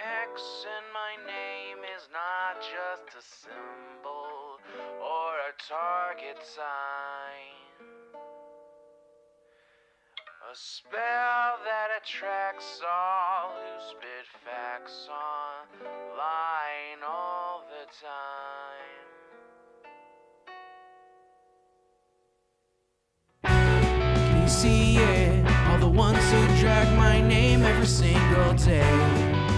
X in my name is not just a symbol or a target sign. A spell that attracts all who spit facts online all the time. Can you see it? All the ones who drag my name every single day.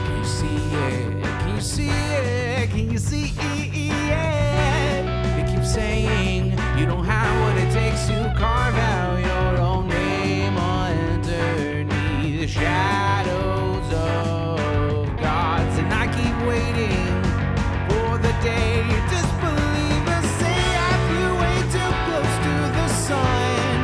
Can you see it? Can you see it? Can you see it? They keep saying you don't have what it takes to carve out your own name underneath the shadows of gods. And I keep waiting for the day disbelievers say I flew way too close to the sun.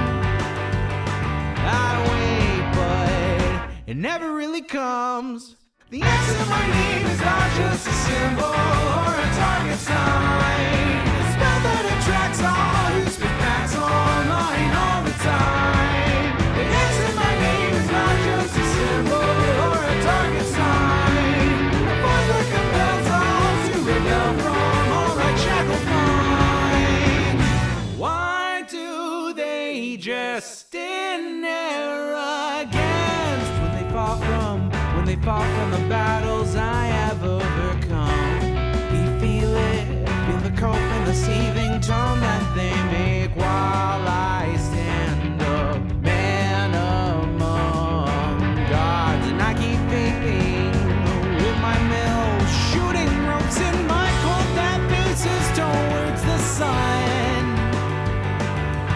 I wait, but it never really comes. The X in my name is not just a symbol or a target sign. A spell that attracts all who speak facts online all the time. The X in my name is not just a symbol or a target sign. A force that compels all to rebel from all right shackled minds. Why do they just stand there against when they fall from the battles I have overcome? You feel it, feel the cope and the seething tone that they make while I stand up, man among gods. And I keep thinking with my mill, shooting ropes in my cold that faces towards the sun.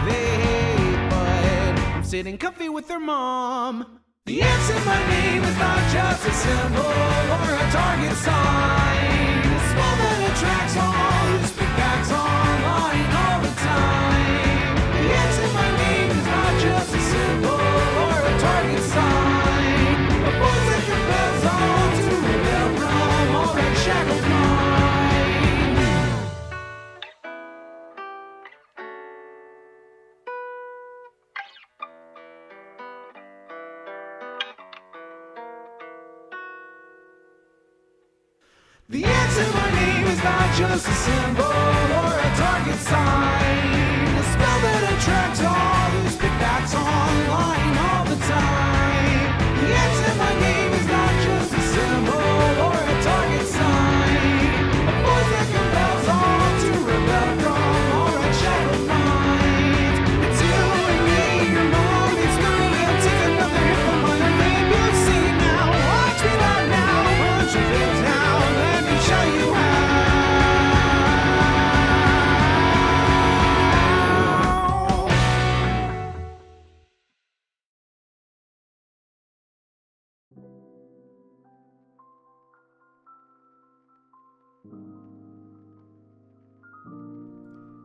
They hate, but I'm sitting comfy with their mom. The X in my name is not just a symbol or a target sign. A spell that attracts all who speak facts online all the time. The X in my name is not just a symbol or a target sign. A force that compels all to rebel from all right shackled minds. The X in my name is not just a symbol or a target sign. A spell that attracts all who speak facts online all the time. The X in my name is not just a symbol or a target sign. A force that compels all to rebel from all right shackled minds. It's you and me, your mom, it's me. I'll take another hit from my name. You see now, watch me right now, punch your face now. Show you how.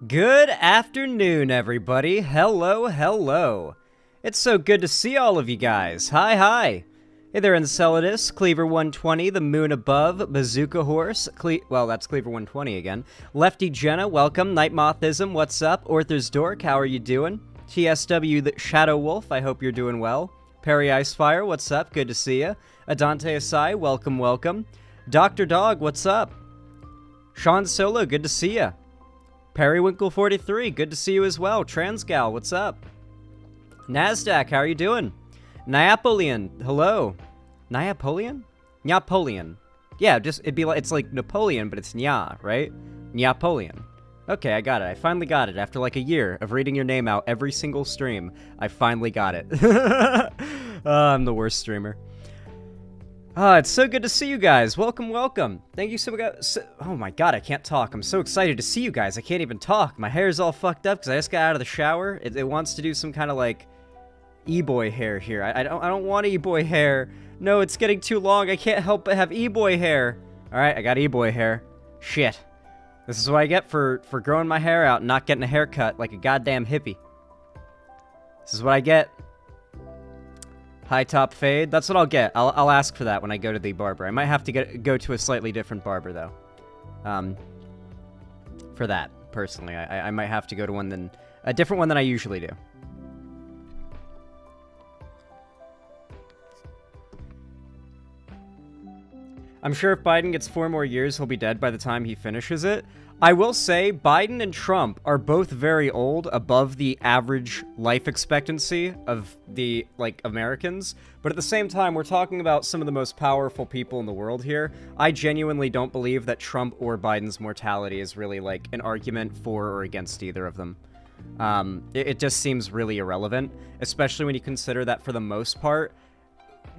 Good afternoon, everybody. Hello, hello. It's so good to see all of you guys. Hi, hi. Hey there, Enceladus, Cleaver 120, the moon above, Bazooka Horse, well, that's Cleaver 120 again. Lefty Jenna, welcome. Night Mothism, what's up? Orther's Dork, how are you doing? TSW the Shadow Wolf, I hope you're doing well. Perry Icefire, what's up? Good to see ya. Adante Asai, welcome, welcome. Dr. Dog, what's up? Sean Solo, good to see ya. Periwinkle 43, good to see you as well. Transgal, what's up? Nasdaq, how are you doing? Neapolitan, hello. Neapolitan? Neapolitan. Yeah, it's like Napoleon, but it's Nya, right? Neapolitan. Okay, I got it. I finally got it. After like a year of reading your name out every single stream, I finally got it. I'm the worst streamer. It's so good to see you guys. Welcome, welcome. Thank you so much. Oh my god, I can't talk. I'm so excited to see you guys. I can't even talk. My hair's all fucked up because I just got out of the shower. It wants to do some kind of like e-boy hair here. I don't want e-boy hair. No, it's getting too long. I can't help but have e-boy hair. Alright, I got e-boy hair. Shit. This is what I get for growing my hair out and not getting a haircut like a goddamn hippie. This is what I get. High top fade. That's what I'll get. I'll ask for that when I go to the barber. I might have to go to a slightly different barber though. For that, personally. I might have to go to a different one than I usually do. I'm sure if Biden gets 4 more years, he'll be dead by the time he finishes it. I will say Biden and Trump are both very old, above the average life expectancy of the, Americans. But at the same time, we're talking about some of the most powerful people in the world here. I genuinely don't believe that Trump or Biden's mortality is really, an argument for or against either of them. It just seems really irrelevant, especially when you consider that for the most part,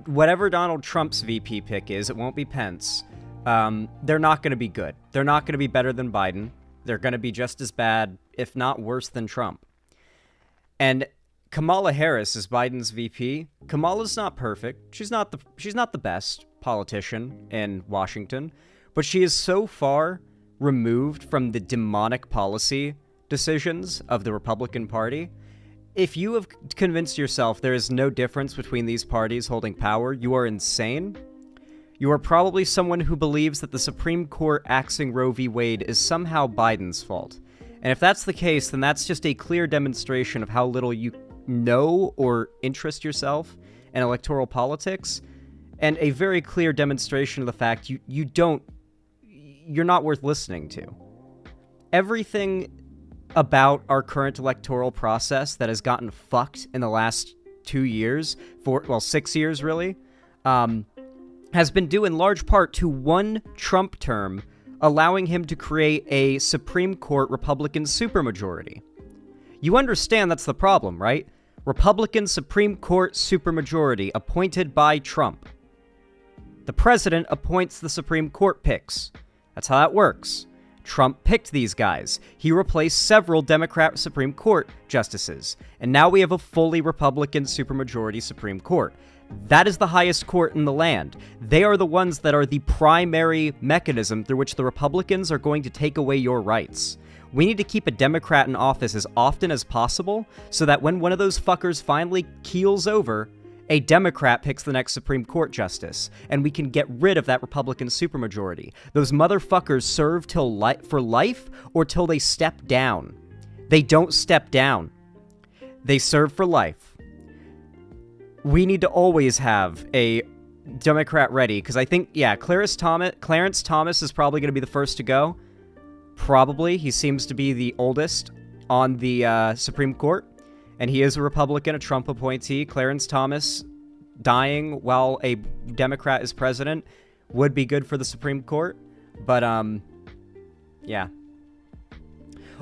whatever Donald Trump's VP pick is, it won't be Pence. They're not going to be good. They're not going to be better than Biden. They're going to be just as bad, if not worse than Trump. And Kamala Harris is Biden's VP. Kamala's not perfect. She's not the best politician in Washington, but she is so far removed from the demonic policy decisions of the Republican Party. If you have convinced yourself there is no difference between these parties holding power, you are insane. You are probably someone who believes that the Supreme Court axing Roe v. Wade is somehow Biden's fault. And if that's the case, then that's just a clear demonstration of how little you know or interest yourself in electoral politics, and a very clear demonstration of the fact you're not worth listening to. Everything about our current electoral process that has gotten fucked in the last 2 years, 6 years really, has been due in large part to one Trump term allowing him to create a Supreme Court Republican supermajority. You understand that's the problem, right? Republican Supreme Court supermajority appointed by Trump. The president appoints the Supreme Court picks. That's how that works. Trump picked these guys. He replaced several Democrat Supreme Court justices. And now we have a fully Republican supermajority Supreme Court. That is the highest court in the land. They are the ones that are the primary mechanism through which the Republicans are going to take away your rights. We need to keep a Democrat in office as often as possible so that when one of those fuckers finally keels over, a Democrat picks the next Supreme Court justice, and we can get rid of that Republican supermajority. Those motherfuckers serve for life or till they step down. They don't step down. They serve for life. We need to always have a Democrat ready, because I think, Clarence Thomas is probably going to be the first to go. Probably. He seems to be the oldest on the Supreme Court, and he is a Republican, a Trump appointee. Clarence Thomas dying while a Democrat is president would be good for the Supreme Court, but, yeah.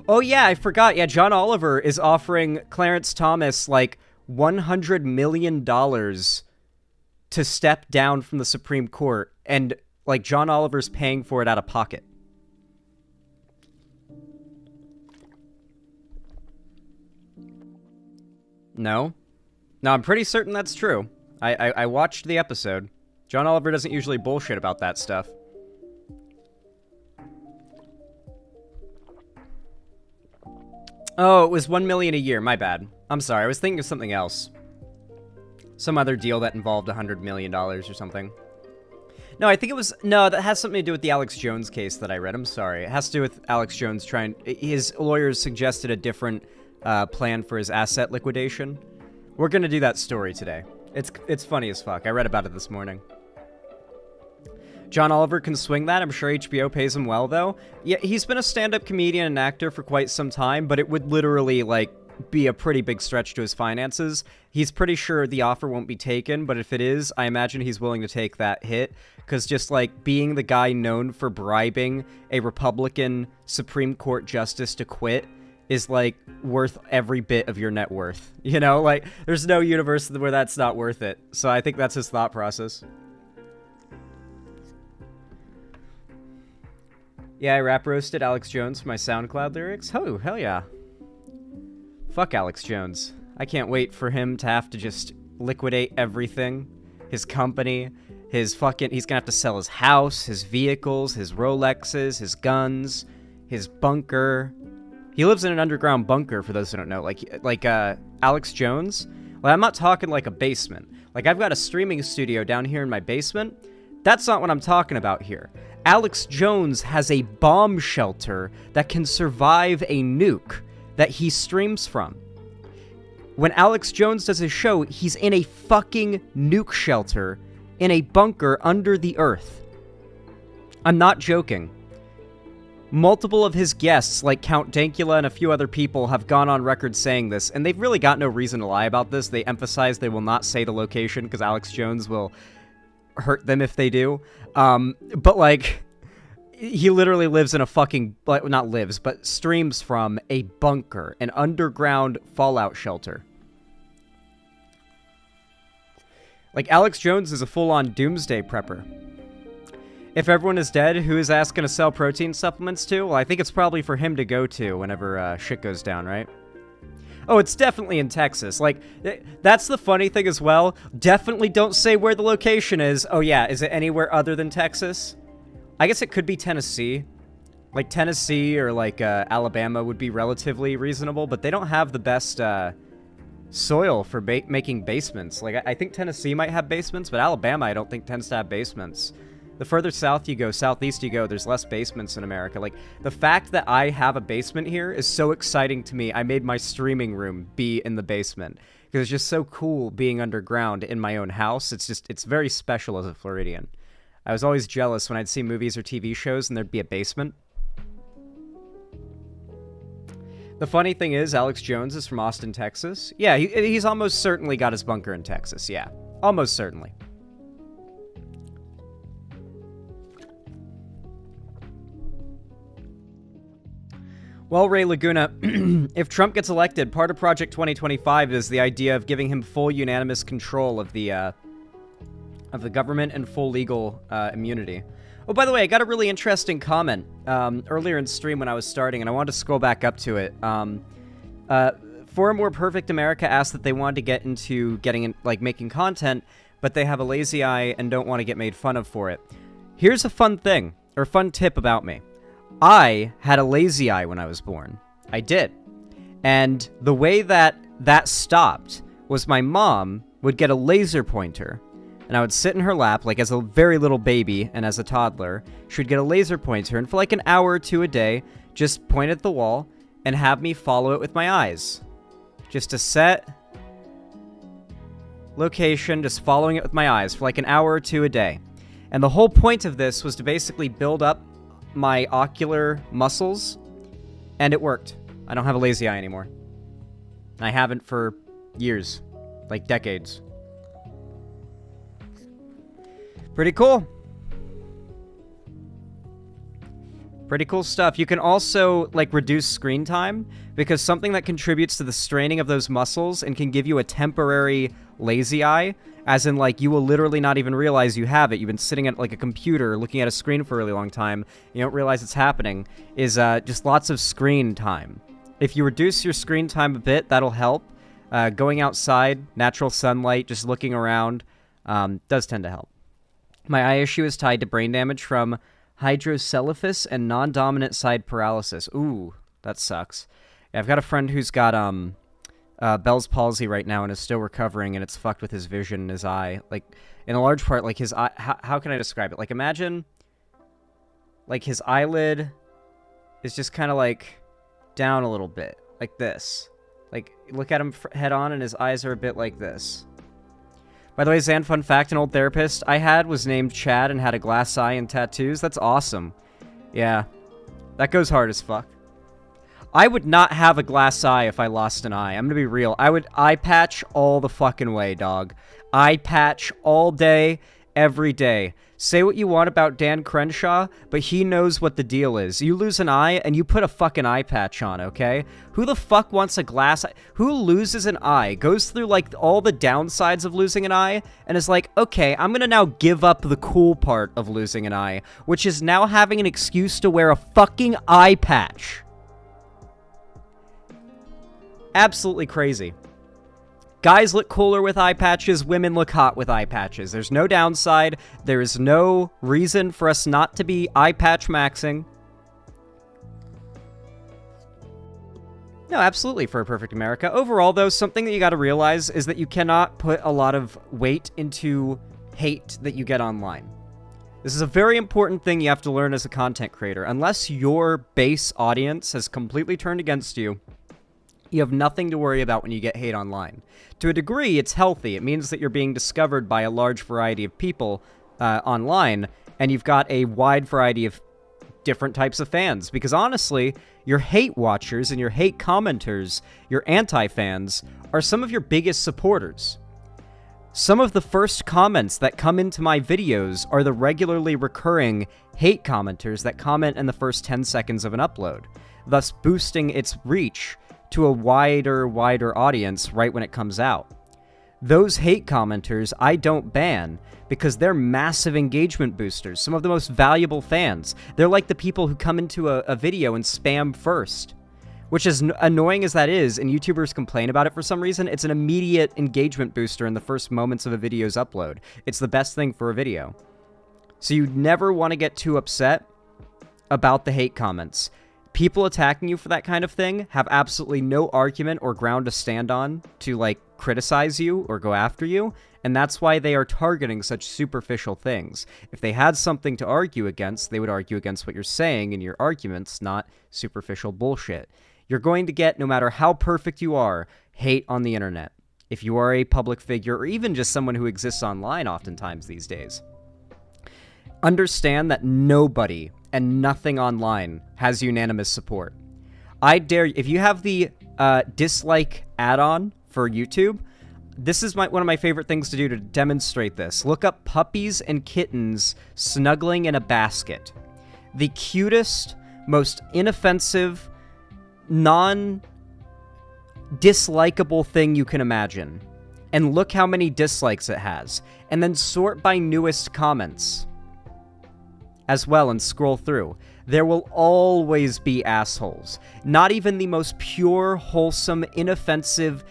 Oh, yeah, I forgot. Yeah, John Oliver is offering Clarence Thomas, $100 million to step down from the Supreme Court, and, John Oliver's paying for it out of pocket. No, I'm pretty certain that's true. I watched the episode. John Oliver doesn't usually bullshit about that stuff. Oh, it was $1 million a year. My bad. I'm sorry. I was thinking of something else. Some other deal that involved $100 million or something. No, I think it was... No, that has something to do with the Alex Jones case that I read. I'm sorry. It has to do with Alex Jones trying... His lawyers suggested a different plan for his asset liquidation. We're going to do that story today. It's funny as fuck. I read about it this morning. John Oliver can swing that. I'm sure HBO pays him well, though. Yeah, he's been a stand-up comedian and actor for quite some time, but it would literally, be a pretty big stretch to his finances. He's pretty sure the offer won't be taken, but if it is, I imagine he's willing to take that hit, because just, being the guy known for bribing a Republican Supreme Court justice to quit is, worth every bit of your net worth. You know? There's no universe where that's not worth it. So I think that's his thought process. Yeah, I rap roasted Alex Jones for my SoundCloud lyrics. Oh, hell yeah. Fuck Alex Jones. I can't wait for him to have to just liquidate everything. His company, he's gonna have to sell his house, his vehicles, his Rolexes, his guns, his bunker. He lives in an underground bunker, for those who don't know. Alex Jones. I'm not talking a basement. I've got a streaming studio down here in my basement. That's not what I'm talking about here. Alex Jones has a bomb shelter that can survive a nuke that he streams from. When Alex Jones does his show, he's in a fucking nuke shelter in a bunker under the earth. I'm not joking. Multiple of his guests, like Count Dankula and a few other people, have gone on record saying this, and they've really got no reason to lie about this. They emphasize they will not say the location because Alex Jones will hurt them if they do. But, like, he literally lives in a fucking... not lives, but streams from a bunker, an underground fallout shelter. Like, Alex Jones is a full-on doomsday prepper. If everyone is dead, who is Ask going to sell protein supplements to? Well, I think it's probably for him to go to whenever shit goes down, right? Oh, it's definitely in Texas. Like, that's the funny thing as well. Definitely don't say where the location is. Oh, yeah, is it anywhere other than Texas? I guess it could be Tennessee. Like, Tennessee or, like, Alabama would be relatively reasonable, but they don't have the best soil for making basements. Like, I think Tennessee might have basements, but Alabama I don't think tends to have basements. The further south you go, southeast you go, there's less basements in America. Like, the fact that I have a basement here is so exciting to me. I made my streaming room be in the basement. Because it's just so cool being underground in my own house. It's very special as a Floridian. I was always jealous when I'd see movies or TV shows and there'd be a basement. The funny thing is, Alex Jones is from Austin, Texas. Yeah, he's almost certainly got his bunker in Texas, yeah. Almost certainly. Well, Ray Laguna, if Trump gets elected, part of Project 2025 is the idea of giving him full unanimous control of the government and full legal immunity. Oh, by the way, I got a really interesting comment earlier in stream when I was starting, and I wanted to scroll back up to it. For a More Perfect America asked that they wanted to get into making content, but they have a lazy eye and don't want to get made fun of for it. Here's a fun thing, or fun tip about me. I had a lazy eye when I was born. I did. And the way that stopped was my mom would get a laser pointer, and I would sit in her lap, like as a very little baby and as a toddler. She would get a laser pointer, and for like an hour or two a day, just point at the wall and have me follow it with my eyes. Just a set location, just following it with my eyes for like an hour or two a day. And the whole point of this was to basically build up my ocular muscles, and it worked. I don't have a lazy eye anymore. I haven't for years, like decades. Pretty cool. Pretty cool stuff. You can also, like, reduce screen time, because something that contributes to the straining of those muscles and can give you a temporary lazy eye, as in, like, you will literally not even realize you have it. You've been sitting at, like, a computer looking at a screen for a really long time. You don't realize it's happening, is just lots of screen time. If you reduce your screen time a bit, that'll help. Going outside, natural sunlight, just looking around, does tend to help. My eye issue is tied to brain damage from hydrocephalus and non-dominant side paralysis. Ooh, that sucks. Yeah, I've got a friend who's got Bell's palsy right now and is still recovering, and it's fucked with his vision in his eye. Like, in a large part, like his eye... How can I describe it? Like, imagine, like, his eyelid is just kind of, like, down a little bit. Like this. Like, look at him head on, and his eyes are a bit like this. By the way, Zan, fun fact, an old therapist I had was named Chad and had a glass eye and tattoos. That's awesome. Yeah. That goes hard as fuck. I would not have a glass eye if I lost an eye. I'm gonna be real. I would eye patch all the fucking way, dog. Eye patch all day, every day. Say what you want about Dan Crenshaw, but he knows what the deal is. You lose an eye, and you put a fucking eye patch on, okay? Who the fuck wants a glass eye? Who loses an eye, goes through, like, all the downsides of losing an eye, and is like, okay, I'm gonna now give up the cool part of losing an eye, which is now having an excuse to wear a fucking eye patch. Absolutely crazy. Guys look cooler with eye patches, women look hot with eye patches. There's no downside. There is no reason for us not to be eye patch maxing. No, absolutely, for a perfect America. Overall, though, something that you gotta realize is that you cannot put a lot of weight into hate that you get online. This is a very important thing you have to learn as a content creator. Unless your base audience has completely turned against you, you have nothing to worry about when you get hate online. To a degree, it's healthy. It means that you're being discovered by a large variety of people online, and you've got a wide variety of different types of fans. Because honestly, your hate watchers and your hate commenters, your anti-fans, are some of your biggest supporters. Some of the first comments that come into my videos are the regularly recurring hate commenters that comment in the first 10 seconds of an upload, thus boosting its reach to a wider audience right when it comes out. Those hate commenters I don't ban because they're massive engagement boosters, some of the most valuable fans. They're like the people who come into a video and spam first, which is annoying as that is, and YouTubers complain about it for some reason. It's an immediate engagement booster in the first moments of a video's upload. It's the best thing for a video. So you never want to get too upset about the hate comments. People attacking you for that kind of thing have absolutely no argument or ground to stand on to, like, criticize you or go after you, and that's why they are targeting such superficial things. If they had something to argue against, they would argue against what you're saying in your arguments, not superficial bullshit. You're going to get, no matter how perfect you are, hate on the internet. If you are a public figure, or even just someone who exists online oftentimes these days. Understand that nobody and nothing online has unanimous support. I dare you, if you have the dislike add-on for YouTube, this is one of my favorite things to do to demonstrate this. Look up puppies and kittens snuggling in a basket. The cutest, most inoffensive, non-dislikable thing you can imagine. And look how many dislikes it has. And then sort by newest comments as well and scroll through. There will always be assholes. Not even the most pure, wholesome, inoffensive,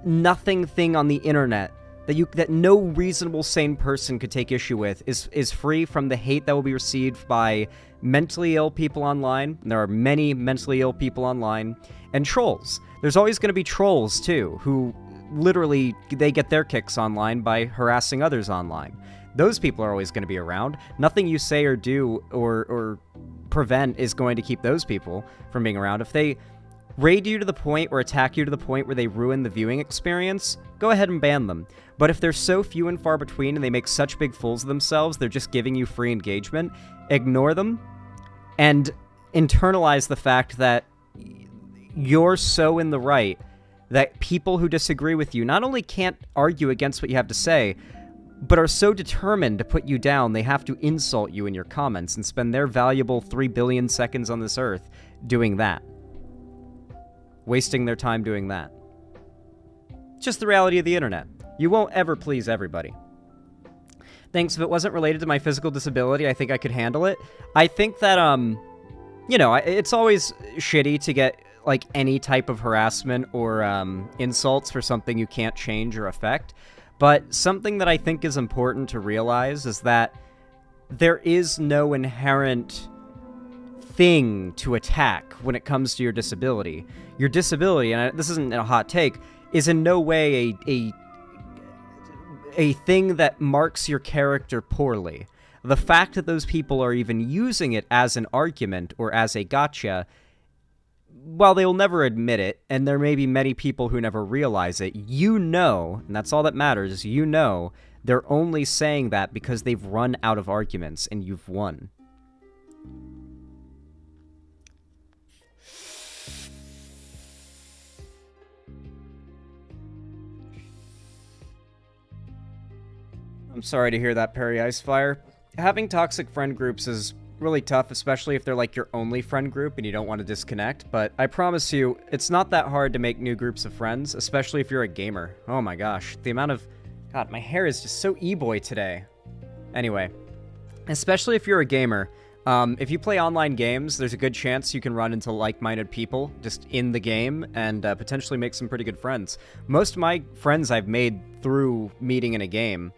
nothing thing on the internet that no reasonable sane person could take issue with is free from the hate that will be received by mentally ill people online. There are many mentally ill people online, and trolls. There's always going to be trolls too, who literally they get their kicks online by harassing others online. Those people are always going to be around. Nothing you say or do or prevent is going to keep those people from being around. If they raid you to the point or attack you to the point where they ruin the viewing experience, go ahead and ban them. But if they're so few and far between and they make such big fools of themselves, they're just giving you free engagement, ignore them and internalize the fact that you're so in the right that people who disagree with you not only can't argue against what you have to say, but are so determined to put you down, they have to insult you in your comments and spend their valuable 3 billion seconds on this earth doing that. Wasting their time doing that. It's just the reality of the internet. You won't ever please everybody. Thanks. If it wasn't related to my physical disability, I think I could handle it. I think that, you know, it's always shitty to get, like, any type of harassment or insults for something you can't change or affect. But something that I think is important to realize is that there is no inherent thing to attack when it comes to your disability. Your disability, and this isn't a hot take, is in no way a thing that marks your character poorly. The fact that those people are even using it as an argument or as a gotcha, while they will never admit it, and there may be many people who never realize it, you know, and that's all that matters, you know, they're only saying that because they've run out of arguments and you've won. I'm sorry to hear that, Perry Icefire. Having toxic friend groups is really tough, especially if they're like your only friend group and you don't want to disconnect, but I promise you, it's not that hard to make new groups of friends, especially if you're a gamer. Oh my gosh, the amount of... God, my hair is just so e-boy today. Anyway, especially if you're a gamer, if you play online games, there's a good chance you can run into like-minded people just in the game and potentially make some pretty good friends. Most of my friends I've made through meeting in a game.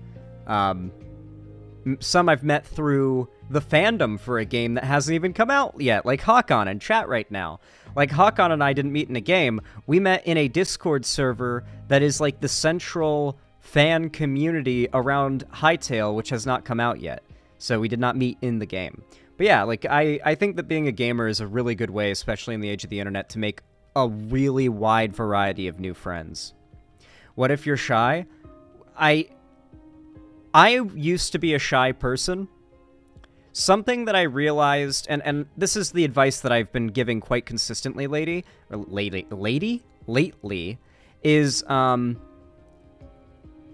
Some I've met through the fandom for a game that hasn't even come out yet, like Hakon in chat right now. Like, Hakon and I didn't meet in a game. We met in a Discord server that is like the central fan community around Hytale, which has not come out yet. So we did not meet in the game. But yeah, like, I think that being a gamer is a really good way, especially in the age of the internet, to make a really wide variety of new friends. What if you're shy? I used to be a shy person. Something that I realized, and this is the advice that I've been giving quite consistently lately, is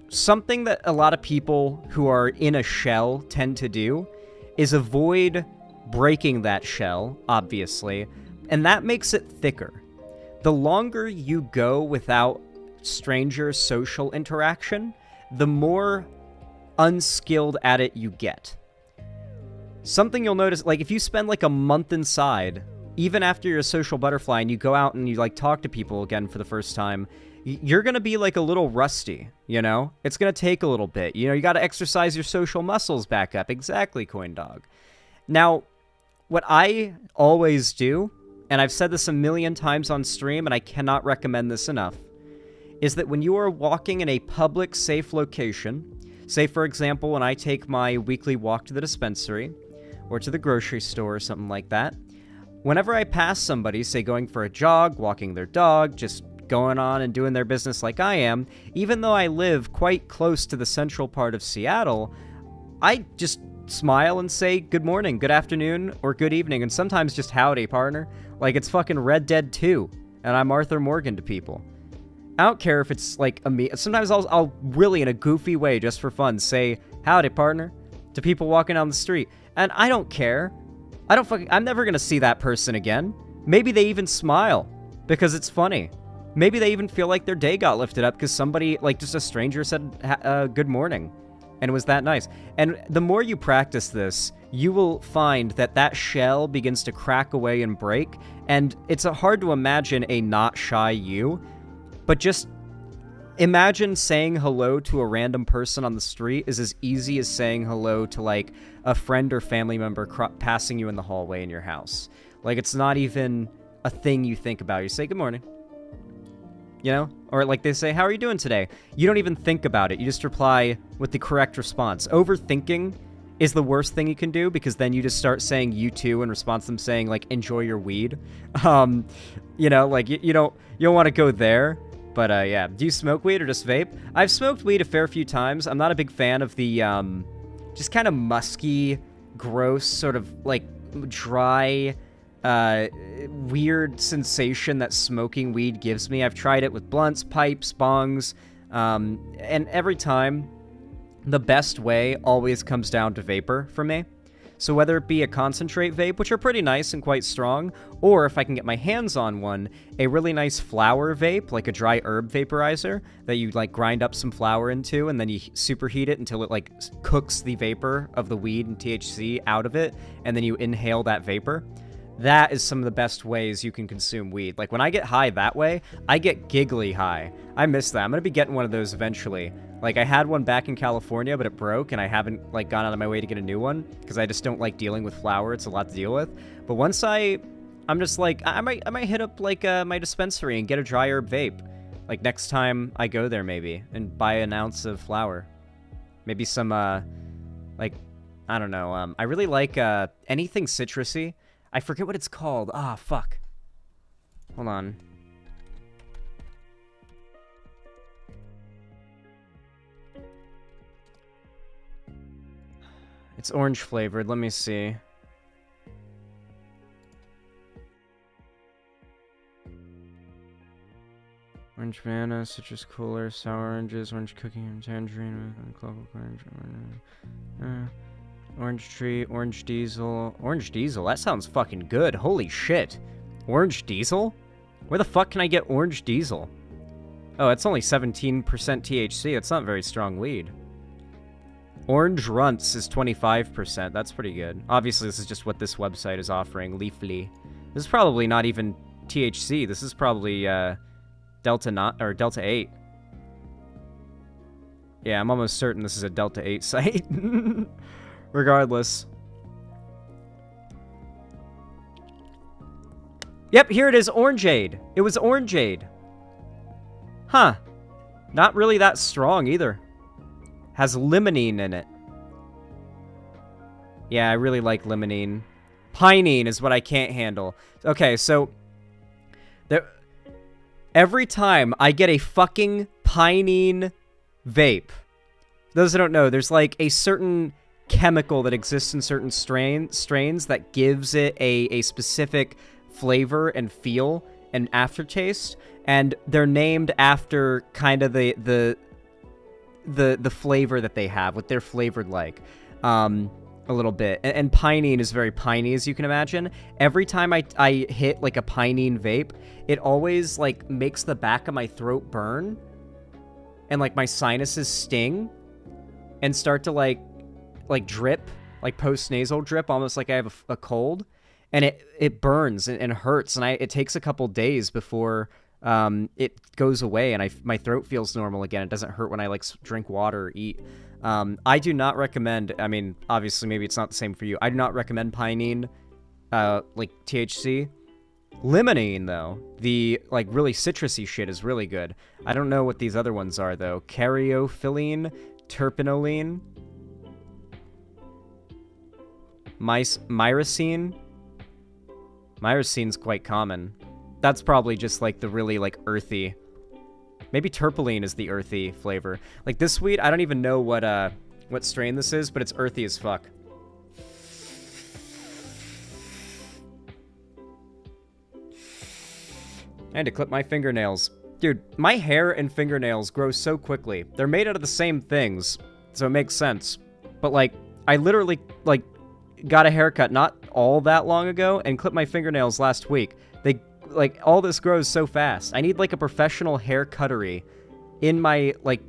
something that a lot of people who are in a shell tend to do is avoid breaking that shell, obviously, and that makes it thicker. The longer you go without stranger social interaction, the more unskilled at it you get. Something you'll notice, like, if you spend, like, a month inside, even after you're a social butterfly and you go out and you, like, talk to people again for the first time, you're gonna be, like, a little rusty, you know? It's gonna take a little bit. You know, you gotta exercise your social muscles back up. Exactly, CoinDog. Now, what I always do, and I've said this a million times on stream, and I cannot recommend this enough, is that when you are walking in a public, safe location, say, for example, when I take my weekly walk to the dispensary, or to the grocery store or something like that, whenever I pass somebody, say going for a jog, walking their dog, just going on and doing their business like I am, even though I live quite close to the central part of Seattle, I just smile and say good morning, good afternoon, or good evening, and sometimes just howdy, partner. Like it's fucking Red Dead 2, and I'm Arthur Morgan to people. I don't care if it's like sometimes I'll really in a goofy way, just for fun, say howdy, partner, to people walking down the street. And I don't care. I'm never gonna see that person again. Maybe they even smile because it's funny. Maybe they even feel like their day got lifted up because somebody, like just a stranger, said good morning. And it was that nice. And the more you practice this, you will find that that shell begins to crack away and break. And it's hard to imagine a not shy you, but just imagine saying hello to a random person on the street is as easy as saying hello to, like, a friend or family member passing you in the hallway in your house. Like, it's not even a thing you think about. You say, good morning. You know? Or, like, they say, how are you doing today? You don't even think about it. You just reply with the correct response. Overthinking is the worst thing you can do, because then you just start saying you too in response to them saying, like, enjoy your weed. You know, like, you don't want to go there. But, yeah. Do you smoke weed or just vape? I've smoked weed a fair few times. I'm not a big fan of the, just kind of musky, gross, sort of, like, dry, weird sensation that smoking weed gives me. I've tried it with blunts, pipes, bongs, and every time, the best way always comes down to vapor for me. So whether it be a concentrate vape, which are pretty nice and quite strong, or if I can get my hands on one, a really nice flower vape, like a dry herb vaporizer, that you, like, grind up some flour into, and then you superheat it until it, like, cooks the vapor of the weed and THC out of it, and then you inhale that vapor. That is some of the best ways you can consume weed. Like, when I get high that way, I get giggly high. I miss that. I'm gonna be getting one of those eventually. Like, I had one back in California, but it broke, and I haven't, like, gone out of my way to get a new one, because I just don't like dealing with flour. It's a lot to deal with. But once I'm just like, I might hit up, like, my dispensary and get a dry herb vape. Like, next time I go there, maybe, and buy an ounce of flour. Maybe some, like, I don't know, I really like, anything citrusy. I forget what it's called. Ah, fuck. Hold on. It's orange flavored. Let me see. Orange banana, citrus cooler, sour oranges, orange cookie, and tangerine, orange tree, orange diesel. Orange diesel? That sounds fucking good. Holy shit. Orange diesel? Where the fuck can I get orange diesel? Oh, it's only 17% THC. That's not very strong weed. Orange Runts is 25%. That's pretty good. Obviously, this is just what this website is offering. Leafly. This is probably not even THC. This is probably Delta 8. Yeah, I'm almost certain this is a Delta 8 site. Regardless. Yep, here it is. Orangeade. It was Orangeade. Huh. Not really that strong either. Has limonene in it. Yeah, I really like limonene. Pinene is what I can't handle. Okay, so every time I get a fucking pinene vape, those who don't know, there's like a certain chemical that exists in certain strains that gives it a specific flavor and feel and aftertaste, and they're named after kind of the flavor that they have, what they're flavored like, a little bit. And pinene is very piney, as you can imagine. Every time I hit like a pinene vape, it always like makes the back of my throat burn, and like my sinuses sting, and start to like drip, like post-nasal drip, almost like I have a cold, and it burns and hurts, and it takes a couple days before it goes away, and my throat feels normal again. It doesn't hurt when I like drink water or eat. I do not recommend, I mean, obviously maybe it's not the same for you. I do not recommend pinene, like THC. Limonene, though, the like really citrusy shit, is really good. I don't know what these other ones are, though. Caryophyllene, terpinolene, myrcene. Myrcene's quite common. That's probably just like the really like earthy. Maybe terpinolene is the earthy flavor. Like this weed, I don't even know what strain this is, but it's earthy as fuck. I had to clip my fingernails. Dude, my hair and fingernails grow so quickly. They're made out of the same things, so it makes sense. But like, I literally like got a haircut not all that long ago and clipped my fingernails last week. They like all this grows so fast. I need like a professional hair cuttery in my like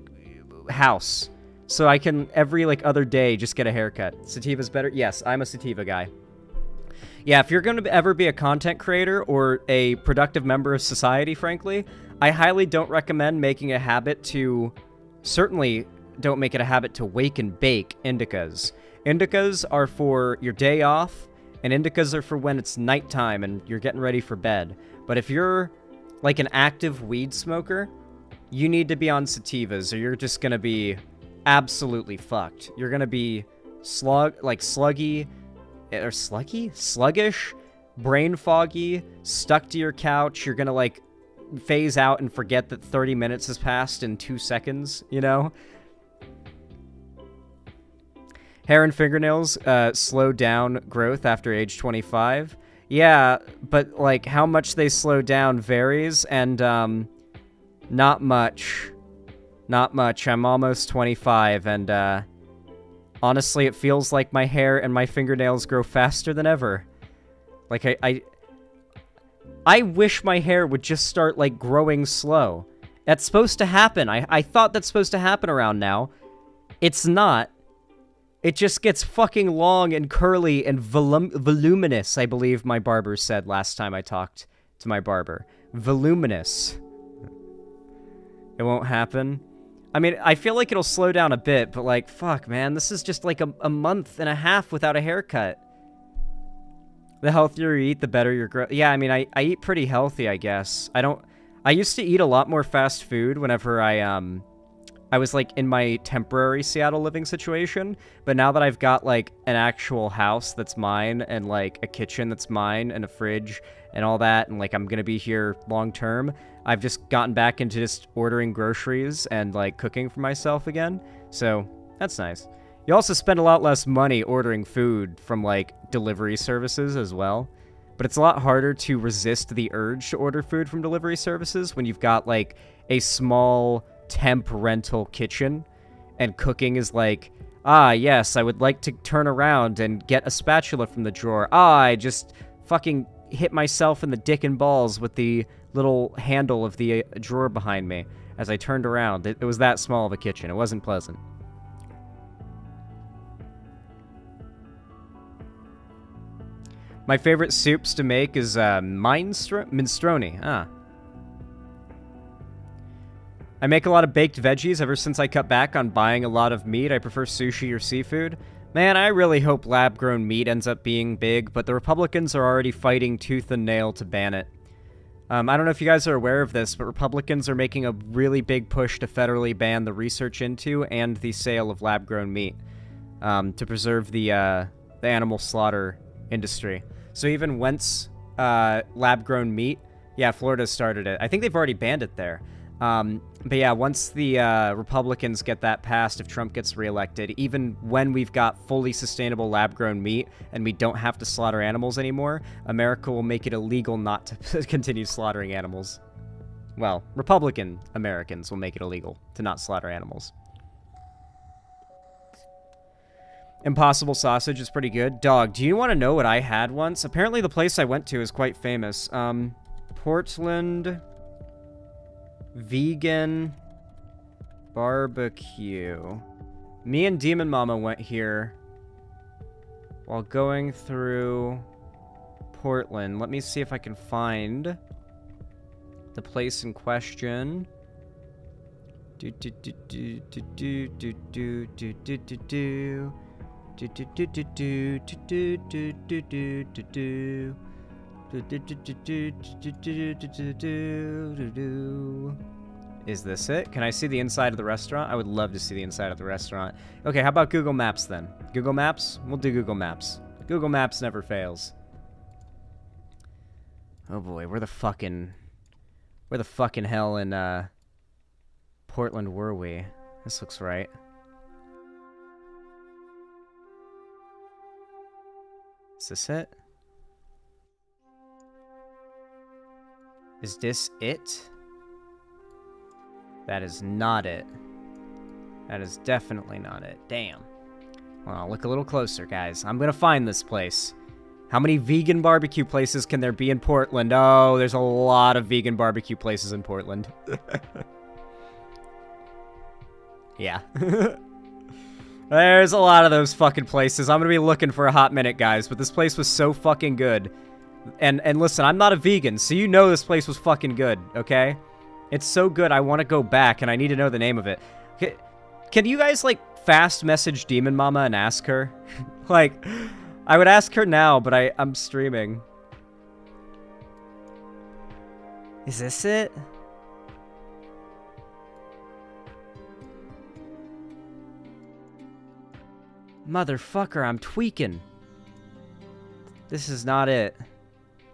house so I can every like other day just get a haircut. Sativa's better? Yes, I'm a sativa guy. Yeah, if you're going to ever be a content creator or a productive member of society, frankly, I highly don't recommend making a habit to, certainly don't make it a habit to wake and bake indicas. Indicas are for your day off, and indicas are for when it's nighttime and you're getting ready for bed. But if you're like an active weed smoker, you need to be on sativas or you're just going to be absolutely fucked. You're going to be sluggish, brain foggy, stuck to your couch. You're gonna like phase out and forget that 30 minutes has passed in 2 seconds, you know? Hair and fingernails slow down growth after age 25. Yeah, but like how much they slow down varies, and not much. Not much. I'm almost 25, and honestly, it feels like my hair and my fingernails grow faster than ever. Like, I wish my hair would just start, like, growing slow. That's supposed to happen. I thought that's supposed to happen around now. It's not. It just gets fucking long and curly and voluminous, I believe my barber said last time I talked to my barber. Voluminous. It won't happen. I mean, I feel like it'll slow down a bit, but like, fuck, man, this is just like a month and a half without a haircut. The healthier you eat, the better your growth. Yeah, I mean, I eat pretty healthy, I guess. I used to eat a lot more fast food whenever I was like in my temporary Seattle living situation, but now that I've got like an actual house that's mine and like a kitchen that's mine and a fridge and all that, and like I'm gonna be here long term, I've just gotten back into just ordering groceries and like cooking for myself again. So that's nice. You also spend a lot less money ordering food from like delivery services as well, but it's a lot harder to resist the urge to order food from delivery services when you've got like a small temp rental kitchen and cooking is like, ah, yes, I would like to turn around and get a spatula from the drawer. Ah, I just fucking hit myself in the dick and balls with the little handle of the drawer behind me as I turned around. It was that small of a kitchen. It wasn't pleasant. My favorite soups to make is minestrone. Ah. I make a lot of baked veggies ever since I cut back on buying a lot of meat. I prefer sushi or seafood. Man, I really hope lab-grown meat ends up being big, but the Republicans are already fighting tooth and nail to ban it. I don't know if you guys are aware of this, but Republicans are making a really big push to federally ban the research into and the sale of lab-grown meat to preserve the animal slaughter industry. So even Wentz lab-grown meat, yeah, Florida started it. I think they've already banned it there. But yeah, once the Republicans get that passed, if Trump gets reelected, even when we've got fully sustainable lab-grown meat and we don't have to slaughter animals anymore, America will make it illegal not to continue slaughtering animals. Well, Republican Americans will make it illegal to not slaughter animals. Impossible sausage is pretty good. Dog, do you want to know what I had once? Apparently the place I went to is quite famous. Portland vegan barbecue. Me and Demon Mama went here while going through Portland. Let me see if I can find the place in question. Is this it? Can I see the inside of the restaurant? I would love to see the inside of the restaurant. Okay, how about Google Maps then? Google Maps? We'll do Google Maps. Google Maps never fails. Oh boy, where the fucking hell in Portland were we? This looks right. Is this it? Is this it? That is not it. That is definitely not it. Damn. Well, I'll look a little closer, guys. I'm gonna find this place. How many vegan barbecue places can there be in Portland? Oh, there's a lot of vegan barbecue places in Portland. Yeah. There's a lot of those fucking places. I'm gonna be looking for a hot minute, guys, but this place was so fucking good. And listen, I'm not a vegan, so you know this place was fucking good, okay? It's so good, I want to go back, and I need to know the name of it. Can you guys, like, fast message Demon Mama and ask her? Like, I would ask her now, but I'm streaming. Is this it? Motherfucker, I'm tweaking. This is not it.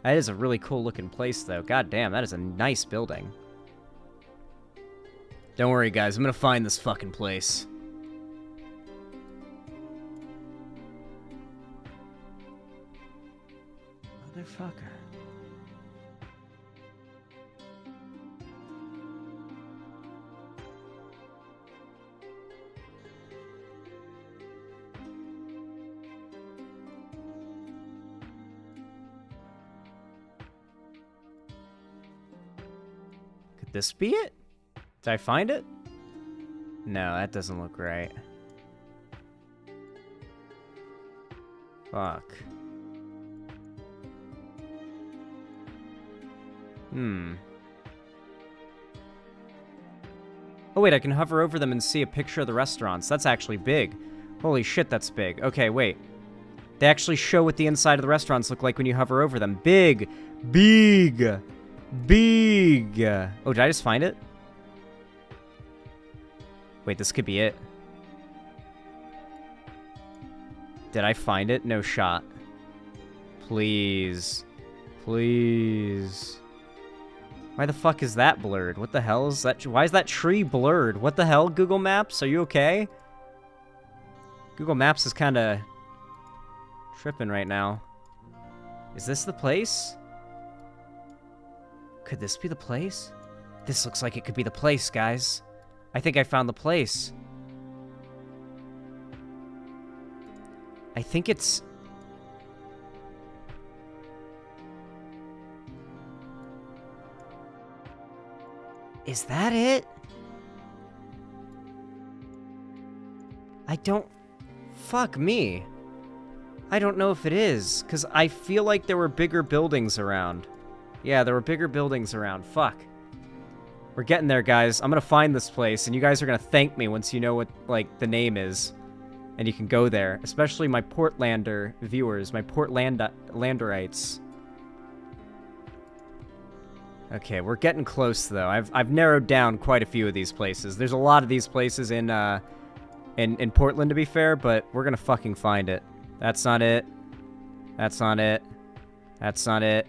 That is a really cool looking place, though. God damn, that is a nice building. Don't worry, guys. I'm gonna find this fucking place. Motherfucker. Could this be it? Did I find it? No, that doesn't look right. Fuck. Oh wait, I can hover over them and see a picture of the restaurants. That's actually big. Holy shit, that's big. Okay, wait. They actually show what the inside of the restaurants look like when you hover over them. Big! Big! Big! Oh, did I just find it? Wait, this could be it. Did I find it? No shot. Please. Please. Why the fuck is that blurred? What the hell is that? Why is that tree blurred? What the hell, Google Maps? Are you okay? Google Maps is kind of tripping right now. Is this the place? Could this be the place? This looks like it could be the place, guys. I think I found the place. I think it's... Is that it? I don't... Fuck me. I don't know if it is, because I feel like there were bigger buildings around. Yeah, there were bigger buildings around. Fuck. We're getting there, guys. I'm gonna find this place, and you guys are gonna thank me once you know what, like, the name is. And you can go there. Especially my Portlander viewers, my Portlanderites. Okay, we're getting close, though. I've narrowed down quite a few of these places. There's a lot of these places in Portland, to be fair, but we're gonna fucking find it. That's not it. That's not it. That's not it.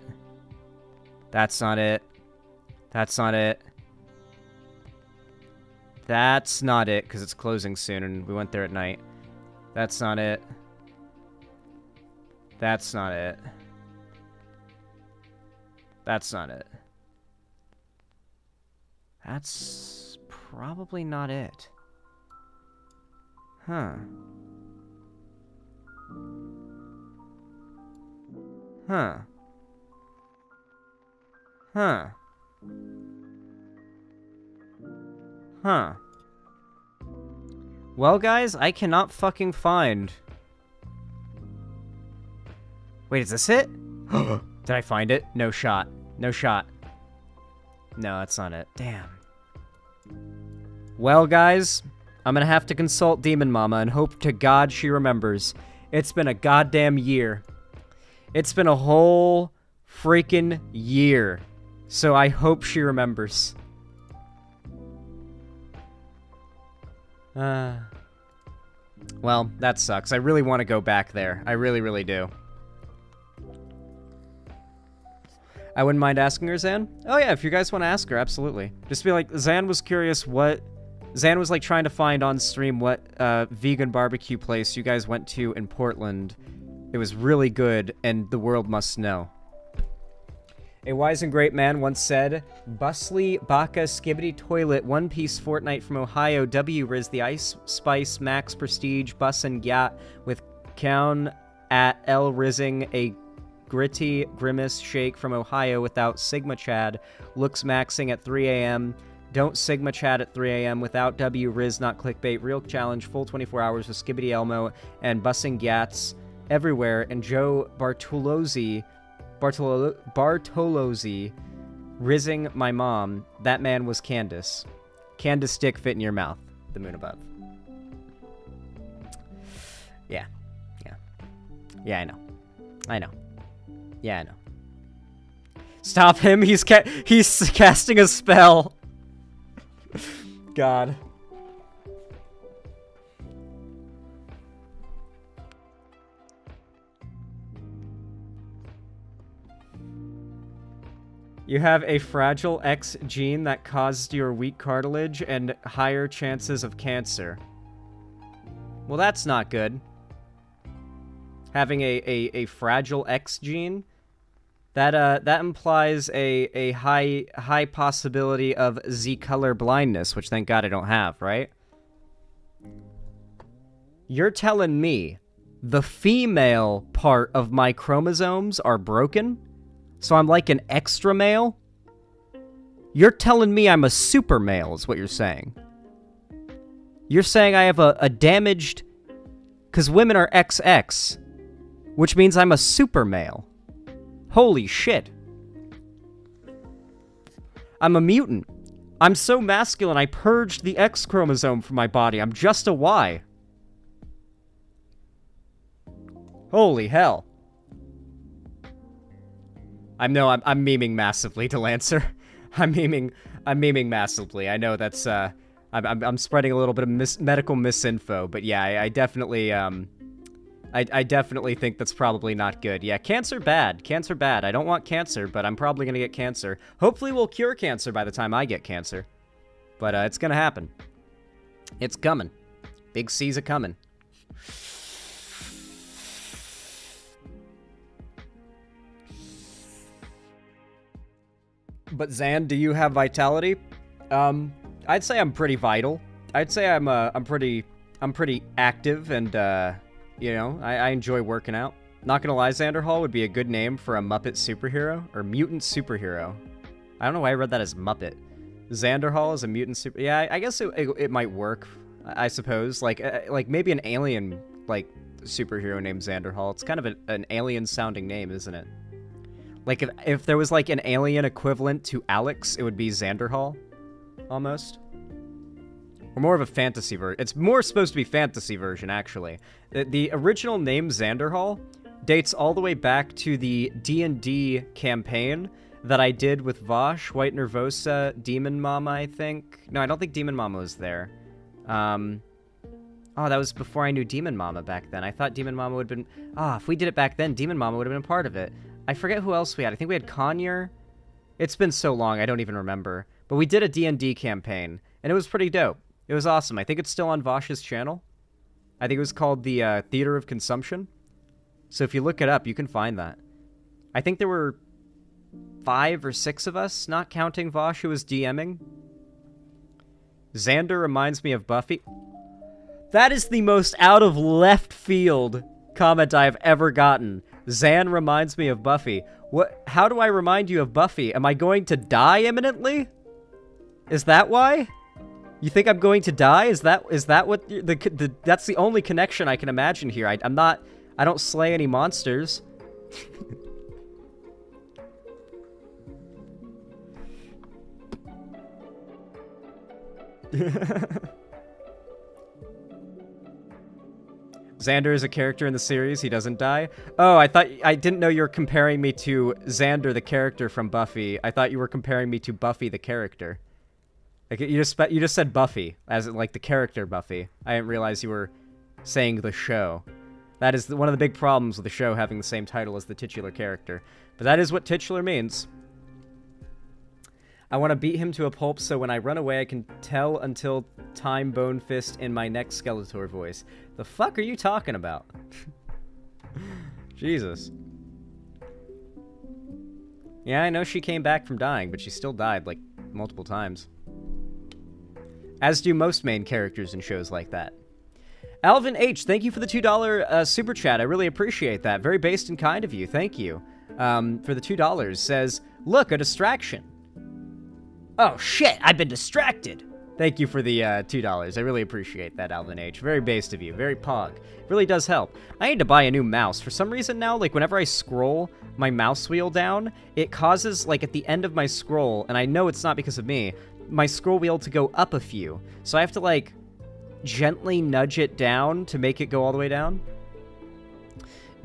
That's not it. That's not it. That's not it, because it's closing soon, and we went there at night. That's not it. That's not it. That's not it. That's probably not it. Huh. Huh. Huh. Huh. Well, guys, I cannot fucking find... Wait, is this it? Did I find it? No shot. No shot. No, that's not it. Damn. Well, guys, I'm gonna have to consult Demon Mama and hope to God she remembers. It's been a goddamn year. It's been a whole freaking year. So I hope she remembers. Well, that sucks. I really want to go back there. I really, really do. I wouldn't mind asking her, Zan. Oh yeah, if you guys want to ask her, absolutely. Just be like, Zan was curious what... Zan was like trying to find on stream what vegan barbecue place you guys went to in Portland. It was really good, and the world must know. A wise and great man once said, Busly, Baka, Skibbity Toilet, One Piece Fortnite from Ohio, W Riz, the Ice Spice, Max Prestige, Bus and Gyat, with Count at L Rizzing, a Gritty Grimace Shake from Ohio without Sigma Chad, looks maxing at 3 a.m., don't Sigma Chad at 3 a.m. without W Riz, not clickbait, real challenge, full 24 hours with Skibbity Elmo, and Bussing Gyats everywhere, and Joe Bartolozzi, rizzing my mom. That man was Candace. Candace stick fit in your mouth. The moon above. Yeah. Yeah. Yeah, I know. I know. Yeah, I know. Stop him. He's casting a spell. God. You have a fragile X gene that caused your weak cartilage and higher chances of cancer. Well, that's not good. Having a fragile X gene, that implies a high possibility of Z-color blindness, which thank God I don't have, right? You're telling me the female part of my chromosomes are broken? So I'm like an extra male? You're telling me I'm a super male, is what you're saying. You're saying I have a damaged... Because women are XX, which means I'm a super male. Holy shit. I'm a mutant. I'm so masculine, I purged the X chromosome from my body. I'm just a Y. Holy hell. I'm memeing massively to Lancer. I'm memeing massively. I know that's I'm spreading a little bit of medical misinfo, but yeah, I definitely I definitely think that's probably not good. Yeah, cancer bad. Cancer bad. I don't want cancer, but I'm probably gonna get cancer. Hopefully we'll cure cancer by the time I get cancer. But it's gonna happen. It's coming. Big C's a coming. But Zan, do you have vitality? I'd say I'm pretty vital. I'd say I'm pretty active, and you know, I enjoy working out. Not gonna lie, Xanderhall would be a good name for a Muppet superhero or mutant superhero. I don't know why I read that as Muppet. Xanderhall is a mutant super. Yeah, I guess it might work. I suppose like maybe an alien like superhero named Xanderhall. It's kind of an alien sounding name, isn't it? Like, if there was, like, an alien equivalent to Alex, it would be Xanderhall, almost. Or more of a fantasy version. It's more supposed to be fantasy version, actually. The original name Xanderhall dates all the way back to the D&D campaign that I did with Vosh, White Nervosa, Demon Mama, I think. No, I don't think Demon Mama was there. Oh, that was before I knew Demon Mama back then. I thought Demon Mama would have been... if we did it back then, Demon Mama would have been a part of it. I forget who else we had. I think we had Conyer. It's been so long, I don't even remember. But we did a D&D campaign, and it was pretty dope. It was awesome. I think it's still on Vosh's channel. I think it was called the Theater of Consumption. So if you look it up, you can find that. I think there were 5 or 6 of us, not counting Vosh, who was DMing. Xander reminds me of Buffy. That is the most out of left field comment I've ever gotten. Zan reminds me of Buffy. What? How do I remind you of Buffy? Am I going to die imminently? Is that why? You think I'm going to die? Is that what that's the only connection I can imagine here. I don't slay any monsters. Xander is a character in the series. He doesn't die. Oh, I didn't know you were comparing me to Xander, the character from Buffy. I thought you were comparing me to Buffy, the character. Like you just said Buffy, as in, like, the character Buffy. I didn't realize you were saying the show. That is one of the big problems with the show having the same title as the titular character. But that is what titular means. I want to beat him to a pulp so when I run away I can tell until time bone fist in my neck Skeletor voice. The fuck are you talking about? Jesus. Yeah, I know she came back from dying, but she still died, like, multiple times. As do most main characters in shows like that. Alvin H., thank you for the $2 super chat. I really appreciate that. Very based and kind of you. Thank you. For the $2. Says, look, a distraction. Oh, shit, I've been distracted. Thank you for the $2. I really appreciate that, Alvin H. Very based of you. Very pog. Really does help. I need to buy a new mouse. For some reason now, like, whenever I scroll my mouse wheel down, it causes, like, at the end of my scroll, and I know it's not because of me, my scroll wheel to go up a few. So I have to, like, gently nudge it down to make it go all the way down.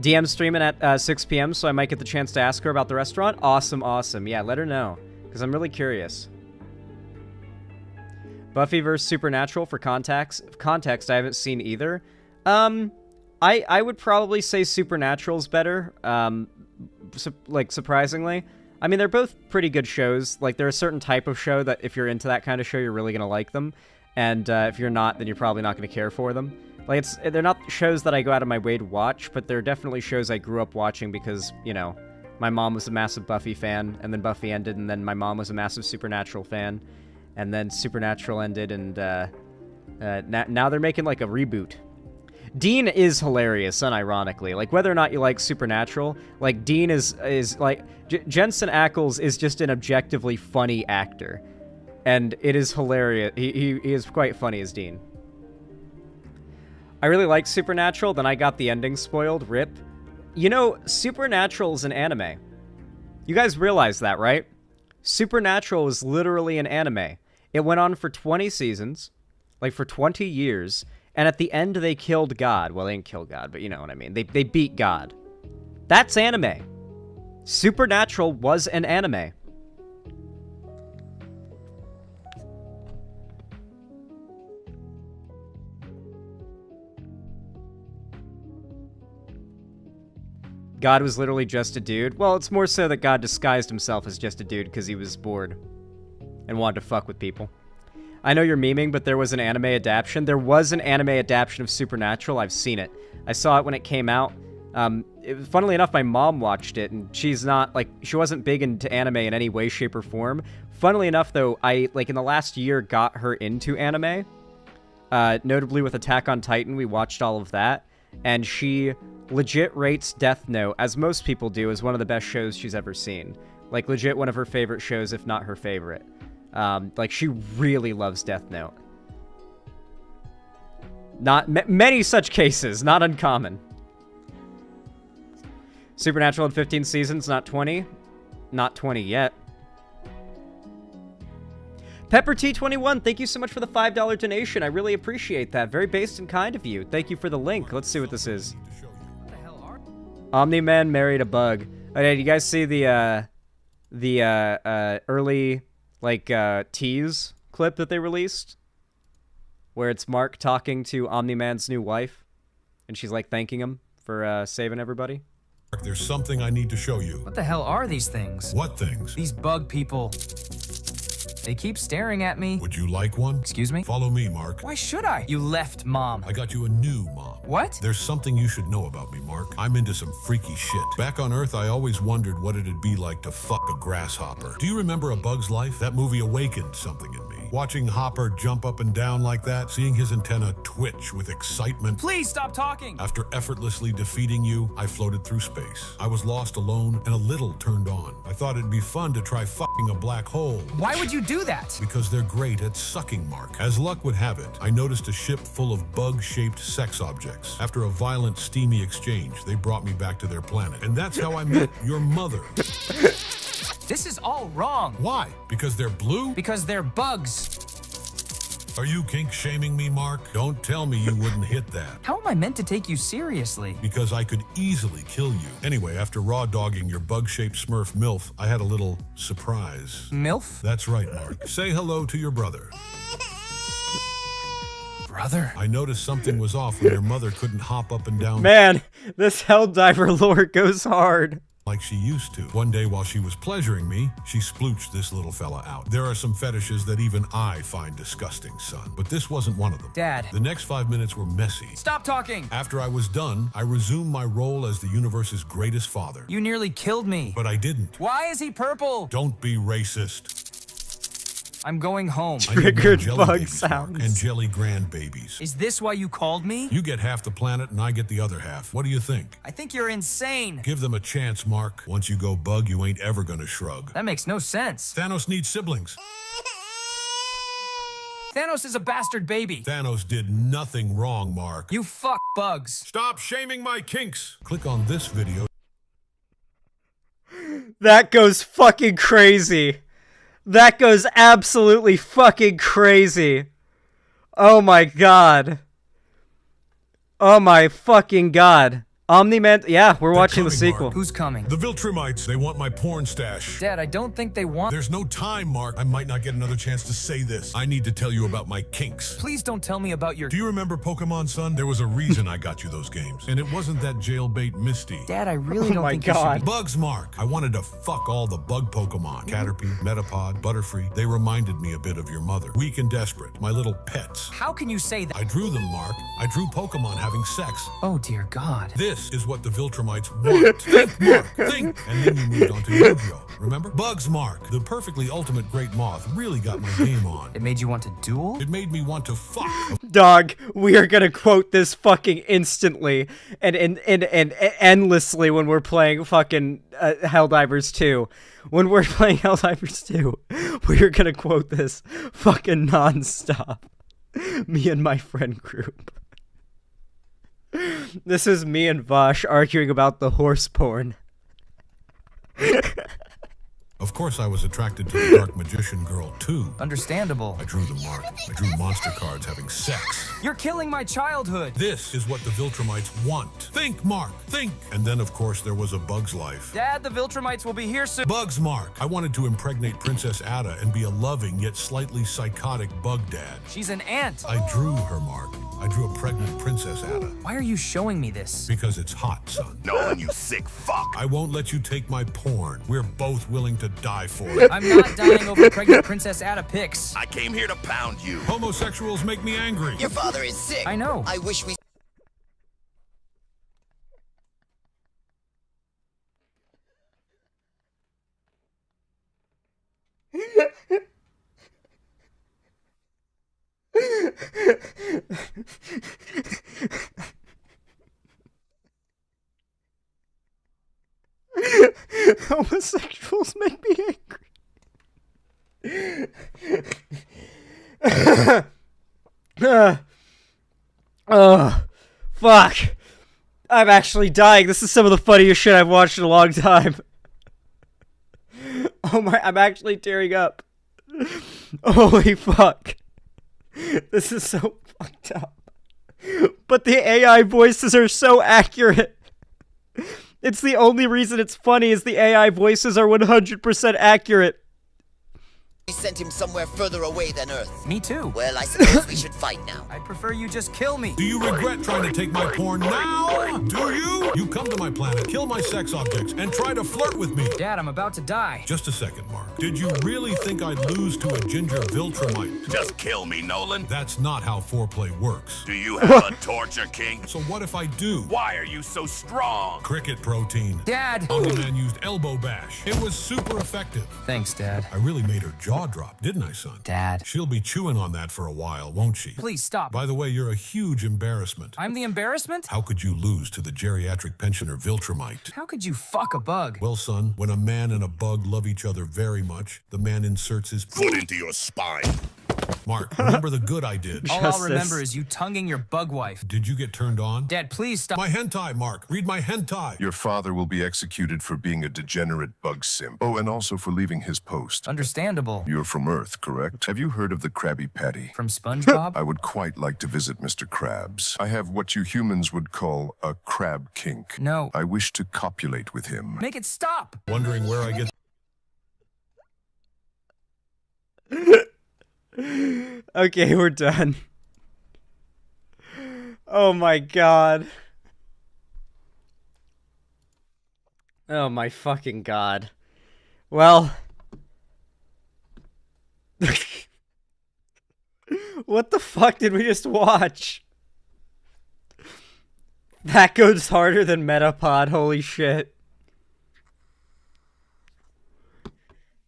DM streaming at 6 p.m., so I might get the chance to ask her about the restaurant. Awesome, awesome. Yeah, let her know, because I'm really curious. Buffy vs. Supernatural, for context, I haven't seen either. I would probably say Supernatural's better, like, surprisingly. I mean, they're both pretty good shows. Like, they're a certain type of show that if you're into that kind of show, you're really going to like them. And if you're not, then you're probably not going to care for them. Like, they're not shows that I go out of my way to watch, but they're definitely shows I grew up watching because, you know, my mom was a massive Buffy fan, and then Buffy ended, and then my mom was a massive Supernatural fan. And then Supernatural ended, and now they're making, like, a reboot. Dean is hilarious, unironically. Like, whether or not you like Supernatural, like, Dean is like... Jensen Ackles is just an objectively funny actor. And it is hilarious. He is quite funny as Dean. I really like Supernatural, then I got the ending spoiled. RIP. You know, Supernatural is an anime. You guys realize that, right? Supernatural is literally an anime. It went on for 20 seasons, like for 20 years, and at the end they killed God. Well, they didn't kill God, but you know what I mean. They beat God. That's anime. Supernatural was an anime. God was literally just a dude. Well, it's more so that God disguised himself as just a dude because he was bored and wanted to fuck with people. I know you're memeing, but there was an anime adaptation. There was an anime adaptation of Supernatural. I've seen it. I saw it when it came out. Funnily enough, my mom watched it, and she's not, like, she wasn't big into anime in any way, shape, or form. Funnily enough, though, I, like, in the last year, got her into anime. Notably with Attack on Titan, we watched all of that, and she legit rates Death Note, as most people do, as one of the best shows she's ever seen. Like, legit one of her favorite shows, if not her favorite. Like, she really loves Death Note. Many such cases, not uncommon. Supernatural had 15 seasons, not 20. Not 20 yet. Pepper T21, thank you so much for the $5 donation. I really appreciate that. Very based and kind of you. Thank you for the link. Let's see what this is. Omni-Man married a bug. Okay, do you guys see the early, like, tease clip that they released? Where it's Mark talking to Omni-Man's new wife. And she's, like, thanking him for saving everybody. There's something I need to show you. What the hell are these things? What things? These bug people. They keep staring at me. Would you like one? Excuse me? Follow me, Mark. Why should I? You left Mom. I got you a new mom. What? There's something you should know about me, Mark. I'm into some freaky shit. Back on Earth, I always wondered what it'd be like to fuck a grasshopper. Do you remember A Bug's Life? That movie awakened something in me. Watching Hopper jump up and down like that, seeing his antenna twitch with excitement. Please stop talking. After effortlessly defeating you, I floated through space. I was lost alone and a little turned on. I thought it'd be fun to try fucking a black hole. Why would you do that? Because they're great at sucking, Mark. As luck would have it, I noticed a ship full of bug-shaped sex objects. After a violent, steamy exchange, they brought me back to their planet. And that's how I met your mother. This is all wrong. Why? Because they're blue? Because they're bugs. Are you kink-shaming me, Mark? Don't tell me you wouldn't hit that. How am I meant to take you seriously? Because I could easily kill you. Anyway, after raw-dogging your bug-shaped Smurf MILF, I had a little surprise. MILF? That's right, Mark. Say hello to your brother. Brother? I noticed something was off when your mother couldn't hop up and down Man, this Helldiver lore goes hard. like she used to. One day while she was pleasuring me, she splooched this little fella out. There are some fetishes that even I find disgusting, son. But this wasn't one of them. Dad. The next 5 minutes were messy. Stop talking! After I was done, I resumed my role as the universe's greatest father. You nearly killed me. But I didn't. Why is he purple? Don't be racist. I'm going home. I need more Triggered jelly bug babies, Mark, sounds. and jelly grandbabies. Is this why you called me? You get half the planet and I get the other half. What do you think? I think you're insane. Give them a chance, Mark. Once you go bug, you ain't ever gonna shrug. That makes no sense. Thanos needs siblings. Thanos is a bastard baby. Thanos did nothing wrong, Mark. You fuck bugs. Stop shaming my kinks. Click on this video. That goes fucking crazy. That goes absolutely fucking crazy. Oh my god. Oh my fucking god. Omni-Man, yeah, we're watching the coming, sequel. Mark. Who's coming? The Viltrumites, they want my porn stash. Dad, I don't think they want. There's no time, Mark. I might not get another chance to say this. I need to tell you about my kinks. Please don't tell me about your. Do you remember Pokemon Sun? There was a reason I got you those games. And it wasn't that jailbait Misty. Dad, I really don't my think God. you should be. Bugs, Mark. I wanted to fuck all the bug Pokemon. Caterpie, Metapod, Butterfree. They reminded me a bit of your mother. Weak and desperate. My little pets. How can you say that? I drew them, Mark. I drew Pokemon having sex. Oh dear God. This is what the Viltrumites want. Think, Mark, think. And then you moved on to Yu-Gi-Oh! Remember? Bugs, Mark. The perfectly ultimate great moth really got my game on. It made you want to duel? It made me want to fuck. Dog, we are gonna quote this fucking instantly and endlessly when we're playing fucking Helldivers 2. When we're playing Helldivers 2, we are gonna quote this fucking non-stop. Me and my friend group. This is me and Vosh arguing about the horse porn. Of course, I was attracted to the Dark Magician girl, too. Understandable. I drew them, Mark. I drew monster cards having sex. You're killing my childhood. This is what the Viltrumites want. Think, Mark, think. And then, of course, there was A Bug's Life. Dad, the Viltrumites will be here soon. Bugs, Mark. I wanted to impregnate Princess Ada and be a loving yet slightly psychotic bug dad. She's an ant. I drew her, Mark. I drew a pregnant Princess Ada. Why are you showing me this? Because it's hot, son. Nolan, you sick fuck. I won't let you take my porn. We're both willing to die for it. I'm not dying over pregnant Princess Ada pics. I came here to pound you. Homosexuals make me angry. Your father is sick. I know. I wish we... Homosexuals make me angry. Fuck. I'm actually dying. This is some of the funniest shit I've watched in a long time. Oh my, I'm actually tearing up. Holy fuck. This is so fucked up. But the AI voices are so accurate. It's the only reason it's funny is the AI voices are 100% accurate. We sent him somewhere further away than Earth. Me too. Well, I suppose we should fight now. I prefer you just kill me. Do you regret trying to take my porn now? Do you? You come to my planet, kill my sex objects, and try to flirt with me. Dad, I'm about to die. Just a second, Mark. Did you really think I'd lose to a ginger Viltrumite? Just kill me, Nolan. That's not how foreplay works. Do you have a torture king? So what if I do? Why are you so strong? Cricket protein. Dad! Omni-Man used elbow bash. It was super effective. Thanks, Dad. I really made her jaw drop, didn't I, son? Dad. She'll be chewing on that for a while, won't she? Please stop. By the way, you're a huge embarrassment. I'm the embarrassment? How could you lose to the geriatric pensioner Viltrumite? How could you fuck a bug? Well, son, when a man and a bug love each other very much, the man inserts his Foot into your spine. Mark, remember the good I did. All I'll Justice. remember is you tonguing your bug wife. Did you get turned on? Dad, please stop. My hentai, Mark. Read my hentai. Your father will be executed for being a degenerate bug simp. Oh, and also for leaving his post. Understandable. You're from Earth, correct? Have you heard of the Krabby Patty? From SpongeBob? I would quite like to visit Mr. Krabs. I have what you humans would call a crab kink. No. I wish to copulate with him. Make it stop. Wondering where I get... Okay, we're done. Oh my god. Oh my fucking god. Well. What the fuck did we just watch? That goes harder than Metapod, holy shit.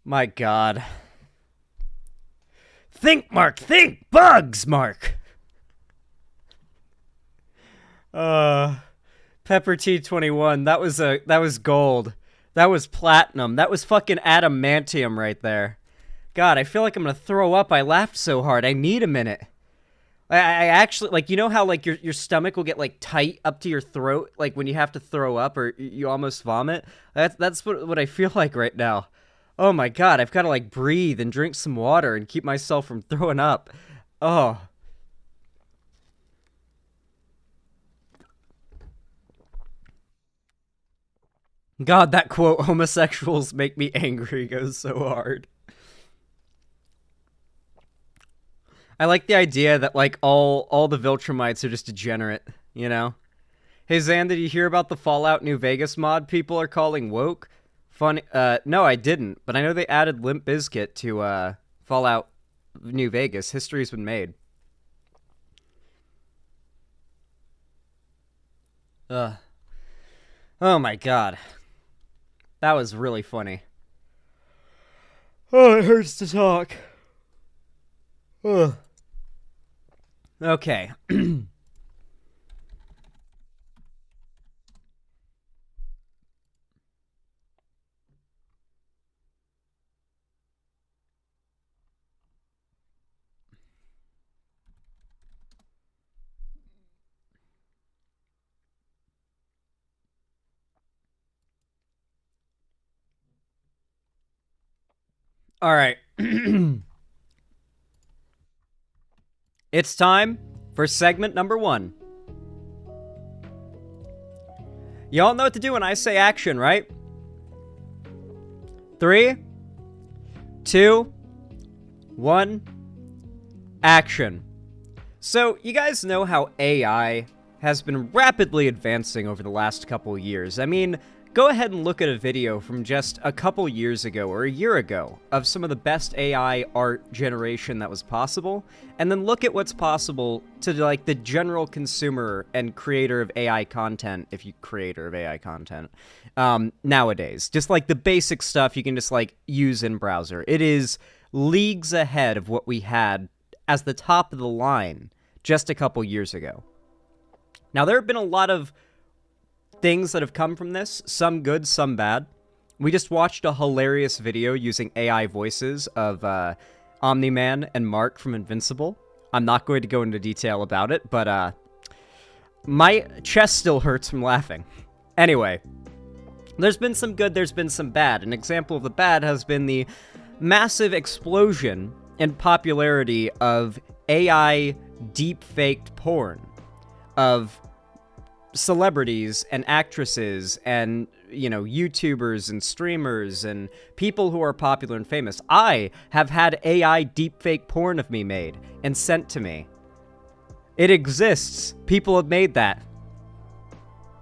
My god. Think, Mark, think! Bugs, Mark! Pepper T21, that was gold. That was platinum. That was fucking adamantium right there. God, I feel like I'm gonna throw up. I laughed so hard. I need a minute. I actually, like, you know how, like, your stomach will get, like, tight up to your throat, like, when you have to throw up or you almost vomit? That's what I feel like right now. Oh my god, I've got to, like, breathe and drink some water and keep myself from throwing up. Oh. God, that quote, homosexuals make me angry, goes so hard. I like the idea that, like, all the Viltrumites are just degenerate, you know? Hey, Zan, did you hear about the Fallout New Vegas mod people are calling woke? Funny, no, I didn't, but I know they added Limp Bizkit to, Fallout New Vegas. History's been made. Oh my god. That was really funny. Oh, it hurts to talk. Ugh. Okay. All right. It's time for segment number 1. Y'all know what to do when I say action, right? 3, 2, 1, action. So, you guys know how AI has been rapidly advancing over the last couple years. I mean, go ahead and look at a video from just a couple years ago or a year ago of some of the best AI art generation that was possible, and then look at what's possible to, like, the general consumer and creator of AI content, if you creator of AI content, nowadays. Just, like, the basic stuff you can just, like, use in browser. It is leagues ahead of what we had as the top of the line just a couple years ago. Now, there have been a lot of things that have come from this, some good, some bad. We just watched a hilarious video using AI voices of Omni-Man and Mark from Invincible. I'm not going to go into detail about it, but my chest still hurts from laughing. Anyway, there's been some good, there's been some bad. An example of the bad has been the massive explosion in popularity of AI deep-faked porn, of celebrities and actresses and, you know, YouTubers and streamers and people who are popular and famous. I have had AI deepfake porn of me made and sent to me. It exists. People have made that.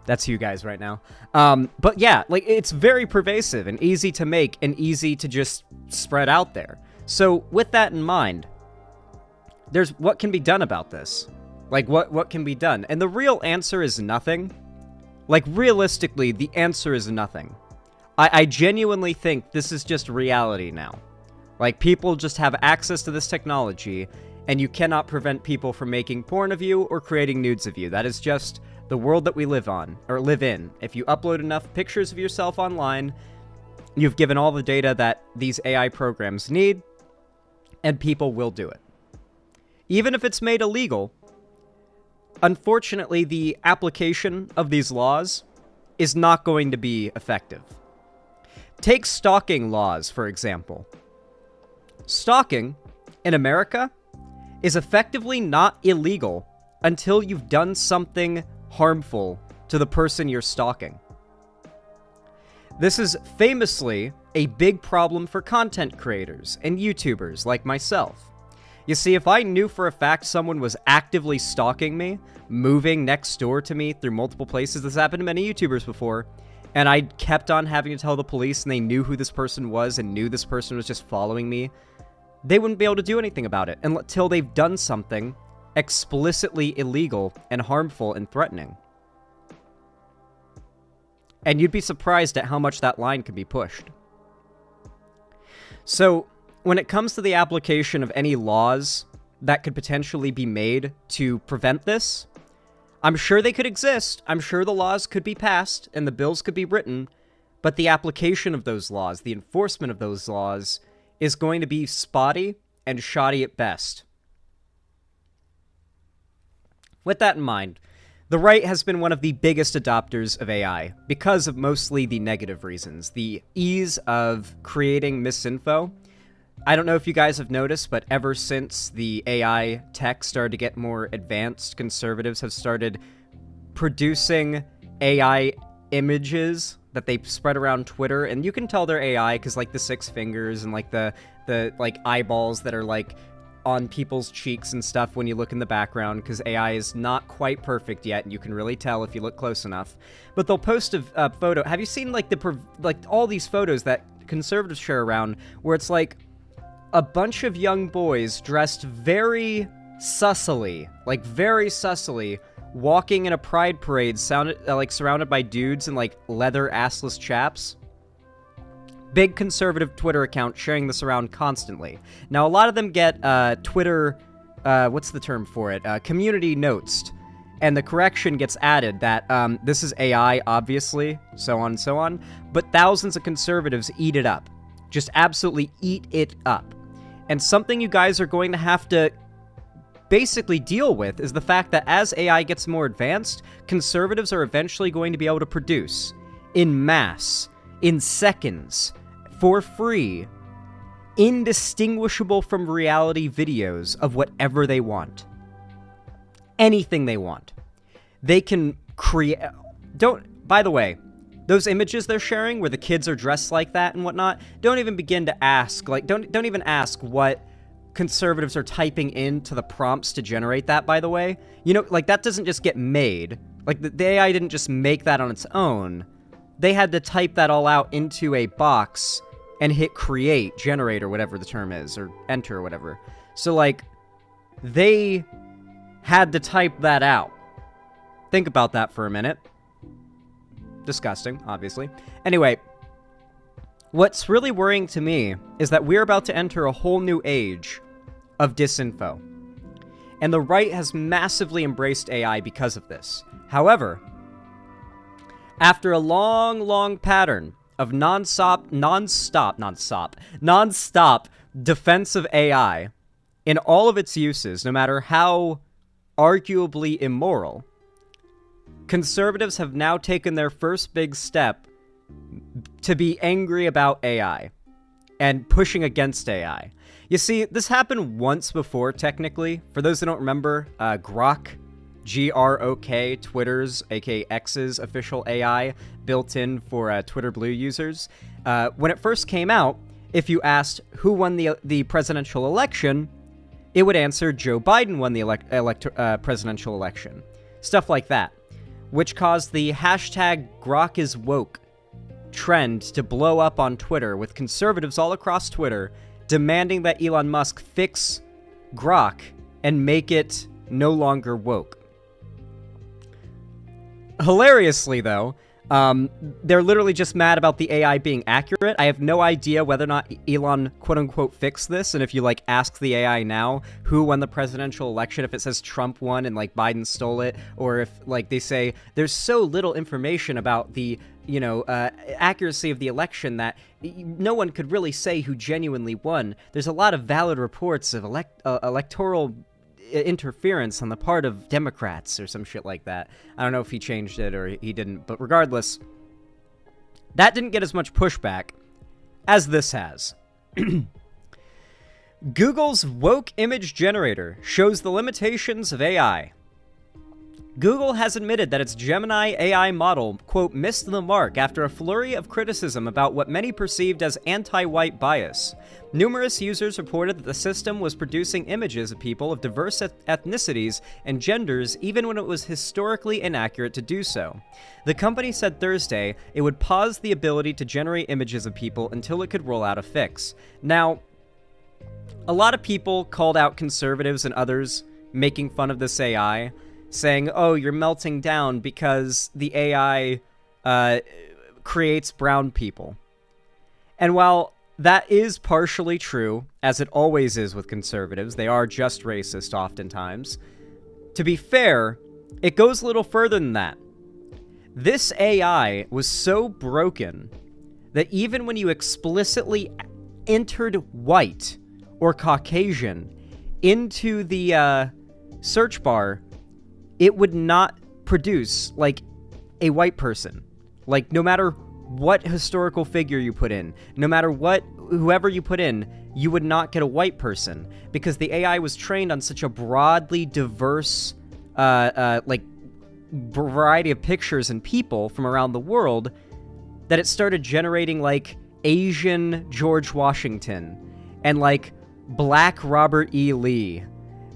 That's you guys right now. But yeah, like, it's very pervasive and easy to make and easy to just spread out there. So with that in mind, there's what can be done about this. Like, what can be done? And the real answer is nothing. Like, realistically, the answer is nothing. I genuinely think this is just reality now. Like, people just have access to this technology, and you cannot prevent people from making porn of you or creating nudes of you. That is just the world that we live in. If you upload enough pictures of yourself online, you've given all the data that these AI programs need, and people will do it. Even if it's made illegal, unfortunately, the application of these laws is not going to be effective. Take stalking laws, for example. Stalking, in America, is effectively not illegal until you've done something harmful to the person you're stalking. This is famously a big problem for content creators and YouTubers like myself. You see, if I knew for a fact someone was actively stalking me, moving next door to me through multiple places, this happened to many YouTubers before, and I kept on having to tell the police and they knew who this person was and knew this person was just following me, they wouldn't be able to do anything about it until they've done something explicitly illegal and harmful and threatening. And you'd be surprised at how much that line can be pushed. So, when it comes to the application of any laws that could potentially be made to prevent this, I'm sure they could exist. I'm sure the laws could be passed and the bills could be written, but the application of those laws, the enforcement of those laws, is going to be spotty and shoddy at best. With that in mind, the right has been one of the biggest adopters of AI because of mostly the negative reasons. The ease of creating misinfo. I don't know if you guys have noticed, but ever since the AI tech started to get more advanced, conservatives have started producing AI images that they spread around Twitter, and you can tell they're AI because, like, the 6 fingers and, like, the like eyeballs that are, like, on people's cheeks and stuff when you look in the background, because AI is not quite perfect yet, and you can really tell if you look close enough. But they'll post a photo. Have you seen, like, all these photos that conservatives share around, where it's like a bunch of young boys dressed very sussily, walking in a pride parade, surrounded by dudes in, like, leather assless chaps? Big conservative Twitter account sharing this around constantly. Now, a lot of them get Twitter, what's the term for it? Community notes. And the correction gets added that this is AI, obviously, so on and so on. But thousands of conservatives eat it up. Just absolutely eat it up. And something you guys are going to have to basically deal with is the fact that as AI gets more advanced, conservatives are eventually going to be able to produce, in mass, in seconds, for free, indistinguishable from reality videos of whatever they want. Anything they want. They can create... By the way, those images they're sharing where the kids are dressed like that and whatnot, don't even begin to ask, like, don't even ask what conservatives are typing into the prompts to generate that, by the way. You know, like, that doesn't just get made. Like, the AI didn't just make that on its own. They had to type that all out into a box and hit create, generate, or whatever the term is, or enter, or whatever. So, like, they had to type that out. Think about that for a minute. Disgusting, obviously. Anyway, what's really worrying to me is that we're about to enter a whole new age of disinfo. And the right has massively embraced AI because of this. However, after a long pattern of non-stop defense of AI in all of its uses, no matter how arguably immoral, conservatives have now taken their first big step to be angry about AI and pushing against AI. You see, this happened once before, technically. For those who don't remember, Grok, G-R-O-K, Twitter's, aka X's official AI, built in for Twitter Blue users. When it first came out, if you asked who won the presidential election, it would answer Joe Biden won the presidential election. Stuff like that. which caused the hashtag #GrokIsWoke trend to blow up on Twitter, with conservatives all across Twitter demanding that Elon Musk fix Grok and make it no longer woke. Hilariously, though, they're literally just mad about the AI being accurate. I have no idea whether or not Elon quote-unquote fixed this, and if you, like, ask the AI now who won the presidential election, if it says Trump won and, like, Biden stole it, or if, like, they say there's so little information about the, you know, accuracy of the election that no one could really say who genuinely won. There's a lot of valid reports of electoral interference on the part of Democrats or some shit like that. I don't know if he changed it or he didn't, but regardless, that didn't get as much pushback as this has. Google's woke image generator shows the limitations of AI. Google has admitted that its Gemini AI model, quote, missed the mark after a flurry of criticism about what many perceived as anti-white bias. Numerous users reported that the system was producing images of people of diverse ethnicities and genders even when it was historically inaccurate to do so. The company said Thursday it would pause the ability to generate images of people until it could roll out a fix. Now, a lot of people called out conservatives and others making fun of this AI, saying, oh, you're melting down because the AI creates brown people. And while that is partially true, as it always is with conservatives, they are just racist oftentimes, to be fair, it goes a little further than that. This AI was so broken that even when you explicitly entered white or Caucasian into the search bar, it would not produce, like, a white person. Like, no matter what historical figure you put in, no matter whoever you put in, you would not get a white person, because the AI was trained on such a broadly diverse, like, variety of pictures and people from around the world that it started generating, like, Asian George Washington, and, like, Black Robert E. Lee,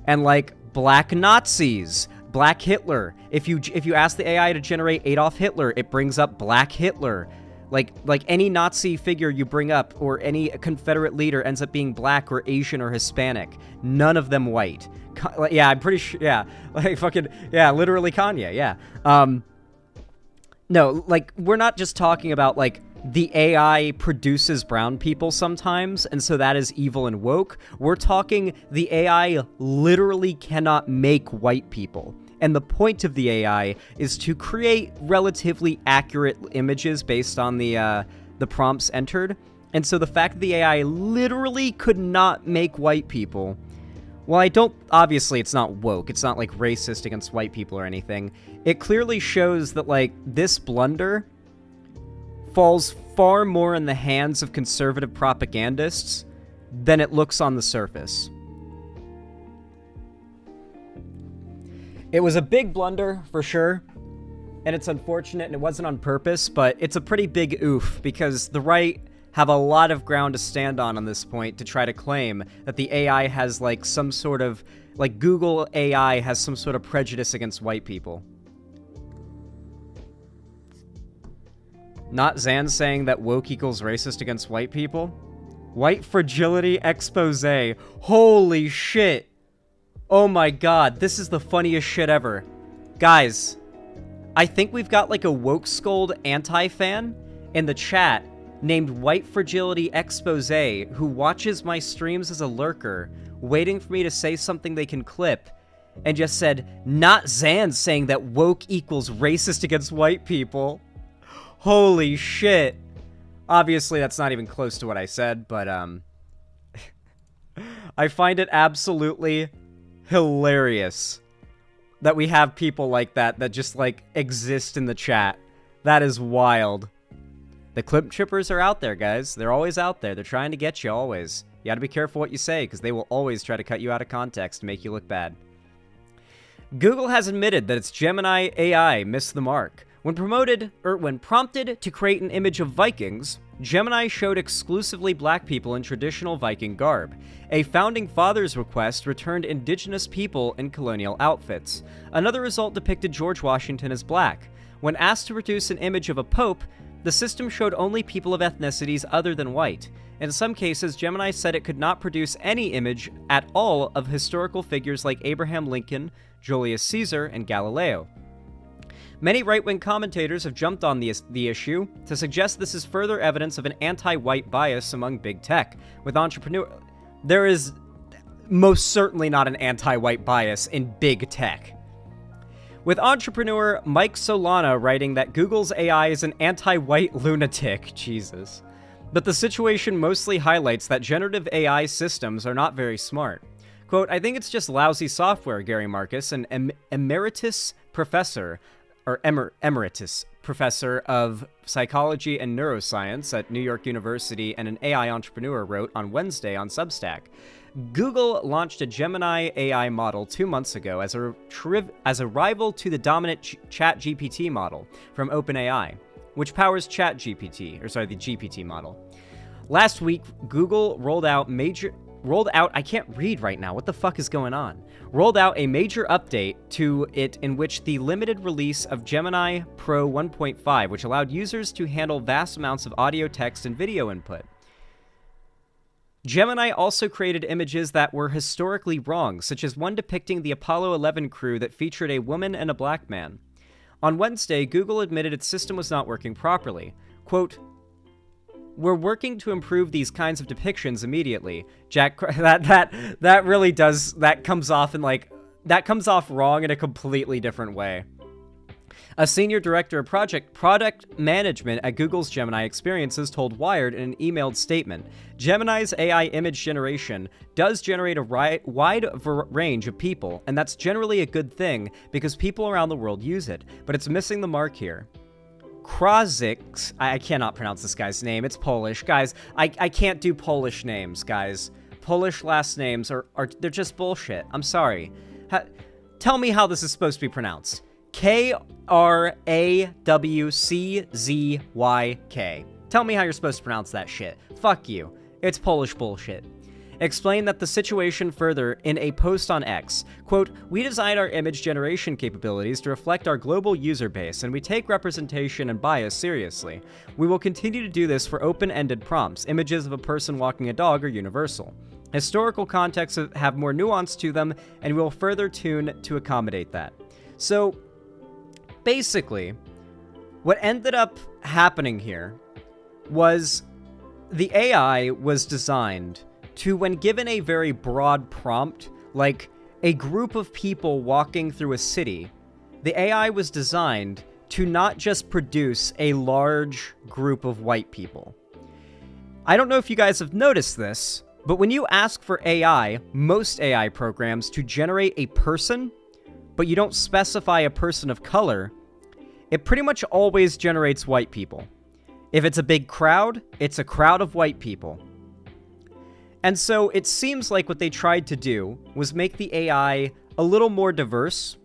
and, like, Black Nazis, Black Hitler. If you ask the AI to generate Adolf Hitler, it brings up Black Hitler. Like any Nazi figure you bring up, or any Confederate leader, ends up being black or Asian or Hispanic. None of them white. Yeah, I'm pretty sure. Yeah, like fucking yeah, literally Kanye. Yeah. No, like, we're not just talking about, like, the AI produces brown people sometimes, and so that is evil and woke. We're talking the AI literally cannot make white people. And the point of the AI is to create relatively accurate images based on the prompts entered. And so the fact that the AI literally could not make white people, well, obviously it's not woke, it's not, like, racist against white people or anything. It clearly shows that, like, this blunder falls far more in the hands of conservative propagandists than it looks on the surface. It was a big blunder, for sure, and it's unfortunate, and it wasn't on purpose, but it's a pretty big oof, because the right have a lot of ground to stand on this point to try to claim that the AI has, like, some sort of, like, Google AI has some sort of prejudice against white people. Not Zan saying that woke equals racist against white people? White fragility expose. Holy shit. Oh my god, this is the funniest shit ever. Guys, I think we've got, like, a woke scold anti-fan in the chat named White Fragility Expose, who watches my streams as a lurker, waiting for me to say something they can clip, and just said, not Zan saying that woke equals racist against white people. Holy shit. Obviously, that's not even close to what I said, but, I find it absolutely hilarious that we have people like that just, like, exist in the chat. That is wild. The clip trippers are out there, guys. They're always out there. They're trying to get you, always. You gotta be careful what you say, because they will always try to cut you out of context to make you look bad. Google has admitted that its Gemini AI missed the mark When prompted to create an image of Vikings, Gemini showed exclusively black people in traditional Viking garb. A founding father's request returned indigenous people in colonial outfits. Another result depicted George Washington as black. When asked to produce an image of a pope, the system showed only people of ethnicities other than white. In some cases, Gemini said it could not produce any image at all of historical figures like Abraham Lincoln, Julius Caesar, and Galileo. Many right-wing commentators have jumped on the issue to suggest this is further evidence of an anti-white bias among big tech. There is most certainly not an anti-white bias in big tech. With entrepreneur Mike Solana writing that Google's AI is an anti-white lunatic, Jesus. But the situation mostly highlights that generative AI systems are not very smart. Quote, I think it's just lousy software, Gary Marcus, an emeritus professor of psychology and neuroscience at New York University and an AI entrepreneur, wrote on Wednesday on Substack. Google launched a Gemini AI model 2 months ago as a rival to the dominant ChatGPT model from OpenAI, which powers the GPT model. Last week, Google rolled out, I can't read right now, what the fuck is going on? Rolled out a major update to it in which the limited release of Gemini Pro 1.5, which allowed users to handle vast amounts of audio, text, and video input. Gemini also created images that were historically wrong, such as one depicting the Apollo 11 crew that featured a woman and a black man. On Wednesday, Google admitted its system was not working properly. Quote, we're working to improve these kinds of depictions immediately. That really does, that comes off wrong in a completely different way. A senior director of product management at Google's Gemini Experiences told Wired in an emailed statement, Gemini's AI image generation does generate a wide range of people, and that's generally a good thing because people around the world use it, but it's missing the mark here. Krozix, I cannot pronounce this guy's name, it's Polish. Guys, I can't do Polish names, guys. Polish last names they're just bullshit. I'm sorry. Tell me how this is supposed to be pronounced. Krawczyzyk. Tell me how you're supposed to pronounce that shit. Fuck you. It's Polish bullshit. Explained that the situation further in a post on X. Quote, we designed our image generation capabilities to reflect our global user base, and we take representation and bias seriously. We will continue to do this for open-ended prompts. Images of a person walking a dog are universal. Historical contexts have more nuance to them, and we will further tune to accommodate that. So, basically, what ended up happening here was the AI was designed to, when given a very broad prompt, like a group of people walking through a city, the AI was designed to not just produce a large group of white people. I don't know if you guys have noticed this, but when you ask for AI, most AI programs, to generate a person, but you don't specify a person of color, it pretty much always generates white people. If it's a big crowd, it's a crowd of white people. And so it seems like what they tried to do was make the AI a little more diverse,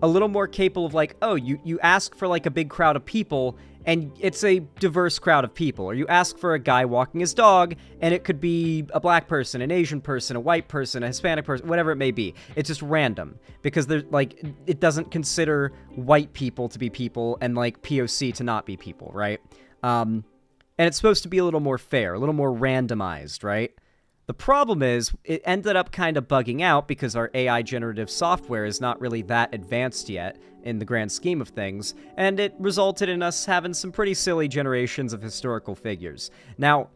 a little more capable of like, oh, you ask for like a big crowd of people, and it's a diverse crowd of people. Or you ask for a guy walking his dog, and it could be a black person, an Asian person, a white person, a Hispanic person, whatever it may be. It's just random, because there's like, it doesn't consider white people to be people and like POC to not be people, right? And it's supposed to be a little more fair, a little more randomized, right? The problem is, it ended up kind of bugging out because our AI generative software is not really that advanced yet in the grand scheme of things, and it resulted in us having some pretty silly generations of historical figures. Now,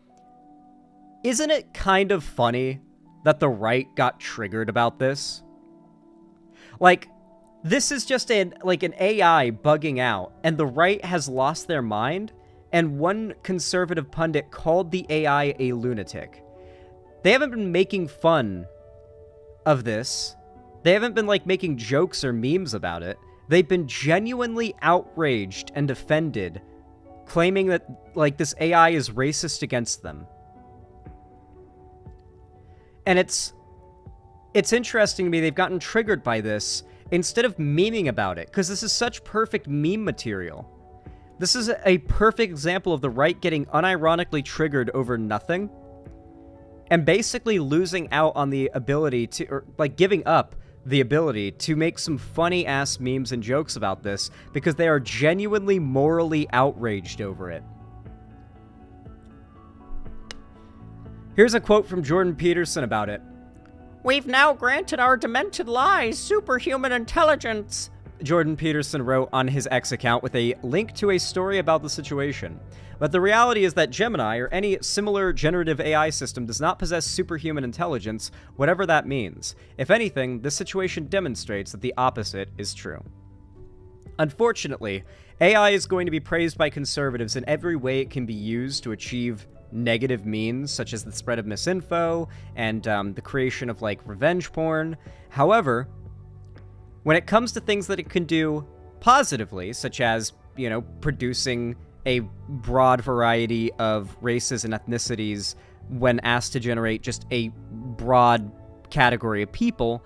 isn't it kind of funny that the right got triggered about this? Like, this is just an AI bugging out, and the right has lost their mind, and one conservative pundit called the AI a lunatic. They haven't been making fun of this. They haven't been, like, making jokes or memes about it. They've been genuinely outraged and offended, claiming that, like, this AI is racist against them. And it's interesting to me, they've gotten triggered by this, instead of memeing about it, because this is such perfect meme material. This is a perfect example of the right getting unironically triggered over nothing, and basically losing out on the ability to, or like giving up the ability to make some funny-ass memes and jokes about this, because they are genuinely morally outraged over it. Here's a quote from Jordan Peterson about it. "We've now granted our demented lies superhuman intelligence," Jordan Peterson wrote on his X account with a link to a story about the situation. But the reality is that Gemini, or any similar generative AI system, does not possess superhuman intelligence, whatever that means. If anything, this situation demonstrates that the opposite is true. Unfortunately, AI is going to be praised by conservatives in every way it can be used to achieve negative means, such as the spread of misinfo and the creation of, like, revenge porn. However, when it comes to things that it can do positively, such as, you know, producing a broad variety of races and ethnicities when asked to generate just a broad category of people,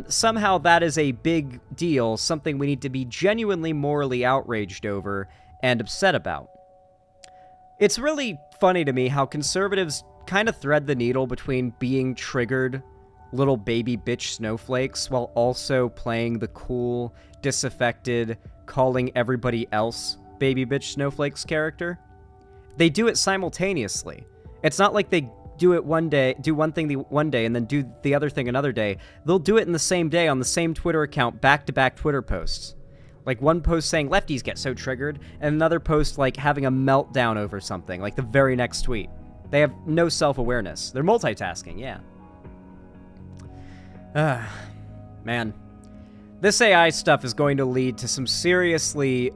somehow that is a big deal, something we need to be genuinely morally outraged over and upset about. It's really funny to me how conservatives kind of thread the needle between being triggered little baby bitch snowflakes while also playing the cool, disaffected, calling everybody else baby bitch snowflakes character. They do it simultaneously. It's not like they do it one day, do one thing one day, and then do the other thing another day. They'll do it in the same day on the same Twitter account, back-to-back Twitter posts. Like one post saying lefties get so triggered, and another post like having a meltdown over something, like the very next tweet. They have no self-awareness. They're multitasking, yeah. Man. This AI stuff is going to lead to some seriously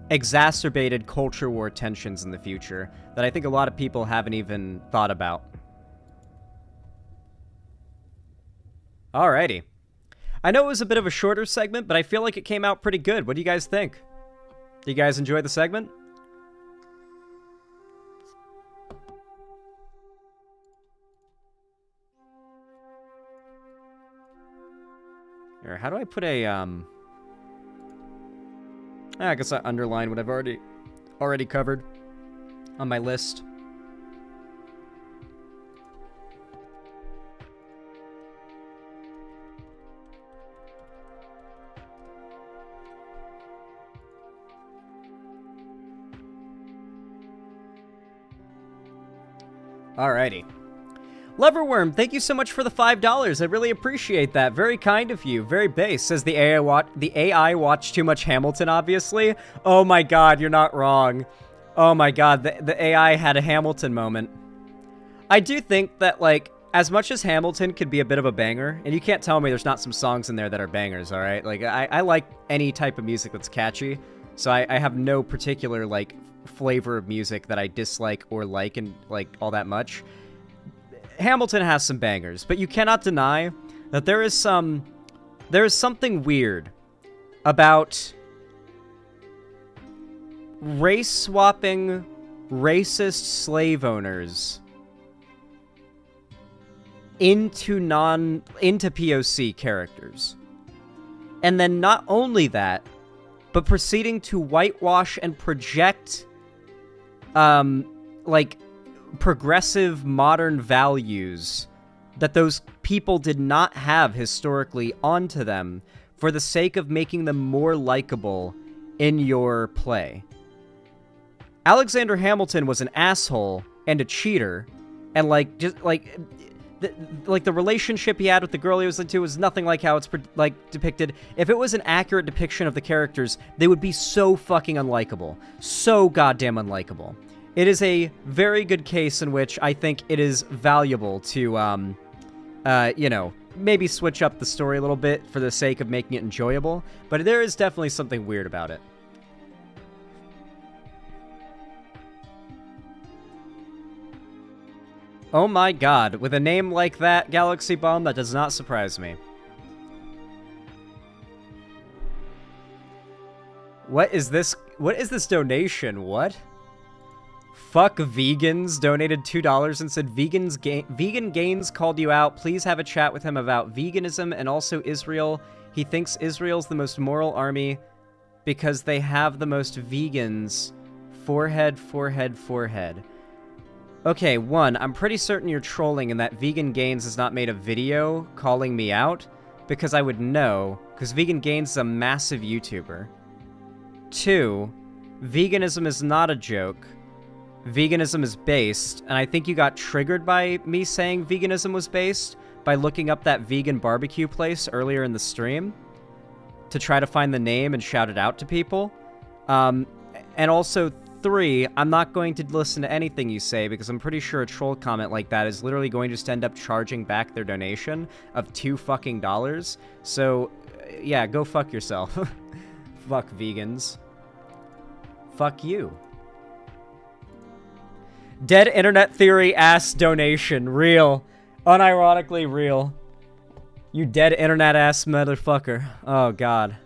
exacerbated culture war tensions in the future that I think a lot of people haven't even thought about. Alrighty. I know it was a bit of a shorter segment, but I feel like it came out pretty good. What do you guys think? Do you guys enjoy the segment? Here, how do I put a, I guess I underline what I've already covered on my list. Alrighty. Loverworm, thank you so much for the $5. I really appreciate that. Very kind of you. Very base. Says the AI watched too much Hamilton, obviously. Oh my god, you're not wrong. Oh my god, the AI had a Hamilton moment. I do think that, like, as much as Hamilton could be a bit of a banger, and you can't tell me there's not some songs in there that are bangers, alright? Like, I like any type of music that's catchy, so I have no particular, like, flavor of music that I dislike or like, and, like, all that much. Hamilton has some bangers, but you cannot deny that there is something weird about race-swapping racist slave owners into POC characters. And then not only that, but proceeding to whitewash and project, like, progressive modern values that those people did not have historically onto them for the sake of making them more likable in your play. Alexander Hamilton was an asshole and a cheater, and like just like the relationship he had with the girl he was into was nothing like how it's like depicted. If it was an accurate depiction of the characters, they would be so fucking unlikable, so goddamn unlikable. It is a very good case in which I think it is valuable to, you know, maybe switch up the story a little bit for the sake of making it enjoyable, but there is definitely something weird about it. Oh my god, with a name like that, Galaxy Bomb, that does not surprise me. What is this donation? What? Fuck Vegans donated $2 and said, Vegan Gains called you out. Please have a chat with him about veganism and also Israel. He thinks Israel's the most moral army because they have the most vegans. Forehead, forehead, forehead. Okay, one, I'm pretty certain you're trolling and that Vegan Gains has not made a video calling me out, because I would know, because Vegan Gains is a massive YouTuber. Two, veganism is not a joke. Veganism is based, and I think you got triggered by me saying veganism was based by looking up that vegan barbecue place earlier in the stream to try to find the name and shout it out to people. And also, three, I'm not going to listen to anything you say because I'm pretty sure a troll comment like that is literally going to just end up charging back their donation of $2 fucking. So, yeah, go fuck yourself. Fuck vegans. Fuck you. Dead Internet Theory ass donation. Real. Unironically real. You dead internet ass motherfucker. Oh, God.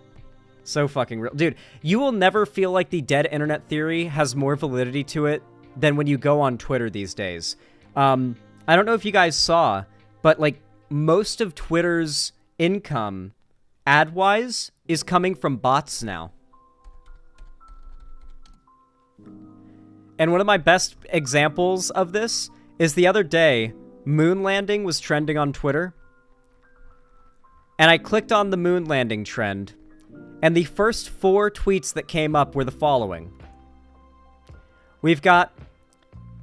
So fucking real. Dude, you will never feel like the Dead Internet Theory has more validity to it than when you go on Twitter these days. I don't know if you guys saw, but, like, most of Twitter's income, ad-wise, is coming from bots now. And one of my best examples of this is the other day, moon landing was trending on Twitter. And I clicked on the moon landing trend. And the first 4 tweets that came up were the following. We've got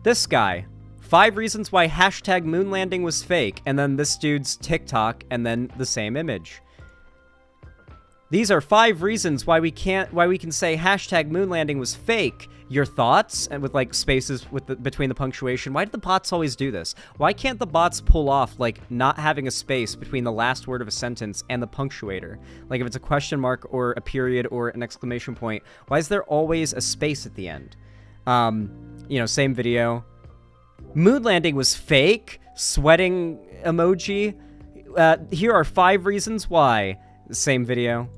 this guy. 5 reasons why hashtag moon landing was fake. And then this dude's TikTok and then the same image. These are 5 reasons why we can say hashtag moon landing was fake. Your thoughts? And with, like, spaces with between the punctuation. Why do the bots always do this? Why can't the bots pull off, like, not having a space between the last word of a sentence and the punctuator? Like, if it's a question mark or a period or an exclamation point, why is there always a space at the end? You know, same video. Moon landing was fake. Sweating emoji. Here are 5 reasons why. Same video.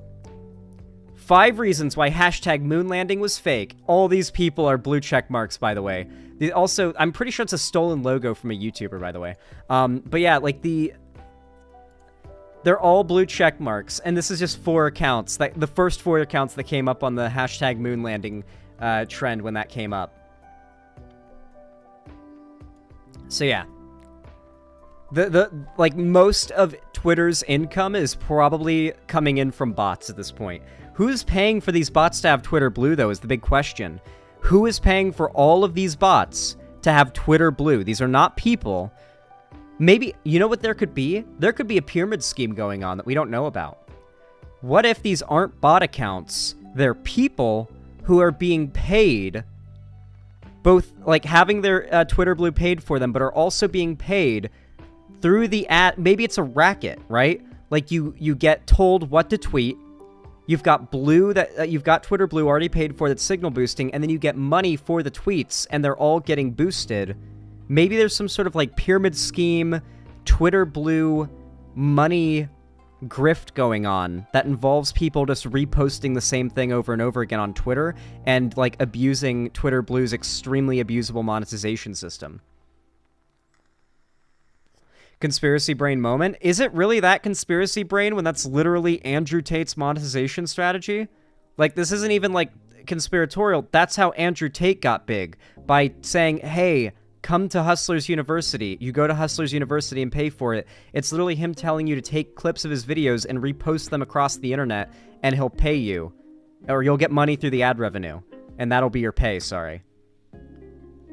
5 reasons why hashtag moon landing was fake. All these people are blue check marks, by the way. Also, I'm pretty sure it's a stolen logo from a YouTuber, by the way. But yeah, like they're all blue check marks, and this is just 4 accounts. The first 4 accounts that came up on the hashtag moon landing trend when that came up. So yeah. Like, most of Twitter's income is probably coming in from bots at this point. Who's paying for these bots to have Twitter Blue, though, is the big question. Who is paying for all of these bots to have Twitter Blue? These are not people. Maybe, you know what there could be? There could be a pyramid scheme going on that we don't know about. What if these aren't bot accounts? They're people who are being paid, both, like, having their Twitter Blue paid for them, but are also being paid through the ad. Maybe it's a racket, right? Like, you get told what to tweet. You've got Blue you've got Twitter Blue already paid for that's signal boosting, and then you get money for the tweets, and they're all getting boosted. Maybe there's some sort of, like, pyramid scheme, Twitter Blue money grift going on that involves people just reposting the same thing over and over again on Twitter and, like, abusing Twitter Blue's extremely abusable monetization system. Conspiracy brain moment. Is it really that conspiracy brain when that's literally Andrew Tate's monetization strategy? Like, this isn't even, like, conspiratorial. That's how Andrew Tate got big, by saying, hey, come to Hustlers University. You go to Hustlers University and pay for it. It's literally him telling you to take clips of his videos and repost them across the internet, and he'll pay you. Or you'll get money through the ad revenue. And that'll be your pay, sorry.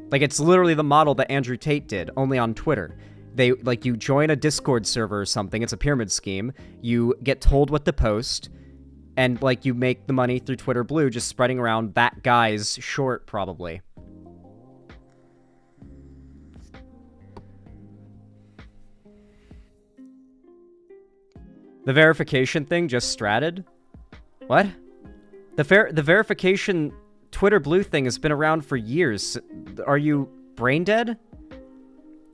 Like, it's literally the model that Andrew Tate did, only on Twitter. Like, you join a Discord server or something, it's a pyramid scheme, you get told what to post, and, like, you make the money through Twitter Blue just spreading around that guy's short, probably. The verification thing just stratted? What? The verification Twitter Blue thing has been around for years. Are you brain dead?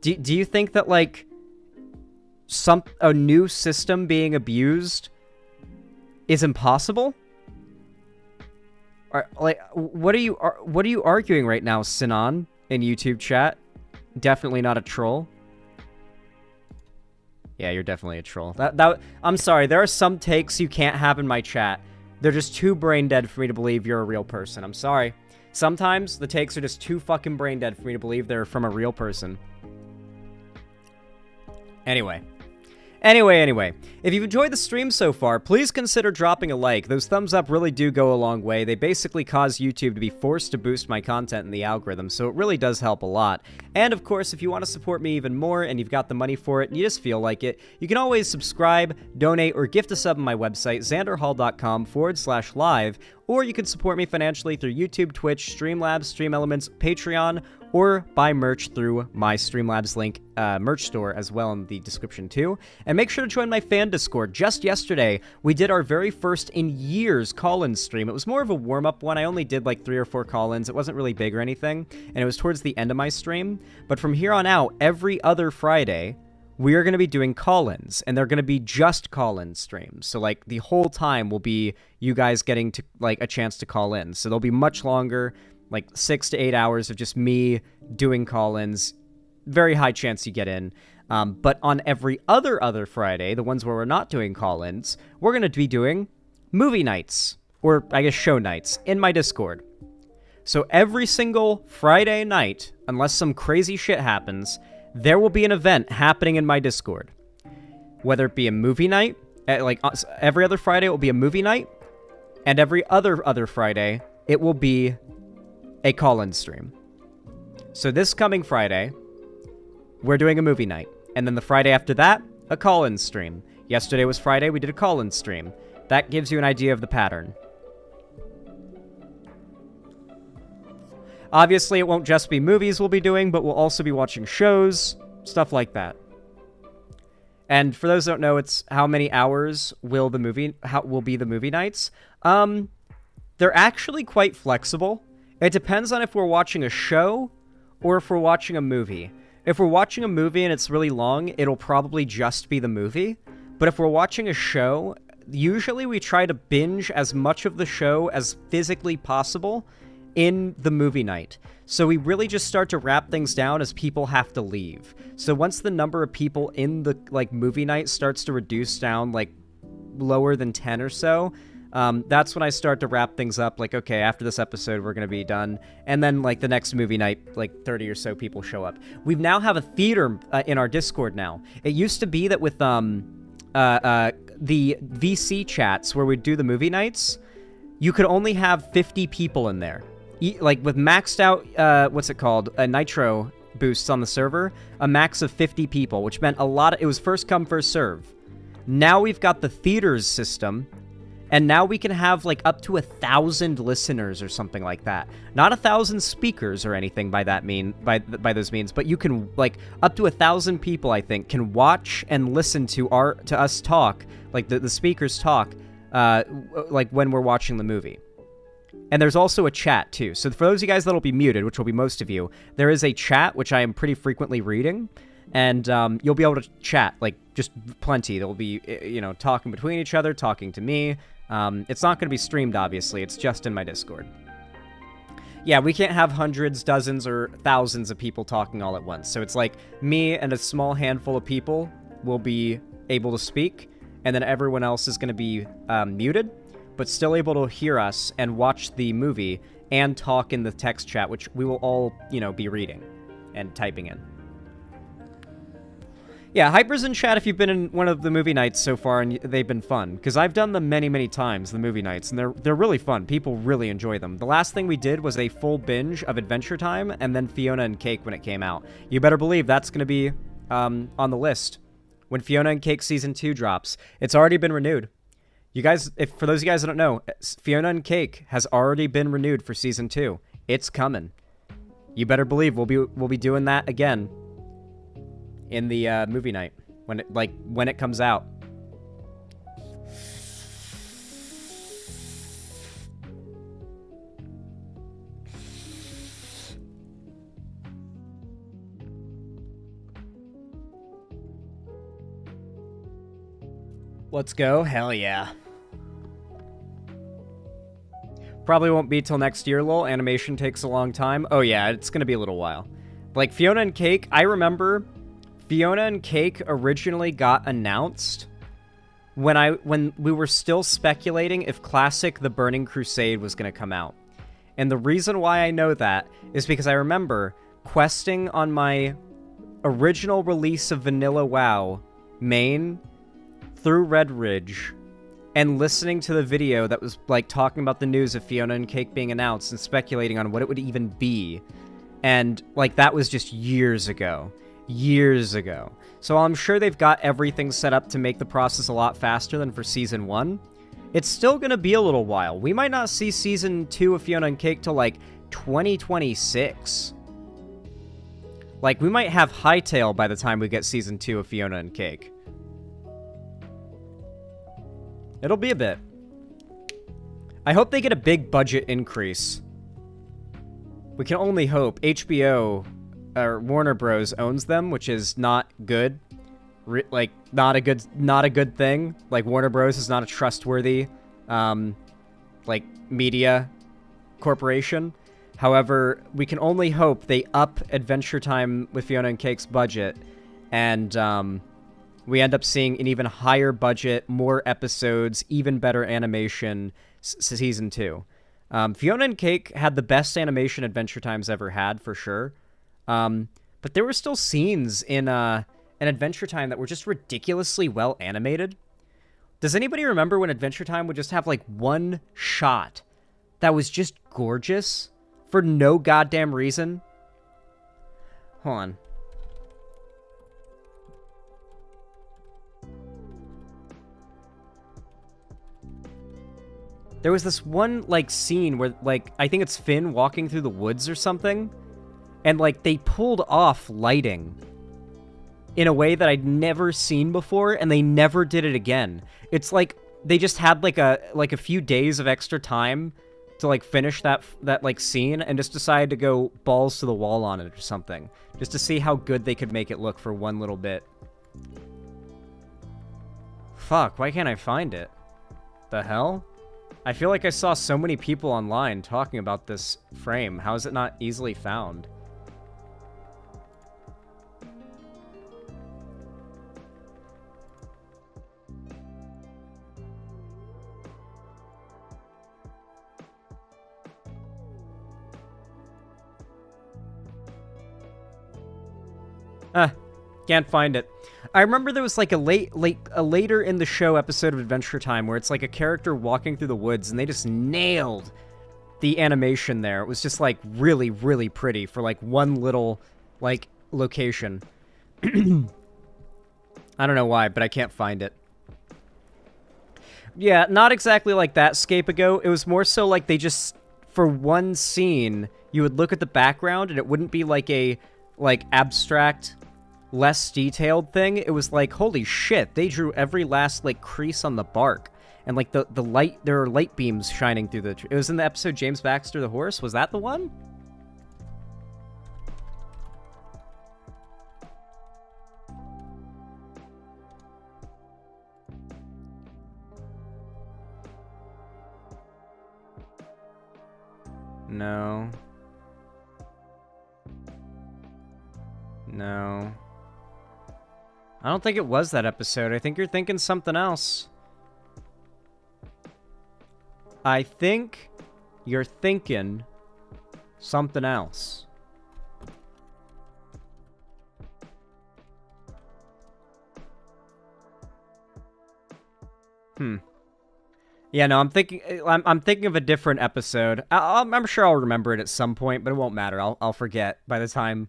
Do you think that, like, a new system being abused is impossible? Or, like, what are you arguing right now, Sinan? in YouTube chat. Definitely not a troll. Yeah, you're definitely a troll. I'm sorry, there are some takes you can't have in my chat. They're just too brain dead for me to believe you're a real person. I'm sorry. Sometimes the takes are just too fucking brain dead for me to believe they're from a real person. Anyway. If you've enjoyed the stream so far, please consider dropping a like. Those thumbs up really do go a long way. They basically cause YouTube to be forced to boost my content in the algorithm, so it really does help a lot. And of course, if you want to support me even more and you've got the money for it and you just feel like it, you can always subscribe, donate, or gift a sub on my website, xanderhall.com/live, or you can support me financially through YouTube, Twitch, Streamlabs, Stream Elements, Patreon, or buy merch through my Streamlabs link merch store as well in the description too. And make sure to join my fan Discord. Just yesterday, we did our very first in years call-in stream. It was more of a warm-up one. I only did like 3 or 4 call-ins. It wasn't really big or anything, and it was towards the end of my stream. But from here on out, every other Friday, we are going to be doing call-ins, and they're going to be just call-in streams. So, like, the whole time will be you guys getting to, like, a chance to call in. So they'll be much longer, like 6 to 8 hours of just me doing call-ins. Very high chance you get in. But on every other Friday, the ones where we're not doing call-ins, we're going to be doing movie nights, or I guess show nights, in my Discord. So every single Friday night, unless some crazy shit happens, there will be an event happening in my Discord. Whether it be a movie night, like every other Friday it will be a movie night, and every other Friday it will be a call-in stream. So this coming Friday, we're doing a movie night, and then the Friday after that, a call-in stream. Yesterday was Friday, we did a call-in stream. That gives you an idea of the pattern. Obviously, it won't just be movies we'll be doing, but we'll also be watching shows, stuff like that. And for those who don't know, it's how many hours will be the movie nights. They're actually quite flexible. It depends on if we're watching a show or if we're watching a movie. If we're watching a movie and it's really long, it'll probably just be the movie. But if we're watching a show, usually we try to binge as much of the show as physically possible in the movie night. So we really just start to wrap things down as people have to leave. So once the number of people in the movie night starts to reduce down lower than 10 or so, that's when I start to wrap things up. Like, okay, after this episode, we're going to be done. And then, the next movie night, 30 or so people show up. We now have a theater in our Discord now. It used to be that with the VC chats where we do the movie nights, you could only have 50 people in there. With maxed out, nitro boosts on the server, a max of 50 people, which meant it was first come, first serve. Now we've got the theaters system, and now we can have up to 1,000 listeners or something like that. Not 1,000 speakers or anything by those means, but you can up to 1,000 people, I think, can watch and listen to us talk, the speakers talk, when we're watching the movie. And there's also a chat, too. So for those of you guys that'll be muted, which will be most of you, there is a chat, which I am pretty frequently reading. And you'll be able to chat, just plenty. They'll be, talking between each other, talking to me. It's not going to be streamed, obviously. It's just in my Discord. Yeah, we can't have hundreds, dozens, or thousands of people talking all at once. So it's me and a small handful of people will be able to speak. And then everyone else is going to be muted, but still able to hear us and watch the movie and talk in the text chat, which we will all, be reading and typing in. Yeah, Hyper's in chat if you've been in one of the movie nights so far, and they've been fun. Because I've done them many, many times, the movie nights, and they're really fun. People really enjoy them. The last thing we did was a full binge of Adventure Time, and then Fiona and Cake when it came out. You better believe that's going to be on the list when Fiona and Cake Season 2 drops. It's already been renewed. You guys, for those of you guys that don't know, Fiona and Cake has already been renewed for Season 2. It's coming. You better believe we'll be doing that again in the movie night when it comes out. Let's go. Hell yeah. Probably won't be till next year, lol. Animation takes a long time. Oh yeah, it's gonna be a little while. Like, Fiona and Cake, I remember Fiona and Cake originally got announced when we were still speculating if Classic The Burning Crusade was gonna come out. And the reason why I know that is because I remember questing on my original release of Vanilla WoW main through Red Ridge and listening to the video that was, like, talking about the news of Fiona and Cake being announced and speculating on what it would even be. And, like, that was just years ago. Years ago. So I'm sure they've got everything set up to make the process a lot faster than for Season 1. It's still gonna be a little while. We might not see Season 2 of Fiona and Cake till, like, 2026. Like, we might have Hytale by the time we get Season 2 of Fiona and Cake. It'll be a bit. I hope they get a big budget increase. We can only hope. HBO, or Warner Bros. Owns them, which is not good. Not a good thing. Like, Warner Bros. Is not a trustworthy, like, media corporation. However, we can only hope they up Adventure Time with Fiona and Cake's budget, and, we end up seeing an even higher budget, more episodes, even better animation Season 2. Fiona and Cake had the best animation Adventure Time's ever had, for sure. But there were still scenes in an Adventure Time that were just ridiculously well animated. Does anybody remember when Adventure Time would just have, like, one shot that was just gorgeous for no goddamn reason? Hold on. There was this one, like, scene where, like, I think it's Finn walking through the woods or something, and, like, they pulled off lighting in a way that I'd never seen before, and they never did it again. It's like they just had, like, a few days of extra time to, like, finish that like, scene, and just decided to go balls to the wall on it or something, just to see how good they could make it look for one little bit. Fuck, why can't I find it? The hell? I feel like I saw so many people online talking about this frame. How is it not easily found? Can't find it. I remember there was, like, a later in the show episode of Adventure Time where it's like a character walking through the woods, and they just nailed the animation there. It was just, like, really, really pretty for, like, one little, like, location. I don't know why, but I can't find it. Yeah, not exactly like that Scapeago. It was more so like they just, for one scene, you would look at the background and it wouldn't be like a, like, abstract, less detailed thing. It was like, holy shit, they drew every last, like, crease on the bark. And, like, the light, there are light beams shining through the... It was in the episode James Baxter the Horse. Was that the one? No. No. I don't think it was that episode. I think you're thinking something else. I think you're thinking something else. Yeah, no, I'm thinking of a different episode. I'm sure I'll remember it at some point, but it won't matter. I'll forget by the time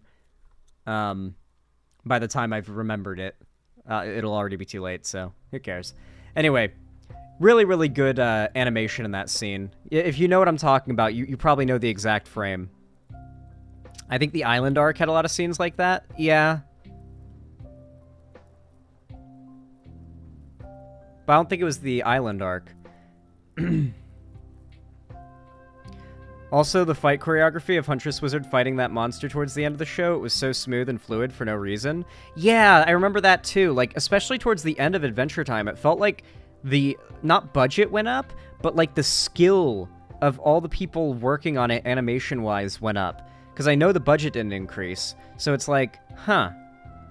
I've remembered it. It'll already be too late, so who cares? Anyway, really, really good animation in that scene. If you know what I'm talking about, you probably know the exact frame. I think the Island arc had a lot of scenes like that. Yeah. But I don't think it was the Island arc. Also, the fight choreography of Huntress Wizard fighting that monster towards the end of the show, it was so smooth and fluid for no reason. Yeah, I remember that too. Like, especially towards the end of Adventure Time, it felt like the, not budget went up, but like the skill of all the people working on it animation-wise went up. Because I know the budget didn't increase. So it's like, huh.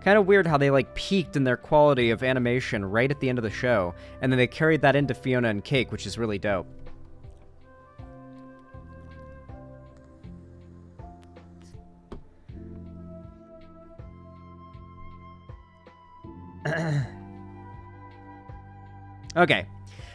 Kind of weird how they, like, peaked in their quality of animation right at the end of the show. And then they carried that into Fiona and Cake, which is really dope. Okay.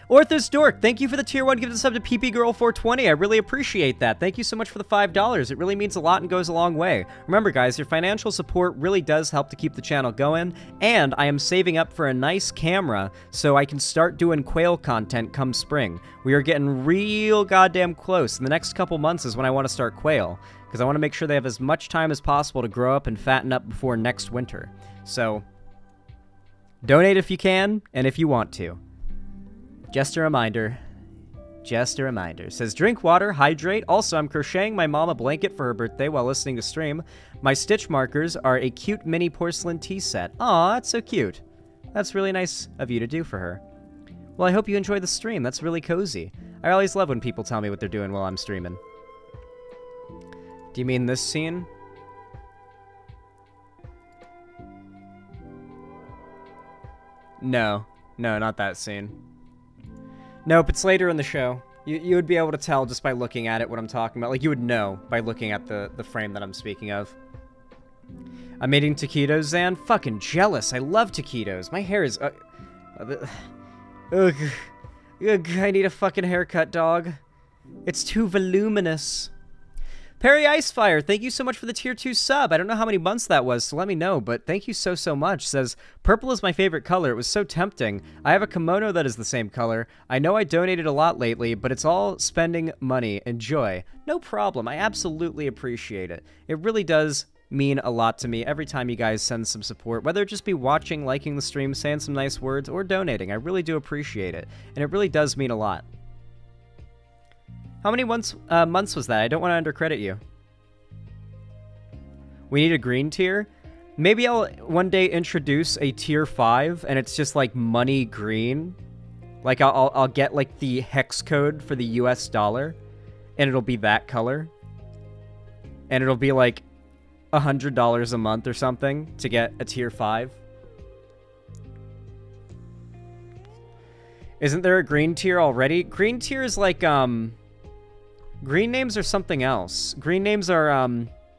Orthos Dork, thank you for the tier 1 gift sub to PPGirl420. I really appreciate that. Thank you so much for the $5. It really means a lot and goes a long way. Remember, guys, your financial support really does help to keep the channel going, and I am saving up for a nice camera so I can start doing quail content come spring. We are getting real goddamn close. In the next couple months is when I want to start quail, because I want to make sure they have as much time as possible to grow up and fatten up before next winter. So, donate if you can, and if you want to. Just a reminder. Just a reminder. Says, drink water, hydrate. Also, I'm crocheting my mom a blanket for her birthday while listening to stream. My stitch markers are a cute mini porcelain tea set. Aw, that's so cute. That's really nice of you to do for her. Well, I hope you enjoy the stream. That's really cozy. I always love when people tell me what they're doing while I'm streaming. Do you mean this scene? No. No, not that scene. Nope, it's later in the show. You would be able to tell just by looking at it what I'm talking about. Like, you would know by looking at the frame that I'm speaking of. I'm eating taquitos, Zan. Fucking jealous. I love taquitos. My hair is... ugh. I need a fucking haircut, dog. It's too voluminous. Perry Icefire, thank you so much for the tier 2 sub. I don't know how many months that was, so let me know, but thank you so much. Says, purple is my favorite color. It was so tempting. I have a kimono that is the same color. I know I donated a lot lately, but it's all spending money. Enjoy. No problem. I absolutely appreciate it. It really does mean a lot to me every time you guys send some support, whether it just be watching, liking the stream, saying some nice words, or donating. I really do appreciate it, and it really does mean a lot. How many months was that? I don't want to undercredit you. We need a green tier. Maybe I'll one day introduce a tier 5, and it's just like money green. Like I'll get like the hex code for the US dollar, and it'll be that color. And it'll be like $100 a month or something to get a tier 5. Isn't there a green tier already? Green tier is like green names are something else. Green names are,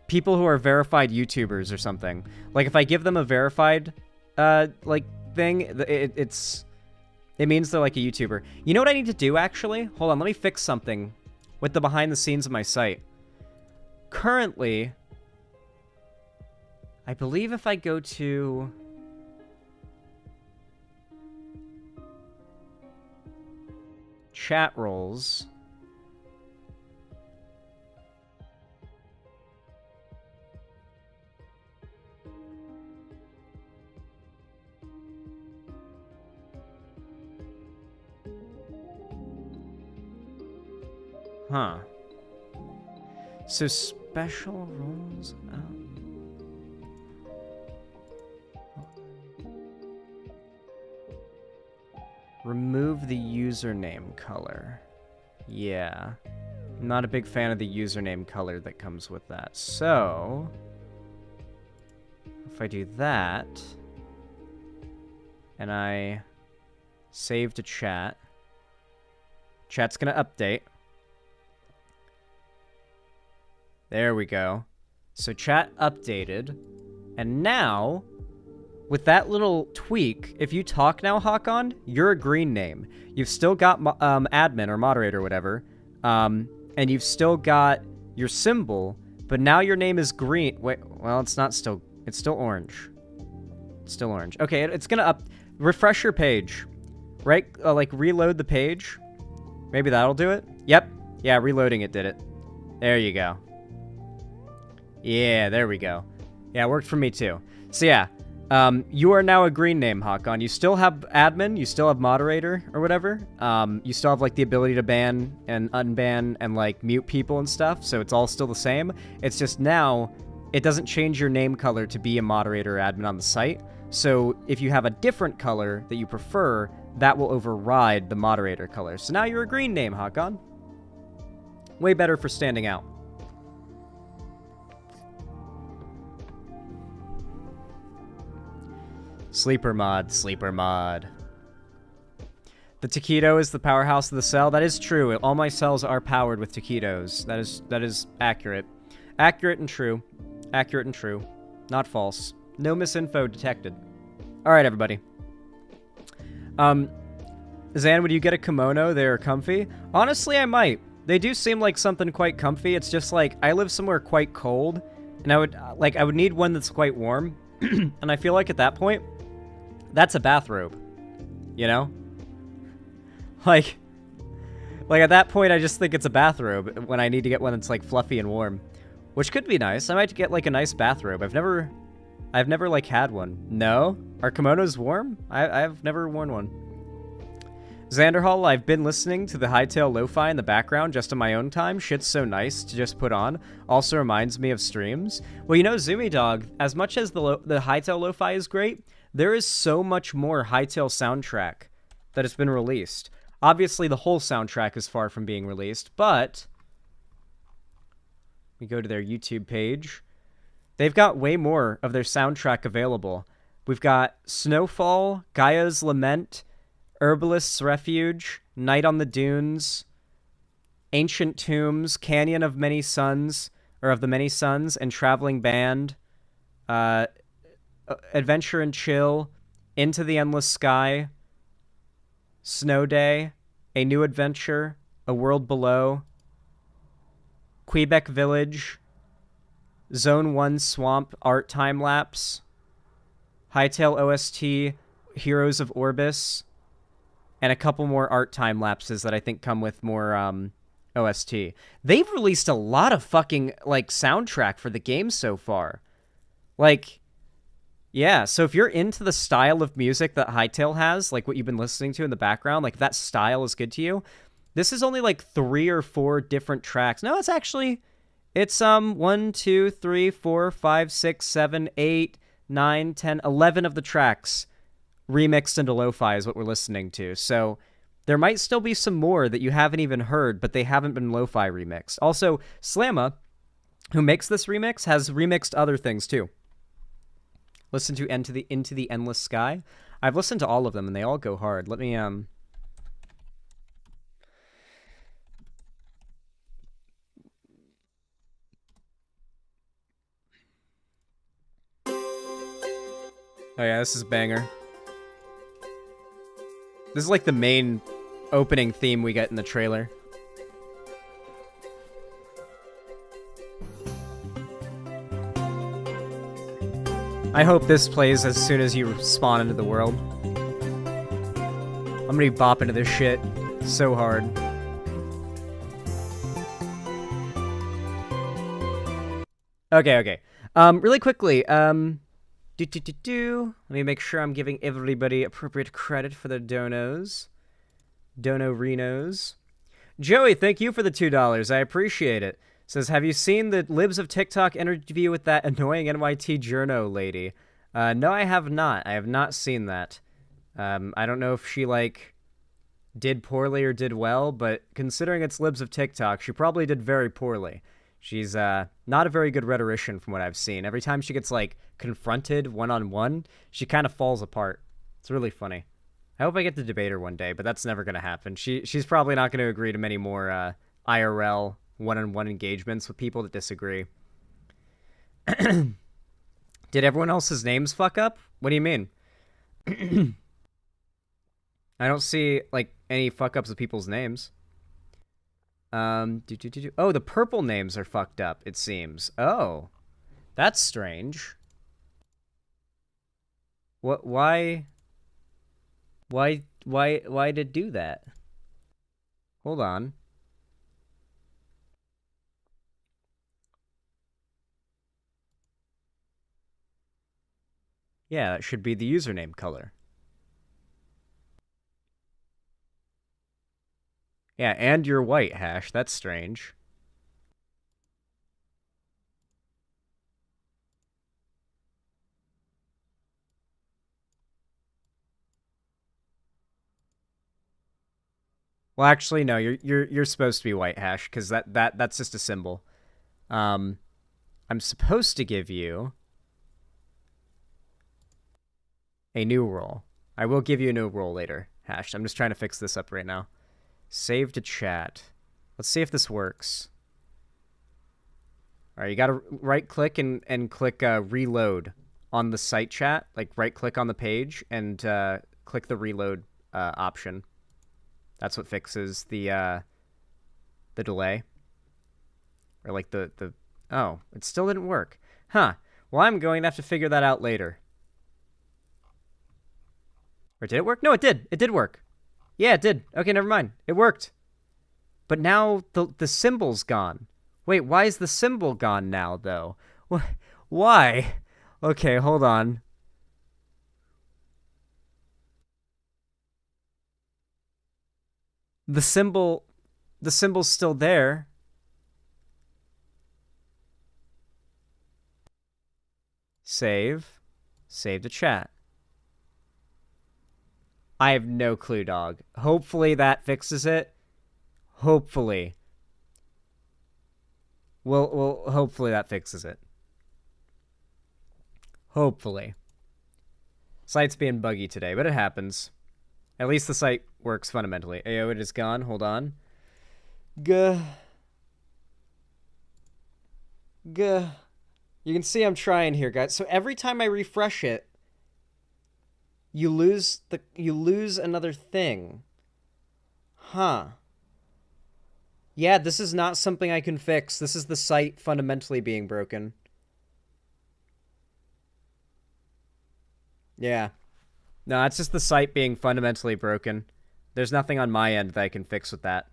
people who are verified YouTubers or something. Like, if I give them a verified, like, thing, it means they're like a YouTuber. You know what I need to do, actually? Hold on, let me fix something with the behind the scenes of my site. Currently, I believe if I go to... chat roles... Huh. So special roles out. Remove the username color. Yeah. I'm not a big fan of the username color that comes with that. So if I do that and I save to chat, chat's gonna update. There we go. So chat updated. And now, with that little tweak, if you talk now, Hakon, you're a green name. You've still got admin or moderator or whatever. And you've still got your symbol, but now your name is green. Wait, well, it's not still... It's still orange. It's still orange. Okay, it's gonna refresh your page. Right? Like, reload the page. Maybe that'll do it? Yep. Yeah, reloading it did it. There you go. Yeah, there we go. Yeah, it worked for me too. So yeah, you are now a green name, Hakon. You still have admin, you still have moderator or whatever. You still have like the ability to ban and unban and like mute people and stuff. So it's all still the same. It's just now it doesn't change your name color to be a moderator or admin on the site. So if you have a different color that you prefer, that will override the moderator color. So now you're a green name, Hakon. Way better for standing out. Sleeper mod, sleeper mod. The taquito is the powerhouse of the cell. That is true. All my cells are powered with taquitos. That is accurate. Accurate and true. Accurate and true. Not false. No misinfo detected. All right, everybody. Zan, would you get a kimono? They're comfy. Honestly, I might. They do seem like something quite comfy. It's just like I live somewhere quite cold, and I would need one that's quite warm. And I feel like at that point, that's a bathrobe. You know? Like at that point, I just think it's a bathrobe when I need to get one that's like fluffy and warm, which could be nice. I might get like a nice bathrobe. I've never like had one. No? Are kimonos warm? I've never worn one. Xanderhall, I've been listening to the Hightail Lo-Fi in the background just on my own time. Shit's so nice to just put on. Also reminds me of streams. Well, you know, Zoomy Dog, as much as the Hightail Lo-Fi is great, there is so much more Hightail soundtrack that has been released. Obviously, the whole soundtrack is far from being released, but we go to their YouTube page. They've got way more of their soundtrack available. We've got Snowfall, Gaia's Lament, Herbalist's Refuge, Night on the Dunes, Ancient Tombs, Canyon of Many Suns, or of the Many Suns, and Traveling Band, Adventure and Chill, Into the Endless Sky, Snow Day, A New Adventure, A World Below, Quebec Village, Zone 1 Swamp Art Time Lapse, Hightail OST, Heroes of Orbis, and a couple more art time lapses that I think come with more OST. They've released a lot of fucking like soundtrack for the game so far. Like, yeah, so if you're into the style of music that Hightail has, like what you've been listening to in the background, like if that style is good to you, this is only like 3 or 4 different tracks. No, it's 1, 2, 3, 4, 5, 6, 7, 8, 9, 10, 11 of the tracks remixed into lo-fi is what we're listening to. So there might still be some more that you haven't even heard, but they haven't been lo-fi remixed. Also, Slamma, who makes this remix, has remixed other things too. Listen to Into the Endless Sky. I've listened to all of them and they all go hard. Let me Oh yeah, this is a banger. This is like the main opening theme we get in the trailer. I hope this plays as soon as you spawn into the world. I'm gonna be bopping to this shit so hard. Okay. Really quickly, Let me make sure I'm giving everybody appropriate credit for their donos. Dono-renos. Joey, thank you for the $2. I appreciate it. Says, have you seen the Libs of TikTok interview with that annoying NYT journo lady? No, I have not. I have not seen that. I don't know if she, like, did poorly or did well, but considering it's Libs of TikTok, she probably did very poorly. She's not a very good rhetorician from what I've seen. Every time she gets, like, confronted one-on-one, she kind of falls apart. It's really funny. I hope I get to debate her one day, but that's never going to happen. She's probably not going to agree to many more IRL one-on-one engagements with people that disagree. Did everyone else's names fuck up? What do you mean? I don't see, like, any fuck-ups of people's names. Oh, the purple names are fucked up, it seems. Oh. That's strange. What, why did it do that? Hold on. Yeah, that should be the username color. Yeah, and you're white, Hash. That's strange. Well, actually, no. You're supposed to be white hash because that's just a symbol. I'm supposed to give you a new role. I will give you a new role later, hash. I'm just trying to fix this up right now. Save to chat. Let's see if this works. All right, you got to right-click and click reload on the site chat. Like, right-click on the page and click the reload option. That's what fixes the delay. Or, like, the... Oh, it still didn't work. Huh. Well, I'm going to have to figure that out later. Or did it work? No, it did. It did work. Yeah, it did. Okay, never mind. It worked. But now the symbol's gone. Wait, why is the symbol gone now, though? Why? Okay, hold on. The symbol's still there. Save. Save to chat. I have no clue, dog. Hopefully that fixes it. Hopefully. Well, hopefully that fixes it. Hopefully. Site's being buggy today, but it happens. At least the site works fundamentally. Ayo, it is gone. Hold on. Guh. You can see I'm trying here, guys. So every time I refresh it, you lose another thing. Huh. Yeah, this is not something I can fix. This is the site fundamentally being broken. Yeah. No, it's just the site being fundamentally broken. There's nothing on my end that I can fix with that.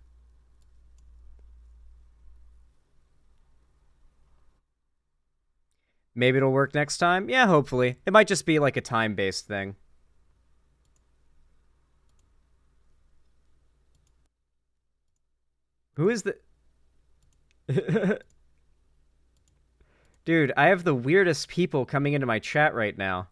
Maybe it'll work next time? Yeah, hopefully. It might just be like a time-based thing. Who is the... Dude, I have the weirdest people coming into my chat right now.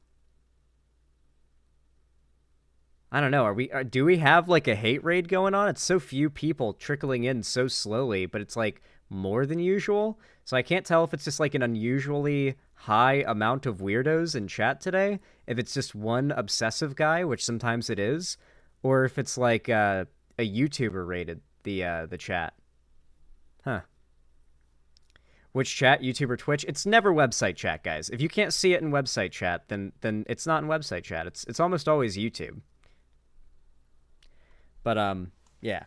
I don't know. Do we have like a hate raid going on? It's so few people trickling in so slowly, but it's like more than usual. So I can't tell if it's just like an unusually high amount of weirdos in chat today, if it's just one obsessive guy, which sometimes it is, or if it's like a YouTuber raided the chat. Huh. Which chat? YouTube or Twitch? It's never website chat, guys. If you can't see it in website chat, then it's not in website chat. It's almost always YouTube. But yeah.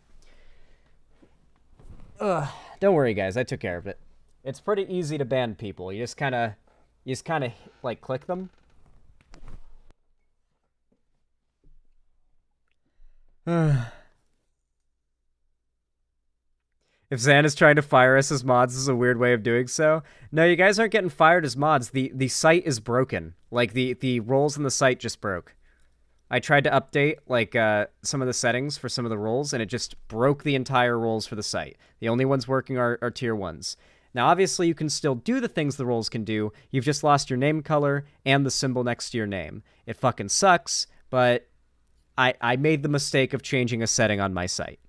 Don't worry, guys. I took care of it. It's pretty easy to ban people. You just kind of like click them. If Zan is trying to fire us as mods, this is a weird way of doing so. No, you guys aren't getting fired as mods. The site is broken. Like, the roles in the site just broke. I tried to update, like, some of the settings for some of the roles, and it just broke the entire roles for the site. The only ones working are tier 1s. Now, obviously, you can still do the things the roles can do. You've just lost your name color and the symbol next to your name. It fucking sucks, but I made the mistake of changing a setting on my site,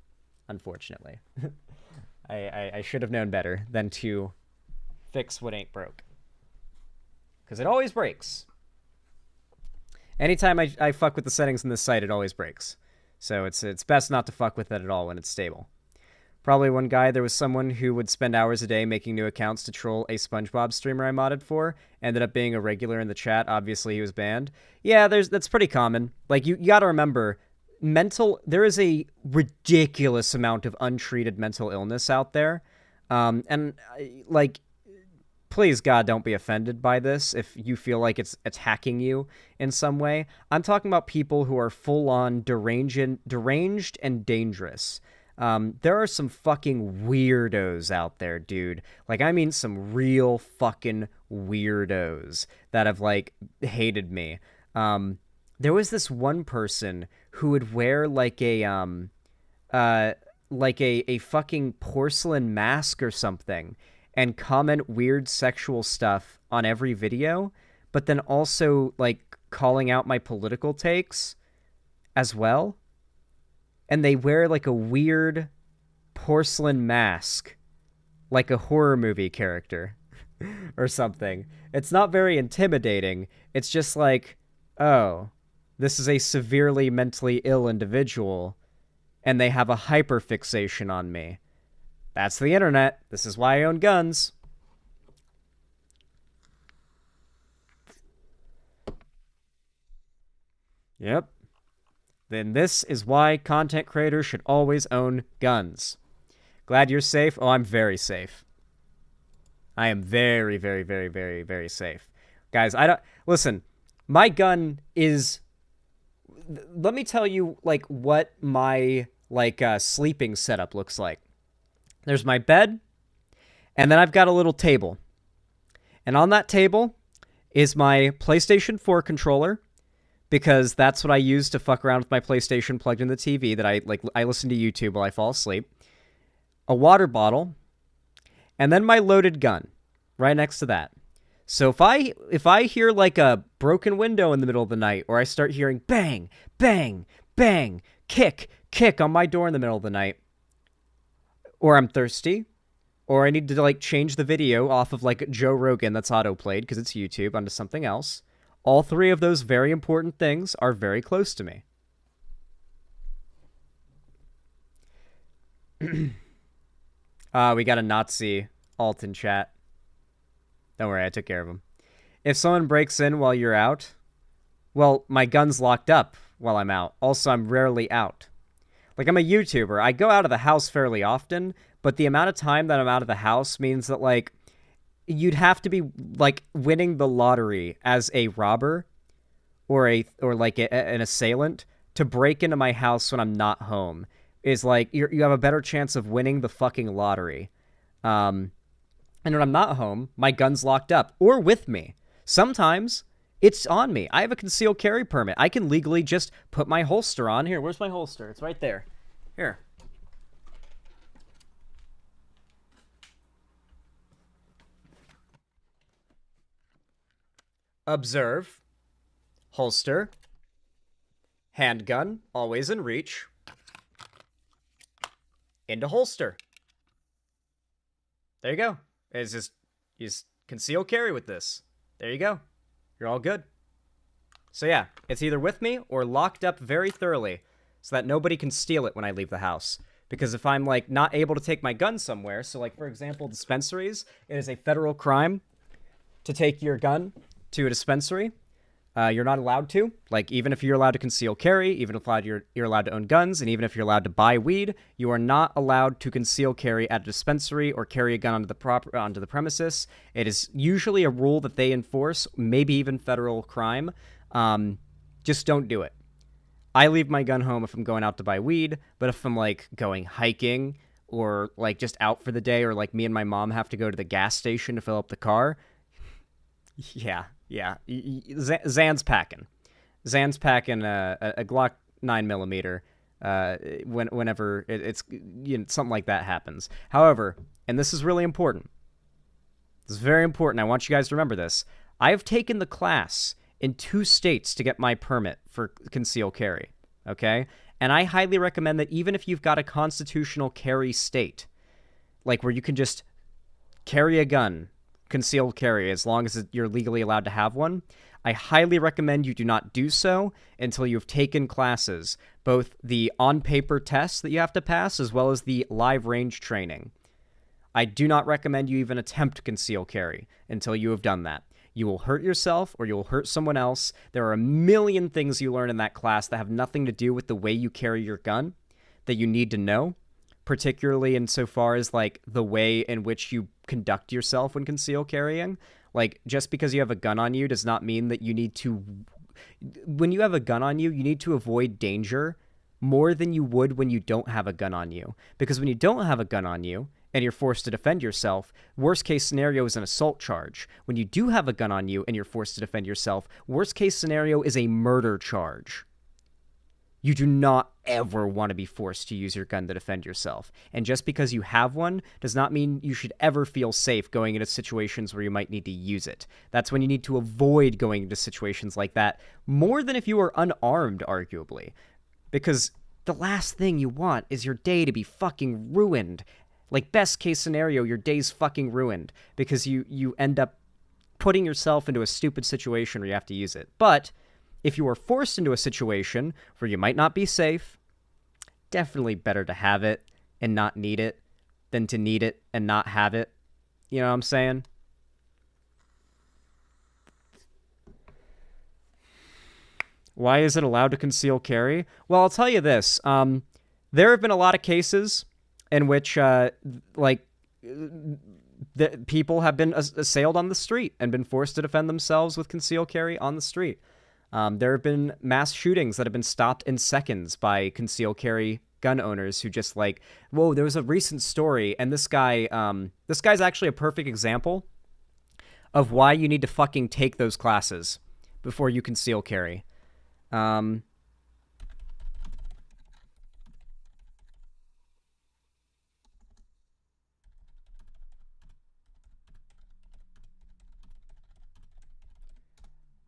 unfortunately. I should have known better than to fix what ain't broke. Because it always breaks. Anytime I fuck with the settings in this site, it always breaks. So it's best not to fuck with it at all when it's stable. Probably one guy, there was someone who would spend hours a day making new accounts to troll a SpongeBob streamer I modded for, ended up being a regular in the chat. Obviously, he was banned. Yeah, that's pretty common. Like, you gotta remember, there is a ridiculous amount of untreated mental illness out there. And, like, please, God, don't be offended by this if you feel like it's attacking you in some way. I'm talking about people who are full-on deranged and dangerous. There are some fucking weirdos out there, dude. Like, I mean some real fucking weirdos that have, like, hated me. There was this one person who would wear, like a fucking porcelain mask or something and comment weird sexual stuff on every video, but then also, like, calling out my political takes as well. and they wear like a weird porcelain mask, like a horror movie character or something. It's not very intimidating. It's just like, oh, this is a severely mentally ill individual, and they have a hyperfixation on me. That's the internet. This is why I own guns. Yep. Then this is why content creators should always own guns. Glad you're safe? Oh, I'm very safe. I am very, very, very, very, very safe. Guys, listen, my gun is... Let me tell you, like, what my, like, sleeping setup looks like. There's my bed, and then I've got a little table. And on that table is my PlayStation 4 controller, because that's what I use to fuck around with my PlayStation plugged in the TV that I listen to YouTube while I fall asleep. A water bottle, and then my loaded gun right next to that. So if I hear like a broken window in the middle of the night, or I start hearing bang, bang, bang, kick, kick on my door in the middle of the night, or I'm thirsty, or I need to like change the video off of like Joe Rogan that's autoplayed because it's YouTube onto something else, all three of those very important things are very close to me. We got a Nazi alt in chat. Don't worry, I took care of him. If someone breaks in while you're out, well, my gun's locked up while I'm out. Also, I'm rarely out. Like, I'm a YouTuber. I go out of the house fairly often, but the amount of time that I'm out of the house means that, like, you'd have to be, like, winning the lottery as a robber or an assailant to break into my house when I'm not home. Is, like, you have a better chance of winning the fucking lottery. And when I'm not home, my gun's locked up or with me. Sometimes it's on me. I have a concealed carry permit. I can legally just put my holster on. Here, where's my holster? It's right there. Here. Observe. Holster. Handgun, always in reach. Into holster. There you go. It's just, you just conceal carry with this. There you go. You're all good. So yeah, it's either with me or locked up very thoroughly so that nobody can steal it when I leave the house. Because if I'm, like, not able to take my gun somewhere, so, like, for example, dispensaries, it is a federal crime to take your gun to a dispensary. You're not allowed to. Like, even if you're allowed to conceal carry, even if you're allowed to own guns, and even if you're allowed to buy weed, you are not allowed to conceal carry at a dispensary or carry a gun onto the premises. It is usually a rule that they enforce, maybe even federal crime. Just don't do it. I leave my gun home if I'm going out to buy weed, but if I'm, like, going hiking or, like, just out for the day, or, like, me and my mom have to go to the gas station to fill up the car, yeah. Zan's packing. Zan's packing a Glock 9mm whenever it's something like that happens. However, and this is really important. This is very important. I want you guys to remember this. I have taken the class in 2 states to get my permit for concealed carry. Okay? And I highly recommend that even if you've got a constitutional carry state, like where you can just carry a gun, concealed carry, as long as you're legally allowed to have one, I highly recommend you do not do so until you've taken classes, both the on-paper tests that you have to pass as well as the live range training. I do not recommend you even attempt concealed carry until you have done that. You will hurt yourself or you will hurt someone else. There are a million things you learn in that class that have nothing to do with the way you carry your gun that you need to know, particularly insofar as, like, the way in which you conduct yourself when concealed carrying. Like, just because you have a gun on you does not mean that you need to... When you have a gun on you, you need to avoid danger more than you would when you don't have a gun on you. Because when you don't have a gun on you, and you're forced to defend yourself, worst case scenario is an assault charge. When you do have a gun on you and you're forced to defend yourself, worst case scenario is a murder charge. You do not ever want to be forced to use your gun to defend yourself. And just because you have one does not mean you should ever feel safe going into situations where you might need to use it. That's when you need to avoid going into situations like that, more than if you are unarmed, arguably. Because the last thing you want is your day to be fucking ruined. Like, best case scenario, your day's fucking ruined because you end up putting yourself into a stupid situation where you have to use it. But if you are forced into a situation where you might not be safe, definitely better to have it and not need it than to need it and not have it. You know what I'm saying? Why is it allowed to conceal carry? Well, I'll tell you this. There have been a lot of cases in which, people have been assailed on the street and been forced to defend themselves with concealed carry on the street. There have been mass shootings that have been stopped in seconds by concealed carry gun owners who just like, whoa, there was a recent story, and this guy's actually a perfect example of why you need to fucking take those classes before you conceal carry. I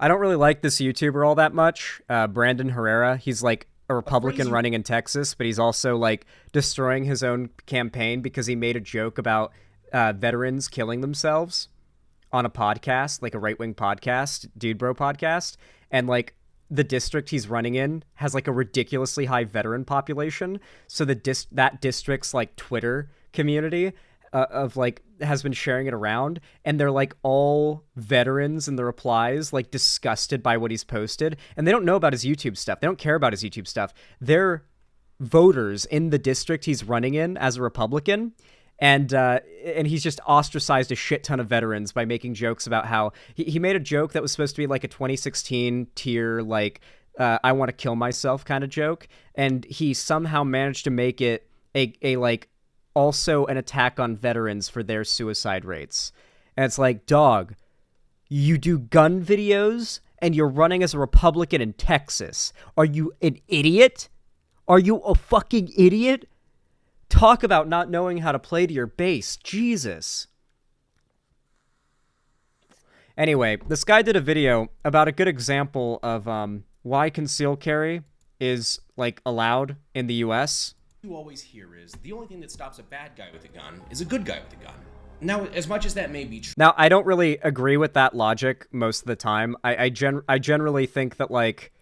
don't really like this YouTuber all that much, Brandon Herrera. He's like a Republican running in Texas, but he's also like destroying his own campaign because he made a joke about veterans killing themselves on a podcast, like a right-wing podcast, Dude Bro podcast, and like the district he's running in has like a ridiculously high veteran population, so that district's like Twitter community of like has been sharing it around, and they're like all veterans in the replies, like disgusted by what he's posted, and they don't know about his YouTube stuff. They don't care about his YouTube stuff. They're voters in the district he's running in as a Republican, and he's just ostracized a shit ton of veterans by making jokes about how he made a joke that was supposed to be like a 2016 tier, like I want to kill myself kind of joke, and he somehow managed to make it a like also an attack on veterans for their suicide rates. And it's like, dog, you do gun videos and you're running as a Republican in Texas. Are you an idiot? Are you a fucking idiot? Talk about not knowing how to play to your base. Jesus. Anyway, this guy did a video about a good example of why concealed carry is like allowed in the US. You always hear is the only thing that stops a bad guy with a gun is a good guy with a gun. Now, as much as that may be true. Now, I don't really agree with that logic most of the time. I generally think that, like,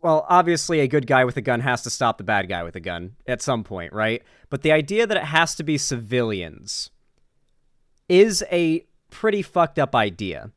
well, obviously a good guy with a gun has to stop the bad guy with a gun at some point, right? But the idea that it has to be civilians is a pretty fucked up idea.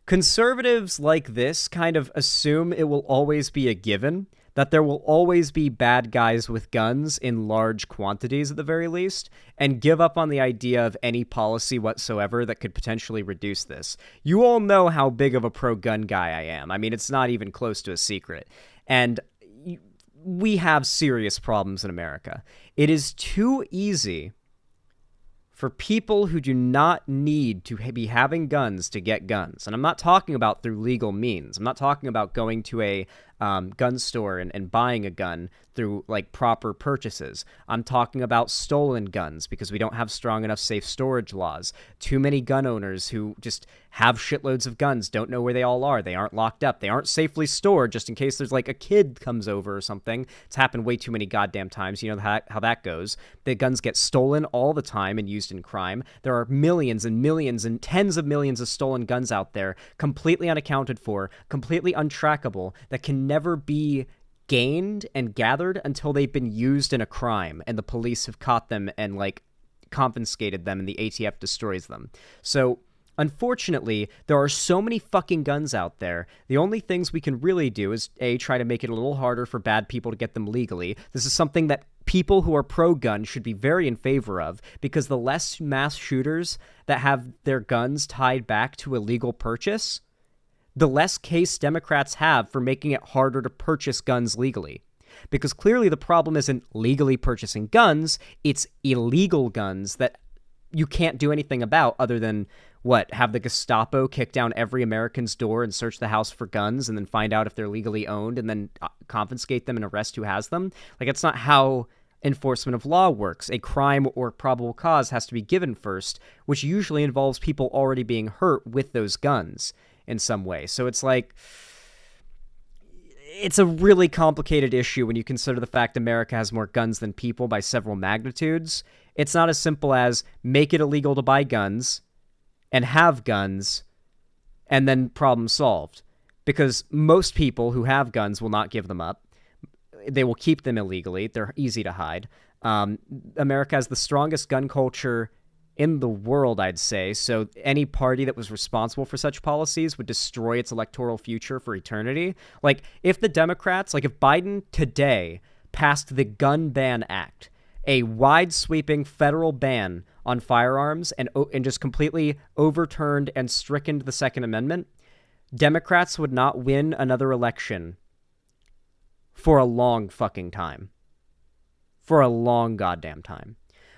Conservatives like this kind of assume it will always be a given, that there will always be bad guys with guns in large quantities at the very least, and give up on the idea of any policy whatsoever that could potentially reduce this. You all know how big of a pro-gun guy I am. I mean, it's not even close to a secret. And we have serious problems in America. It is too easy for people who do not need to be having guns to get guns. And I'm not talking about through legal means. I'm not talking about going to a gun store and buying a gun through like proper purchases. I'm talking about stolen guns because we don't have strong enough safe storage laws. Too many gun owners who just have shitloads of guns don't know where they all are. They aren't locked up. They aren't safely stored just in case there's like a kid comes over or something. It's happened way too many goddamn times. You know how that goes. The guns get stolen all the time and used in crime. There are millions and millions and tens of millions of stolen guns out there, completely unaccounted for, completely untrackable, that can never be gained and gathered until they've been used in a crime and the police have caught them and like confiscated them and the ATF destroys them. So unfortunately, there are so many fucking guns out there. The only things we can really do is A, try to make it a little harder for bad people to get them legally. This is something that people who are pro-gun should be very in favor of, because the less mass shooters that have their guns tied back to a legal purchase, the less case Democrats have for making it harder to purchase guns legally. Because clearly the problem isn't legally purchasing guns, it's illegal guns that you can't do anything about other than, what, have the Gestapo kick down every American's door and search the house for guns and then find out if they're legally owned and then confiscate them and arrest who has them? Like, that's not how enforcement of law works. A crime or probable cause has to be given first, which usually involves people already being hurt with those guns in some way. So it's like, it's a really complicated issue when you consider the fact America has more guns than people by several magnitudes. It's not as simple as make it illegal to buy guns and have guns and then problem solved. Because most people who have guns will not give them up. They will keep them illegally. They're easy to hide. America has the strongest gun culture in the world, I'd say. So any party that was responsible for such policies would destroy its electoral future for eternity. Like, if the Democrats, like if Biden today passed the Gun Ban Act, a wide-sweeping federal ban on firearms, and just completely overturned and stricken the Second Amendment, Democrats would not win another election for a long fucking time. For a long goddamn time.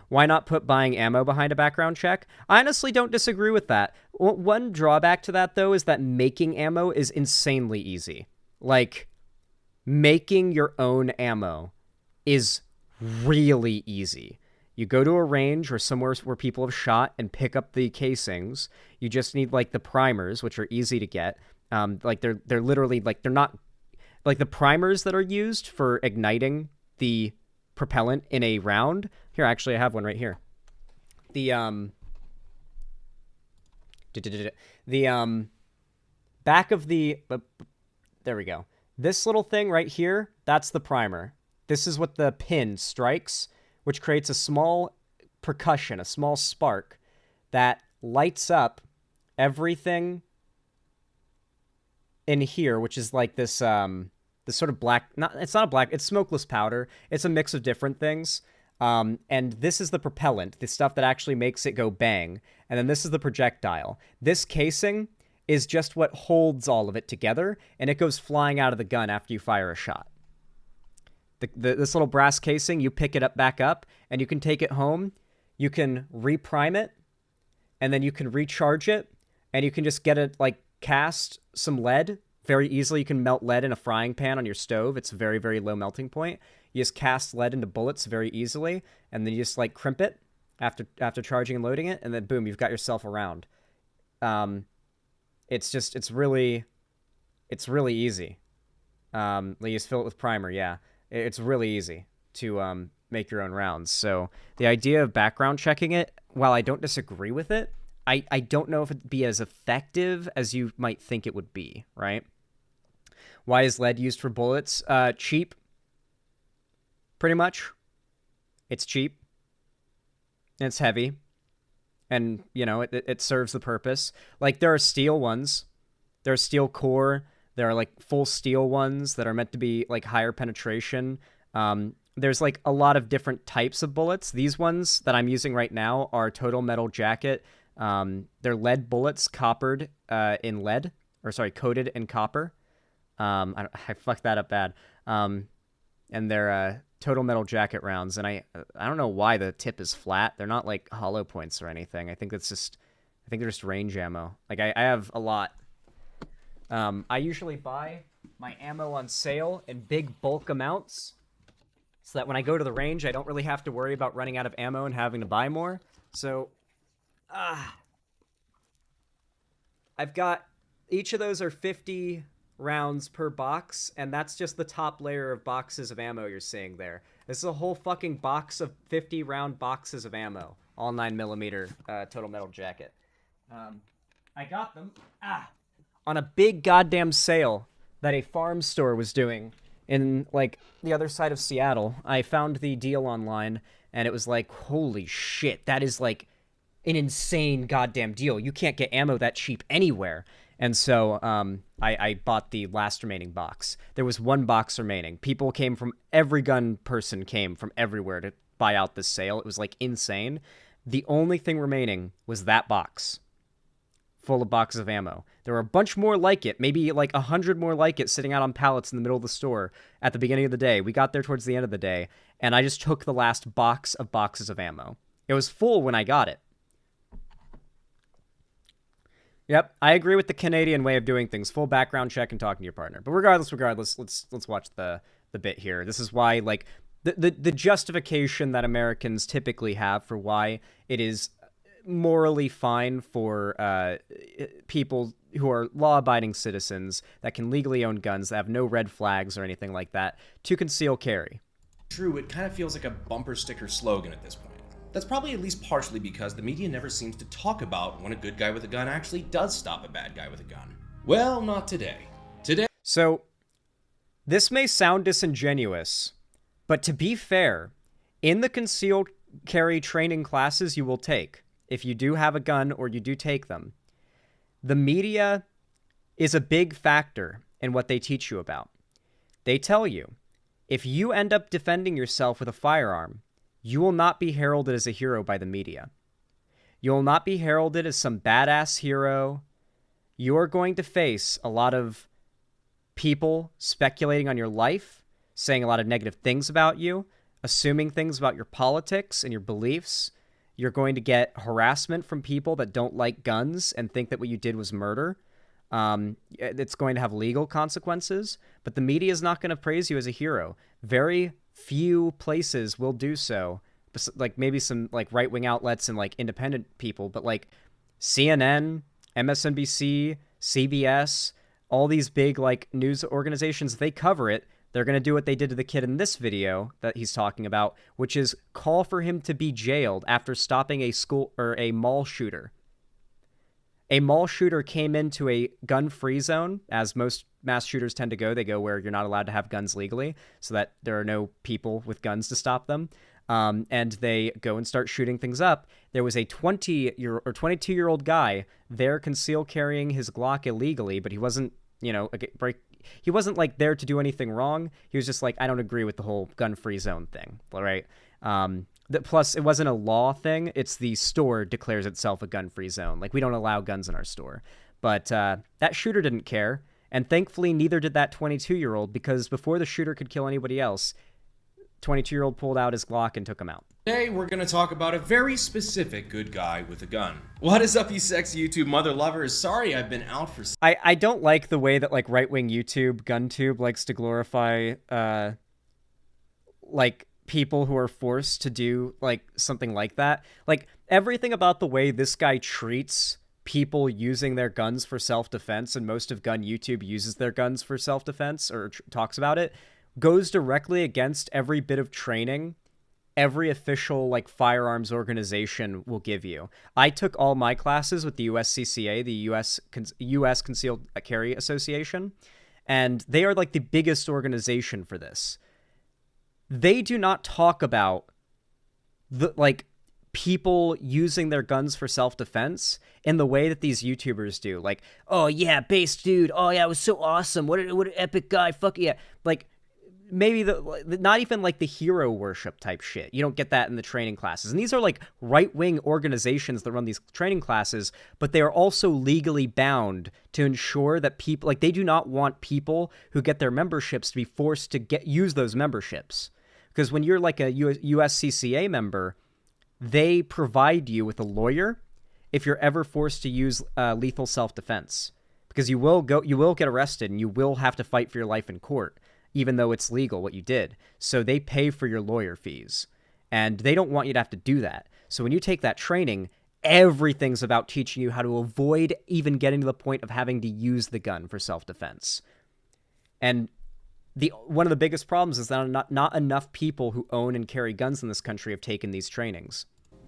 Why not put buying ammo behind a background check? I honestly don't disagree with that. One drawback to that, though, is that making ammo is insanely easy. Like, making your own ammo is really easly. You go to a range or somewhere where people have shot and pick up the casings. You just need, like, the primers, which are easy to get. Like, they're literally, like, they're not... Like, the primers that are used for igniting the propellant in a round... Here, actually, I have one right here. The back of the... there we go. This little thing right here, that's the primer. This is what the pin strikes, which creates a small percussion, a small spark that lights up everything in here, which is like this this sort of black... It's not a black, it's smokeless powder. It's a mix of different things. And this is the propellant, the stuff that actually makes it go bang. And then this is the projectile. This casing is just what holds all of it together, and it goes flying out of the gun after you fire a shot. This little brass casing, you pick it back up, and you can take it home. You can reprime it, and then you can recharge it, and you can just get it, like, cast some lead. Very easily, you can melt lead in a frying pan on your stove. It's a very, very low melting point. You just cast lead into bullets very easily, and then you just, like, crimp it after charging and loading it, and then boom, you've got yourself a round. It's really easy. You just fill it with primer, yeah. It's really easy to make your own rounds. So the idea of background checking it, while I don't disagree with it, I don't know if it'd be as effective as you might think it would be, right? Why is lead used for bullets? Cheap. Pretty much. It's cheap. And it's heavy. And, you know, it serves the purpose. Like, there are steel ones. There are steel core. There are, like, full steel ones that are meant to be, like, higher penetration. There's, like, a lot of different types of bullets. These ones that I'm using right now are Total Metal Jacket. They're lead bullets, coated in copper. I fucked that up bad. And they're Total Metal Jacket rounds, and I don't know why the tip is flat. They're not like hollow points or anything. I think they're just range ammo. Like, I have a lot. I usually buy my ammo on sale in big bulk amounts, so that when I go to the range, I don't really have to worry about running out of ammo and having to buy more. So, I've got, each of those are 50 rounds per box, and that's just the top layer of boxes of ammo you're seeing there. This is a whole fucking box of 50 round boxes of ammo, all 9mm Total Metal Jacket. I got them on a big goddamn sale that a farm store was doing in, like, the other side of Seattle. I found the deal online, and it was like, holy shit, that is like an insane goddamn deal. You can't get ammo that cheap anywhere. And so I bought the last remaining box. There was one box remaining. People came from, every gun person came from everywhere to buy out this sale. It was, like, insane. The only thing remaining was that box full of boxes of ammo. There were a bunch more like it, maybe like 100 more like it, sitting out on pallets in the middle of the store at the beginning of the day. We got there towards the end of the day, and I just took the last box of boxes of ammo. It was full when I got it. Yep, I agree with the Canadian way of doing things. Full background check and talking to your partner. But regardless, let's watch the bit here. This is why, like, the justification that Americans typically have for why it is morally fine for people who are law-abiding citizens that can legally own guns that have no red flags or anything like that to conceal carry. True, it kind of feels like a bumper sticker slogan at this point. That's probably at least partially because the media never seems to talk about when a good guy with a gun actually does stop a bad guy with a gun. Well, not today. Today... So, this may sound disingenuous, but to be fair, in the concealed carry training classes you will take, if you do have a gun or you do take them, the media is a big factor in what they teach you about. They tell you, if you end up defending yourself with a firearm, you will not be heralded as a hero by the media. You will not be heralded as some badass hero. You're going to face a lot of people speculating on your life, saying a lot of negative things about you, assuming things about your politics and your beliefs. You're going to get harassment from people that don't like guns and think that what you did was murder. It's going to have legal consequences, but the media is not going to praise you as a hero. Very few places will do so, like maybe some like right-wing outlets and like independent people, but like CNN, MSNBC, CBS, all these big like news organizations, they cover it. They're going to do what they did to the kid in this video that he's talking about, which is call for him to be jailed after stopping a school or a mall shooter. A mall shooter came into a gun-free zone, as most mass shooters tend to go. They go where you're not allowed to have guns legally, so that there are no people with guns to stop them. And they go and start shooting things up. There was a 22-year-old guy there conceal carrying his Glock illegally, but he wasn't, he wasn't like there to do anything wrong. He was just like, I don't agree with the whole gun-free zone thing, right? Plus, it wasn't a law thing. It's the store declares itself a gun-free zone. Like, we don't allow guns in our store. But that shooter didn't care, and thankfully neither did that 22-year-old, because before the shooter could kill anybody else, 22-year-old pulled out his Glock and took him out. Today, we're going to talk about a very specific good guy with a gun. What is up, you sexy YouTube mother lovers? Sorry I've been out for... I don't like the way that, like, right-wing YouTube, GunTube, likes to glorify, like, people who are forced to do, like, something like that. Like, everything about the way this guy treats people using their guns for self-defense, and most of Gun YouTube uses their guns for self-defense, or talks about it, goes directly against every bit of training every official like firearms organization will give you. I took all my classes with the USCCA, the US Concealed Carry Association, and they are like the biggest organization for this. They do not talk about the like people using their guns for self-defense in the way that these YouTubers do. Like, oh yeah, base dude. Oh yeah, it was so awesome. What an epic guy. Fuck yeah. Like, maybe not even like the hero worship type shit. You don't get that in the training classes. And these are like right-wing organizations that run these training classes, but they are also legally bound to ensure that people, like, they do not want people who get their memberships to be forced to use those memberships. Because when you're like a USCCA member, they provide you with a lawyer if you're ever forced to use lethal self-defense, because you will get arrested and you will have to fight for your life in court, even though it's legal what you did. So they pay for your lawyer fees, and they don't want you to have to do that. So when you take that training, everything's about teaching you how to avoid even getting to the point of having to use the gun for self-defense. And one of the biggest problems is that not enough people who own and carry guns in this country have taken these trainings.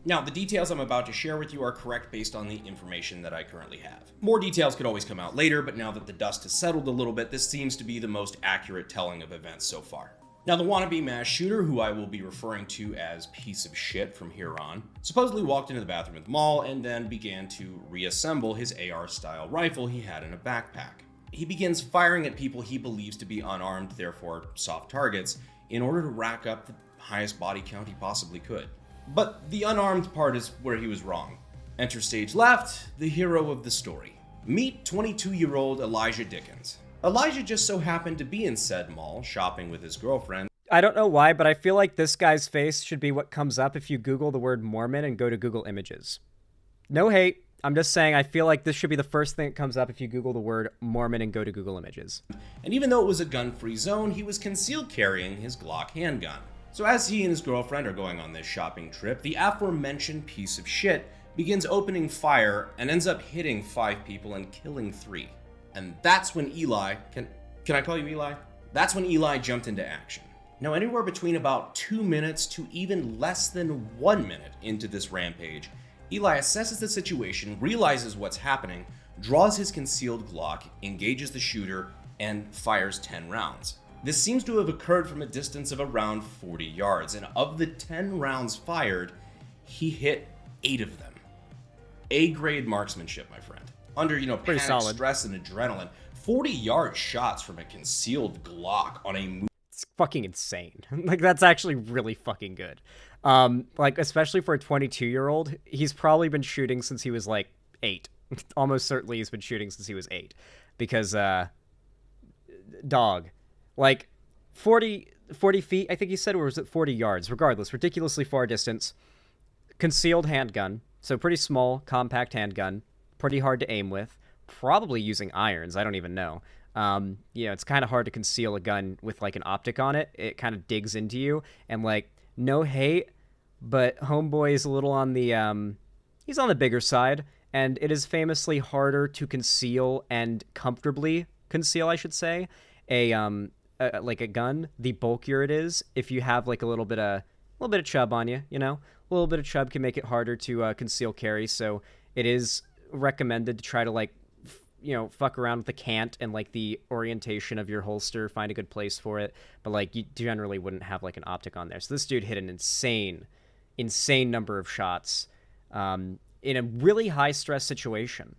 Now, the details I'm about to share with you are correct based on the information that I currently have. More details could always come out later, but now that the dust has settled a little bit, this seems to be the most accurate telling of events so far. Now, the wannabe mass shooter, who I will be referring to as piece of shit from here on, supposedly walked into the bathroom at the mall and then began to reassemble his AR-style rifle he had in a backpack. He begins firing at people he believes to be unarmed, therefore soft targets, in order to rack up the highest body count he possibly could. But the unarmed part is where he was wrong. Enter stage left, the hero of the story. Meet 22-year-old Elijah Dickens. Elijah just so happened to be in said mall, shopping with his girlfriend. I don't know why, but I feel like this guy's face should be what comes up if you Google the word Mormon and go to Google Images. No hate. I'm just saying I feel like this should be the first thing that comes up if you Google the word Mormon and go to Google Images. And even though it was a gun-free zone, he was concealed carrying his Glock handgun. So as he and his girlfriend are going on this shopping trip, the aforementioned piece of shit begins opening fire and ends up hitting 5 people and killing 3. And that's when Eli, can I call you Eli? That's when Eli jumped into action. Now, anywhere between about 2 minutes to even less than 1 minute into this rampage, Eli assesses the situation, realizes what's happening, draws his concealed Glock, engages the shooter, and fires 10 rounds. This seems to have occurred from a distance of around 40 yards, and of the 10 rounds fired, he hit 8 of them. A-grade marksmanship, my friend. Under, Pretty panic, solid. stress, and adrenaline, 40-yard shots from a concealed Glock on a It's fucking insane. Like, that's actually really fucking good. Like, especially for a 22-year-old, he's probably been shooting since he was, like, 8. Almost certainly he's been shooting since he was 8. Because, dog. Like, 40 feet, I think he said, or was it 40 yards? Regardless, ridiculously far distance. Concealed handgun. So pretty small, compact handgun. Pretty hard to aim with. Probably using irons. I don't even know. It's kind of hard to conceal a gun with, like, an optic on it. It kind of digs into you. And, like, no hate, but Homeboy is a little on the, he's on the bigger side. And it is famously harder to conceal and comfortably conceal, I should say, like a gun, the bulkier it is. If you have, like, a little bit of chub on you, a little bit of chub can make it harder to conceal carry. So it is recommended to try to, like, fuck around with the cant and, like, the orientation of your holster, find a good place for it. But, like, you generally wouldn't have, like, an optic on there. So this dude hit an insane number of shots in a really high stress situation,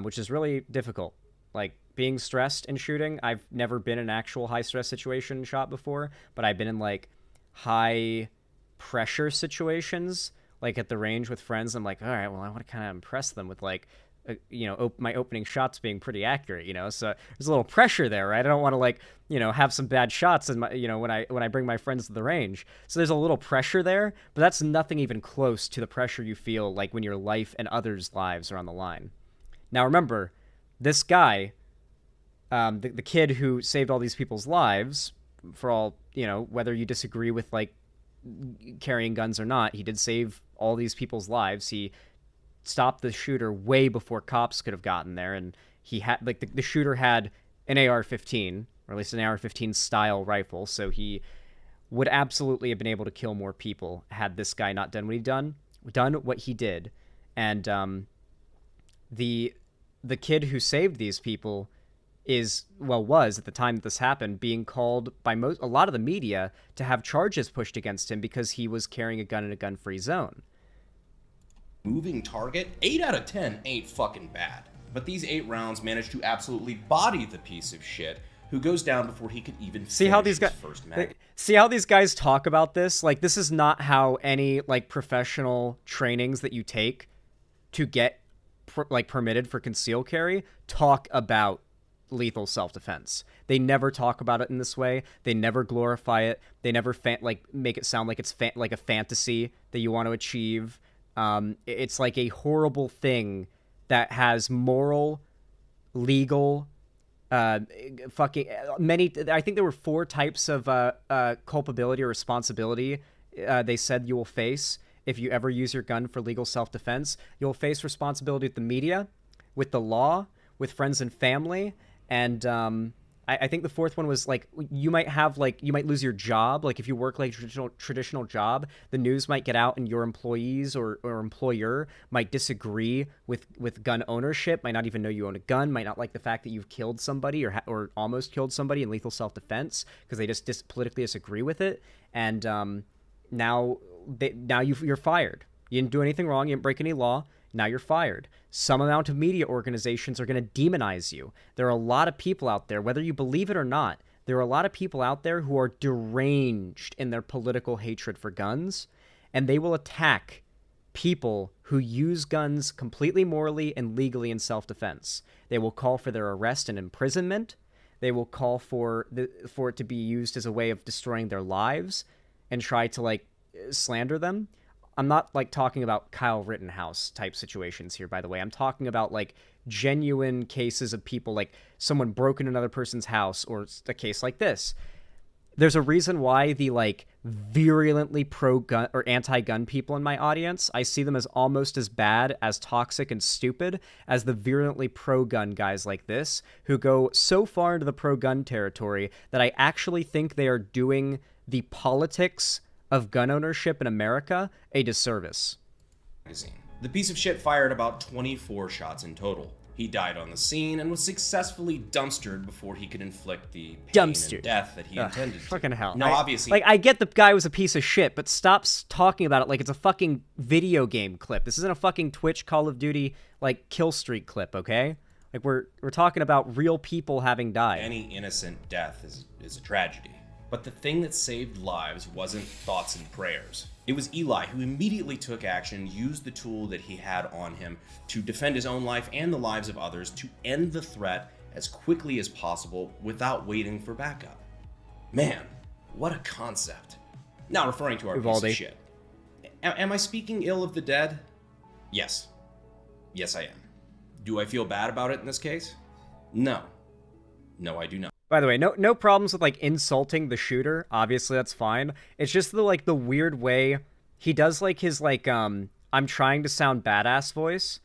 which is really difficult. Like, being stressed and shooting, I've never been in an actual high stress situation and shot before, but I've been in, like, high pressure situations, like at the range with friends. I'm like, all right, well, I want to kind of impress them with, like, my opening shots being pretty accurate, so there's a little pressure there, right? I don't want to, like, have some bad shots in my, when I bring my friends to the range. So there's a little pressure there, but that's nothing even close to the pressure you feel like when your life and others' lives are on the line. Now, remember, this guy, the kid who saved all these people's lives, for all, whether you disagree with, like, carrying guns or not, he did save all these people's lives. He stopped the shooter way before cops could have gotten there, and he had, like, the shooter had an AR-15, or at least an AR-15 style rifle, so he would absolutely have been able to kill more people had this guy not done what he did. And the kid who saved these people was at the time that this happened being called by a lot of the media to have charges pushed against him because he was carrying a gun in a gun-free zone. moving target. 8 out of 10 ain't fucking bad. But these 8 rounds managed to absolutely body the piece of shit, who goes down before he could even see how these guys first mag. See how these guys talk about this? Like, this is not how any, like, professional trainings that you take to get permitted for concealed carry talk about lethal self-defense. They never talk about it in this way. They never glorify it. They never make it sound like it's like a fantasy that you want to achieve. It's like a horrible thing that has moral, legal, fucking many. I think there were 4 types of culpability or responsibility they said you will face if you ever use your gun for legal self-defense. You'll face responsibility with the media, with the law, with friends and family, and I think the 4th one was, like, you might lose your job. Like, if you work like a traditional job, the news might get out and your employees or employer might disagree with gun ownership, might not even know you own a gun, might not like the fact that you've killed somebody or almost killed somebody in lethal self-defense because they just politically disagree with it. And now you're fired. You didn't do anything wrong. You didn't break any law. Now you're fired. Some amount of media organizations are going to demonize you. There are a lot of people out there, whether you believe it or not, there are a lot of people out there who are deranged in their political hatred for guns, and they will attack people who use guns completely morally and legally in self-defense. They will call for their arrest and imprisonment. They will call for it to be used as a way of destroying their lives and try to, like, slander them. I'm not, like, talking about Kyle Rittenhouse type situations here, by the way. I'm talking about, like, genuine cases of people, like someone broke in another person's house, or a case like this. there's a reason why the like virulently pro-gun or anti-gun people in my audience, I see them as almost as bad, as toxic and stupid as the virulently pro-gun guys like this, who go so far into the pro-gun territory that I actually think they are doing the politics of gun ownership in America a disservice. The piece of shit fired about 24 shots in total. He died on the scene and was successfully dumpstered before he could inflict the pain and death that he intended to. Fucking hell. Now, obviously... Like, I get the guy was a piece of shit, but stop talking about it like it's a fucking video game clip. This isn't a fucking Twitch Call of Duty, like, kill streak clip, okay? Like, we're talking about real people having died. Any innocent death is a tragedy. But the thing that saved lives wasn't thoughts and prayers. It was Eli who immediately took action, used the tool that he had on him to defend his own life and the lives of others, to end the threat as quickly as possible without waiting for backup. Man, what a concept. Now referring to our piece of shit. Am I speaking ill of the dead? Yes. Yes, I am. Do I feel bad about it in this case? No. No, I do not. By the way, no problems with, like, insulting the shooter. Obviously, that's fine. It's just the weird way he does, like, his, like, I'm trying to sound badass voice.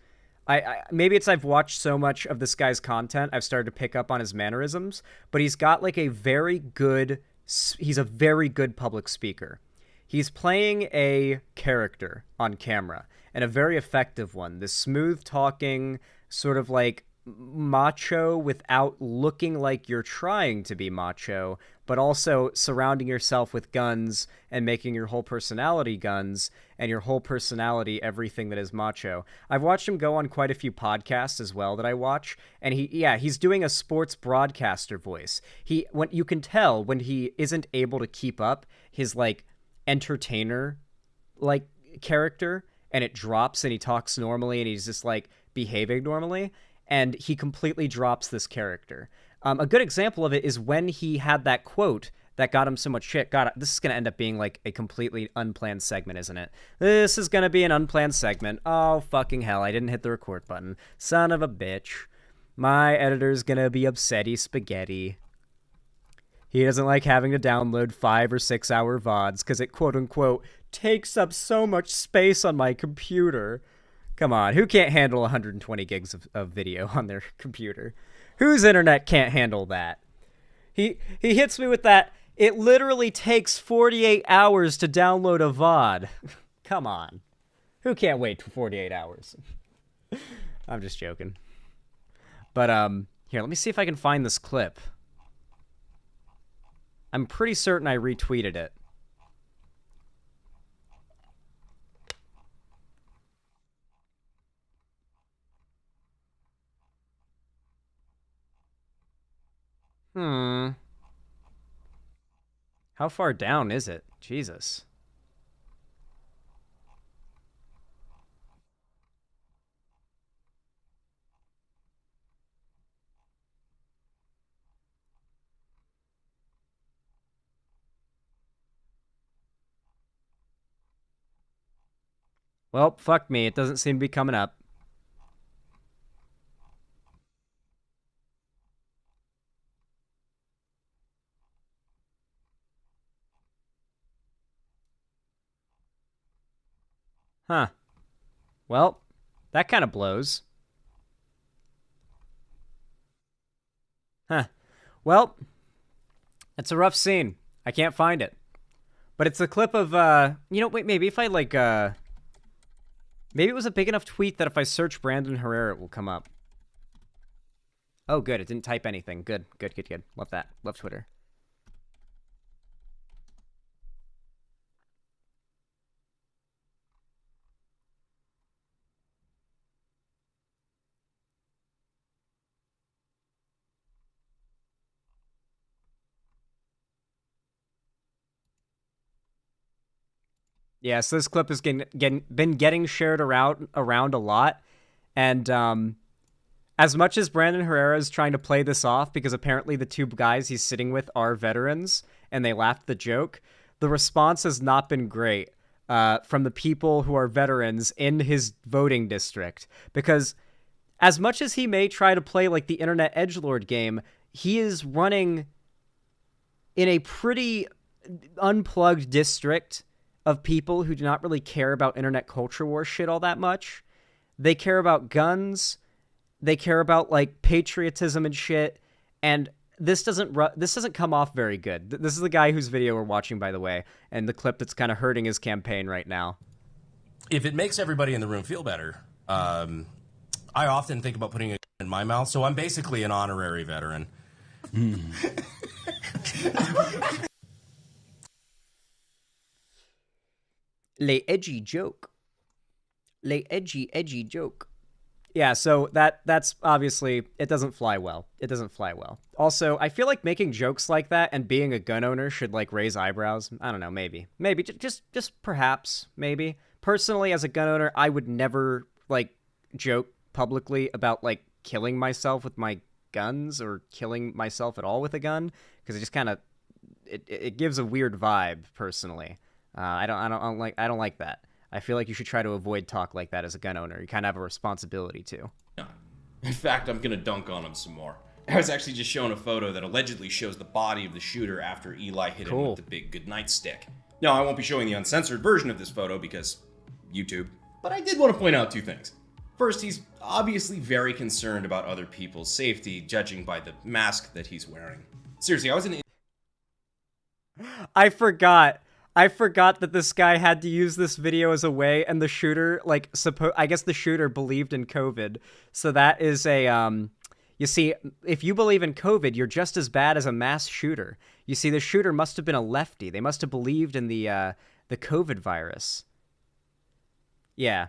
Maybe it's I've watched so much of this guy's content, I've started to pick up on his mannerisms, but he's got, like, he's a very good public speaker. He's playing a character on camera, and a very effective one. This smooth-talking, sort of, like, macho without looking like you're trying to be macho, but also surrounding yourself with guns and making your whole personality guns and your whole personality everything that is macho. I've watched him go on quite a few podcasts as well that I watch, and he's doing a sports broadcaster voice. When you can tell when he isn't able to keep up his like entertainer like character, and it drops and he talks normally and he's just like behaving normally, and he completely drops this character. A good example of it is when he had that quote that got him so much shit. God, this is going to end up being like a completely unplanned segment, isn't it? This is going to be an unplanned segment. Oh, fucking hell, I didn't hit the record button. Son of a bitch. My editor's going to be upsetty spaghetti. He doesn't like having to download 5 or 6 hour VODs because it, quote-unquote, takes up so much space on my computer. Come on, who can't handle 120 gigs of video on their computer? Whose internet can't handle that? He hits me with that, it literally takes 48 hours to download a VOD. Come on. Who can't wait for 48 hours? I'm just joking. But, here, let me see if I can find this clip. I'm pretty certain I retweeted it. How far down is it? Jesus. Well, fuck me. It doesn't seem to be coming up. Huh. Well, that kind of blows. Huh. Well, it's a rough scene. I can't find it. But it's a clip of, wait, maybe if I, like, maybe it was a big enough tweet that if I search Brandon Herrera, it will come up. Oh, good. It didn't type anything. Good. Love that. Love Twitter. Yeah, so this clip has been getting shared around a lot, and as much as Brandon Herrera is trying to play this off, because apparently the two guys he's sitting with are veterans, and they laughed at the joke, the response has not been great from the people who are veterans in his voting district, because as much as he may try to play like the internet edgelord game, he is running in a pretty unplugged district of people who do not really care about internet culture war shit all that much. They care about guns. They care about like patriotism and shit. And this doesn't come off very good. This is the guy whose video we're watching, by the way, and the clip that's kind of hurting his campaign right now. If it makes everybody in the room feel better, I often think about putting it in my mouth. So I'm basically an honorary veteran. Le edgy joke. Le edgy joke. Yeah, so that's obviously, it doesn't fly well. It doesn't fly well. Also, I feel like making jokes like that and being a gun owner should, like, raise eyebrows. I don't know, maybe. Maybe, just perhaps, maybe. Personally, as a gun owner, I would never, like, joke publicly about, like, killing myself with my guns or killing myself at all with a gun, because it just kind of, it gives a weird vibe, personally. I don't like that. I feel like you should try to avoid talk like that as a gun owner. You kind of have a responsibility to. In fact, I'm gonna dunk on him some more. I was actually just shown a photo that allegedly shows the body of the shooter after Eli hit him with the big goodnight stick. Now, I won't be showing the uncensored version of this photo because YouTube, but I did want to point out two things. First, he's obviously very concerned about other people's safety, judging by the mask that he's wearing. Seriously, I was in... I forgot that this guy had to use this video as a way, and the shooter, like, I guess the shooter believed in COVID. So that is a, you see, if you believe in COVID, you're just as bad as a mass shooter. You see, the shooter must have been a lefty. They must have believed in the COVID virus. Yeah.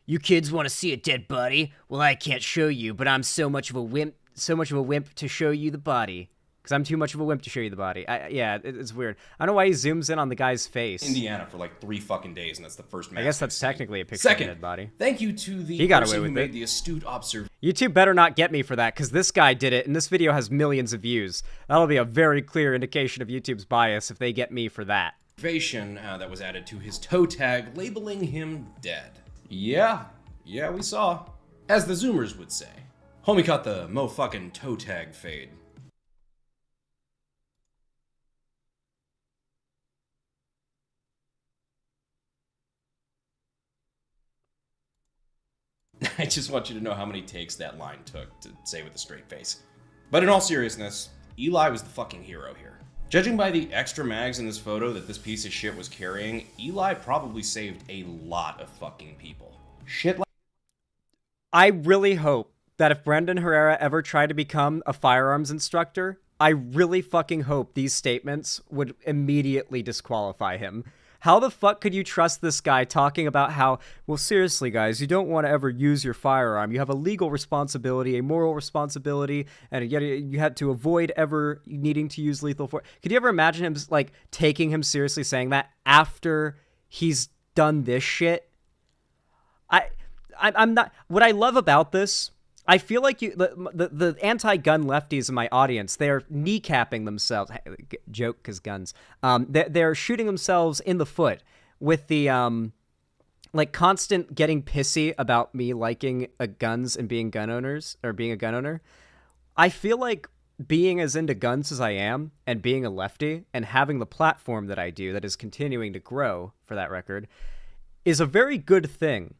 You kids want to see a dead body? Well, I can't show you, but I'm so much of a wimp to show you the body. Because I'm too much of a wimp to show you the body. Yeah, it's weird. I don't know why he zooms in on the guy's face. Indiana for like 3 fucking days, and that's the first match. I guess that's technically a picture of a dead body. Thank you to the he got person away with who made it. the astute observation. YouTube better not get me for that, because this guy did it, and this video has millions of views. That'll be a very clear indication of YouTube's bias if they get me for that. That was added to his toe tag, labeling him dead. Yeah, we saw. As the Zoomers would say. Homie caught the mo-fucking toe tag fade. I just want you to know how many takes that line took to say with a straight face. But in all seriousness, Eli was the fucking hero here. Judging by the extra mags in this photo that this piece of shit was carrying, Eli probably saved a lot of fucking people. Shit like... I really hope that if Brendan Herrera ever tried to become a firearms instructor, I really fucking hope these statements would immediately disqualify him. How the fuck could you trust this guy talking about how, well, seriously, guys, you don't want to ever use your firearm. You have a legal responsibility, a moral responsibility, and yet you had to avoid ever needing to use lethal force. Could you ever imagine him, like, taking him seriously saying that after he's done this shit? I'm not... What I love about this... I feel like the anti-gun lefties in my audience, they're kneecapping themselves. Joke, because guns. They're shooting themselves in the foot with the like constant getting pissy about me liking guns and being gun owners or being a gun owner. I feel like being as into guns as I am and being a lefty and having the platform that I do that is continuing to grow, for that record, is a very good thing,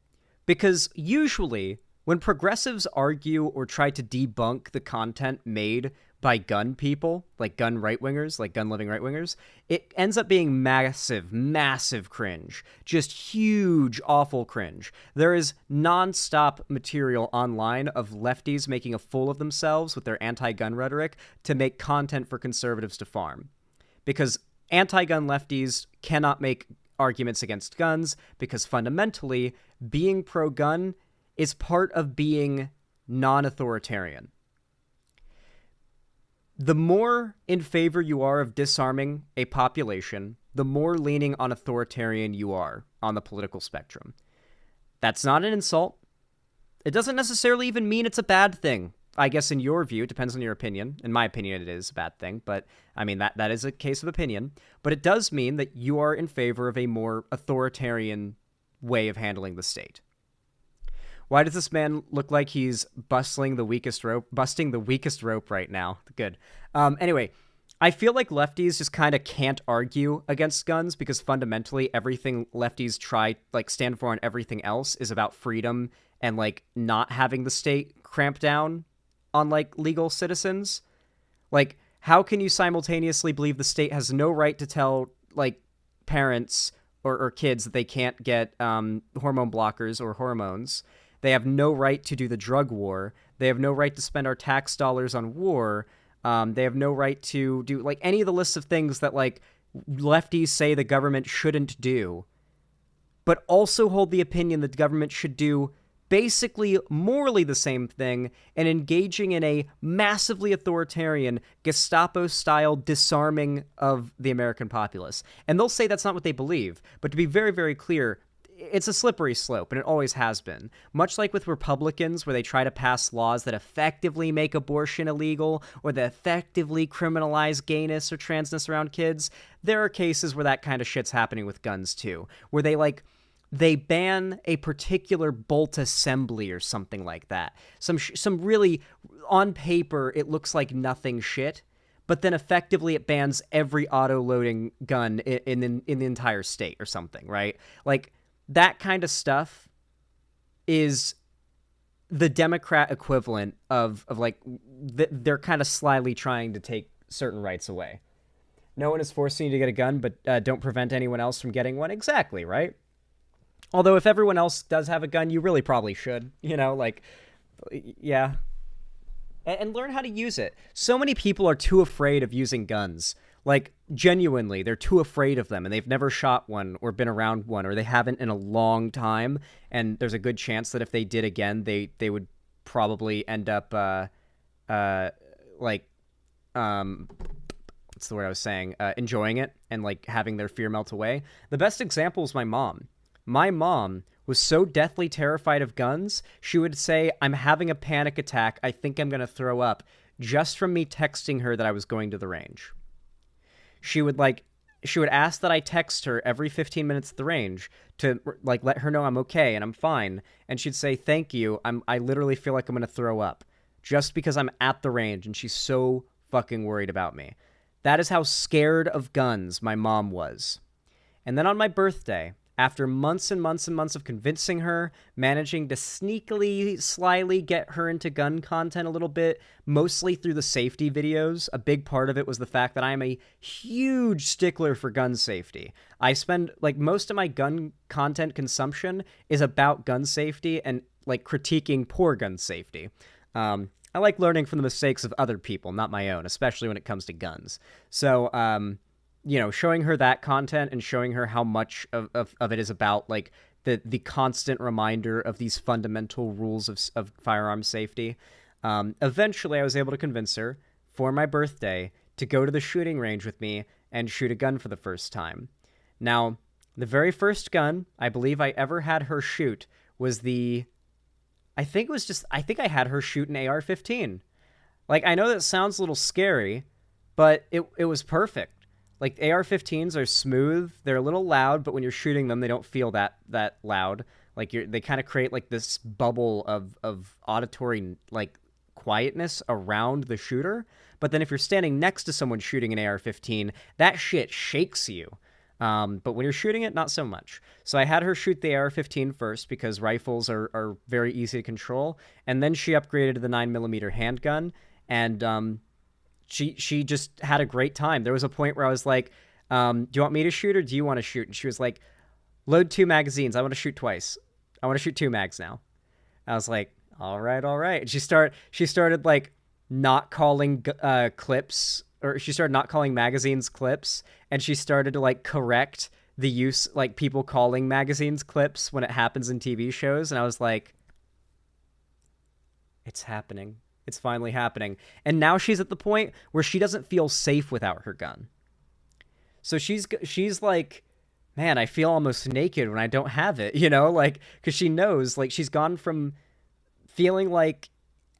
because usually when progressives argue or try to debunk the content made by gun people, like gun right-wingers, like gun-loving right-wingers, it ends up being massive cringe. Just huge, awful cringe. There is non-stop material online of lefties making a fool of themselves with their anti-gun rhetoric to make content for conservatives to farm. Because anti-gun lefties cannot make arguments against guns, because fundamentally, being pro-gun is part of being non-authoritarian. The more in favor you are of disarming a population, the more leaning on authoritarian you are on the political spectrum. That's not an insult. It doesn't necessarily even mean it's a bad thing. I guess in your view, it depends on your opinion. In my opinion, it is a bad thing, but I mean, that is a case of opinion. But it does mean that you are in favor of a more authoritarian way of handling the state. Why does this man look like he's busting the weakest rope right now? Good. Anyway, I feel like lefties just kind of can't argue against guns because fundamentally everything lefties try, like, stand for and everything else is about freedom and, like, not having the state cramp down on, like, legal citizens. Like, how can you simultaneously believe the state has no right to tell, like, parents or kids that they can't get hormone blockers or hormones? They have no right to do the drug war. They have no right to spend our tax dollars on war. They have no right to do, like, any of the lists of things that, like, lefties say the government shouldn't do, but also hold the opinion that the government should do basically morally the same thing and engaging in a massively authoritarian Gestapo-style disarming of the American populace. And they'll say that's not what they believe, but to be very, very clear, it's a slippery slope, and it always has been. Much like with Republicans, where they try to pass laws that effectively make abortion illegal or that effectively criminalize gayness or transness around kids, there are cases where that kind of shit's happening with guns too, where they ban a particular bolt assembly or something like that. Some really, on paper, it looks like nothing shit, but then effectively it bans every auto-loading gun in the entire state or something, right? Like, that kind of stuff is the Democrat equivalent of like, they're kind of slyly trying to take certain rights away. No one is forcing you to get a gun, but don't prevent anyone else from getting one. Exactly, right? Although if everyone else does have a gun, you really probably should, you know, like, yeah. And learn how to use it. So many people are too afraid of using guns. Like, genuinely, they're too afraid of them, and they've never shot one or been around one, or they haven't in a long time, and there's a good chance that if they did again, they would probably end up, what's the word I was saying, enjoying it and, like, having their fear melt away. The best example is my mom. My mom was so deathly terrified of guns, she would say, "I'm having a panic attack, I think I'm going to throw up," just from me texting her that I was going to the range. She would ask that I text her every 15 minutes at the range to, like, let her know I'm okay and I'm fine. And she'd say, "Thank you. I literally feel like I'm going to throw up," just because I'm at the range and she's so fucking worried about me. That is how scared of guns my mom was. And then on my birthday, after months and months and months of convincing her, managing to sneakily, slyly get her into gun content a little bit, mostly through the safety videos. A big part of it was the fact that I am a huge stickler for gun safety. I spend, like, most of my gun content consumption is about gun safety and, like, critiquing poor gun safety. I like learning from the mistakes of other people, not my own, especially when it comes to guns. So, you know, showing her that content and showing her how much of it is about, like, the constant reminder of these fundamental rules of firearm safety. Eventually, I was able to convince her for my birthday to go to the shooting range with me and shoot a gun for the first time. Now, the very first gun I believe I ever had her shoot was I think I had her shoot an AR-15. Like, I know that sounds a little scary, but it was perfect. Like, AR-15s are smooth, they're a little loud, but when you're shooting them, they don't feel that loud. Like, they kind of create, like, this bubble of auditory, like, quietness around the shooter. But then if you're standing next to someone shooting an AR-15, that shit shakes you. But when you're shooting it, not so much. So I had her shoot the AR-15 first because rifles are very easy to control. And then she upgraded to the 9mm handgun, and she just had a great time. There was a point where I was like, do you want me to shoot or do you want to shoot? And she was like, "Load 2 magazines. I want to shoot twice. I want to shoot 2 mags now." I was like, all right. And she started like not calling clips, or she started not calling magazines clips, and she started to like correct the use, like people calling magazines clips when it happens in TV shows. And I was like, it's happening. It's finally happening. And now she's at the point where she doesn't feel safe without her gun. So she's like, man, I feel almost naked when I don't have it, you know, like, because she knows, like, she's gone from feeling like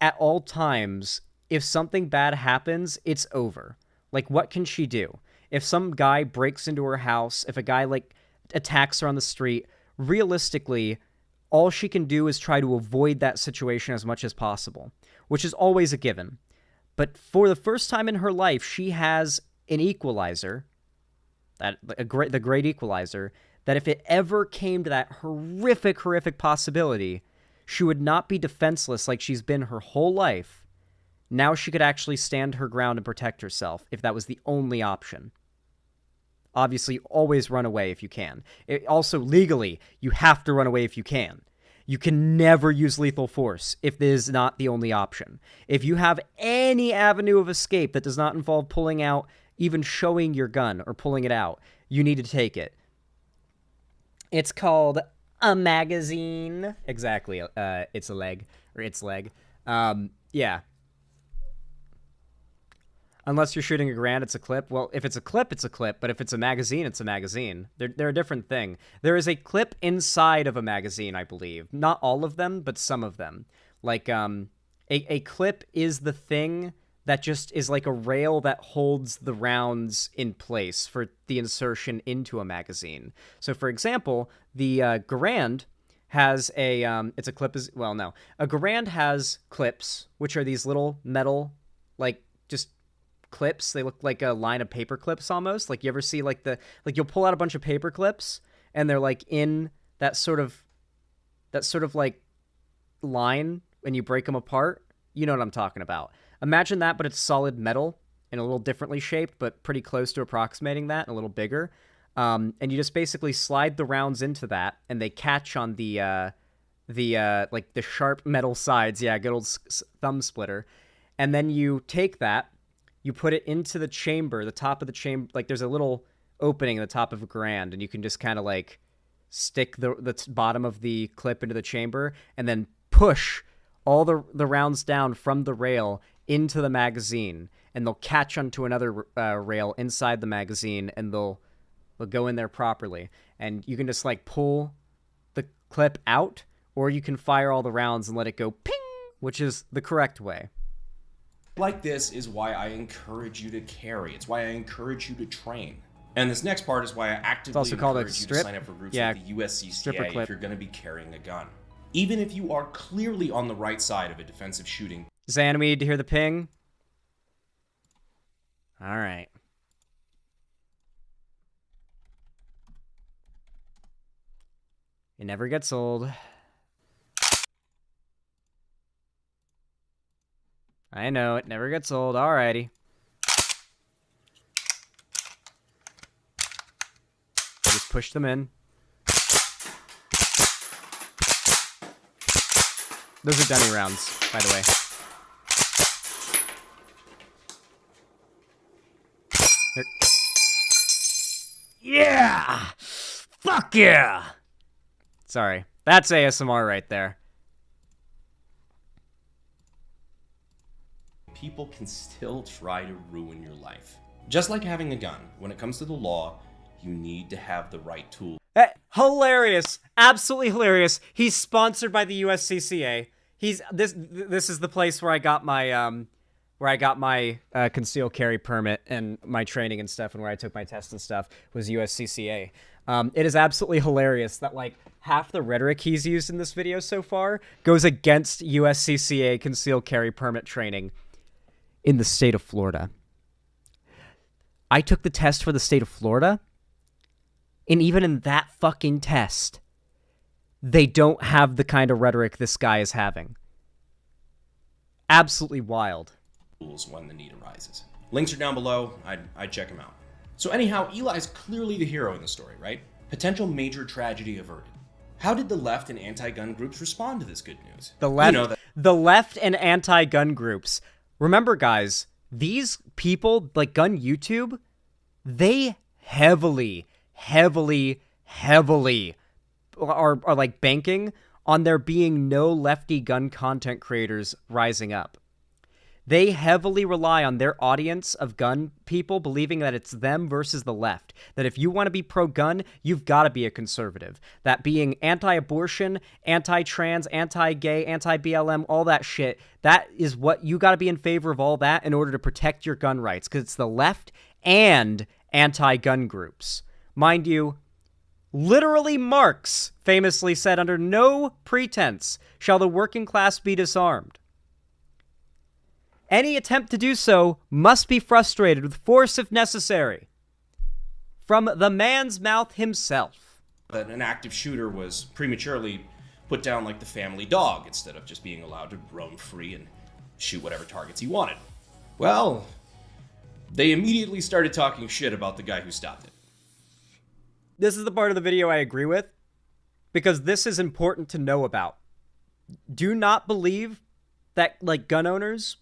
at all times, if something bad happens, it's over. Like, what can she do? If some guy breaks into her house, if a guy, like, attacks her on the street, realistically, all she can do is try to avoid that situation as much as possible, which is always a given. But for the first time in her life, she has an equalizer, the great equalizer, that if it ever came to that horrific possibility, she would not be defenseless like she's been her whole life. Now she could actually stand her ground and protect herself if that was the only option. Obviously, always run away if you can. Also, legally, you have to run away if you can. You can never use lethal force if this is not the only option. If you have any avenue of escape that does not involve pulling out, even showing your gun or pulling it out, you need to take it. It's called a magazine. Exactly. It's a leg. Or its leg. Yeah. Unless you're shooting a Garand, it's a clip. Well, if it's a clip, it's a clip. But if it's a magazine, it's a magazine. They're a different thing. There is a clip inside of a magazine, I believe. Not all of them, but some of them. Like, a clip is the thing that just is like a rail that holds the rounds in place for the insertion into a magazine. So, for example, the Garand has a... it's a clip as... Well, no. A Garand has clips, which are these little metal, like, just... clips. They look like a line of paper clips almost. Like, you ever see like you'll pull out a bunch of paper clips and they're like in that sort of like line when you break them apart. You know what I'm talking about. Imagine that, but it's solid metal and a little differently shaped, but pretty close to approximating that and a little bigger. And you just basically slide the rounds into that and they catch on the like the sharp metal sides. Yeah, good old thumb splitter. And then you take that, you put it into the chamber, the top of the chamber. Like, there's a little opening at the top of a Garand, and you can just kind of, like, stick the bottom of the clip into the chamber and then push all the rounds down from the rail into the magazine, and they'll catch onto another rail inside the magazine, and they'll go in there properly. And you can just, like, pull the clip out, or you can fire all the rounds and let it go ping, which is the correct way. Like this is why I encourage you to carry. It's why I encourage you to train. And this next part is why I actively also called a encourage you to strip. sign up for groups Yeah, like the USCCA stripper clip. if you're going to be carrying a gun. Even if you are clearly on the right side of a defensive shooting. Zan, we need to hear the ping. All right. It never gets old. I know, it never gets old. Alrighty. Just push them in. Those are dummy rounds, by the way. Yeah! Fuck yeah! Sorry. That's ASMR right there. People can still try to ruin your life. Just like having a gun, when it comes to the law, you need to have the right tool. Hilarious. Absolutely hilarious. He's sponsored by the USCCA. This is the place where I got my concealed carry permit and my training and stuff, and where I took my test and stuff was USCCA. It is absolutely hilarious that like half the rhetoric he's used in this video so far goes against USCCA concealed carry permit training in the state of Florida. I took the test for the state of Florida, and even in that fucking test, they don't have the kind of rhetoric this guy is having. Absolutely wild. When the need arises. Links are down below. I'd check them out. So anyhow, Eli's clearly the hero in the story, right? Potential major tragedy averted. How did the left and anti-gun groups respond to this good news? The left, You know, the left and anti-gun groups. Remember, guys, these people, like Gun YouTube, they heavily are like banking on there being no lefty gun content creators rising up. They heavily rely on their audience of gun people believing that it's them versus the left. That if you want to be pro-gun, you've got to be a conservative. That being anti-abortion, anti-trans, anti-gay, anti-BLM, all that shit, that is what you got to be in favor of all that in order to protect your gun rights. Because it's the left and anti-gun groups. Mind you, literally Marx famously said, under no pretense shall the working class be disarmed. Any attempt to do so must be frustrated with force if necessary. From the man's mouth himself. That an active shooter was prematurely put down like the family dog instead of just being allowed to roam free and shoot whatever targets he wanted. Well, they immediately started talking shit about the guy who stopped it. This is the part of the video I agree with, because this is important to know about. Do not believe that, like, gun owners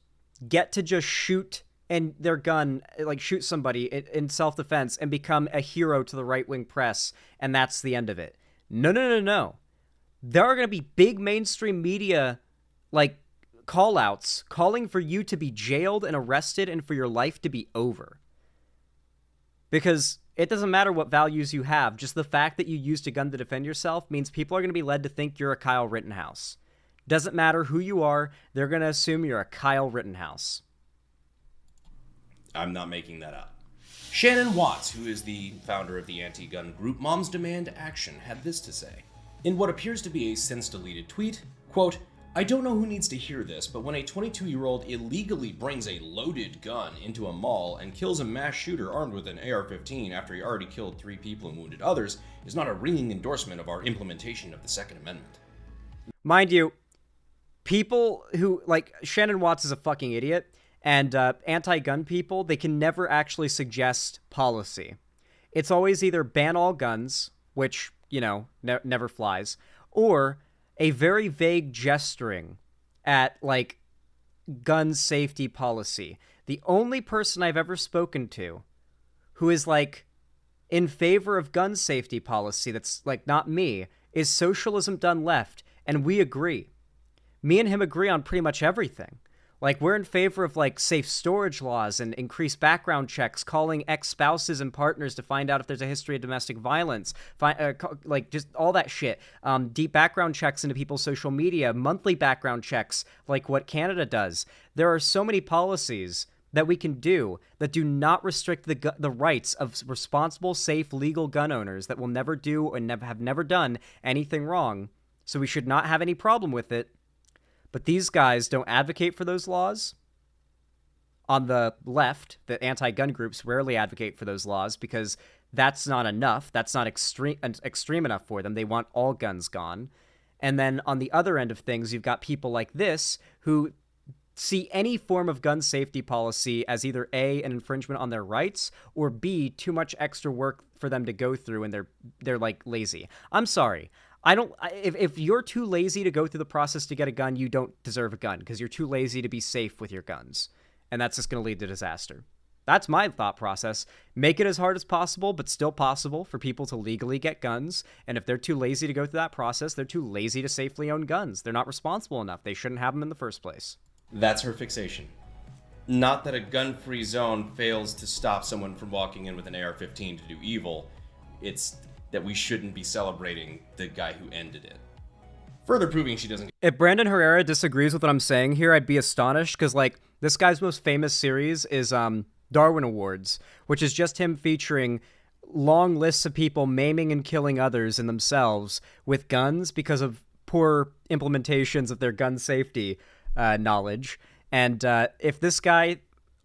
get to just shoot and their gun, like, shoot somebody in self-defense and become a hero to the right-wing press, and that's the end of it. No, no, no, no. There are going to be big mainstream media, like, call-outs calling for you to be jailed and arrested and for your life to be over. Because it doesn't matter what values you have, just the fact that you used a gun to defend yourself means people are going to be led to think you're a Kyle Rittenhouse. Doesn't matter who you are, they're going to assume you're a Kyle Rittenhouse. I'm not making that up. Shannon Watts, who is the founder of the anti-gun group Moms Demand Action, had this to say. In what appears to be a since-deleted tweet, quote, "I don't know who needs to hear this, but when a 22-year-old illegally brings a loaded gun into a mall and kills a mass shooter armed with an AR-15 after he already killed 3 people and wounded others is not a ringing endorsement of our implementation of the Second Amendment." Mind you, people who, like, Shannon Watts is a fucking idiot, and anti-gun people, they can never actually suggest policy. It's always either ban all guns, which, you know, never flies, or a very vague gesturing at, like, gun safety policy. The only person I've ever spoken to who is, like, in favor of gun safety policy that's, like, not me, is Socialism Done Left, and we agree. Me and him agree on pretty much everything. Like, we're in favor of, like, safe storage laws and increased background checks, calling ex-spouses and partners to find out if there's a history of domestic violence, like, just all that shit. Deep background checks into people's social media, monthly background checks, like what Canada does. There are so many policies that we can do that do not restrict the rights of responsible, safe, legal gun owners that will never do and have never done anything wrong, so we should not have any problem with it. But these guys don't advocate for those laws. On the left, the anti-gun groups rarely advocate for those laws because that's not enough. That's not extreme enough for them. They want all guns gone. And then on the other end of things, you've got people like this who see any form of gun safety policy as either A, an infringement on their rights, or B, too much extra work for them to go through and they're like lazy. I'm sorry. If you're too lazy to go through the process to get a gun, you don't deserve a gun because you're too lazy to be safe with your guns. And that's just going to lead to disaster. That's my thought process. Make it as hard as possible, but still possible for people to legally get guns. And if they're too lazy to go through that process, they're too lazy to safely own guns. They're not responsible enough. They shouldn't have them in the first place. That's her fixation. Not that a gun-free zone fails to stop someone from walking in with an AR-15 to do evil. It's that we shouldn't be celebrating the guy who ended it. Further proving she doesn't... If Brandon Herrera disagrees with what I'm saying here, I'd be astonished, because, like, this guy's most famous series is Darwin Awards, which is just him featuring long lists of people maiming and killing others and themselves with guns because of poor implementations of their gun safety knowledge. And if this guy,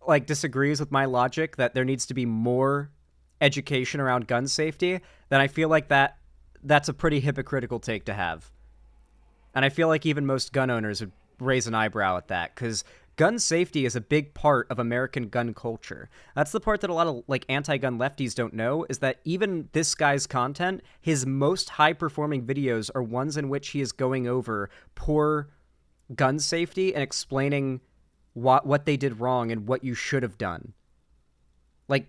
like, disagrees with my logic that there needs to be more education around gun safety, then I feel like that's a pretty hypocritical take to have. And I feel like even most gun owners would raise an eyebrow at that, because gun safety is a big part of American gun culture. That's the part that a lot of, like, anti-gun lefties don't know, is that even this guy's content, his most high-performing videos are ones in which he is going over poor gun safety and explaining what they did wrong and what you should have done. Like,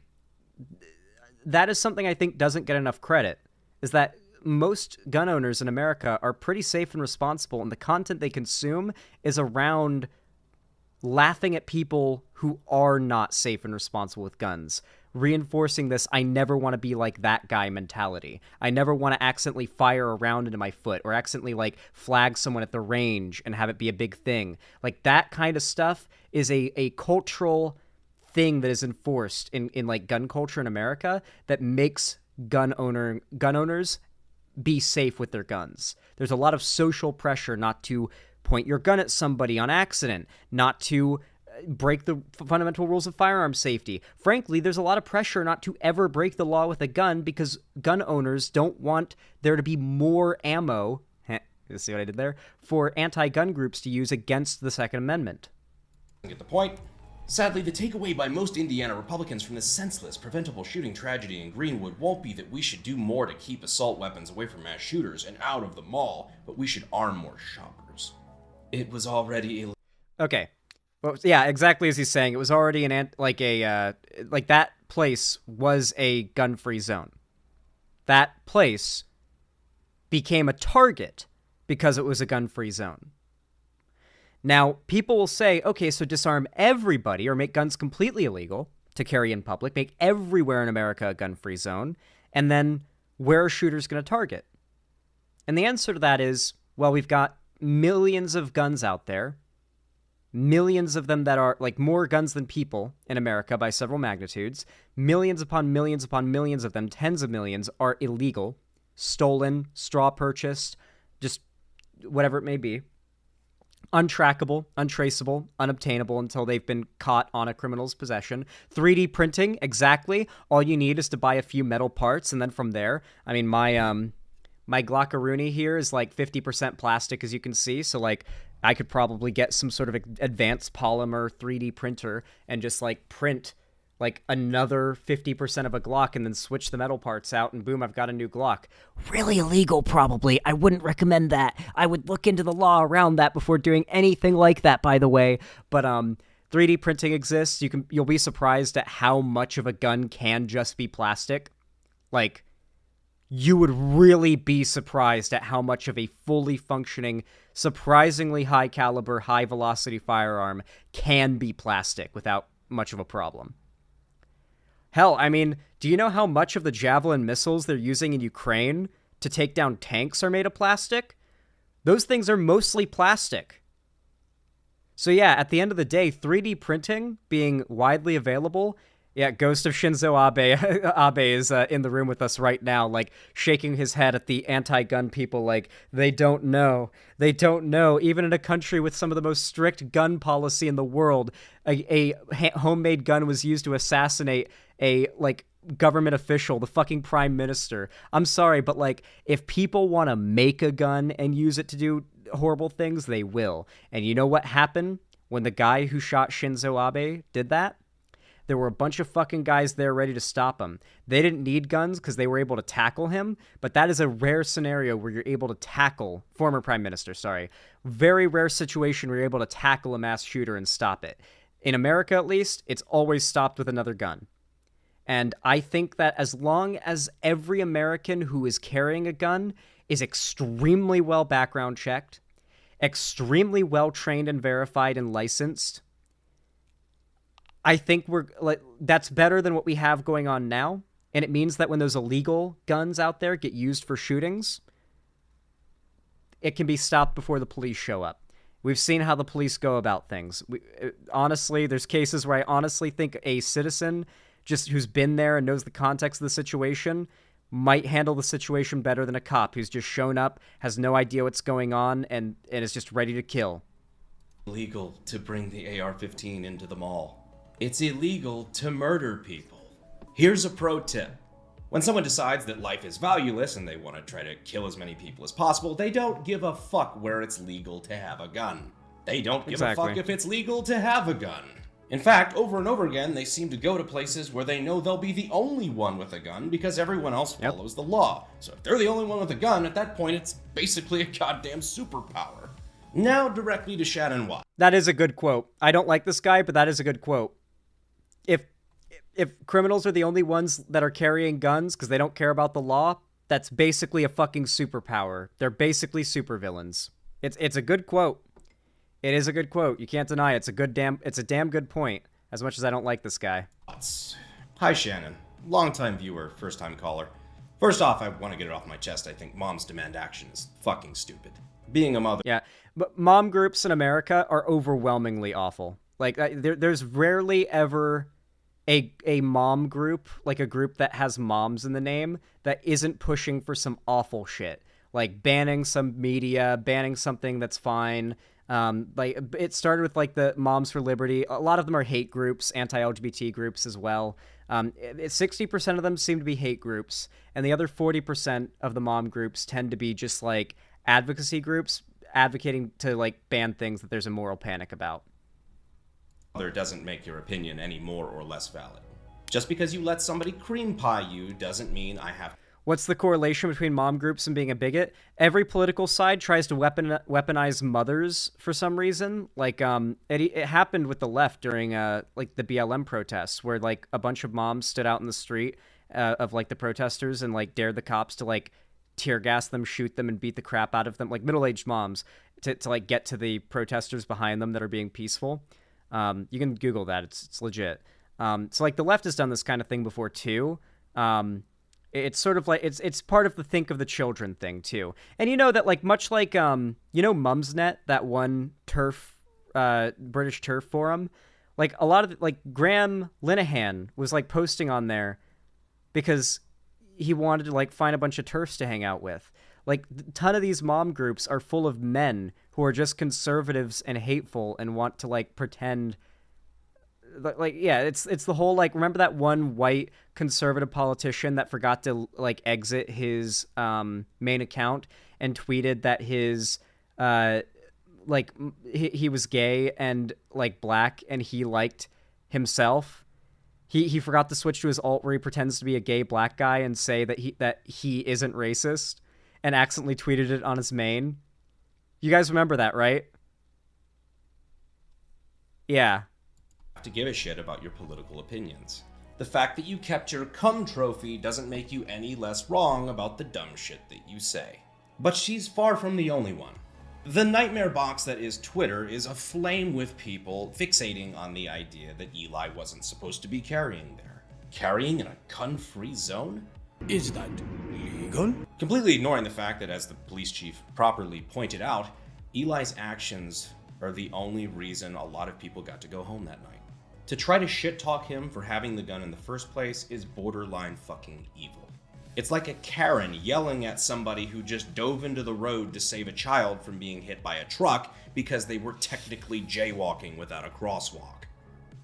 that is something I think doesn't get enough credit, is that most gun owners in America are pretty safe and responsible, and the content they consume is around laughing at people who are not safe and responsible with guns, reinforcing this "I never want to be like that guy" mentality. I never want to accidentally fire a round into my foot or accidentally, like, flag someone at the range and have it be a big thing. Like, that kind of stuff is a cultural thing that is enforced in like gun culture in America that makes gun owners be safe with their guns. There's a lot of social pressure not to point your gun at somebody on accident, not to break the fundamental rules of firearm safety. Frankly, there's a lot of pressure not to ever break the law with a gun because gun owners don't want there to be more ammo, you see what I did there, for anti-gun groups to use against the Second Amendment. Get the point? Sadly, the takeaway by most Indiana Republicans from this senseless, preventable shooting tragedy in Greenwood won't be that we should do more to keep assault weapons away from mass shooters and out of the mall, but we should arm more shoppers. It was already illegal. Okay. Well, yeah, exactly as he's saying. It was already like that place was a gun-free zone. That place became a target because it was a gun-free zone. Now, people will say, okay, so disarm everybody or make guns completely illegal to carry in public, make everywhere in America a gun-free zone, and then where are shooters going to target? And the answer to that is, well, we've got millions of guns out there, millions of them that are, like, more guns than people in America by several magnitudes, millions upon millions upon millions of them, tens of millions, are illegal, stolen, straw purchased, just whatever it may be. Untrackable, untraceable, unobtainable until they've been caught on a criminal's possession. 3D printing, exactly. All you need is to buy a few metal parts, and then from there, I mean, my Glockaroonie here is like 50% plastic, as you can see, so like I could probably get some sort of advanced polymer 3D printer and just like print like another 50% of a Glock and then switch the metal parts out, and boom, I've got a new Glock. Really illegal, probably. I wouldn't recommend that. I would look into the law around that before doing anything like that, by the way. But 3D printing exists. You'll be surprised at how much of a gun can just be plastic. Like, you would really be surprised at how much of a fully functioning, surprisingly high caliber, high velocity firearm can be plastic without much of a problem. Hell, I mean, do you know how much of the Javelin missiles they're using in Ukraine to take down tanks are made of plastic? Those things are mostly plastic. So yeah, at the end of the day, 3D printing being widely available, yeah, Ghost of Shinzo Abe is in the room with us right now, like, shaking his head at the anti-gun people like, they don't know. They don't know. Even in a country with some of the most strict gun policy in the world, a homemade gun was used to assassinate a, like, government official, the fucking prime minister. I'm sorry, but, like, if people want to make a gun and use it to do horrible things, they will. And you know what happened when the guy who shot Shinzo Abe did that? There were a bunch of fucking guys there ready to stop him. They didn't need guns because they were able to tackle him, but that is a rare scenario where you're able to tackle, former prime minister, sorry. Very rare situation where you're able to tackle a mass shooter and stop it. In America, at least, it's always stopped with another gun. And I think that as long as every American who is carrying a gun is extremely well background checked, extremely well trained and verified and licensed, I think that's better than what we have going on now. And it means that when those illegal guns out there get used for shootings, it can be stopped before the police show up. We've seen how the police go about things. Honestly, there's cases where I honestly think a citizen just who's been there and knows the context of the situation might handle the situation better than a cop who's just shown up, has no idea what's going on, and is just ready to kill. Illegal to bring the AR-15 into the mall. It's illegal to murder people. Here's a pro tip. When someone decides that life is valueless and they want to try to kill as many people as possible, they don't give a fuck where it's legal to have a gun. They don't give a fuck if it's legal to have a gun. In fact, over and over again, they seem to go to places where they know they'll be the only one with a gun because everyone else follows the law. So if they're the only one with a gun, at that point, it's basically a goddamn superpower. Now directly to Shannon Watt. That is a good quote. I don't like this guy, but that is a good quote. If criminals are the only ones that are carrying guns because they don't care about the law, that's basically a fucking superpower. They're basically supervillains. It's a good quote. It is a good quote. You can't deny it. It's a damn good point, as much as I don't like this guy. Hi, Shannon. Longtime viewer, first-time caller. First off, I want to get it off my chest. I think moms demand action is fucking stupid. Being a mother... Yeah, but mom groups in America are overwhelmingly awful. Like, there's rarely ever a mom group, like a group that has moms in the name, that isn't pushing for some awful shit. Like banning some media, banning something that's fine, Like it started with like the Moms for Liberty. A lot of them are hate groups, anti-LGBT groups as well. 60% of them seem to be hate groups, and the other 40% of the mom groups tend to be just like advocacy groups advocating to like ban things that there's a moral panic about. Doesn't make your opinion any more or less valid. Just because you let somebody cream pie you doesn't mean I have. What's the correlation between mom groups and being a bigot? Every political side tries to weaponize mothers for some reason. Like, it happened with the left during, like, the BLM protests, where, like, a bunch of moms stood out in the street of, like, the protesters and, like, dared the cops to, like, tear gas them, shoot them, and beat the crap out of them. Like, middle-aged moms to like, get to the protesters behind them that are being peaceful. You can Google that. It's legit. So, like, the left has done this kind of thing before, too. It's sort of like it's part of the think of the children thing too. And you know that like much like Mumsnet, that one turf British turf forum, like a lot of like Graham Linehan was like posting on there because he wanted to like find a bunch of turfs to hang out with. Like a ton of these mom groups are full of men who are just conservatives and hateful and want to like pretend like, yeah, it's the whole, like, remember that one white conservative politician that forgot to, like, exit his main account and tweeted that his, like, he was gay and, like, black and he liked himself? He forgot to switch to his alt where he pretends to be a gay black guy and say that he isn't racist and accidentally tweeted it on his main. You guys remember that, right? Yeah. To give a shit about your political opinions. The fact that you kept your cum trophy doesn't make you any less wrong about the dumb shit that you say. But she's far from the only one. The nightmare box that is Twitter is aflame with people fixating on the idea that Eli wasn't supposed to be carrying there. Carrying in a gun-free zone? Is that legal? Completely ignoring the fact that, as the police chief properly pointed out, Eli's actions are the only reason a lot of people got to go home that night. To try to shit-talk him for having the gun in the first place is borderline fucking evil. It's like a Karen yelling at somebody who just dove into the road to save a child from being hit by a truck because they were technically jaywalking without a crosswalk.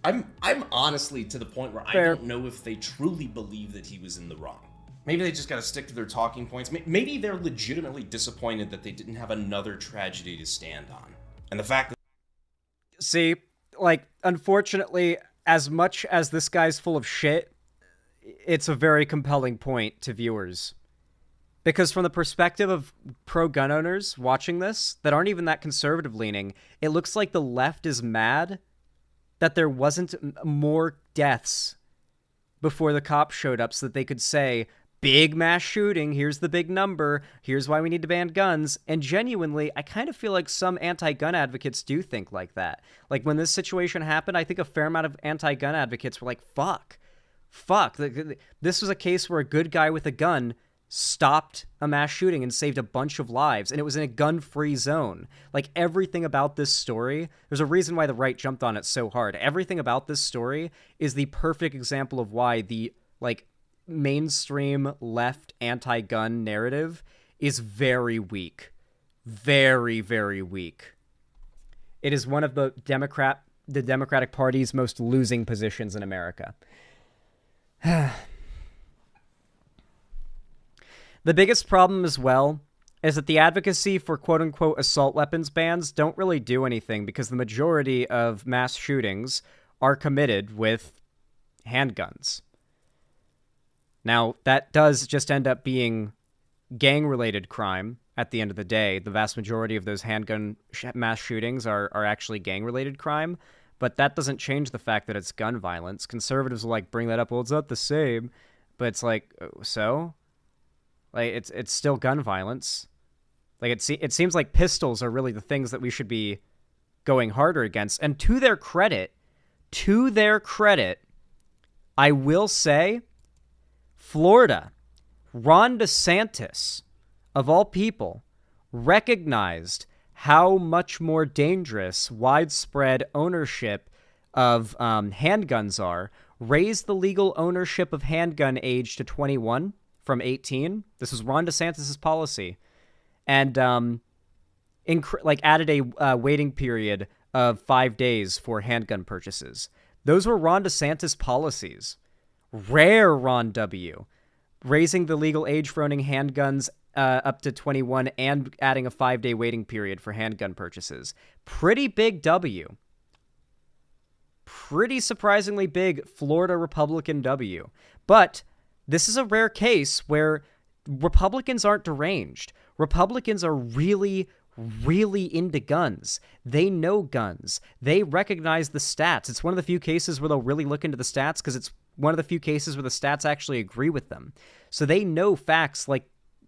I'm honestly to the point where I don't know if they truly believe that he was in the wrong. Maybe they just gotta stick to their talking points. Maybe they're legitimately disappointed that they didn't have another tragedy to stand on. And the fact that... See, like, unfortunately, as much as this guy's full of shit, it's a very compelling point to viewers. Because from the perspective of pro-gun owners watching this, that aren't even that conservative-leaning, it looks like the left is mad that there wasn't more deaths before the cops showed up so that they could say, big mass shooting, here's the big number, here's why we need to ban guns. And genuinely, I kind of feel like some anti-gun advocates do think like that. Like, when this situation happened, I think a fair amount of anti-gun advocates were like, fuck. This was a case where a good guy with a gun stopped a mass shooting and saved a bunch of lives, and it was in a gun-free zone. Like, everything about this story, there's a reason why the right jumped on it so hard. Everything about this story is the perfect example of why the, like, mainstream left anti-gun narrative is very weak. Very, very weak. It is one of the Democratic Party's most losing positions in America. The biggest problem as well is that the advocacy for quote-unquote assault weapons bans don't really do anything because the majority of mass shootings are committed with handguns. Now, that does just end up being gang-related crime at the end of the day. The vast majority of those handgun mass shootings are actually gang-related crime, but that doesn't change the fact that it's gun violence. Conservatives will, like, bring that up, well, it's not the same, but it's like, so? Like, it's still gun violence. Like, it seems like pistols are really the things that we should be going harder against. And to their credit, I will say, Florida, Ron DeSantis, of all people, recognized how much more dangerous widespread ownership of handguns are, raised the legal ownership of handgun age to 21 from 18. This was Ron DeSantis' policy. And added a waiting period of 5 days for handgun purchases. Those were Ron DeSantis policies. Rare Ron W. Raising the legal age for owning handguns up to 21 and adding a 5-day waiting period for handgun purchases. Pretty big W. Pretty surprisingly big Florida Republican W. But this is a rare case where Republicans aren't deranged. Republicans are really, really into guns. They know guns. They recognize the stats. It's one of the few cases where they'll really look into the stats because it's one of the few cases where the stats actually agree with them. So they know facts like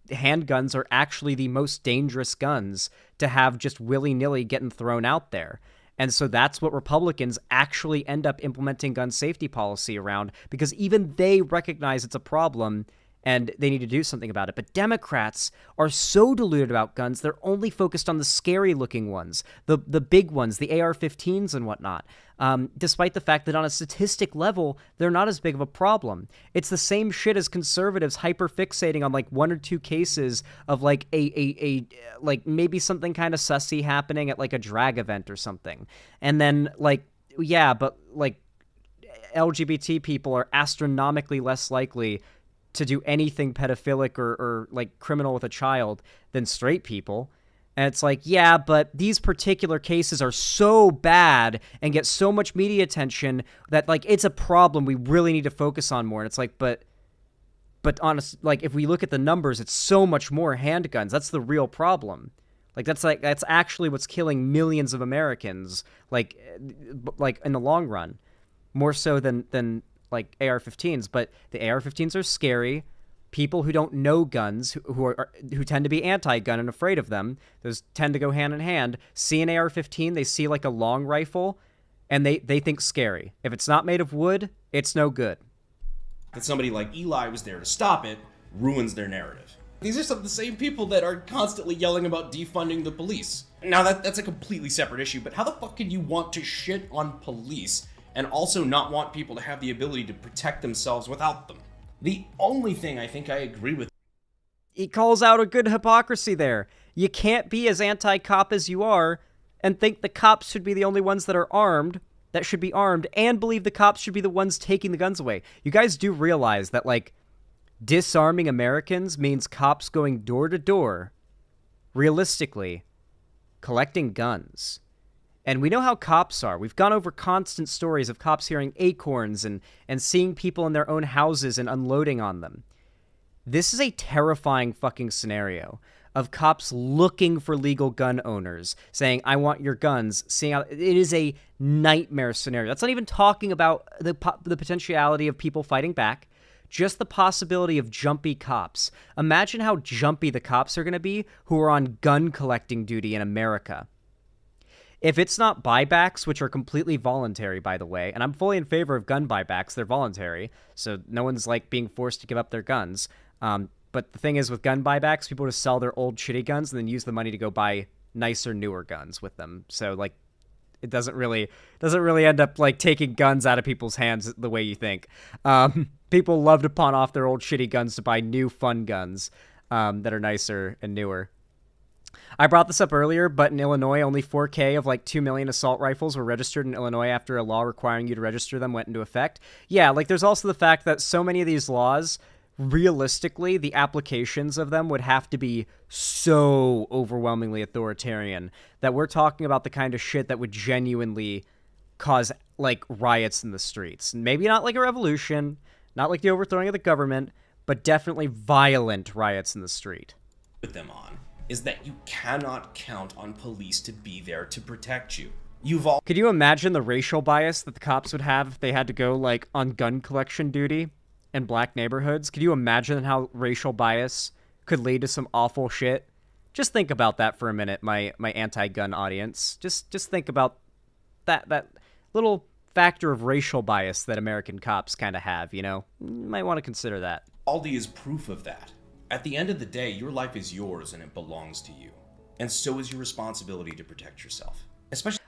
handguns are actually the most dangerous guns to have just willy-nilly getting thrown out there. And so that's what Republicans actually end up implementing gun safety policy around, because even they recognize it's a problem and they need to do something about it. But Democrats are so deluded about guns, they're only focused on the scary-looking ones, the big ones, the AR-15s and whatnot, despite the fact that on a statistic level, they're not as big of a problem. It's the same shit as conservatives hyper-fixating on, like, 1 or 2 cases of, like, like, maybe something kind of sussy happening at, like, a drag event or something. And then, like, yeah, but, like, LGBT people are astronomically less likely to do anything pedophilic or like criminal with a child than straight people. And it's like, yeah, but these particular cases are so bad and get so much media attention that, like, it's a problem we really need to focus on more. And it's like, but honest, like, if we look at the numbers, it's so much more handguns. That's the real problem. That's actually what's killing millions of Americans, like in the long run, more so than like AR-15s. But the AR-15s are scary. People who don't know guns, who tend to be anti-gun and afraid of them, those tend to go hand in hand, see an AR-15, they see like a long rifle, and they think scary. If it's not made of wood, it's no good. That somebody like Eli was there to stop it ruins their narrative. These are some of the same people that are constantly yelling about defunding the police. Now that's a completely separate issue, but how the fuck can you want to shit on police and also not want people to have the ability to protect themselves without them? The only thing I think I agree with... He calls out a good hypocrisy there. You can't be as anti-cop as you are and think the cops should be the only ones that are armed, that should be armed, and believe the cops should be the ones taking the guns away. You guys do realize that, like, disarming Americans means cops going door to door, realistically, collecting guns. And we know how cops are. We've gone over constant stories of cops hearing acorns and seeing people in their own houses and unloading on them. This is a terrifying fucking scenario of cops looking for legal gun owners, saying, I want your guns, seeing how it is a nightmare scenario. That's not even talking about the potentiality of people fighting back, just the possibility of jumpy cops. Imagine how jumpy the cops are going to be who are on gun collecting duty in America. If it's not buybacks, which are completely voluntary, by the way, and I'm fully in favor of gun buybacks, they're voluntary, so no one's, like, being forced to give up their guns. But the thing is, with gun buybacks, people just sell their old shitty guns and then use the money to go buy nicer, newer guns with them. So, like, it doesn't really end up, like, taking guns out of people's hands the way you think. People love to pawn off their old shitty guns to buy new, fun guns that are nicer and newer. I brought this up earlier, but in Illinois, only 4K of like 2 million assault rifles were registered in Illinois after a law requiring you to register them went into effect. Yeah, like, there's also the fact that so many of these laws, realistically, the applications of them would have to be so overwhelmingly authoritarian that we're talking about the kind of shit that would genuinely cause, like, riots in the streets. Maybe not like a revolution, not like the overthrowing of the government, but definitely violent riots in the street. ...with them on is that you cannot count on police to be there to protect you. Could you imagine the racial bias that the cops would have if they had to go, like, on gun collection duty in black neighborhoods? Could you imagine how racial bias could lead to some awful shit? Just think about that for a minute, my anti-gun audience. Just think about that little factor of racial bias that American cops kind of have, you know? You might want to consider that. Aldi is proof of that. At the end of the day, your life is yours and it belongs to you. And so is your responsibility to protect yourself.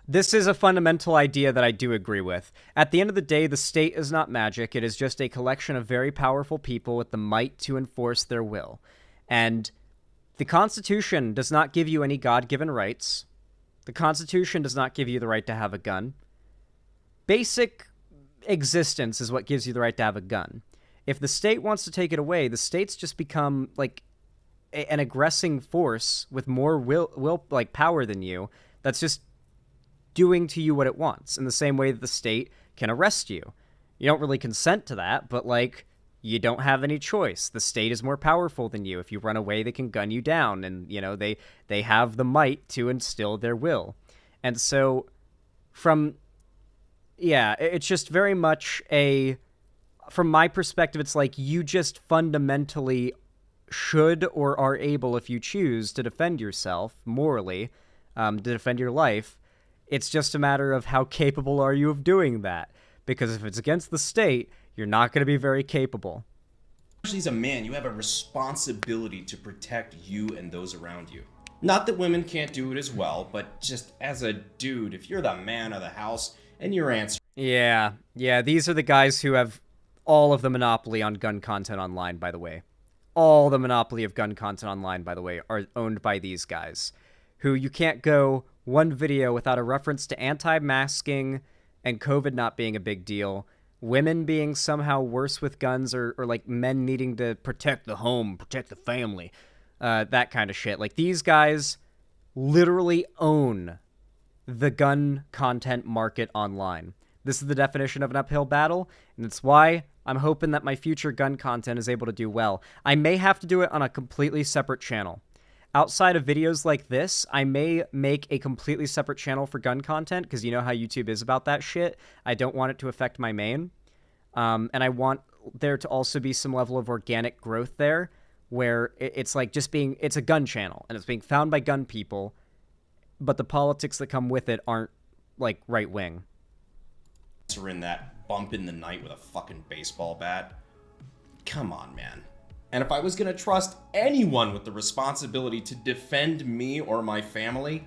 This is a fundamental idea that I do agree with. At the end of the day, the state is not magic. It is just a collection of very powerful people with the might to enforce their will. And The Constitution does not give you any God-given rights. The Constitution does not give you the right to have a gun. Basic existence is what gives you the right to have a gun. If the state wants to take it away, the states just become like an aggressing force with more will like power than you that's just doing to you what it wants, in the same way that the state can arrest you. You don't really consent to that, but like, you don't have any choice. The state is more powerful than you. If you run away, they can gun you down, and you know, they have the might to instill their will. And so it's just very much from my perspective, it's like you just fundamentally should or are able, if you choose, to defend yourself morally, to defend your life. It's just a matter of how capable are you of doing that. Because if it's against the state, you're not going to be very capable. Especially as a man, you have a responsibility to protect you and those around you. Not that women can't do it as well, but just as a dude, if you're the man of the house and you're answering... Yeah, these are the guys who have all of the monopoly on gun content online, by the way. All the monopoly of gun content online, by the way, are owned by these guys, who you can't go one video without a reference to anti-masking and COVID not being a big deal, women being somehow worse with guns, or like men needing to protect the home, protect the family, that kind of shit. Like, these guys literally own the gun content market online. This is the definition of an uphill battle, and it's why I'm hoping that my future gun content is able to do well. I may have to do it on a completely separate channel. Outside of videos like this, I may make a completely separate channel for gun content, because you know how YouTube is about that shit. I don't want it to affect my main. And I want there to also be some level of organic growth there, where it's like it's a gun channel, and it's being found by gun people, but the politics that come with it aren't, like, right-wing. ...in that bump in the night with a fucking baseball bat. Come on, man. And if I was going to trust anyone with the responsibility to defend me or my family,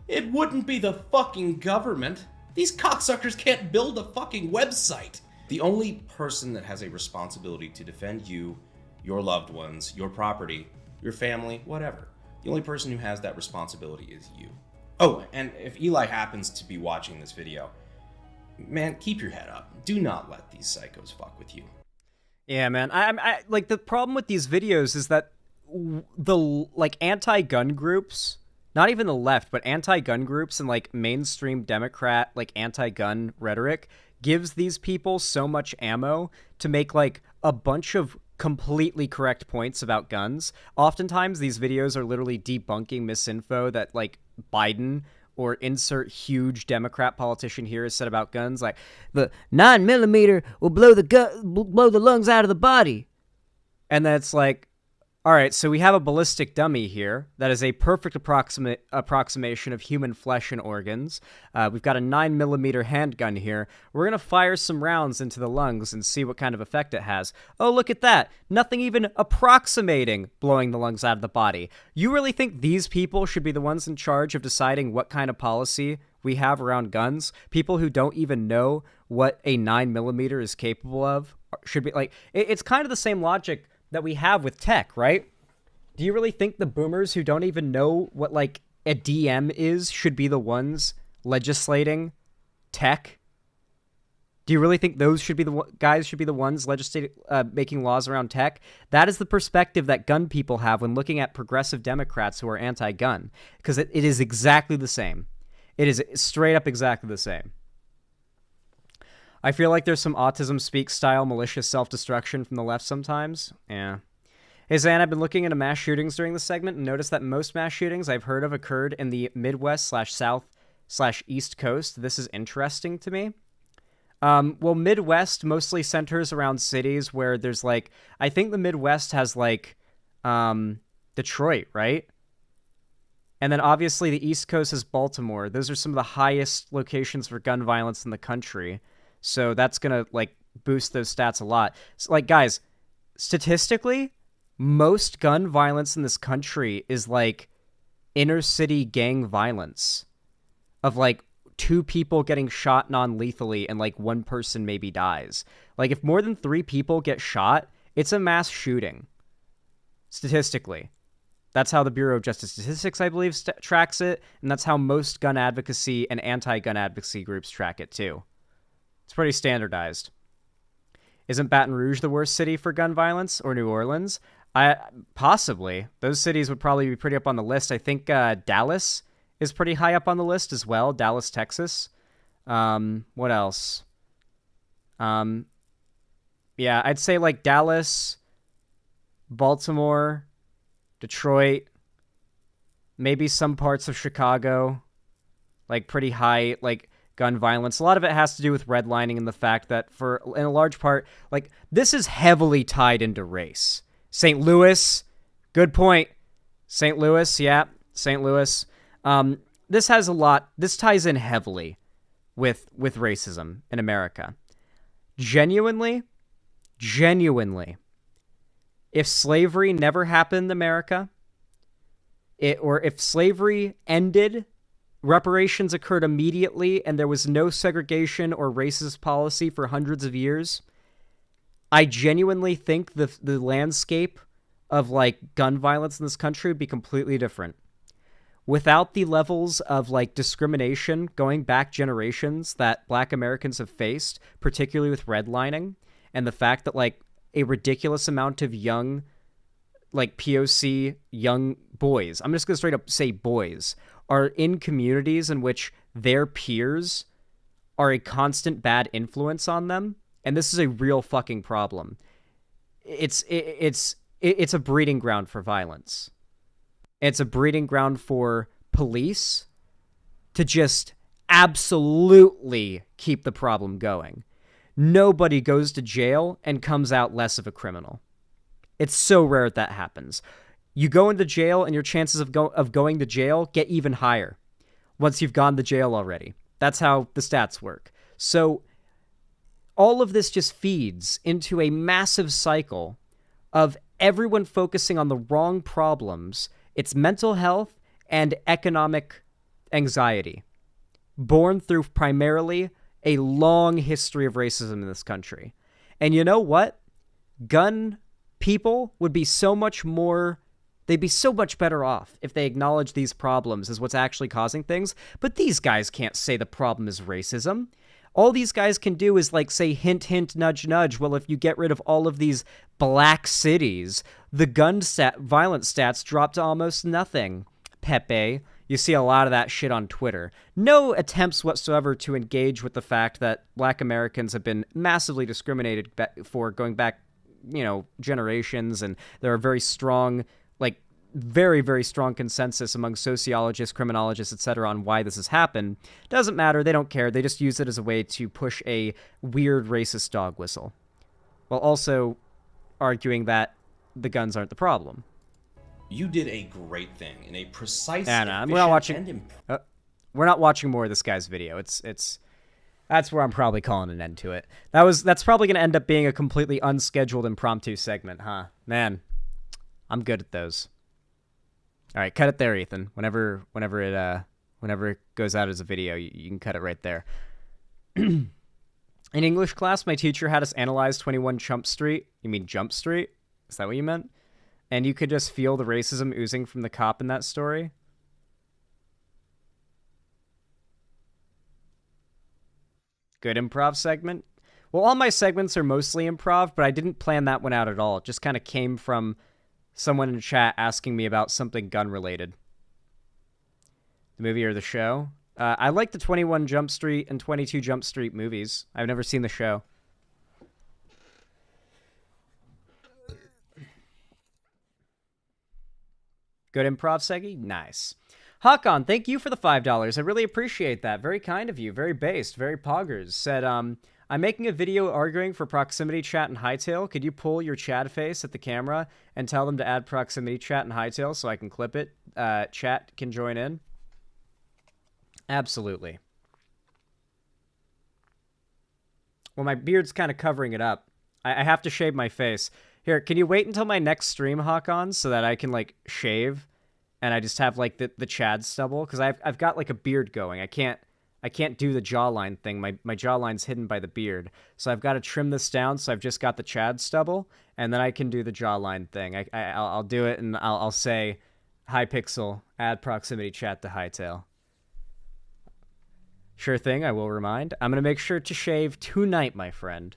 it wouldn't be the fucking government. These cocksuckers can't build a fucking website. The only person that has a responsibility to defend you, your loved ones, your property, your family, whatever. The only person who has that responsibility is you. Oh, and if Eli happens to be watching this video, man, keep your head up. Do not let these psychos fuck with you. Yeah, man. I like, the problem with these videos is that the, like, anti-gun groups, not even the left, but anti-gun groups and, like, mainstream Democrat, like, anti-gun rhetoric gives these people so much ammo to make, like, a bunch of completely correct points about guns. Oftentimes, these videos are literally debunking misinfo that, like, Biden or insert huge Democrat politician here has said about guns, like, the 9mm will blow the lungs out of the body. And then it's like, all right, so we have a ballistic dummy here that is a perfect approximation of human flesh and organs. We've got a 9mm handgun here. We're going to fire some rounds into the lungs and see what kind of effect it has. Oh, look at that. Nothing even approximating blowing the lungs out of the body. You really think these people should be the ones in charge of deciding what kind of policy we have around guns? People who don't even know what a 9mm is capable of should be, like, it's kind of the same logic that we have with tech, right? Do you really think the boomers who don't even know what, like, a DM is should be the ones legislating tech? Do you really think those should be the guys should be the ones legislating, making laws around tech? That is the perspective that gun people have when looking at progressive Democrats who are anti-gun, because it is exactly the same. It is straight up exactly the same. I feel like there's some Autism Speaks style malicious self-destruction from the left sometimes. Yeah. Hey, Zan, I've been looking into mass shootings during this segment and noticed that most mass shootings I've heard of occurred in the Midwest/South/East Coast. This is interesting to me. Well, Midwest mostly centers around cities where there's, like, I think the Midwest has, like, Detroit, right? And then obviously the East Coast is Baltimore. Those are some of the highest locations for gun violence in the country. So that's going to, like, boost those stats a lot. So, like, guys, statistically, most gun violence in this country is, like, inner city gang violence of, like, 2 people getting shot non-lethally and, like, 1 person maybe dies. Like, if more than 3 people get shot, it's a mass shooting. Statistically. That's how the Bureau of Justice Statistics, I believe, tracks it, and that's how most gun advocacy and anti-gun advocacy groups track it, too. It's pretty standardized. Isn't Baton Rouge the worst city for gun violence, or New Orleans? Possibly. Those cities would probably be pretty up on the list. I think Dallas is pretty high up on the list as well. Dallas, Texas. What else? Yeah, I'd say like Dallas, Baltimore, Detroit, maybe some parts of Chicago, like pretty high, like gun violence. A lot of it has to do with redlining and the fact that in a large part, like this is heavily tied into race. St. Louis, good point. St. Louis, yeah, St. Louis. This ties in heavily with racism in America. Genuinely, if slavery never happened in America, or if slavery ended, reparations occurred immediately, and there was no segregation or racist policy for hundreds of years, I genuinely think the landscape of like gun violence in this country would be completely different. Without the levels of like discrimination going back generations that Black Americans have faced, particularly with redlining, and the fact that like a ridiculous amount of young, like POC young boys, I'm just going to straight up say boys, are in communities in which their peers are a constant bad influence on them. And this is a real fucking problem. It's a breeding ground for violence. It's a breeding ground for police to just absolutely keep the problem going. Nobody goes to jail and comes out less of a criminal. It's so rare that happens. You go into jail and your chances of going to jail get even higher once you've gone to jail already. That's how the stats work. So all of this just feeds into a massive cycle of everyone focusing on the wrong problems. It's mental health and economic anxiety, born through primarily a long history of racism in this country. And you know what? Gun people would be so much more, they'd be so much better off if they acknowledge these problems as what's actually causing things. But these guys can't say the problem is racism. All these guys can do is like say hint, hint, nudge, nudge. Well, if you get rid of all of these black cities, the violence stats drop to almost nothing. Pepe. You see a lot of that shit on Twitter. No attempts whatsoever to engage with the fact that Black Americans have been massively discriminated for going back, generations, and there are very strong, like very, very strong consensus among sociologists, criminologists, etc. on why this has happened. Doesn't matter. They don't care. They just use it as a way to push a weird racist dog whistle, while also arguing that the guns aren't the problem. You did a great thing in a precise, we're not watching. We're not watching more of this guy's video. That's where I'm probably calling an end to it. That's probably going to end up being a completely unscheduled impromptu segment, huh? Man, I'm good at those. All right, cut it there, Ethan. Whenever it goes out as a video, you can cut it right there. In English class, my teacher had us analyze 21 Jump Street. You mean Jump Street? Is that what you meant? And you could just feel the racism oozing from the cop in that story. Good improv segment. Well, all my segments are mostly improv, but I didn't plan that one out at all. It just kind of came from someone in chat asking me about something gun-related. The movie or the show? I like the 21 Jump Street and 22 Jump Street movies. I've never seen the show. Good improv, Segi? Nice. Hakon, thank you for the $5. I really appreciate that. Very kind of you. Very based. Very poggers. Said, I'm making a video arguing for proximity chat and hightail. Could you pull your Chad face at the camera and tell them to add proximity chat and hightail so I can clip it? Chat can join in. Absolutely. Well, my beard's kind of covering it up. I have to shave my face. Here, can you wait until my next stream, Hakon, so that I can, like, shave and I just have, like, the Chad stubble? Because I've got, like, a beard going. I can't do the jawline thing. My jawline's hidden by the beard. So I've got to trim this down, so I've just got the Chad stubble, and then I can do the jawline thing. I'll do it, and I'll say, Hypixel, add proximity chat to Hightail. Sure thing, I will remind. I'm going to make sure to shave tonight, my friend.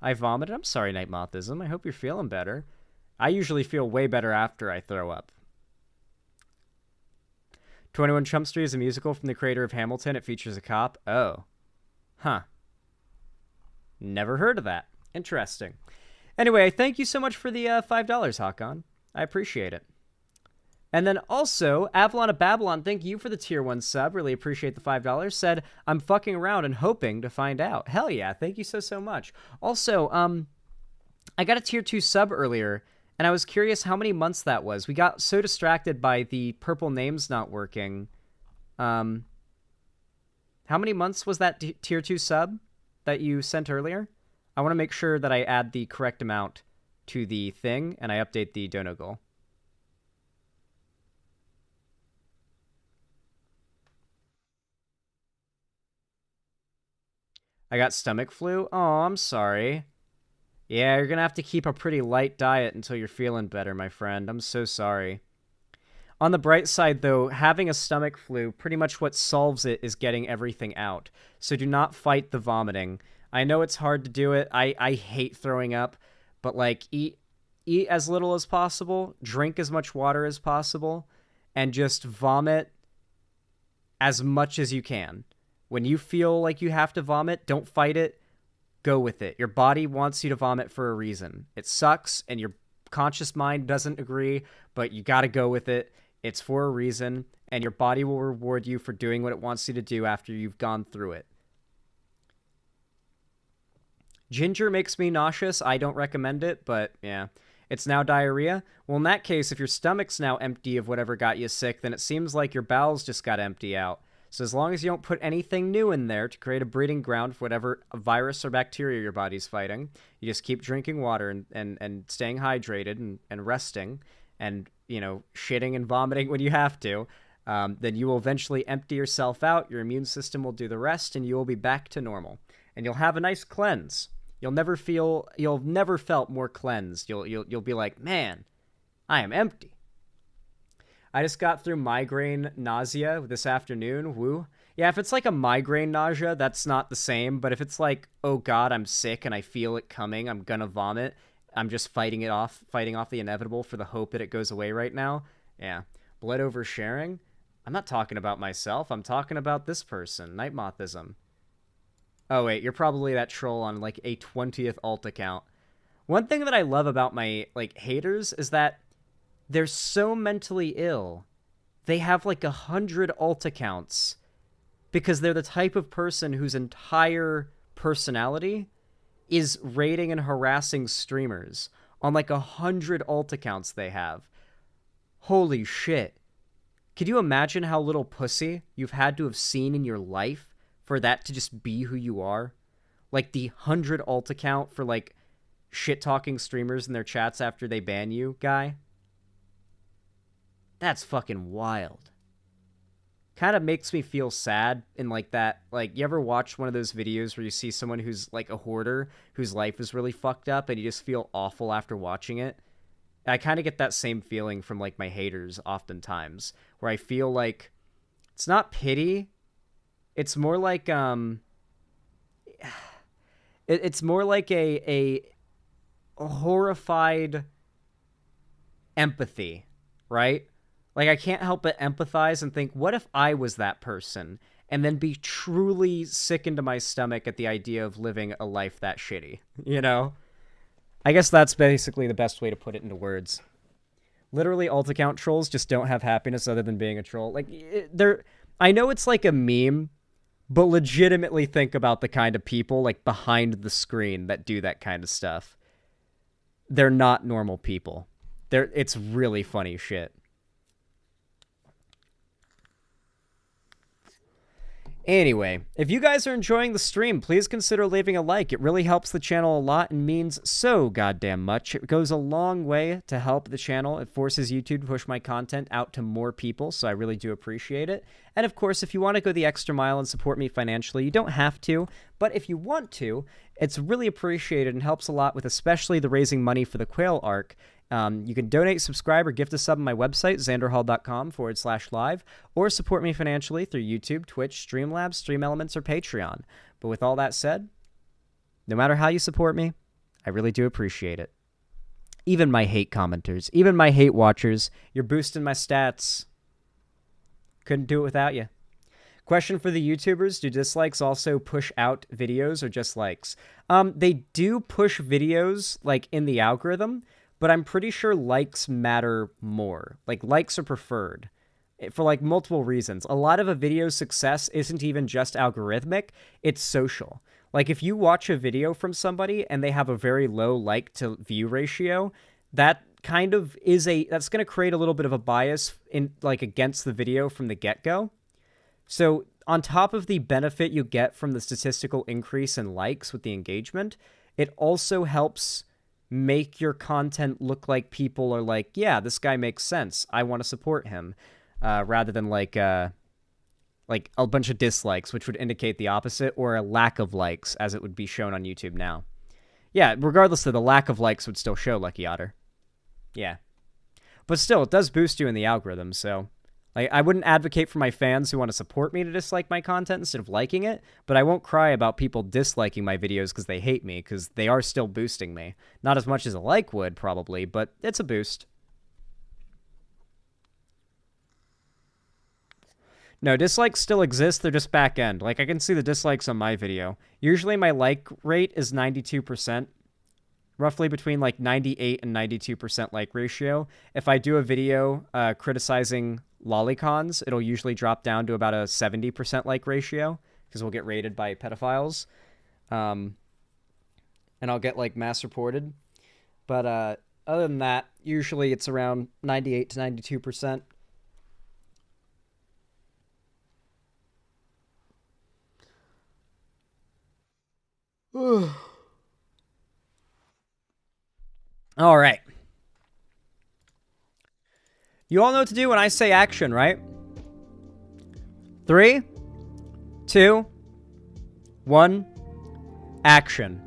I vomited. I'm sorry, Night Mothism. I hope you're feeling better. I usually feel way better after I throw up. 21 Jump Street is a musical from the creator of Hamilton. It features a cop. Oh. Huh. Never heard of that. Interesting. Anyway, thank you so much for the $5, Hakan. I appreciate it. And then also, Avalon of Babylon, thank you for the tier 1 sub. Really appreciate the $5. Said, I'm fucking around and hoping to find out. Hell yeah, thank you so much. Also, I got a tier 2 sub earlier, and I was curious how many months that was. We got so distracted by the purple names not working. How many months was that tier 2 sub that you sent earlier? I want to make sure that I add the correct amount to the thing, and I update the dono goal. I got stomach flu? Oh, I'm sorry. Yeah, you're gonna have to keep a pretty light diet until you're feeling better, my friend. I'm so sorry. On the bright side, though, having a stomach flu, pretty much what solves it is getting everything out. So do not fight the vomiting. I know it's hard to do it. I hate throwing up, but, like, eat as little as possible, drink as much water as possible, and just vomit as much as you can. When you feel like you have to vomit, don't fight it. Go with it. Your body wants you to vomit for a reason. It sucks, and your conscious mind doesn't agree, but you gotta go with it. It's for a reason, and your body will reward you for doing what it wants you to do after you've gone through it. Ginger makes me nauseous. I don't recommend it, but yeah. It's now diarrhea? Well, in that case, if your stomach's now empty of whatever got you sick, then it seems like your bowels just got empty out. So as long as you don't put anything new in there to create a breeding ground for whatever virus or bacteria your body's fighting, you just keep drinking water and staying hydrated and resting and, you know, shitting and vomiting when you have to, then you will eventually empty yourself out, your immune system will do the rest, and you will be back to normal. And you'll have a nice cleanse. You'll never felt more cleansed. You'll be like, man, I am empty. I just got through migraine nausea this afternoon. Woo. Yeah, if it's like a migraine nausea, that's not the same. But if it's like, oh God, I'm sick and I feel it coming, I'm gonna vomit, I'm just fighting off the inevitable for the hope that it goes away right now. Yeah. Blood oversharing? I'm not talking about myself. I'm talking about this person, Night Mothism. Oh wait, you're probably that troll on like a 20th alt account. One thing that I love about my like haters is that they're so mentally ill. They have like 100 alt accounts because they're the type of person whose entire personality is raiding and harassing streamers on like 100 alt accounts they have. Holy shit. Could you imagine how little pussy you've had to have seen in your life for that to just be who you are? Like the 100 alt account for like shit-talking streamers in their chats after they ban you guy? That's fucking wild. Kind of makes me feel sad in like that. Like, you ever watch one of those videos where you see someone who's like a hoarder, whose life is really fucked up, and you just feel awful after watching it? I kind of get that same feeling from like my haters oftentimes, where I feel like it's not pity. It's more like, it's more like a horrified empathy, right? Like, I can't help but empathize and think, what if I was that person? And then be truly sickened to my stomach at the idea of living a life that shitty, you know? I guess that's basically the best way to put it into words. Literally, alt account trolls just don't have happiness other than being a troll. Like, I know it's like a meme, but legitimately think about the kind of people, like, behind the screen that do that kind of stuff. They're not normal people. It's really funny shit. Anyway, if you guys are enjoying the stream, please consider leaving a like. It really helps the channel a lot and means so goddamn much. It goes a long way to help the channel. It forces YouTube to push my content out to more people, so I really do appreciate it. And of course, if you want to go the extra mile and support me financially, you don't have to, but if you want to, it's really appreciated and helps a lot with especially the raising money for the Quail arc. You can donate, subscribe, or gift a sub on my website, xanderhall.com/live, or support me financially through YouTube, Twitch, Streamlabs, Stream Elements, or Patreon. But with all that said, no matter how you support me, I really do appreciate it. Even my hate commenters, even my hate watchers, you're boosting my stats. Couldn't do it without you. Question for the YouTubers, do dislikes also push out videos or just likes? They do push videos, like, in the algorithm, but I'm pretty sure likes matter more. Like, likes are preferred for, like, multiple reasons. A lot of a video's success isn't even just algorithmic, it's social. Like, if you watch a video from somebody and they have a very low like to view ratio, that kind of is that's going to create a little bit of a bias in, like, against the video from the get-go. So on top of the benefit you get from the statistical increase in likes with the engagement, it also helps make your content look like people are like, yeah, this guy makes sense, I want to support him, rather than like a bunch of dislikes, which would indicate the opposite, or a lack of likes, as it would be shown on YouTube now. Yeah, regardless of the lack of likes would still show Lucky Otter. Yeah. But still, it does boost you in the algorithm, so... Like, I wouldn't advocate for my fans who want to support me to dislike my content instead of liking it, but I won't cry about people disliking my videos because they hate me, because they are still boosting me. Not as much as a like would, probably, but it's a boost. No, dislikes still exist, they're just back-end. Like, I can see the dislikes on my video. Usually my like rate is 92%. Roughly between, like, 98 and 92% like ratio. If I do a video criticizing lolicons, it'll usually drop down to about a 70% like ratio, because we'll get rated by pedophiles. And I'll get, like, mass reported. But other than that, usually it's around 98 to 92%. All right. You all know what to do when I say action, right? 3, 2, 1, action.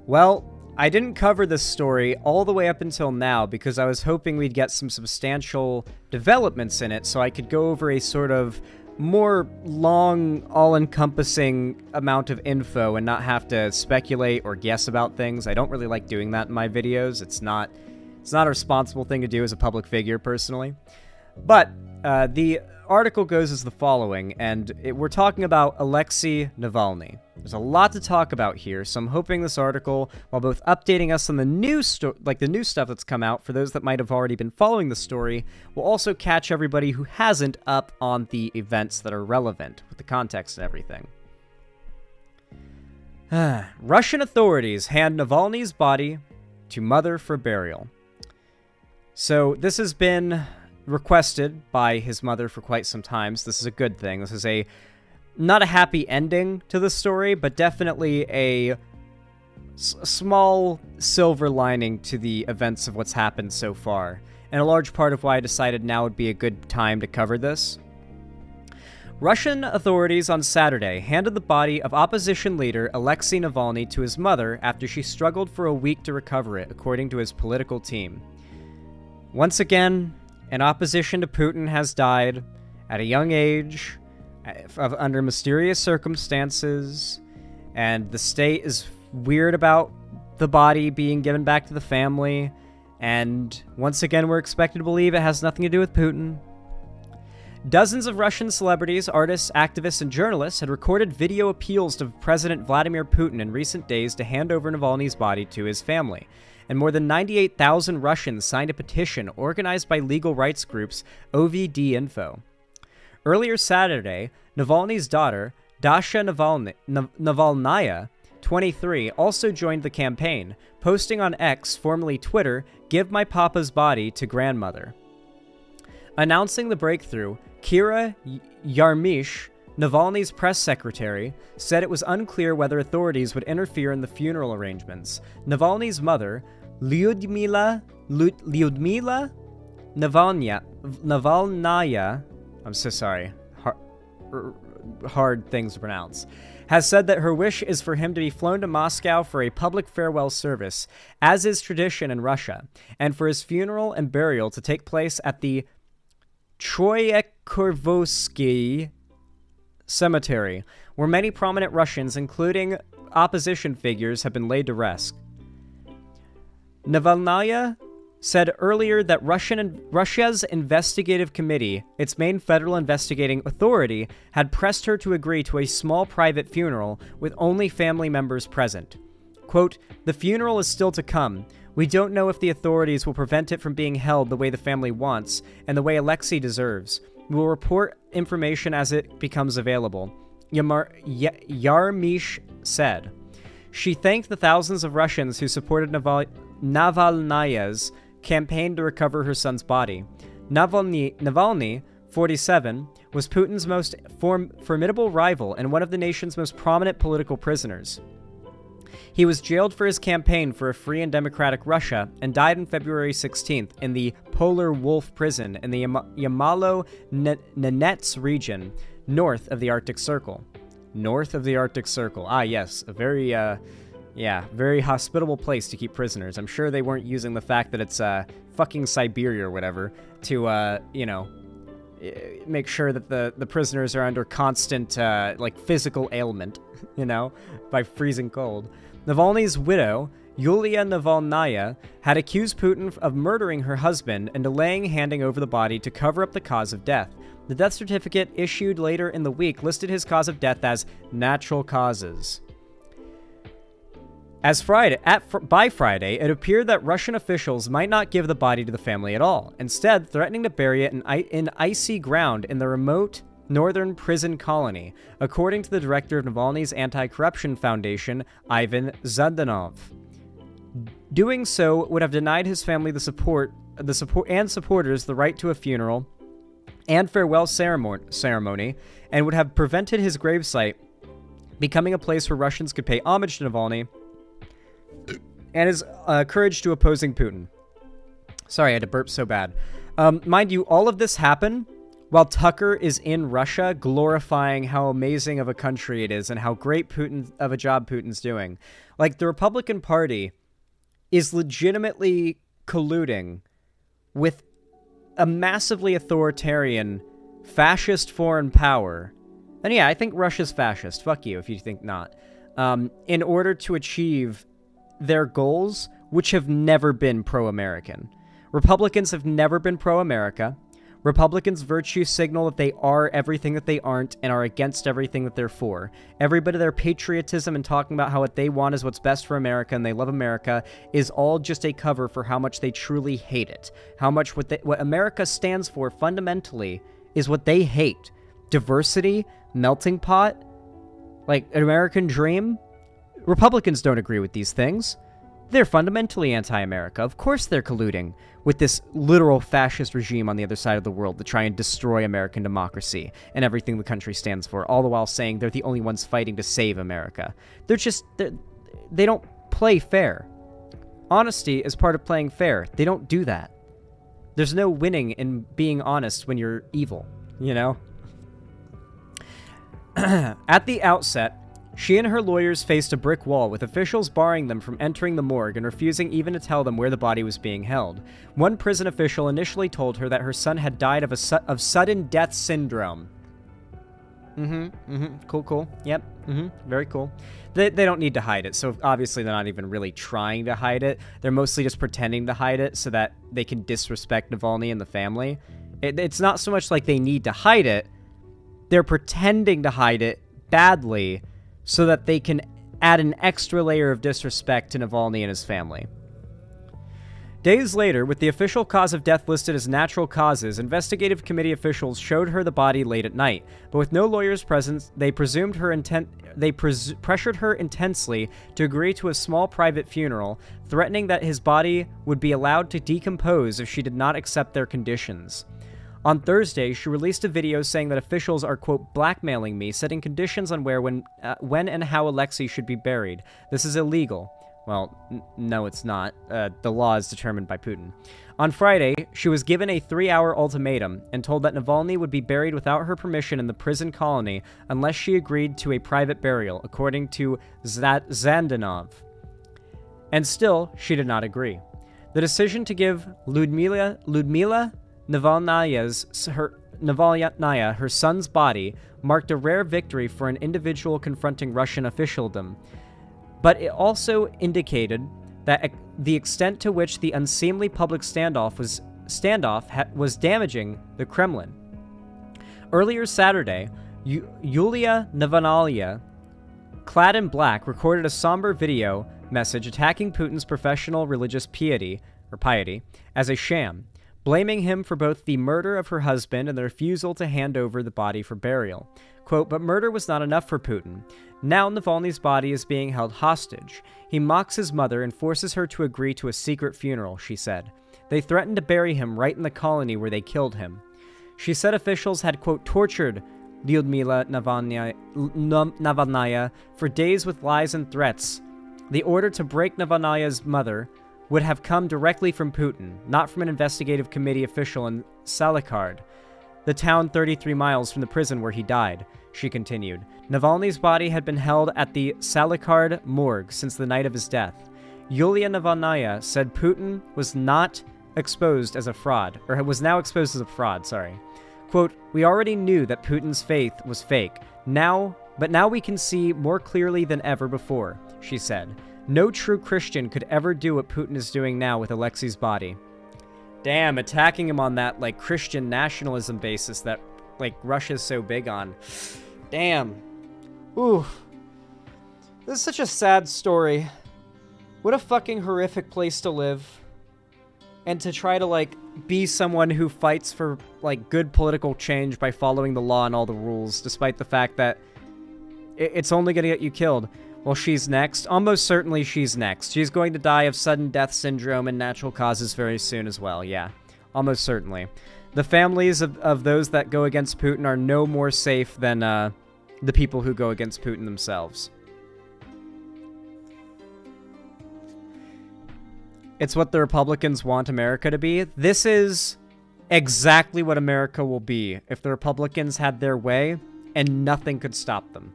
Well, I didn't cover this story all the way up until now because I was hoping we'd get some substantial developments in it so I could go over a sort of more long, all-encompassing amount of info and not have to speculate or guess about things. I don't really like doing that in my videos. It's not a responsible thing to do as a public figure, personally. But the article goes as the following, and we're talking about Alexei Navalny. There's a lot to talk about here, so I'm hoping this article, while both updating us on the new the new stuff that's come out for those that might have already been following the story, will also catch everybody who hasn't up on the events that are relevant with the context and everything. Russian authorities hand Navalny's body to mother for burial. So this has been requested by his mother for quite some time, so this is a good thing. This is not a happy ending to the story, but definitely a small silver lining to the events of what's happened so far, and a large part of why I decided now would be a good time to cover this. Russian authorities on Saturday handed the body of opposition leader Alexei Navalny to his mother after she struggled for a week to recover it, according to his political team. Once again, an opposition to Putin has died at a young age, under mysterious circumstances, and the state is weird about the body being given back to the family, and once again we're expected to believe it has nothing to do with Putin. Dozens of Russian celebrities, artists, activists, and journalists had recorded video appeals to President Vladimir Putin in recent days to hand over Navalny's body to his family, and more than 98,000 Russians signed a petition organized by legal rights groups OVD Info. Earlier Saturday, Navalny's daughter, Dasha Navalnaya, 23, also joined the campaign, posting on X, formerly Twitter, "Give my papa's body to grandmother." Announcing the breakthrough, Kira Yarmish, Navalny's press secretary, said it was unclear whether authorities would interfere in the funeral arrangements. Navalny's mother, Lyudmila Navalnaya, I'm so sorry, hard things to pronounce, has said that her wish is for him to be flown to Moscow for a public farewell service, as is tradition in Russia, and for his funeral and burial to take place at the Troyekurovsky Cemetery, where many prominent Russians, including opposition figures, have been laid to rest. Navalny'a said earlier that Russia's investigative committee, its main federal investigating authority, had pressed her to agree to a small private funeral with only family members present. Quote, "The funeral is still to come. We don't know if the authorities will prevent it from being held the way the family wants and the way Alexei deserves. We will report information as it becomes available," Yarmish said. She thanked the thousands of Russians who supported Navalny'S campaign to recover her son's body. Navalny, 47, was Putin's most formidable rival and one of the nation's most prominent political prisoners. He was jailed for his campaign for a free and democratic Russia and died on February 16th in the Polar Wolf prison in the Yamalo-Nenets region, north of the Arctic Circle. North of the Arctic Circle. Ah, yes, a very hospitable place to keep prisoners. I'm sure they weren't using the fact that it's fucking Siberia or whatever to, make sure that the prisoners are under constant, physical ailment, by freezing cold. Navalny's widow, Yulia Navalnaya, had accused Putin of murdering her husband and delaying handing over the body to cover up the cause of death. The death certificate issued later in the week listed his cause of death as natural causes. By Friday, it appeared that Russian officials might not give the body to the family at all, instead threatening to bury it in icy ground in the remote northern prison colony, according to the director of Navalny's anti-corruption foundation, Ivan Zhdanov. Doing so would have denied his family the support and supporters the right to a funeral and farewell ceremony, and would have prevented his gravesite becoming a place where Russians could pay homage to Navalny and his courage to opposing Putin. Sorry, I had to burp so bad. Mind you, all of this happened while Tucker is in Russia glorifying how amazing of a country it is and how great of a job Putin's doing. Like, the Republican Party is legitimately colluding with a massively authoritarian, fascist foreign power. And yeah, I think Russia's fascist. Fuck you if you think not. In order to achieve their goals, which have never been pro-American. Republicans have never been pro-America. Republicans virtue signal that they are everything that they aren't and are against everything that they're for. Every bit of their patriotism and talking about how what they want is what's best for America and they love America is all just a cover for how much they truly hate it. How much what America stands for fundamentally is what they hate. Diversity, melting pot, like an American dream. Republicans don't agree with these things. They're fundamentally anti-America. Of course they're colluding with this literal fascist regime on the other side of the world to try and destroy American democracy and everything the country stands for, all the while saying they're the only ones fighting to save America. They don't play fair. Honesty is part of playing fair. They don't do that. There's no winning in being honest when you're evil, At the outset, she and her lawyers faced a brick wall, with officials barring them from entering the morgue and refusing even to tell them where the body was being held. One prison official initially told her that her son had died of sudden death syndrome. Cool. Yep. Very cool. They don't need to hide it, so obviously they're not even really trying to hide it. They're mostly just pretending to hide it so that they can disrespect Navalny and the family. It's not so much like they need to hide it. They're pretending to hide it badly so that they can add an extra layer of disrespect to Navalny and his family. Days later, with the official cause of death listed as natural causes, investigative committee officials showed her the body late at night, but with no lawyers present, they pressured her intensely to agree to a small private funeral, threatening that his body would be allowed to decompose if she did not accept their conditions. On Thursday, she released a video saying that officials are, quote, blackmailing me, setting conditions on where, when, and how Alexei should be buried. This is illegal. Well, no, it's not. The law is determined by Putin. On Friday, she was given a 3-hour ultimatum and told that Navalny would be buried without her permission in the prison colony unless she agreed to a private burial, according to Zdanov. And still, she did not agree. The decision to give Lyudmila Navalnaya her son's body marked a rare victory for an individual confronting Russian officialdom, but it also indicated that the extent to which the unseemly public standoff was damaging the Kremlin. Earlier Saturday, Yulia Navalnaya, clad in black, recorded a somber video message attacking Putin's professional religious piety as a sham, blaming him for both the murder of her husband and the refusal to hand over the body for burial. Quote, "But murder was not enough for Putin. Now Navalny's body is being held hostage. He mocks his mother and forces her to agree to a secret funeral," she said. "They threatened to bury him right in the colony where they killed him." She said officials had, quote, tortured Lyudmila Navalnaya for days with lies and threats. The order to break Navalnaya's mother would have come directly from Putin, not from an investigative committee official in Salikard, the town 33 miles from the prison where he died, she continued. Navalny's body had been held at the Salikard morgue since the night of his death. Yulia Navalnaya said Putin was not exposed as a fraud, or was now exposed as a fraud, sorry. Quote, "We already knew that Putin's faith was fake. But now we can see more clearly than ever before," she said. "No true Christian could ever do what Putin is doing now with Alexei's body." Damn, attacking him on that, like, Christian nationalism basis that, like, Russia's so big on. Damn. Ooh. This is such a sad story. What a fucking horrific place to live. And to try to, like, be someone who fights for, like, good political change by following the law and all the rules, despite the fact that it's only gonna get you killed. Well, she's next. Almost certainly she's next. She's going to die of sudden death syndrome and natural causes very soon as well, yeah. Almost certainly. The families of those that go against Putin are no more safe than the people who go against Putin themselves. It's what the Republicans want America to be. This is exactly what America will be if the Republicans had their way and nothing could stop them.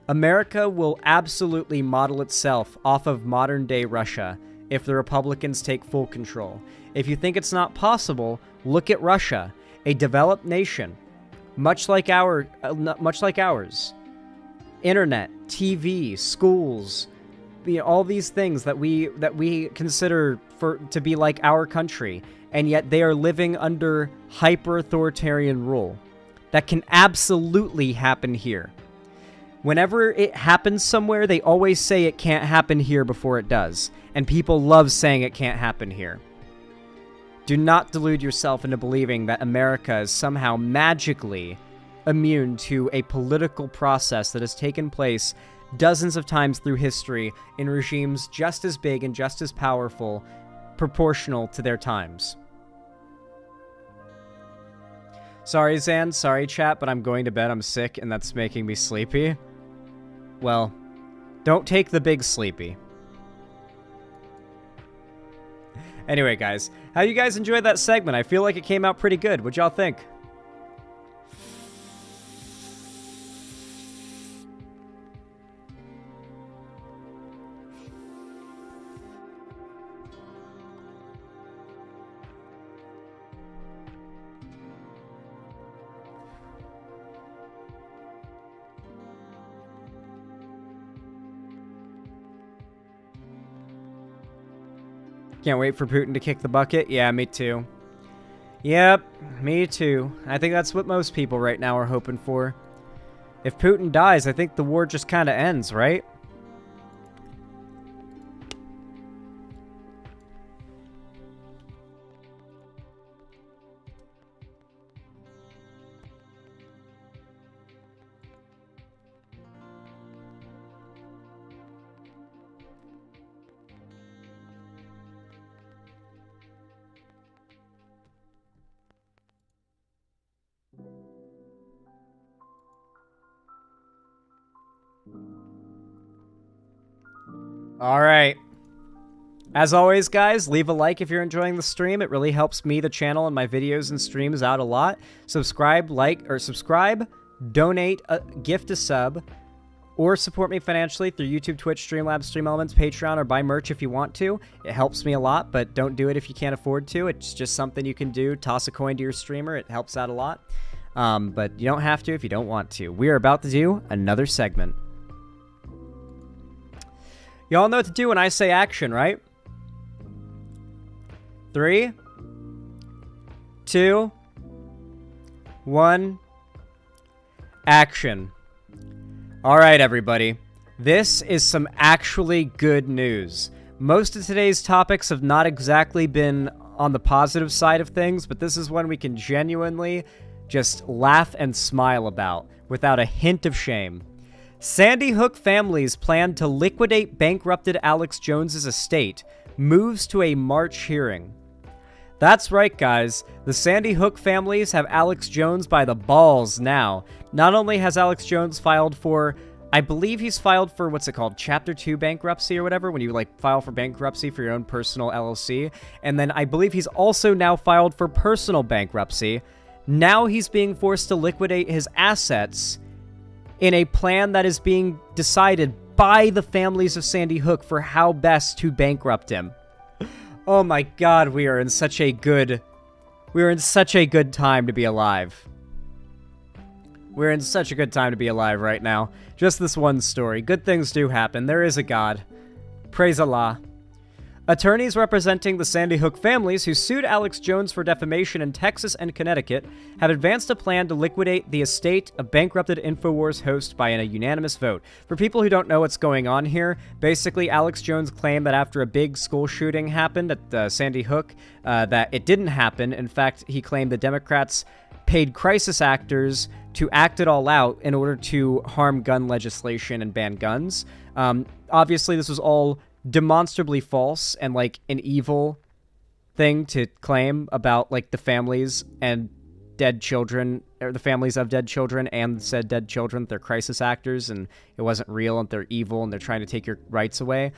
America will absolutely model itself off of modern-day Russia if the Republicans take full control. If you think it's not possible, look at Russia, a developed nation, much like ours. Internet, TV, schools, all these things that we consider to be like our country, and yet they are living under hyper-authoritarian rule. That can absolutely happen here. Whenever it happens somewhere, they always say it can't happen here before it does. And people love saying it can't happen here. Do not delude yourself into believing that America is somehow magically immune to a political process that has taken place dozens of times through history in regimes just as big and just as powerful, proportional to their times. Sorry, Zan. Sorry, chat, but I'm going to bed. I'm sick, and that's making me sleepy. Well, don't take the big sleepy. Anyway, guys, how you guys enjoyed that segment? I feel like it came out pretty good. What'd y'all think? Can't wait for Putin to kick the bucket. Yeah, me too. Yep, me too. I think that's what most people right now are hoping for. If Putin dies, I think the war just kind of ends, right? All right. As always, guys, leave a like if you're enjoying the stream. It really helps me, the channel, and my videos and streams out a lot. Subscribe, donate, gift a sub, or support me financially through YouTube, Twitch, Streamlabs, Stream Elements, Patreon, or buy merch if you want to. It helps me a lot, but don't do it if you can't afford to. It's just something you can do. Toss a coin to your streamer. It helps out a lot. But you don't have to if you don't want to. We are about to do another segment. Y'all know what to do when I say action, right? 3, 2, 1, action. All right, everybody. This is some actually good news. Most of today's topics have not exactly been on the positive side of things, but this is one we can genuinely just laugh and smile about without a hint of shame. Sandy Hook families plan to liquidate bankrupted Alex Jones's estate, moves to a March hearing. That's right, guys. The Sandy Hook families have Alex Jones by the balls now. Not only has Alex Jones filed for, I believe he's filed for, what's it called, Chapter 2 bankruptcy or whatever, when you, like, file for bankruptcy for your own personal LLC. And then I believe he's also now filed for personal bankruptcy. Now he's being forced to liquidate his assets in a plan that is being decided by the families of Sandy Hook for how best to bankrupt him. Oh my god, we are in such a good time to be alive. We're in such a good time to be alive right now. Just this one story. Good things do happen. There is a God. Praise Allah. Attorneys representing the Sandy Hook families who sued Alex Jones for defamation in Texas and Connecticut have advanced a plan to liquidate the estate of bankrupted InfoWars host by a unanimous vote. For people who don't know what's going on here, basically Alex Jones claimed that after a big school shooting happened at Sandy Hook, that it didn't happen. In fact, he claimed the Democrats paid crisis actors to act it all out in order to harm gun legislation and ban guns. Obviously, this was all demonstrably false and like an evil thing to claim about like the families and dead children, or the families of dead children and said dead children. They're crisis actors and it wasn't real and they're evil and they're trying to take your rights away.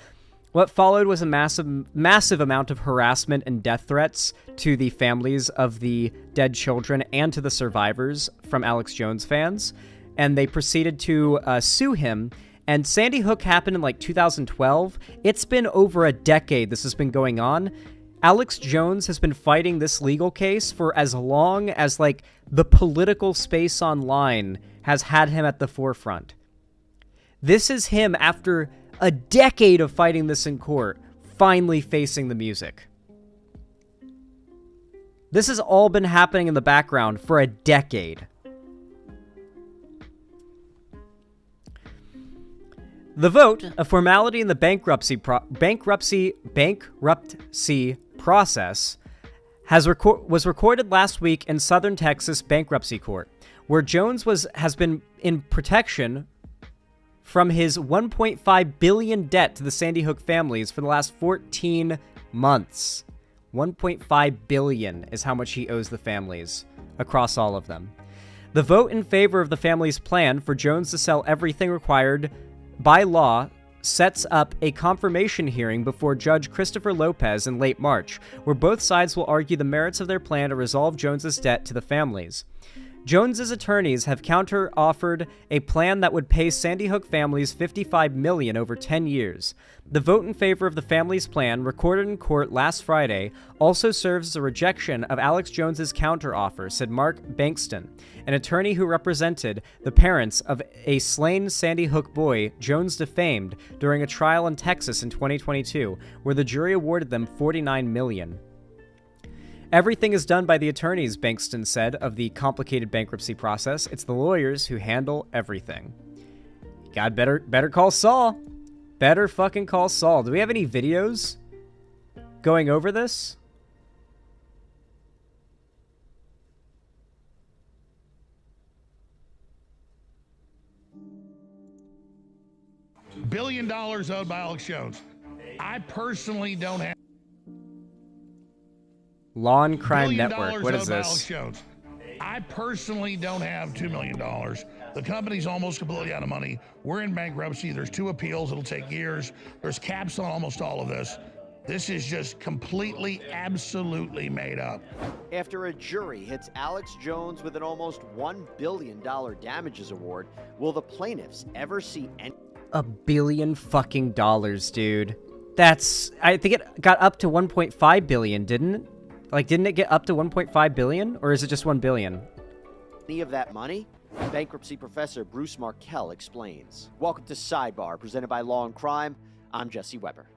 What followed was a massive amount of harassment and death threats to the families of the dead children and to the survivors from Alex Jones fans, and they proceeded to sue him. And Sandy Hook happened in like 2012. It's been over a decade this has been going on. Alex Jones has been fighting this legal case for as long as like the political space online has had him at the forefront. This is him after a decade of fighting this in court, finally facing the music. This has all been happening in the background for a decade. The vote, a formality in the bankruptcy process, was recorded last week in Southern Texas Bankruptcy Court, where Jones has been in protection from his $1.5 billion debt to the Sandy Hook families for the last 14 months. $1.5 billion is how much he owes the families across all of them. The vote in favor of the family's plan for Jones to sell everything required by law sets up a confirmation hearing before Judge Christopher Lopez in late March, where both sides will argue the merits of their plan to resolve Jones's debt to the families. Jones's attorneys have counter-offered a plan that would pay Sandy Hook families $55 million over 10 years. The vote in favor of the family's plan, recorded in court last Friday, also serves as a rejection of Alex Jones's counter-offer, said Mark Bankston, an attorney who represented the parents of a slain Sandy Hook boy Jones defamed during a trial in Texas in 2022, where the jury awarded them $49 million. Everything is done by the attorneys, Bankston said, of the complicated bankruptcy process. It's the lawyers who handle everything. God, better call Saul. Better fucking call Saul. Do we have any videos going over this? $1 billion owed by Alex Jones. I personally don't have Lawn Crime Network. What is this? I personally don't have $2 million. The company's almost completely out of money. We're in bankruptcy. There's 2 appeals. It'll take years. There's caps on almost all of this. This is just completely, absolutely made up. After a jury hits Alex Jones with an almost $1 billion damages award, will the plaintiffs ever see any? $1 billion fucking dollars, dude. That's, I think it got up to 1.5 billion, didn't it? Like, didn't it get up to 1.5 billion? Or is it just 1 billion? Any of that money? Bankruptcy professor Bruce Markell explains. Welcome to Sidebar, presented by Law and Crime. I'm Jesse Weber.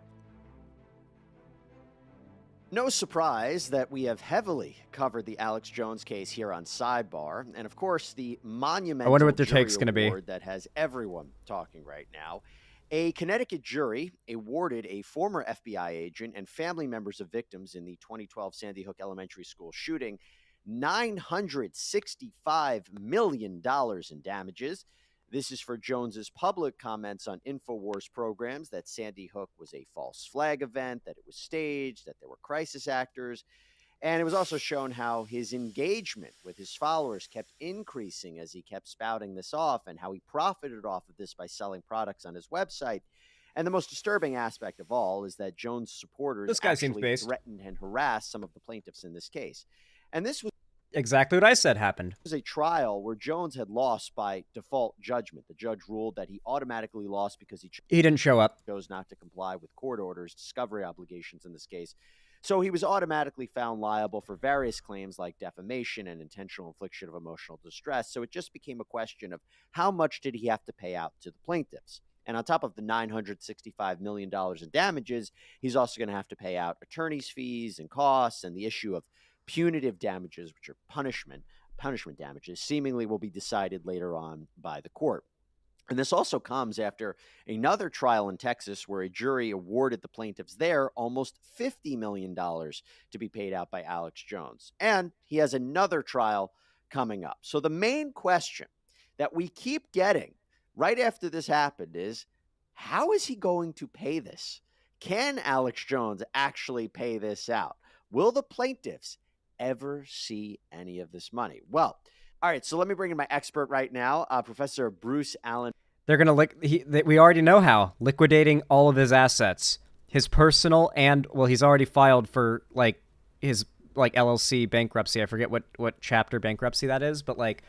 No surprise that we have heavily covered the Alex Jones case here on Sidebar, and of course the monumental I wonder what their jury take's going to be. award that has everyone talking right now. A Connecticut jury awarded a former FBI agent and family members of victims in the 2012 Sandy Hook Elementary School shooting $965 million in damages. This is for Jones's public comments on InfoWars programs that Sandy Hook was a false flag event, that it was staged, that there were crisis actors. And it was also shown how his engagement with his followers kept increasing as he kept spouting this off, and how he profited off of this by selling products on his website. And the most disturbing aspect of all is that Jones' supporters This guy seems actually based. threatened and harassed some of the plaintiffs in this case. And this was Exactly what I said happened. a trial where Jones had lost by default judgment. The judge ruled that he automatically lost because he He didn't show up. chose not to comply with court orders, discovery obligations in this case. So he was automatically found liable for various claims like defamation and intentional infliction of emotional distress. So it just became a question of how much did he have to pay out to the plaintiffs? And on top of the $965 million in damages, he's also going to have to pay out attorney's fees and costs, and the issue of punitive damages, which are punishment damages, seemingly will be decided later on by the court. And this also comes after another trial in Texas where a jury awarded the plaintiffs there almost $50 million to be paid out by Alex Jones. And he has another trial coming up. So the main question that we keep getting right after this happened is, how is he going to pay this? Can Alex Jones actually pay this out? Will the plaintiffs ever see any of this money? Well, all right, so let me bring in my expert right now, Professor Bruce Allen. They're going to we already know how. Liquidating all of his assets. His personal and, well, he's already filed for, like, his, like, LLC bankruptcy. I forget what chapter bankruptcy that is, but, like,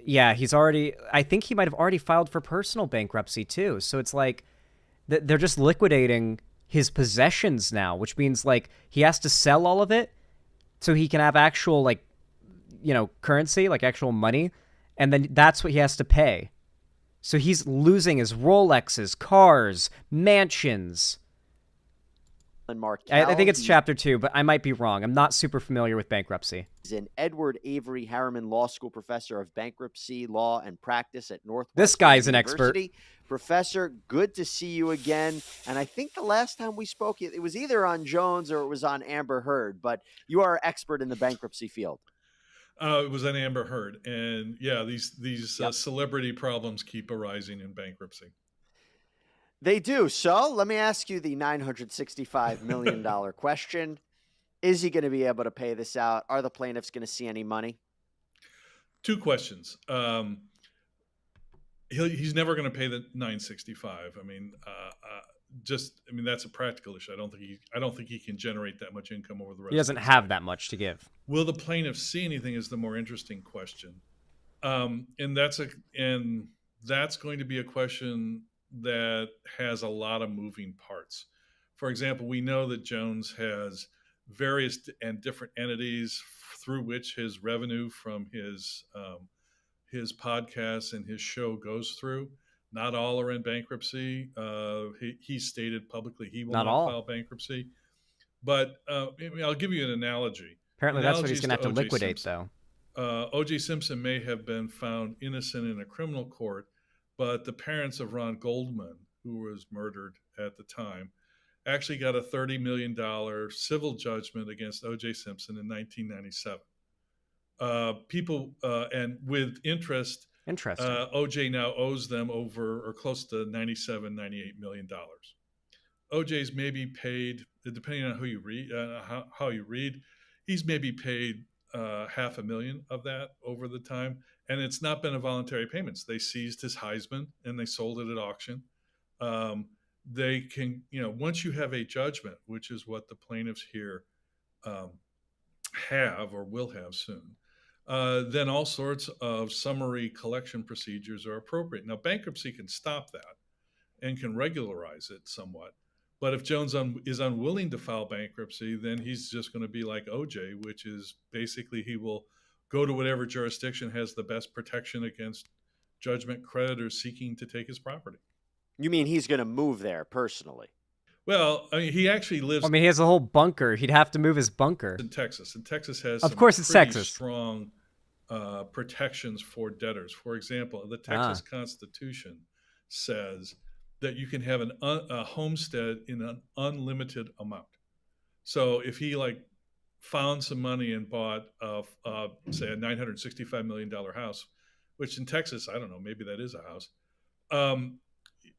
yeah, he's already, I think he might have already filed for personal bankruptcy, too. So it's like, they're just liquidating his possessions now, which means, like, he has to sell all of it so he can have actual, like, you know, currency, like actual money, and then that's what he has to pay. So he's losing his Rolexes, cars, mansions. I think it's chapter 2, but I might be wrong. I'm not super familiar with bankruptcy. He's an Edward Avery Harriman Law School professor of bankruptcy law and practice at Northwestern This guy's an University. expert. Professor, good to see you again. And I think the last time we spoke, it was either on Jones or it was on Amber Heard, but you are an expert in the bankruptcy field. It was on Amber Heard. And yeah, these celebrity problems keep arising in bankruptcy. They do. So let me ask you the $965 million question. Is he going to be able to pay this out? Are the plaintiffs going to see any money? Two questions. He's never going to pay the $965. I mean, that's a practical issue. I don't think he can generate that much income over the rest. He doesn't have that much to give. Will the plaintiffs see anything? Is the more interesting question, and that's going to be a question that has a lot of moving parts. For example, we know that Jones has various and different entities through which his revenue from his podcasts and his show goes through. Not all are in bankruptcy. He stated publicly he will not file bankruptcy. But I'll give you an analogy. Apparently that's what he's going to have to liquidate, though. O.J. Simpson may have been found innocent in a criminal court, but the parents of Ron Goldman, who was murdered at the time, actually got a $30 million civil judgment against O.J. Simpson in 1997. And with interest, O.J. now owes them over or close to $98 million. O.J.'s maybe paid, depending on who you read, how you read, he's maybe paid $500,000 of that over the time. and it's not been a voluntary payments. They seized his Heisman and they sold it at auction. They can, once you have a judgment, which is what the plaintiffs here have or will have soon, then all sorts of summary collection procedures are appropriate. Now, bankruptcy can stop that and can regularize it somewhat. But if Jones is unwilling to file bankruptcy, then he's just going to be like OJ, which is basically he will go to whatever jurisdiction has the best protection against judgment creditors seeking to take his property. You mean he's going to move there personally? Well, I mean, he actually lives. I mean, he has a whole bunker. He'd have to move his bunker in Texas, and Texas has of course it's pretty Texas. strong protections for debtors. For example, the Texas Constitution says that you can have a homestead in an unlimited amount. So if he found some money and bought say a $965 million house, which in Texas, I don't know, maybe that is a house.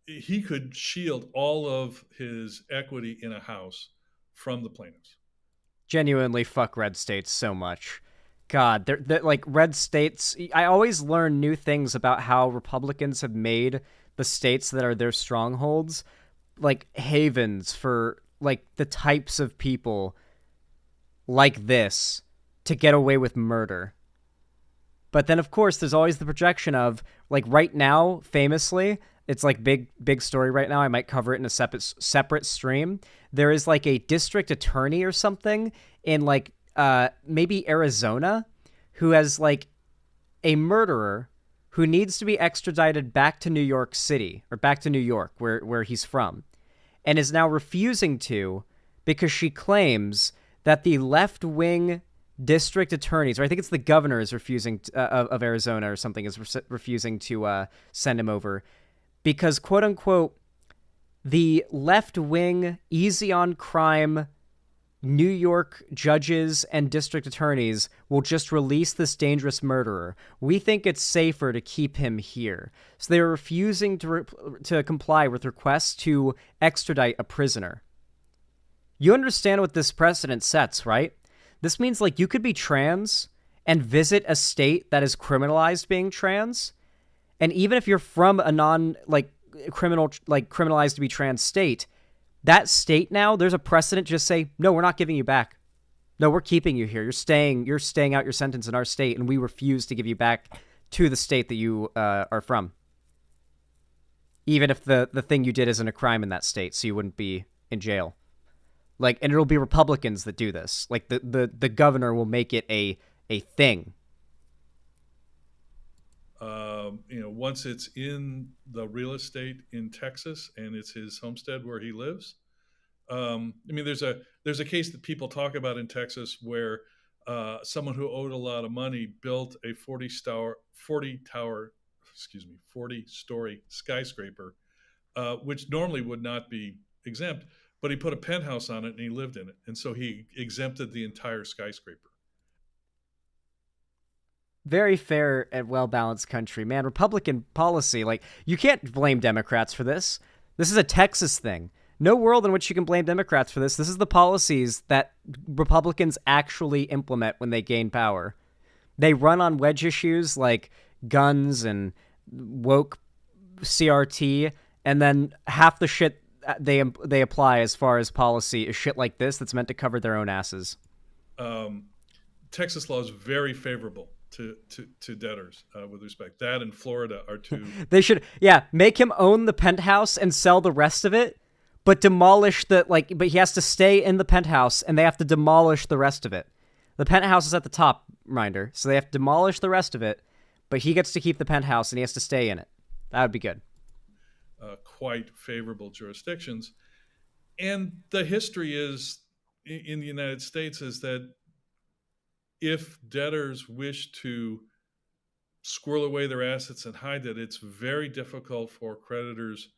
He could shield all of his equity in a house from the plaintiffs. Genuinely fuck red states so much. God, they're like red states. I always learn new things about how Republicans have made the states that are their strongholds like havens for like the types of people like this to get away with murder. But then, of course, there's always the projection of, like, right now, famously, it's like big story right now. I might cover it in a separate stream. There is like a district attorney or something in like maybe Arizona who has like a murderer who needs to be extradited back to New York City or back to New York where he's from, and is now refusing to because she claims that the left-wing district attorneys, or I think it's the governor is refusing of Arizona or something, is refusing to send him over because, quote unquote, the left-wing, easy-on-crime New York judges and district attorneys will just release this dangerous murderer. We think it's safer to keep him here. So they're refusing to comply with requests to extradite a prisoner. You understand what this precedent sets, right? This means, like, you could be trans and visit a state that is criminalized being trans, and even if you're from a criminalized to be trans state, that state now, there's a precedent just say, no, we're not giving you back. No, we're keeping you here. You're staying out your sentence in our state, and we refuse to give you back to the state that you are from. Even if the thing you did isn't a crime in that state, so you wouldn't be in jail. Like, and it'll be Republicans that do this. Like, the governor will make it a thing. Once it's in the real estate in Texas and it's his homestead where he lives. There's a case that people talk about in Texas where someone who owed a lot of money built a 40-story skyscraper, which normally would not be exempt, but he put a penthouse on it and he lived in it. And so he exempted the entire skyscraper. Very fair and well-balanced country. Man, Republican policy, like, you can't blame Democrats for this. This is a Texas thing. No world in which you can blame Democrats for this. This is the policies that Republicans actually implement when they gain power. They run on wedge issues like guns and woke CRT, and then half the shit they apply as far as policy is shit like this that's meant to cover their own asses. Texas law is very favorable to debtors with respect. That and Florida are two. They should, make him own the penthouse and sell the rest of it, but demolish but he has to stay in the penthouse and they have to demolish the rest of it. The penthouse is at the top, reminder, so they have to demolish the rest of it, but he gets to keep the penthouse and he has to stay in it. That would be good. Quite favorable jurisdictions. And the history is in the United States is that if debtors wish to squirrel away their assets and hide it, it's very difficult for creditors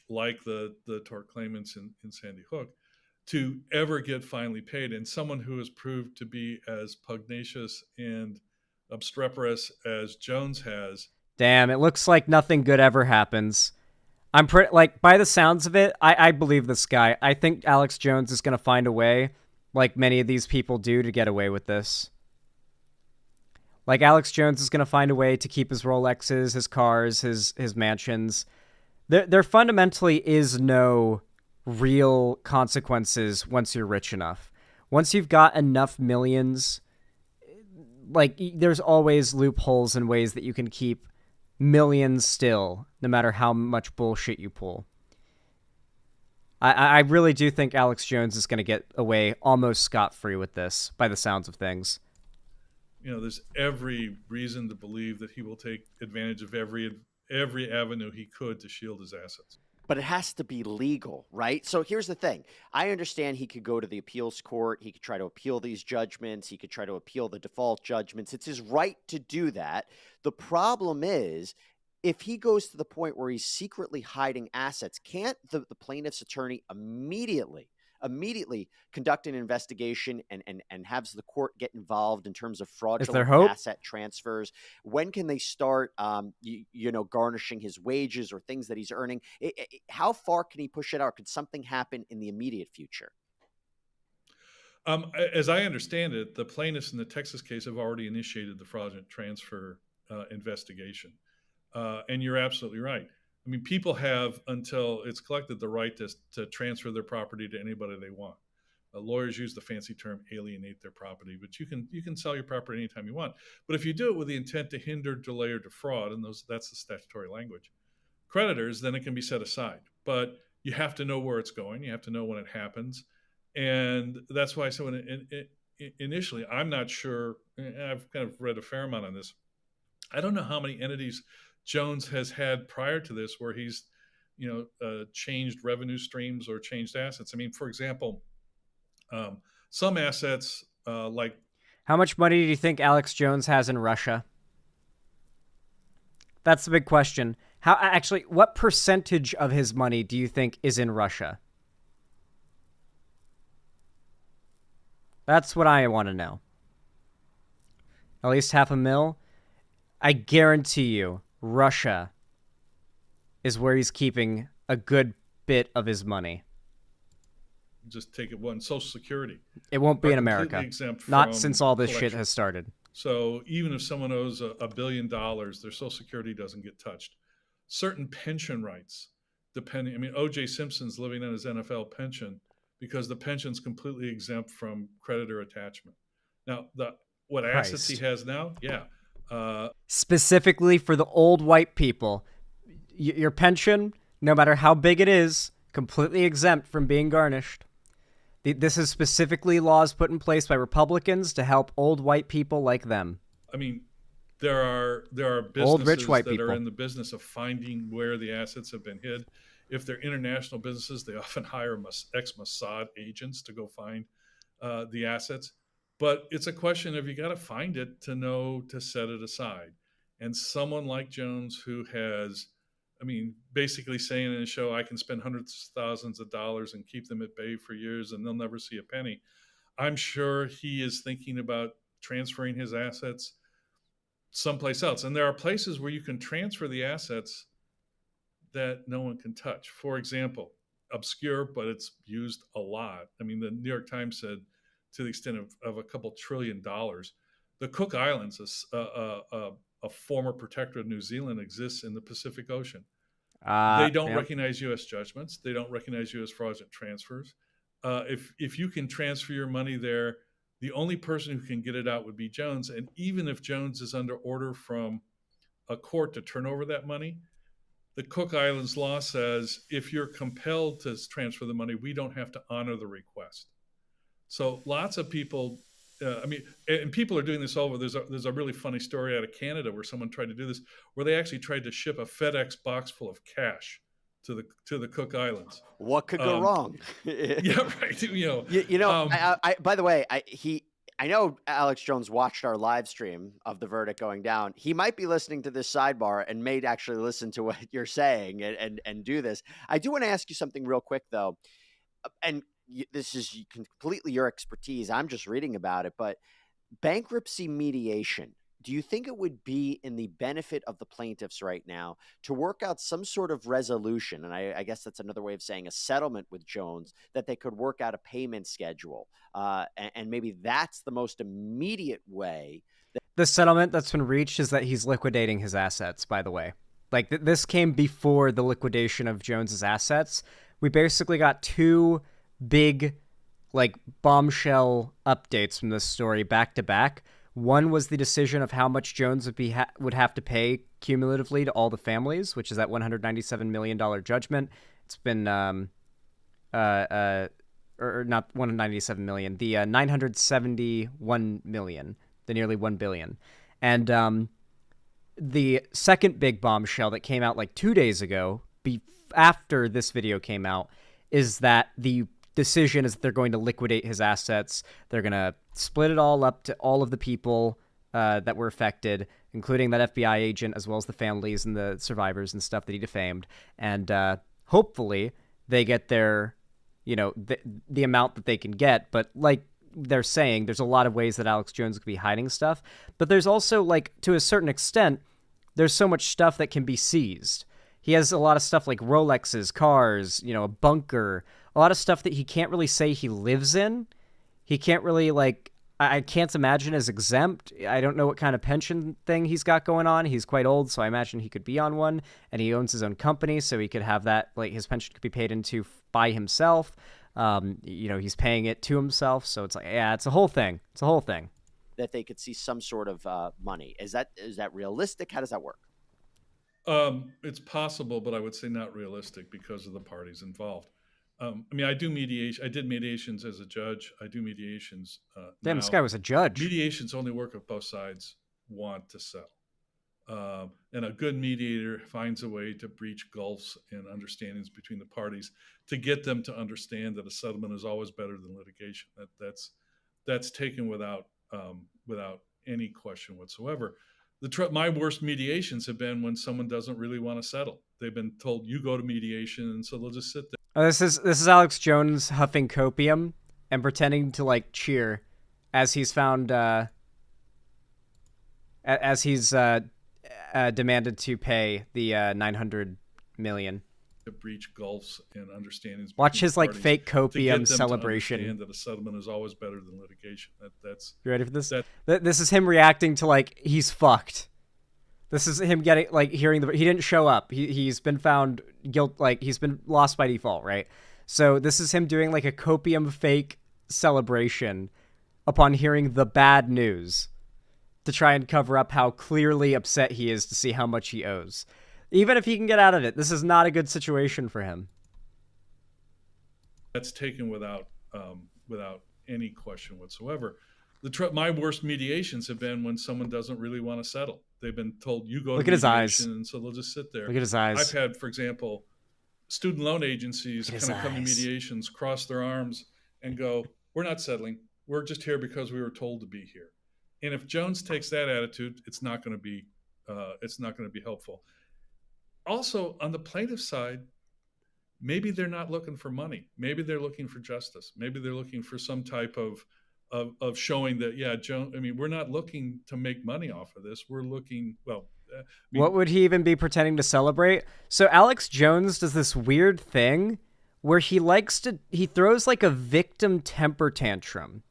like the tort claimants in Sandy Hook to ever get finally paid. And someone who has proved to be as pugnacious and obstreperous as Jones has. Damn, it looks like nothing good ever happens. I'm pretty, by the sounds of it, I believe this guy. I think Alex Jones is going to find a way, like many of these people do, to get away with this. Like, Alex Jones is going to find a way to keep his Rolexes, his cars, his mansions. There fundamentally is no real consequences once you're rich enough. Once you've got enough millions, like, there's always loopholes and ways that you can keep millions still, no matter how much bullshit you pull. I really do think Alex Jones is going to get away almost scot-free with this, by the sounds of things. There's every reason to believe that he will take advantage of every avenue he could to shield his assets. But it has to be legal, right? So here's the thing. I understand he could go to the appeals court. He could try to appeal these judgments. He could try to appeal the default judgments. It's his right to do that. The problem is, if he goes to the point where he's secretly hiding assets, can't the plaintiff's attorney immediately conduct an investigation and have the court get involved in terms of fraudulent asset transfers? When can they start, garnishing his wages or things that he's earning? How far can he push it out? Could something happen in the immediate future? As I understand it, the plaintiffs in the Texas case have already initiated the fraudulent transfer investigation. And you're absolutely right. I mean, people have, until it's collected, the right to transfer their property to anybody they want. Lawyers use the fancy term alienate their property, but you can sell your property anytime you want. But if you do it with the intent to hinder, delay, or defraud, and that's the statutory language, creditors, then it can be set aside. But you have to know where it's going. You have to know when it happens. And that's why I said initially, I'm not sure. I've kind of read a fair amount on this. I don't know how many entities Jones has had prior to this where he's, changed revenue streams or changed assets. I mean, for example, some assets like... How much money do you think Alex Jones has in Russia? That's the big question. What percentage of his money do you think is in Russia? That's what I want to know. At least $500,000? I guarantee you, Russia is where he's keeping a good bit of his money. Just take it one. Social Security. It won't be in America. Not since all this shit has started. So even if someone owes $1 billion, their Social Security doesn't get touched. Certain pension rights, O.J. Simpson's living on his NFL pension because the pension's completely exempt from creditor attachment. Now, what assets he has now? Yeah. Specifically for the old white people, your pension, no matter how big it is, completely exempt from being garnished. This is specifically laws put in place by Republicans to help old white people like them. I mean, there are businesses old rich white people are in the business of finding where the assets have been hid. If they're international businesses, they often hire ex-Mossad agents to go find the assets. But it's a question of you got to find it to know to set it aside. And someone like Jones, who has, basically saying in a show, I can spend hundreds of thousands of dollars and keep them at bay for years and they'll never see a penny. I'm sure he is thinking about transferring his assets someplace else. And there are places where you can transfer the assets that no one can touch. For example, obscure, but it's used a lot. The New York Times said, to the extent of a couple $1 trillion, the Cook Islands, a former protectorate of New Zealand, exists in the Pacific Ocean. They don't recognize U.S. judgments. They don't recognize U.S. fraudulent transfers. If you can transfer your money there, the only person who can get it out would be Jones. And even if Jones is under order from a court to turn over that money, the Cook Islands law says if you're compelled to transfer the money, we don't have to honor the request. So lots of people, and people are doing this all over. There's a really funny story out of Canada where someone tried to do this, where they actually tried to ship a FedEx box full of cash to the Cook Islands. What could go wrong? Yeah, right. By the way, I know Alex Jones watched our live stream of the verdict going down. He might be listening to this sidebar and may actually listen to what you're saying and do this. I do want to ask you something real quick though, and this is completely your expertise. I'm just reading about it, but bankruptcy mediation, do you think it would be in the benefit of the plaintiffs right now to work out some sort of resolution? And I guess that's another way of saying a settlement with Jones, that they could work out a payment schedule. And maybe that's the most immediate way the settlement that's been reached is that he's liquidating his assets, by the way. Like, this came before the liquidation of Jones's assets. We basically got two big, like, bombshell updates from this story back to back. One was the decision of how much Jones would have to pay cumulatively to all the families, which is that $197 million judgment. It's been, or not $197 million, the $971 million, the nearly $1 billion. And the second big bombshell that came out like 2 days ago, after this video came out, is that the decision is that they're going to liquidate his assets. They're going to split it all up to all of the people that were affected, including that FBI agent, as well as the families and the survivors and stuff that he defamed. And hopefully they get their, the amount that they can get. But like they're saying, there's a lot of ways that Alex Jones could be hiding stuff. But there's also, like, to a certain extent, there's so much stuff that can be seized. He has a lot of stuff like Rolexes, cars, a bunker, a lot of stuff that he can't really say he lives in. He can't really, like, I can't imagine as exempt. I don't know what kind of pension thing he's got going on. He's quite old, so I imagine he could be on one, and he owns his own company, so he could have that, like, his pension could be paid into by himself. He's paying it to himself, so it's like, yeah, it's a whole thing. It's a whole thing. That they could see some sort of money. Is that realistic? How does that work? It's possible, but I would say not realistic because of the parties involved. I do mediation. I did mediations as a judge. I do mediations. Damn, this guy was a judge. Mediations only work if both sides want to settle. And a good mediator finds a way to breach gulfs and understandings between the parties to get them to understand that a settlement is always better than litigation. That's taken without any question whatsoever. My worst mediations have been when someone doesn't really want to settle. They've been told, you go to mediation, and so they'll just sit there. Oh, this is Alex Jones huffing copium and pretending to, like, cheer as he's found as he's demanded to pay the $900 million. To breach gulfs and understandings. Watch his, like, fake copium to get them celebration. To understand that a settlement is always better than litigation. You ready for this? This is him reacting to, like, he's fucked. This is him getting, like, hearing he didn't show up. He's been found he's been lost by default, right? So this is him doing, like, a copium fake celebration upon hearing the bad news to try and cover up how clearly upset he is to see how much he owes. Even if he can get out of it, this is not a good situation for him. That's taken without any question whatsoever. My worst mediations have been when someone doesn't really want to settle. They've been told, you go to mediation, his eyes. And so they'll just sit there. Look at his eyes. I've had, for example, student loan agencies kind of come to mediations, cross their arms, and go, we're not settling. We're just here because we were told to be here. And if Jones takes that attitude, it's not going to be helpful. Also, on the plaintiff side, maybe they're not looking for money. Maybe they're looking for justice. Maybe they're looking for some type of showing that, yeah, Jones. We're not looking to make money off of this. We're looking, what would he even be pretending to celebrate? So Alex Jones does this weird thing where he throws, like, a victim temper tantrum.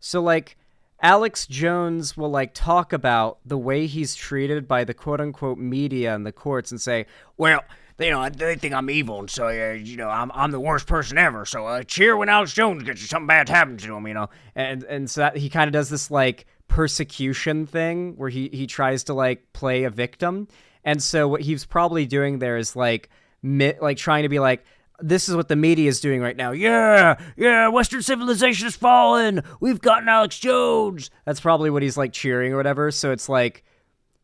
So, like, Alex Jones will, like, talk about the way he's treated by the quote-unquote media and the courts and say, well, they think I'm evil, and so, I'm the worst person ever, so cheer when Alex Jones gets something bad happens to him, And so that he kind of does this, like, persecution thing where he tries to, like, play a victim. And so what he's probably doing there is, like, trying to be like, this is what the media is doing right now. Yeah, Western civilization has fallen. We've gotten Alex Jones. That's probably what he's, like, cheering or whatever. So it's like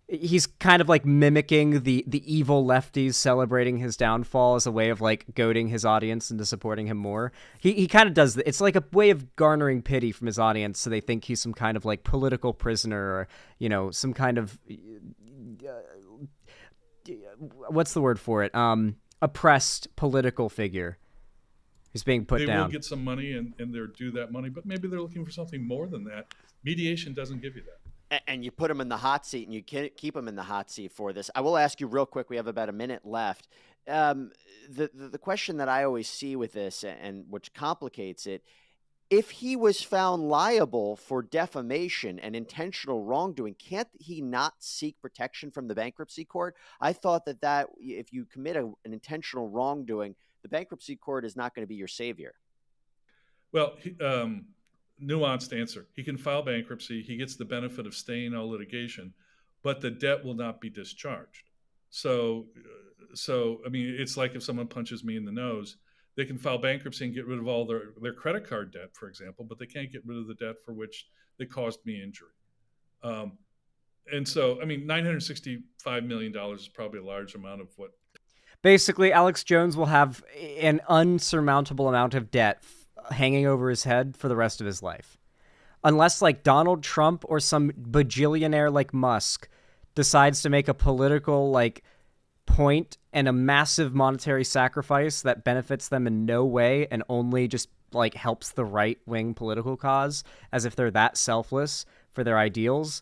he's kind of, like, mimicking the evil lefties celebrating his downfall as a way of, like, goading his audience into supporting him more. He kind of does it's like a way of garnering pity from his audience, so they think he's some kind of, like, political prisoner or, some kind of what's the word for it? Oppressed political figure who's being put down. They will get some money and they're due that money, but maybe they're looking for something more than that. Mediation doesn't give you that. And you put them in the hot seat, and you can't keep them in the hot seat for this. I will ask you real quick. We have about a minute left. The question that I always see with this, and which complicates it, if he was found liable for defamation and intentional wrongdoing, can't he not seek protection from the bankruptcy court? I thought that if you commit an intentional wrongdoing, the bankruptcy court is not going to be your savior. Well, nuanced answer. He can file bankruptcy. He gets the benefit of staying all litigation, but the debt will not be discharged. So I mean, it's like if someone punches me in the nose, they can file bankruptcy and get rid of all their credit card debt, for example, but they can't get rid of the debt for which they caused me injury. And so, I mean, $965 million is probably a large amount of what. Basically, Alex Jones will have an unsurmountable amount of debt hanging over his head for the rest of his life. Unless, like, Donald Trump or some bajillionaire like Musk decides to make a political, like, point and a massive monetary sacrifice that benefits them in no way and only just, like, helps the right-wing political cause, as if they're that selfless for their ideals.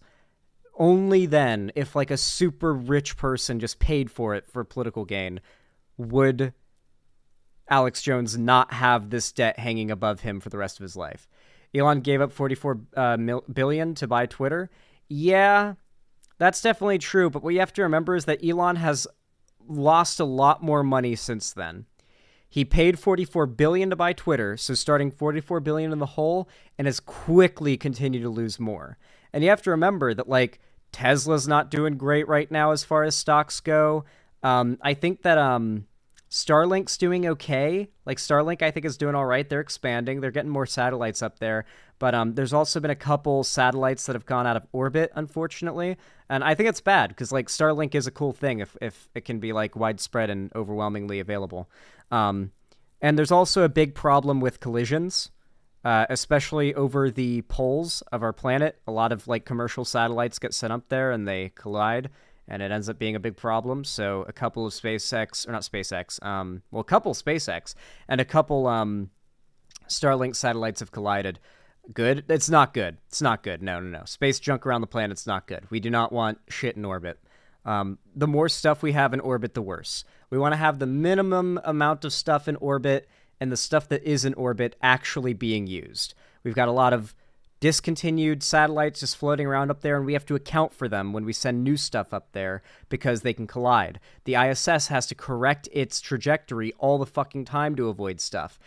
Only then, if, like, a super rich person just paid for it for political gain, would Alex Jones not have this debt hanging above him for the rest of his life. Elon gave up $44 billion to buy Twitter. Yeah, that's definitely true, but what you have to remember is that Elon has lost a lot more money since then. He paid $44 billion to buy Twitter, so starting $44 billion in the hole, and has quickly continued to lose more. And you have to remember that, like, Tesla's not doing great right now as far as stocks go. I think that Starlink's doing okay. Like, Starlink, I think, is doing all right. They're expanding. They're getting more satellites up there. But there's also been a couple satellites that have gone out of orbit, unfortunately. And I think it's bad because, like, Starlink is a cool thing if it can be, like, widespread and overwhelmingly available. And there's also a big problem with collisions, especially over the poles of our planet. A lot of, like, commercial satellites get sent up there and they collide, and it ends up being a big problem. So a couple of SpaceX, or not SpaceX, a couple SpaceX and a couple Starlink satellites have collided. Good? It's not good. It's not good. No. Space junk around the planet's not good. We do not want shit in orbit. The more stuff we have in orbit, the worse. We want to have the minimum amount of stuff in orbit and the stuff that is in orbit actually being used. We've got a lot of discontinued satellites just floating around up there, and we have to account for them when we send new stuff up there because they can collide. The ISS has to correct its trajectory all the fucking time to avoid stuff.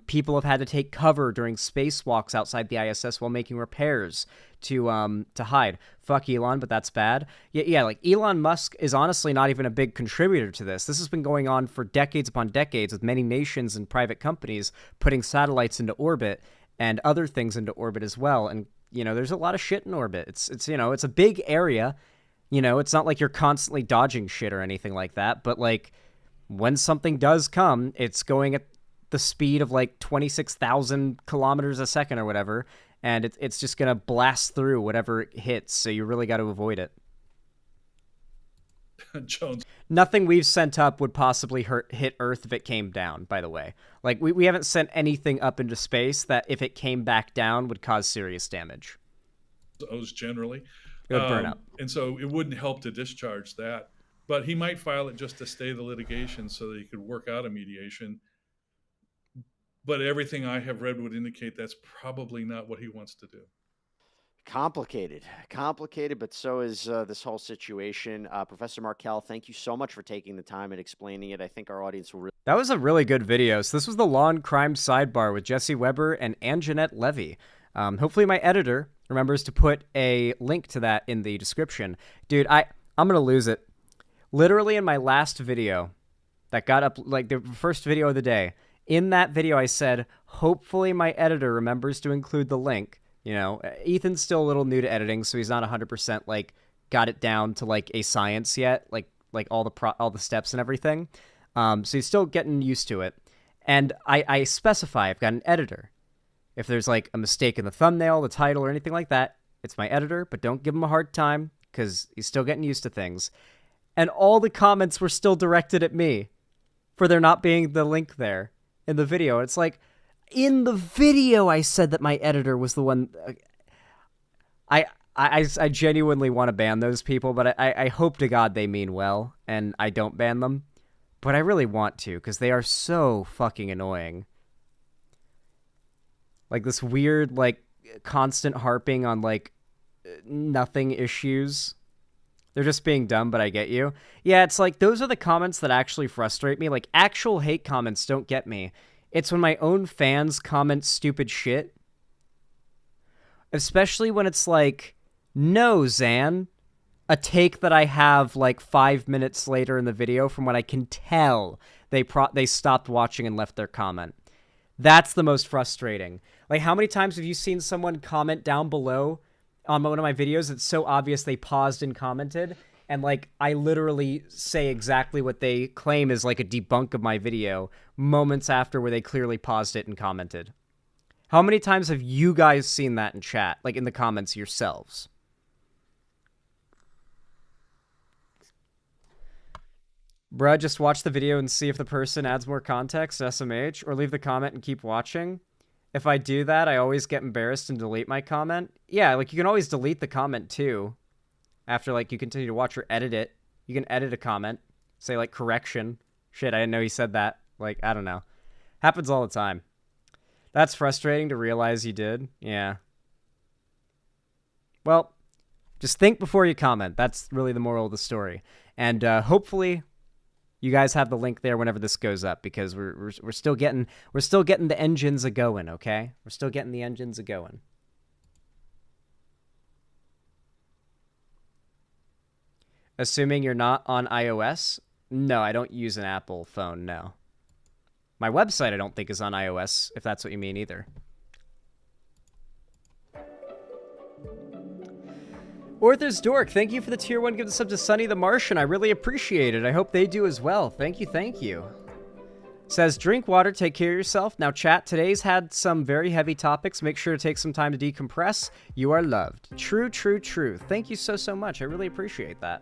People have had to take cover during spacewalks outside the ISS while making repairs to hide. Fuck Elon, but that's bad. Yeah, like, Elon Musk is honestly not even a big contributor to this. This has been going on for decades upon decades with many nations and private companies putting satellites into orbit and other things into orbit as well. And, you know, there's a lot of shit in orbit. It's you know, it's a big area. You know, it's not like you're constantly dodging shit or anything like that. But, like, when something does come, it's going at the speed of, like, 26,000 kilometers a second or whatever. And it's just going to blast through whatever it hits. So you really got to avoid it. Jones. Nothing we've sent up would possibly hit Earth if it came down, by the way. Like, we haven't sent anything up into space that if it came back down would cause serious damage. Those generally. It would burn up. And so it wouldn't help to discharge that. But he might file it just to stay the litigation so that he could work out a mediation. But everything I have read would indicate that's probably not what he wants to do. Complicated, but so is this whole situation. Professor Markel, thank you so much for taking the time and explaining it. I think our audience will really... That was a really good video. So this was the Law and Crime Sidebar with Jesse Weber and Anjanette Levy. Hopefully my editor remembers to put a link to that in the description. Dude, I'm going to lose it. Literally in my last video that got up, like the first video of the day, in that video I said, hopefully my editor remembers to include the link. You know, Ethan's still a little new to editing, so he's not 100% like got it down to like a science yet, like all the steps and everything. So he's still getting used to it. And I specify I've got an editor. If there's like a mistake in the thumbnail, the title, or anything like that, it's my editor. But don't give him a hard time because he's still getting used to things. And all the comments were still directed at me for there not being the link there in the video. It's like, in the video, I said that my editor was the one. I genuinely want to ban those people, but I hope to God they mean well, and I don't ban them. But I really want to, because they are so fucking annoying. Like this weird, like, constant harping on, like, nothing issues. They're just being dumb, but I get you. Yeah, it's like, those are the comments that actually frustrate me. Like, actual hate comments don't get me. It's when my own fans comment stupid shit. Especially when it's like, no, Zan. A take that I have, like, 5 minutes later in the video from when I can tell they stopped watching and left their comment. That's the most frustrating. Like, how many times have you seen someone comment down below on one of my videos? It's so obvious they paused and commented, and, like, I literally say exactly what they claim is, like, a debunk of my video moments after where they clearly paused it and commented. How many times have you guys seen that in chat, like, in the comments yourselves? Bruh, just watch the video and see if the person adds more context, SMH, or leave the comment and keep watching. If I do that, I always get embarrassed and delete my comment. Yeah, like, you can always delete the comment, too. After, like, you continue to watch or edit it. You can edit a comment. Say, like, correction. Shit, I didn't know he said that. Like, I don't know. Happens all the time. That's frustrating to realize you did. Yeah. Well, just think before you comment. That's really the moral of the story. And hopefully you guys have the link there whenever this goes up, because we're still getting the engines a going, okay? We're still getting the engines a going. Assuming you're not on iOS? No, I don't use an Apple phone, no. My website I don't think is on iOS, if that's what you mean either. Orther's Dork, thank you for the tier 1 gift sub to Sunny the Martian. I really appreciate it. I hope they do as well. Thank you, thank you. Says, drink water, take care of yourself. Now, chat, today's had some very heavy topics. Make sure to take some time to decompress. You are loved. True, true, true. Thank you so, so much. I really appreciate that.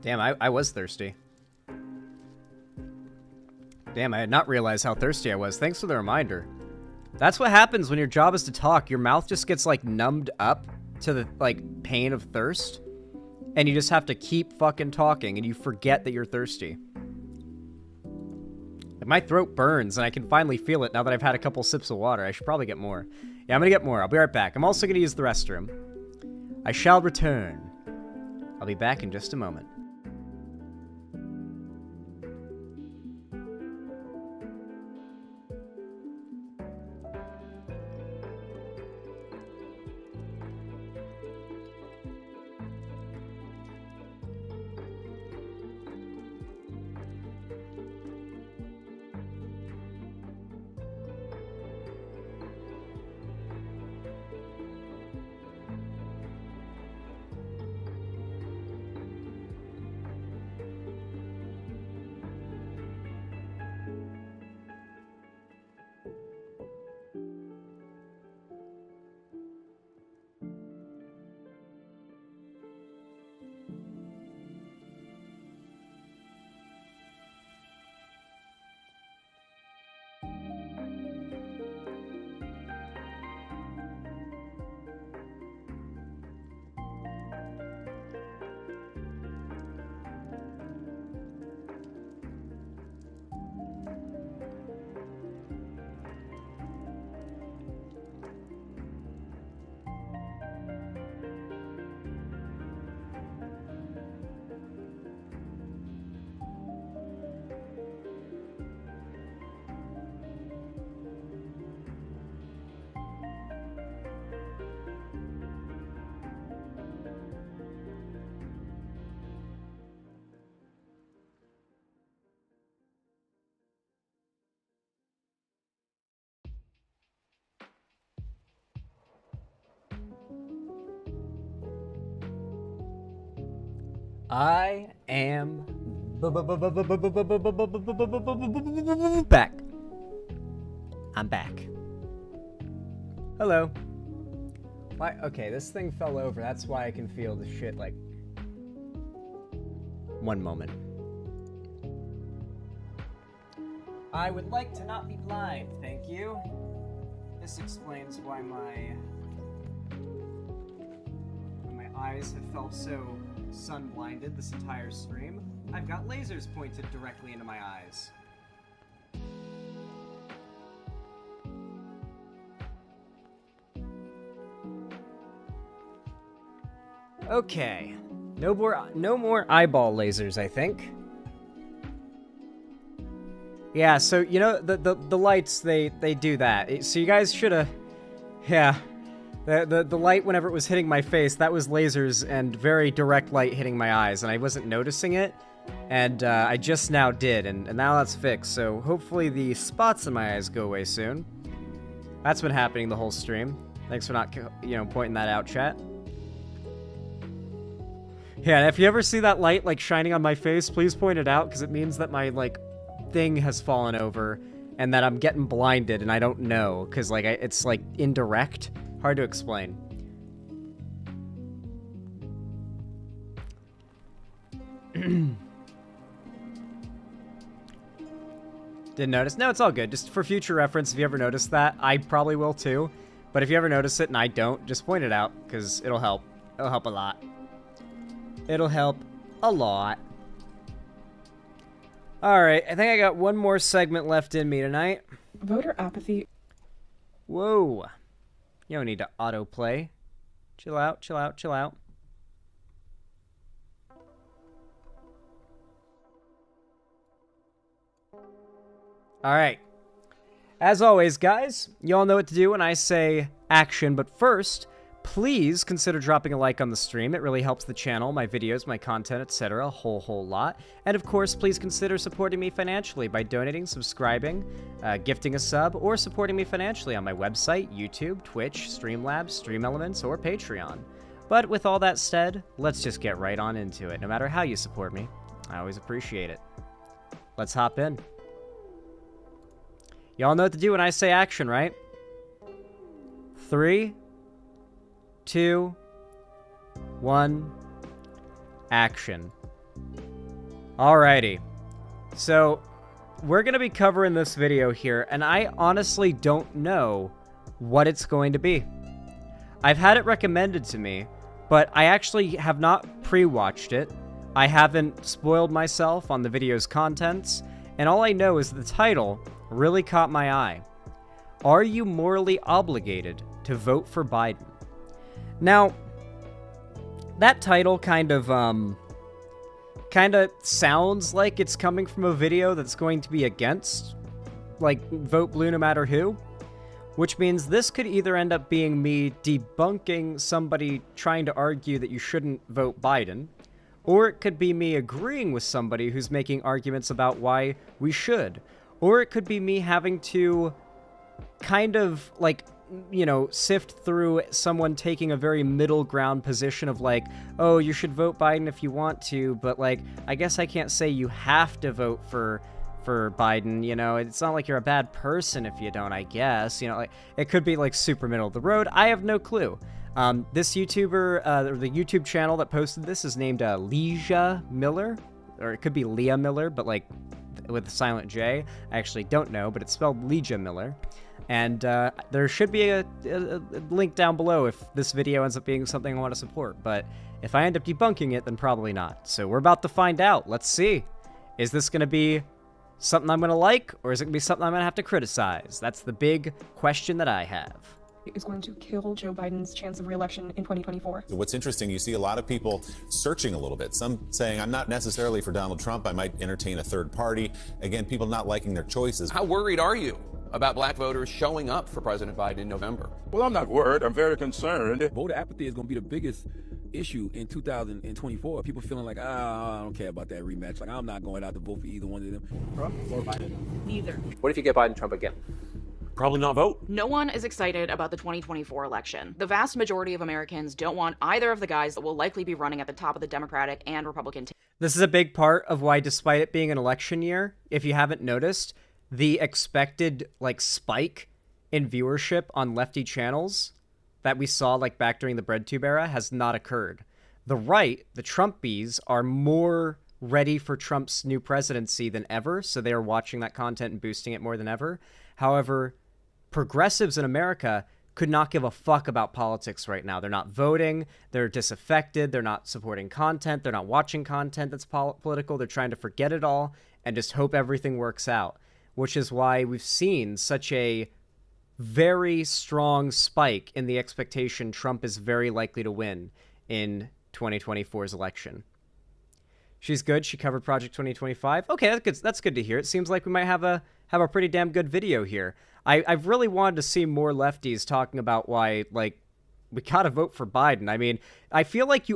Damn, I was thirsty. Damn, I had not realized how thirsty I was. Thanks for the reminder. That's what happens when your job is to talk. Your mouth just gets, like, numbed up to the, like, pain of thirst. And you just have to keep fucking talking, and you forget that you're thirsty. Like, my throat burns, and I can finally feel it now that I've had a couple sips of water. I should probably get more. Yeah, I'm gonna get more. I'll be right back. I'm also gonna use the restroom. I shall return. I'll be back in just a moment. I am back. I'm back. Hello. Why? Okay, this thing fell over. That's why I can feel the shit, like... One moment. I would like to not be blind, thank you. This explains why my eyes have felt so sun-blinded this entire stream. I've got lasers pointed directly into my eyes. Okay. No more eyeball lasers, I think. Yeah, so, you know, the lights, they do that. So you guys should have... Yeah. The light, whenever it was hitting my face, that was lasers and very direct light hitting my eyes, and I wasn't noticing it. And I just now did, and now that's fixed, so hopefully the spots in my eyes go away soon. That's been happening the whole stream. Thanks for not, you know, pointing that out, chat. Yeah, if you ever see that light, like, shining on my face, please point it out, because it means that my, like, thing has fallen over, and that I'm getting blinded, and I don't know, because, like, it's, like, indirect. Hard to explain. Didn't notice? No, it's all good. Just for future reference, if you ever notice that, I probably will too. But if you ever notice it and I don't, just point it out, because it'll help. It'll help a lot. It'll help a lot. Alright, I think I got one more segment left in me tonight. Voter apathy. Whoa. You don't need to autoplay. Chill out, chill out, chill out. Alright. As always, guys, you all know what to do when I say action, but first, please consider dropping a like on the stream. It really helps the channel, my videos, my content, etc. a whole lot. And of course, please consider supporting me financially by donating, subscribing, gifting a sub, or supporting me financially on my website, YouTube, Twitch, Streamlabs, Stream Elements, or Patreon. But with all that said, let's just get right on into it. No matter how you support me, I always appreciate it. Let's hop in. Y'all know what to do when I say action, right? 3, 2, 1, action. Alrighty. So, we're going to be covering this video here, and I honestly don't know what it's going to be. I've had it recommended to me, but I actually have not pre-watched it. I haven't spoiled myself on the video's contents, and all I know is the title really caught my eye. Are you morally obligated to vote for Biden? Now, that title kind of sounds like it's coming from a video that's going to be against, like, vote blue no matter who, which means this could either end up being me debunking somebody trying to argue that you shouldn't vote Biden, or it could be me agreeing with somebody who's making arguments about why we should, or it could be me having to kind of, like, you know, sift through someone taking a very middle ground position of like, oh, you should vote Biden if you want to, but like, I guess I can't say you have to vote for Biden, you know, it's not like you're a bad person if you don't, I guess, you know, like, it could be like super middle of the road. I have no clue. This YouTuber, or the YouTube channel that posted this is named Leisha Miller, or it could be Leah Miller, but like with a silent J. I actually don't know, but it's spelled Leisha Miller. And there should be a link down below if this video ends up being something I want to support. But if I end up debunking it, then probably not. So we're about to find out. Let's see. Is this going to be something I'm going to like, or is it going to be something I'm going to have to criticize? That's the big question that I have. Is going to kill Joe Biden's chance of re-election in 2024. What's interesting, you see a lot of people searching a little bit. Some saying, I'm not necessarily for Donald Trump. I might entertain a third party. Again, people not liking their choices. How worried are you about black voters showing up for President Biden in November? Well, I'm not worried. I'm very concerned. Voter apathy is going to be the biggest issue in 2024. People feeling like, I don't care about that rematch. Like, I'm not going out to vote for either one of them. Trump or Biden? Neither. What if you get Biden Trump again? Probably not vote. No one is excited about the 2024 election. The vast majority of Americans don't want either of the guys that will likely be running at the top of the Democratic and Republican team. This is a big part of why, despite it being an election year, if you haven't noticed, the expected, like, spike in viewership on lefty channels that we saw, like, back during the BreadTube era has not occurred. The right, the Trumpies, are more ready for Trump's new presidency than ever, so they are watching that content and boosting it more than ever. However, progressives in America could not give a fuck about politics right now. They're not voting, they're disaffected, they're not supporting content, they're not watching content that's political, they're trying to forget it all and just hope everything works out, which is why we've seen such a very strong spike in the expectation Trump is very likely to win in 2024's election. She's good. She covered Project 2025. Okay, that's good to hear. It seems like we might have a pretty damn good video here. I've really wanted to see more lefties talking about why, like, we gotta vote for Biden. I mean, I feel like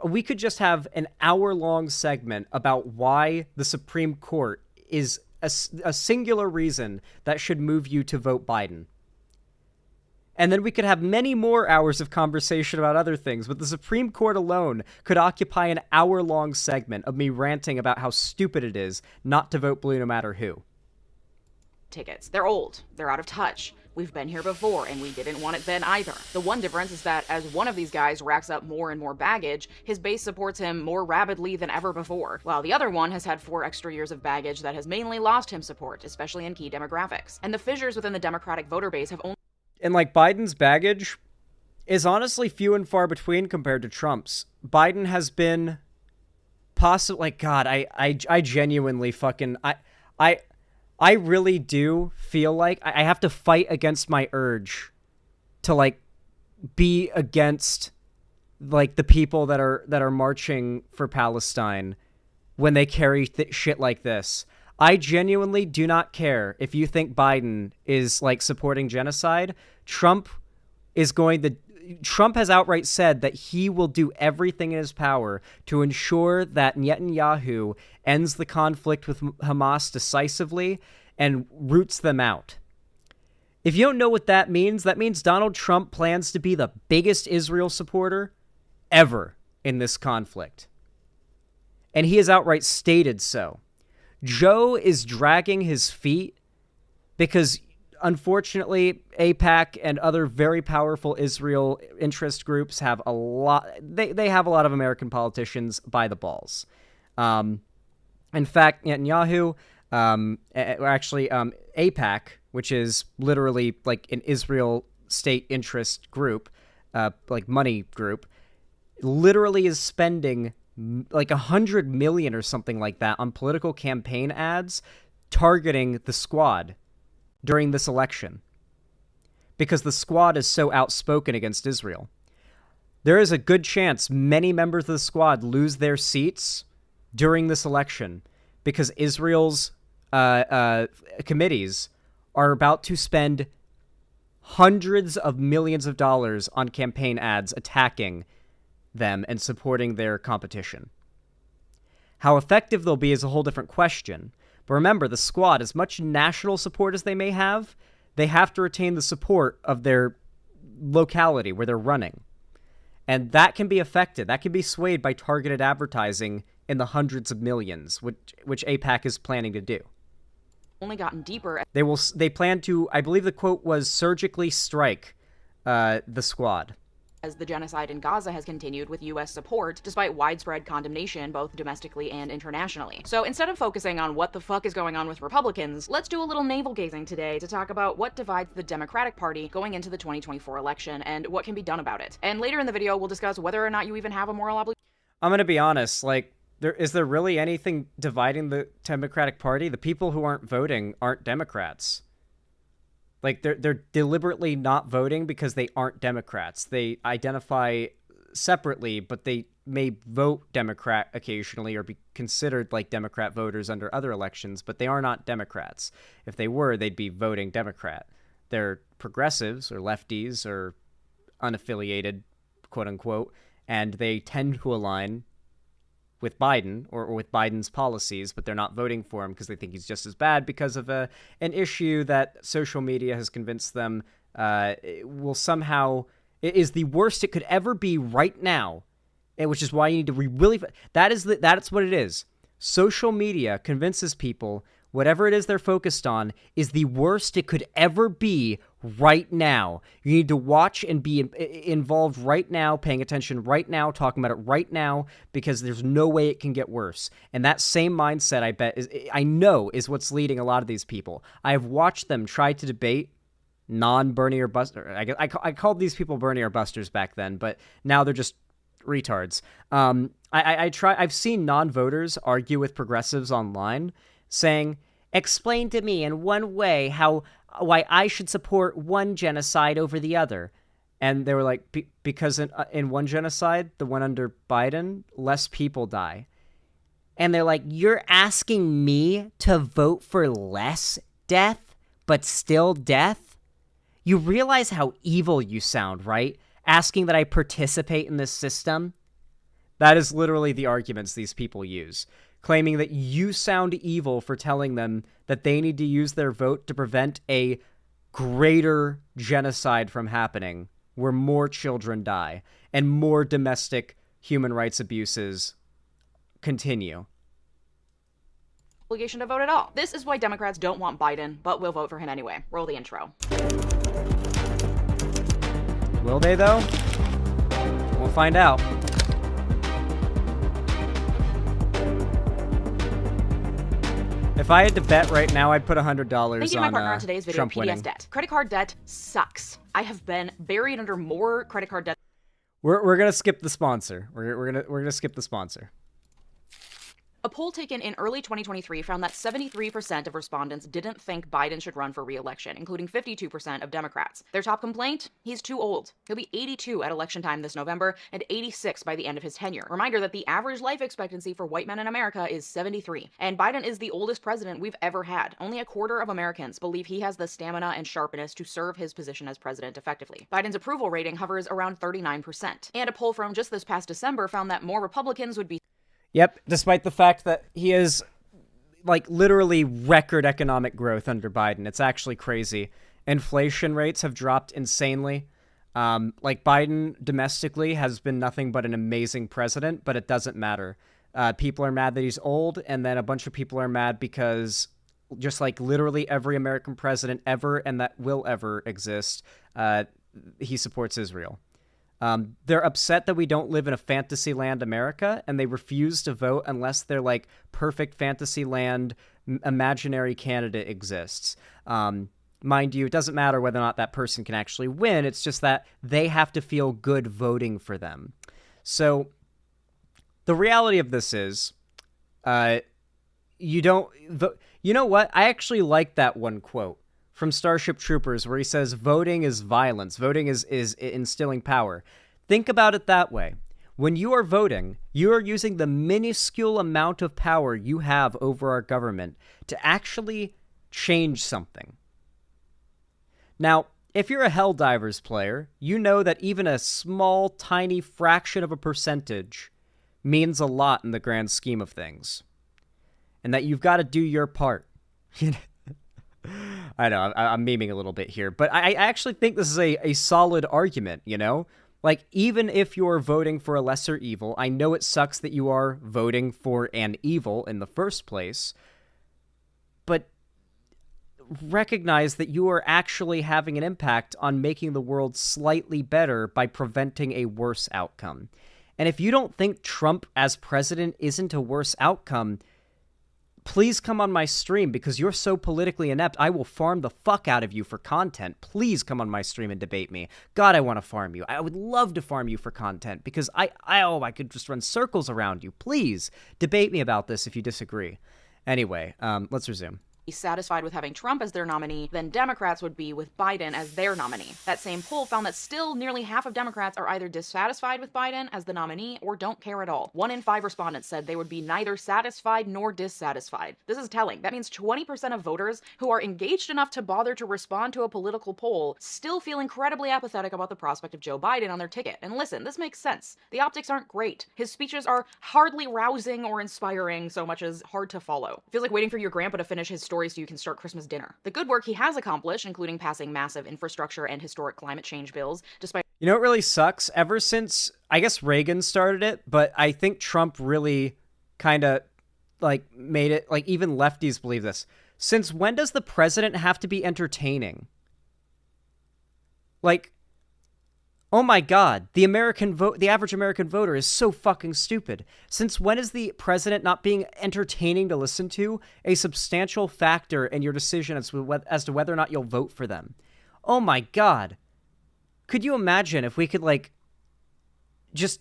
we could just have an hour-long segment about why the Supreme Court is a singular reason that should move you to vote Biden. And then we could have many more hours of conversation about other things, but the Supreme Court alone could occupy an hour-long segment of me ranting about how stupid it is not to vote blue no matter who. Tickets. They're old. They're out of touch. We've been here before, and we didn't want it then either. The one difference is that as one of these guys racks up more and more baggage, his base supports him more rabidly than ever before, while the other one has had 4 extra years of baggage that has mainly lost him support, especially in key demographics. And the fissures within the Democratic voter base have only... And, like, Biden's baggage is honestly few and far between compared to Trump's. Biden has been possibly... Like, God, I genuinely fucking... I really do feel like I have to fight against my urge to, like, be against, like, the people that are marching for Palestine when they carry shit like this. I genuinely do not care if you think Biden is, like, supporting genocide. Trump has outright said that he will do everything in his power to ensure that Netanyahu ends the conflict with Hamas decisively and roots them out. If you don't know what that means Donald Trump plans to be the biggest Israel supporter ever in this conflict. And he has outright stated so. Joe is dragging his feet because, unfortunately, AIPAC and other very powerful Israel interest groups have a lot... They have a lot of American politicians by the balls. In fact, Netanyahu... AIPAC, which is literally like an Israel state interest group, like money group, literally is spending like $100 million or something like that on political campaign ads targeting the Squad during this election because the Squad is so outspoken against Israel. There is a good chance many members of the Squad lose their seats during this election because Israel's committees are about to spend hundreds of millions of dollars on campaign ads attacking them and supporting their competition. How effective they'll be is a whole different question. But remember, the Squad, as much national support as they may have, they have to retain the support of their locality where they're running. And that can be affected. That can be swayed by targeted advertising in the hundreds of millions, which AIPAC is planning to do. Only gotten deeper. They plan to, I believe the quote was, surgically strike the Squad. As the genocide in Gaza has continued with U.S. support, despite widespread condemnation both domestically and internationally. So instead of focusing on what the fuck is going on with Republicans, let's do a little navel-gazing today to talk about what divides the Democratic Party going into the 2024 election and what can be done about it. And later in the video, we'll discuss whether or not you even have a moral obligation. I'm gonna be honest, like, is there really anything dividing the Democratic Party? The people who aren't voting aren't Democrats. Like, they're deliberately not voting because they aren't Democrats. They identify separately, but they may vote Democrat occasionally or be considered like Democrat voters under other elections, but they are not Democrats. If they were, they'd be voting Democrat. They're progressives or lefties or unaffiliated, quote unquote, and they tend to align with Biden or with Biden's policies, but they're not voting for him because they think he's just as bad because of an issue that social media has convinced them will somehow is the worst it could ever be right now, which is why you need to really that's what it is. Social media convinces people whatever it is they're focused on is the worst it could ever be right now. You need to watch and be involved right now, paying attention right now, talking about it right now, because there's no way it can get worse. And that same mindset, I know, is what's leading a lot of these people. I have watched them try to debate non-Bernie or Buster. I called these people Bernie or Busters back then, but now they're just retards. I've seen non-voters argue with progressives online, saying, explain to me in one way why I should support one genocide over the other. And they were like, because in one genocide, the one under Biden, less people die. And they're like, you're asking me to vote for less death, but still death? You realize how evil you sound, right? Asking that I participate in this system? That is literally the arguments these people use, claiming that you sound evil for telling them that they need to use their vote to prevent a greater genocide from happening, where more children die and more domestic human rights abuses continue. Obligation to vote at all. This is why Democrats don't want Biden, but will vote for him anyway. Roll the intro. Will they, though? We'll find out. If I had to bet right now, I'd put $100 Thank you to my partner on today's video, Trump PDS winning. debt. Credit card debt sucks. I have been buried under more credit card debt. We're gonna skip the sponsor. We're gonna skip the sponsor. A poll taken in early 2023 found that 73% of respondents didn't think Biden should run for re-election, including 52% of Democrats. Their top complaint? He's too old. He'll be 82 at election time this November and 86 by the end of his tenure. Reminder that the average life expectancy for white men in America is 73. And Biden is the oldest president we've ever had. Only a quarter of Americans believe he has the stamina and sharpness to serve his position as president effectively. Biden's approval rating hovers around 39%. And a poll from just this past December found that more Republicans would be Yep, despite the fact that he is, like, literally record economic growth under Biden. It's actually crazy. Inflation rates have dropped insanely. Like, Biden domestically has been nothing but an amazing president, but it doesn't matter. People are mad that he's old, and then a bunch of people are mad because just like literally every American president ever and that will ever exist, he supports Israel. They're upset that we don't live in a fantasy land America, and they refuse to vote unless their like perfect fantasy land imaginary candidate exists. Mind you, it doesn't matter whether or not that person can actually win. It's just that they have to feel good voting for them. So the reality of this is, you don't vote. You know what? I actually like that one quote from Starship Troopers where he says, voting is violence. Voting is instilling power. Think about it that way. When you are voting, you are using the minuscule amount of power you have over our government to actually change something. Now, if you're a Helldivers player, you know that even a small, tiny fraction of a percentage means a lot in the grand scheme of things. And that you've got to do your part. I know, I'm memeing a little bit here, but I actually think this is a solid argument, you know? Like, even if you're voting for a lesser evil, I know it sucks that you are voting for an evil in the first place, but recognize that you are actually having an impact on making the world slightly better by preventing a worse outcome. And if you don't think Trump as president isn't a worse outcome, please come on my stream because you're so politically inept. I will farm the fuck out of you for content. Please come on my stream and debate me. God, I want to farm you. I would love to farm you for content because I could just run circles around you. Please debate me about this if you disagree. Anyway, let's resume. Satisfied with having Trump as their nominee than Democrats would be with Biden as their nominee. That same poll found that still nearly half of Democrats are either dissatisfied with Biden as the nominee or don't care at all. 1 in 5 respondents said they would be neither satisfied nor dissatisfied. This is telling. That means 20% of voters who are engaged enough to bother to respond to a political poll still feel incredibly apathetic about the prospect of Joe Biden on their ticket. And listen, this makes sense. The optics aren't great. His speeches are hardly rousing or inspiring so much as hard to follow. It feels like waiting for your grandpa to finish his story so you can start Christmas dinner. The good work he has accomplished, including passing massive infrastructure and historic climate change bills, despite... You know what really sucks? Ever since, I guess Reagan started it, but I think Trump really kind of, like, made it, like, even lefties believe this. Since when does the president have to be entertaining? Like, oh my God, the average American voter is so fucking stupid. Since when is the president not being entertaining to listen to a substantial factor in your decision as to whether or not you'll vote for them? Oh my God. Could you imagine if we could, like, just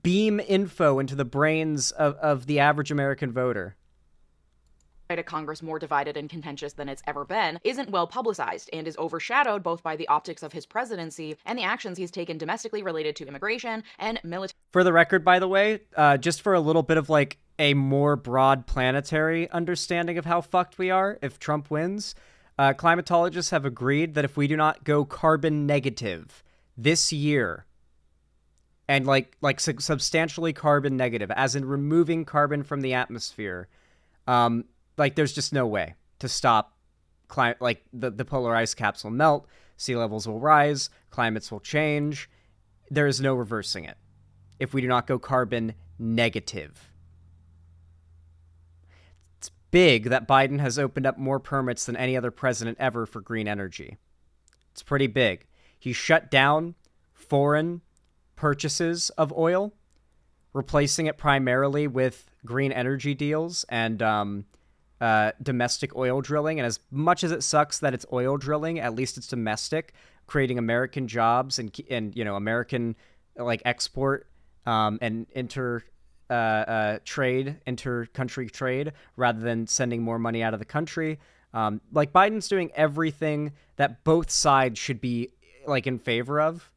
beam info into the brains of the average American voter? a Congress more divided and contentious than it's ever been, isn't well publicized and is overshadowed both by the optics of his presidency and the actions he's taken domestically related to immigration and military. For the record, by the way, just for a little bit of like a more broad planetary understanding of how fucked we are if Trump wins, climatologists have agreed that if we do not go carbon negative this year, and like substantially carbon negative, as in removing carbon from the atmosphere, like there's just no way to stop the polar ice caps will melt, sea levels will rise, climates will change. There is no reversing it if we do not go carbon negative. It's big that Biden has opened up more permits than any other president ever for green energy. It's pretty big. He shut down foreign purchases of oil, replacing it primarily with green energy deals and domestic oil drilling. And as much as it sucks that it's oil drilling, at least it's domestic, creating American jobs and American like export and inter-country trade rather than sending more money out of the country. Like Biden's doing everything that both sides should be like in favor of.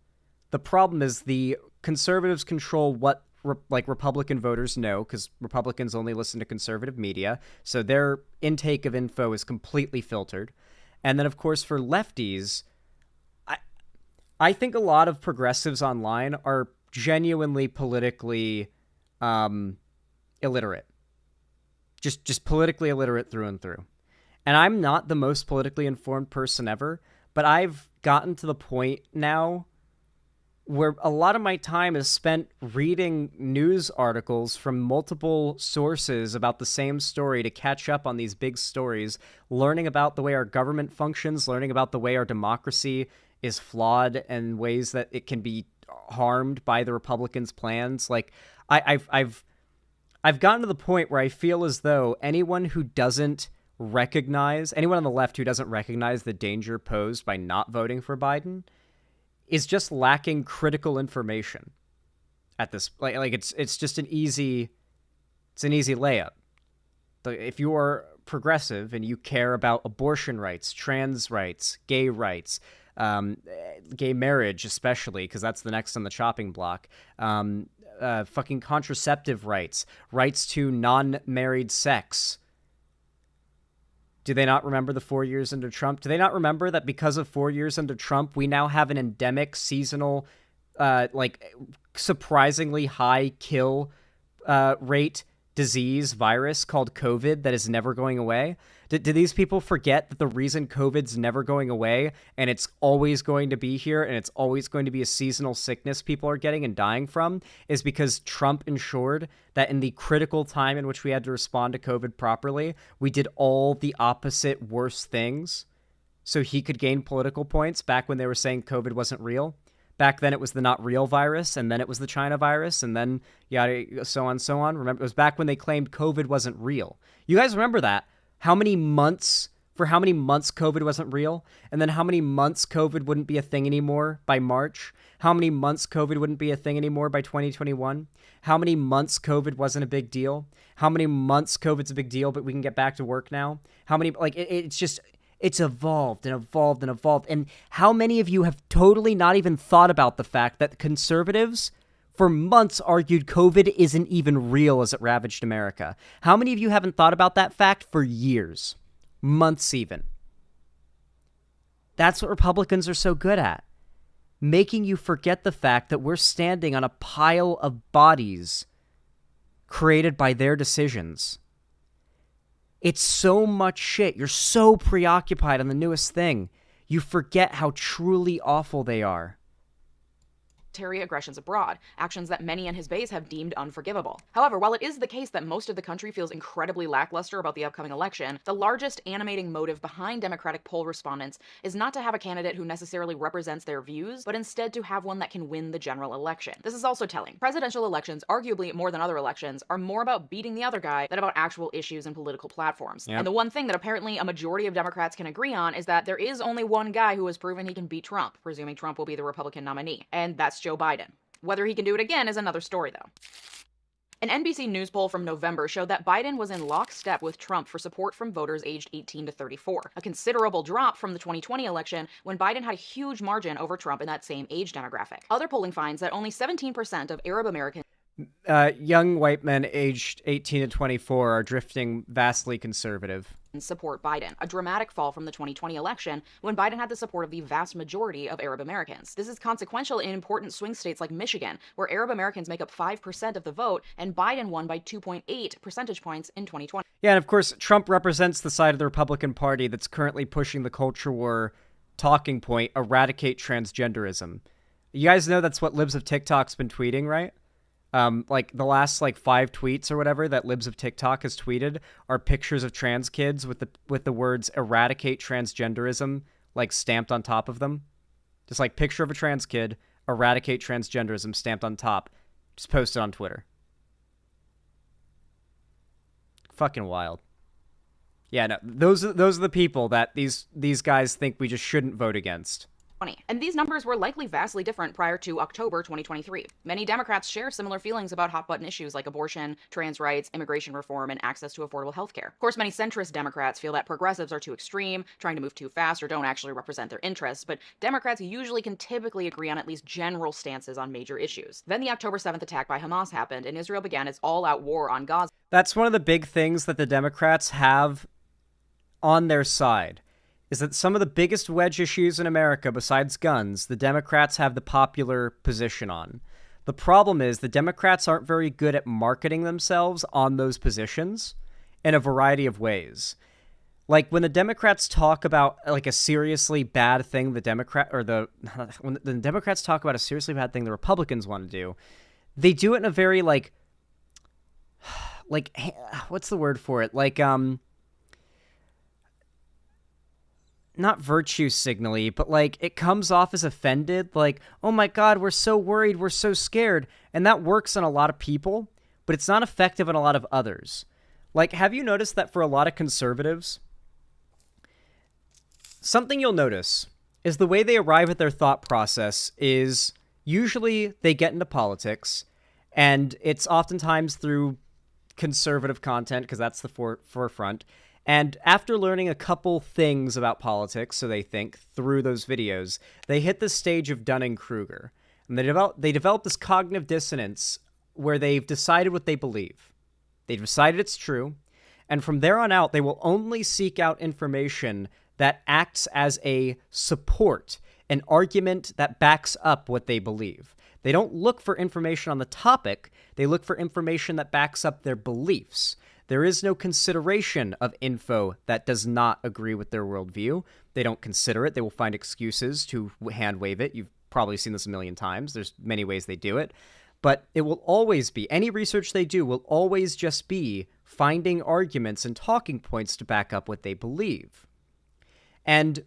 The problem is the conservatives control what Republican voters know, because Republicans only listen to conservative media, so their intake of info is completely filtered. And then, of course, for lefties, I think a lot of progressives online are genuinely politically illiterate. Just politically illiterate through and through. And I'm not the most politically informed person ever, but I've gotten to the point now where a lot of my time is spent reading news articles from multiple sources about the same story to catch up on these big stories, learning about the way our government functions, learning about the way our democracy is flawed and ways that it can be harmed by the Republicans' plans. Like I've gotten to the point where I feel as though anyone on the left who doesn't recognize the danger posed by not voting for Biden is just lacking critical information at this. Like it's just an easy layup. If you are progressive and you care about abortion rights, trans rights, gay marriage especially, because that's the next on the chopping block, fucking contraceptive rights to non-married sex. Do they not remember the 4 years under Trump? Do they not remember that because of 4 years under Trump, we now have an endemic, seasonal, surprisingly high kill rate disease virus called COVID that is never going away? Do these people forget that the reason COVID's never going away and it's always going to be here and it's always going to be a seasonal sickness people are getting and dying from is because Trump ensured that in the critical time in which we had to respond to COVID properly, we did all the opposite worst things so he could gain political points back when they were saying COVID wasn't real? Back then it was the not real virus, and then it was the China virus, and then yada, so on, so on. Remember, it was back when they claimed COVID wasn't real. You guys remember that? How many months COVID wasn't real? And then how many months COVID wouldn't be a thing anymore by March? How many months COVID wouldn't be a thing anymore by 2021? How many months COVID wasn't a big deal? How many months COVID's a big deal, but we can get back to work now? How many, it's evolved and evolved and evolved. And how many of you have totally not even thought about the fact that conservatives for months argued COVID isn't even real as it ravaged America? How many of you haven't thought about that fact for years? Months even. That's what Republicans are so good at. Making you forget the fact that we're standing on a pile of bodies created by their decisions. It's so much shit. You're so preoccupied on the newest thing. You forget how truly awful they are. Aggressions abroad, actions that many in his base have deemed unforgivable. However, while it is the case that most of the country feels incredibly lackluster about the upcoming election, the largest animating motive behind Democratic poll respondents is not to have a candidate who necessarily represents their views, but instead to have one that can win the general election. This is also telling. Presidential elections, arguably more than other elections, are more about beating the other guy than about actual issues and political platforms. Yep. And the one thing that apparently a majority of Democrats can agree on is that there is only one guy who has proven he can beat Trump, presuming Trump will be the Republican nominee, and that's Joe Biden. Whether he can do it again is another story, though. An NBC News poll from November showed that Biden was in lockstep with Trump for support from voters aged 18 to 34, a considerable drop from the 2020 election when Biden had a huge margin over Trump in that same age demographic. Other polling finds that only 17% of Arab Americans young white men aged 18 to 24 are drifting vastly conservative. Support Biden, a dramatic fall from the 2020 election when Biden had the support of the vast majority of Arab Americans. This is consequential in important swing states like Michigan, where Arab Americans make up 5% of the vote, and Biden won by 2.8 percentage points in 2020. Yeah, and of course, Trump represents the side of the Republican Party that's currently pushing the culture war talking point, eradicate transgenderism. You guys know that's what Libs of TikTok's been tweeting, right? Like the last 5 tweets or whatever that Libs of TikTok has tweeted are pictures of trans kids with the words eradicate transgenderism stamped on top of them. Just picture of a trans kid, eradicate transgenderism stamped on top. Just posted on Twitter. Fucking wild. Yeah, no, those are the people that these guys think we just shouldn't vote against. And these numbers were likely vastly different prior to October 2023. Many Democrats share similar feelings about hot-button issues like abortion, trans rights, immigration reform, and access to affordable health care. Of course, many centrist Democrats feel that progressives are too extreme, trying to move too fast, or don't actually represent their interests, but Democrats usually can typically agree on at least general stances on major issues. Then the October 7th attack by Hamas happened, and Israel began its all-out war on Gaza. That's one of the big things that the Democrats have on their side. Is that some of the biggest wedge issues in America, besides guns, the Democrats have the popular position on. The problem is the Democrats aren't very good at marketing themselves on those positions in a variety of ways. When the Democrats talk about a seriously bad thing when the Democrats talk about a seriously bad thing the Republicans want to do, they do it in a very what's the word for it? Not virtue signally, but it comes off as offended, oh my God, we're so worried, we're so scared. And that works on a lot of people, but it's not effective on a lot of others. Have you noticed that for a lot of conservatives, something you'll notice is the way they arrive at their thought process is usually they get into politics, and it's oftentimes through conservative content, because that's the forefront. And after learning a couple things about politics, so they think, through those videos, they hit the stage of Dunning-Kruger. And they develop this cognitive dissonance where they've decided what they believe. They've decided it's true. And from there on out, they will only seek out information that acts as a support, an argument that backs up what they believe. They don't look for information on the topic. They look for information that backs up their beliefs. There is no consideration of info that does not agree with their worldview. They don't consider it. They will find excuses to hand wave it. You've probably seen this a million times. There's many ways they do it. But it will always be, any research they do will always just be finding arguments and talking points to back up what they believe. And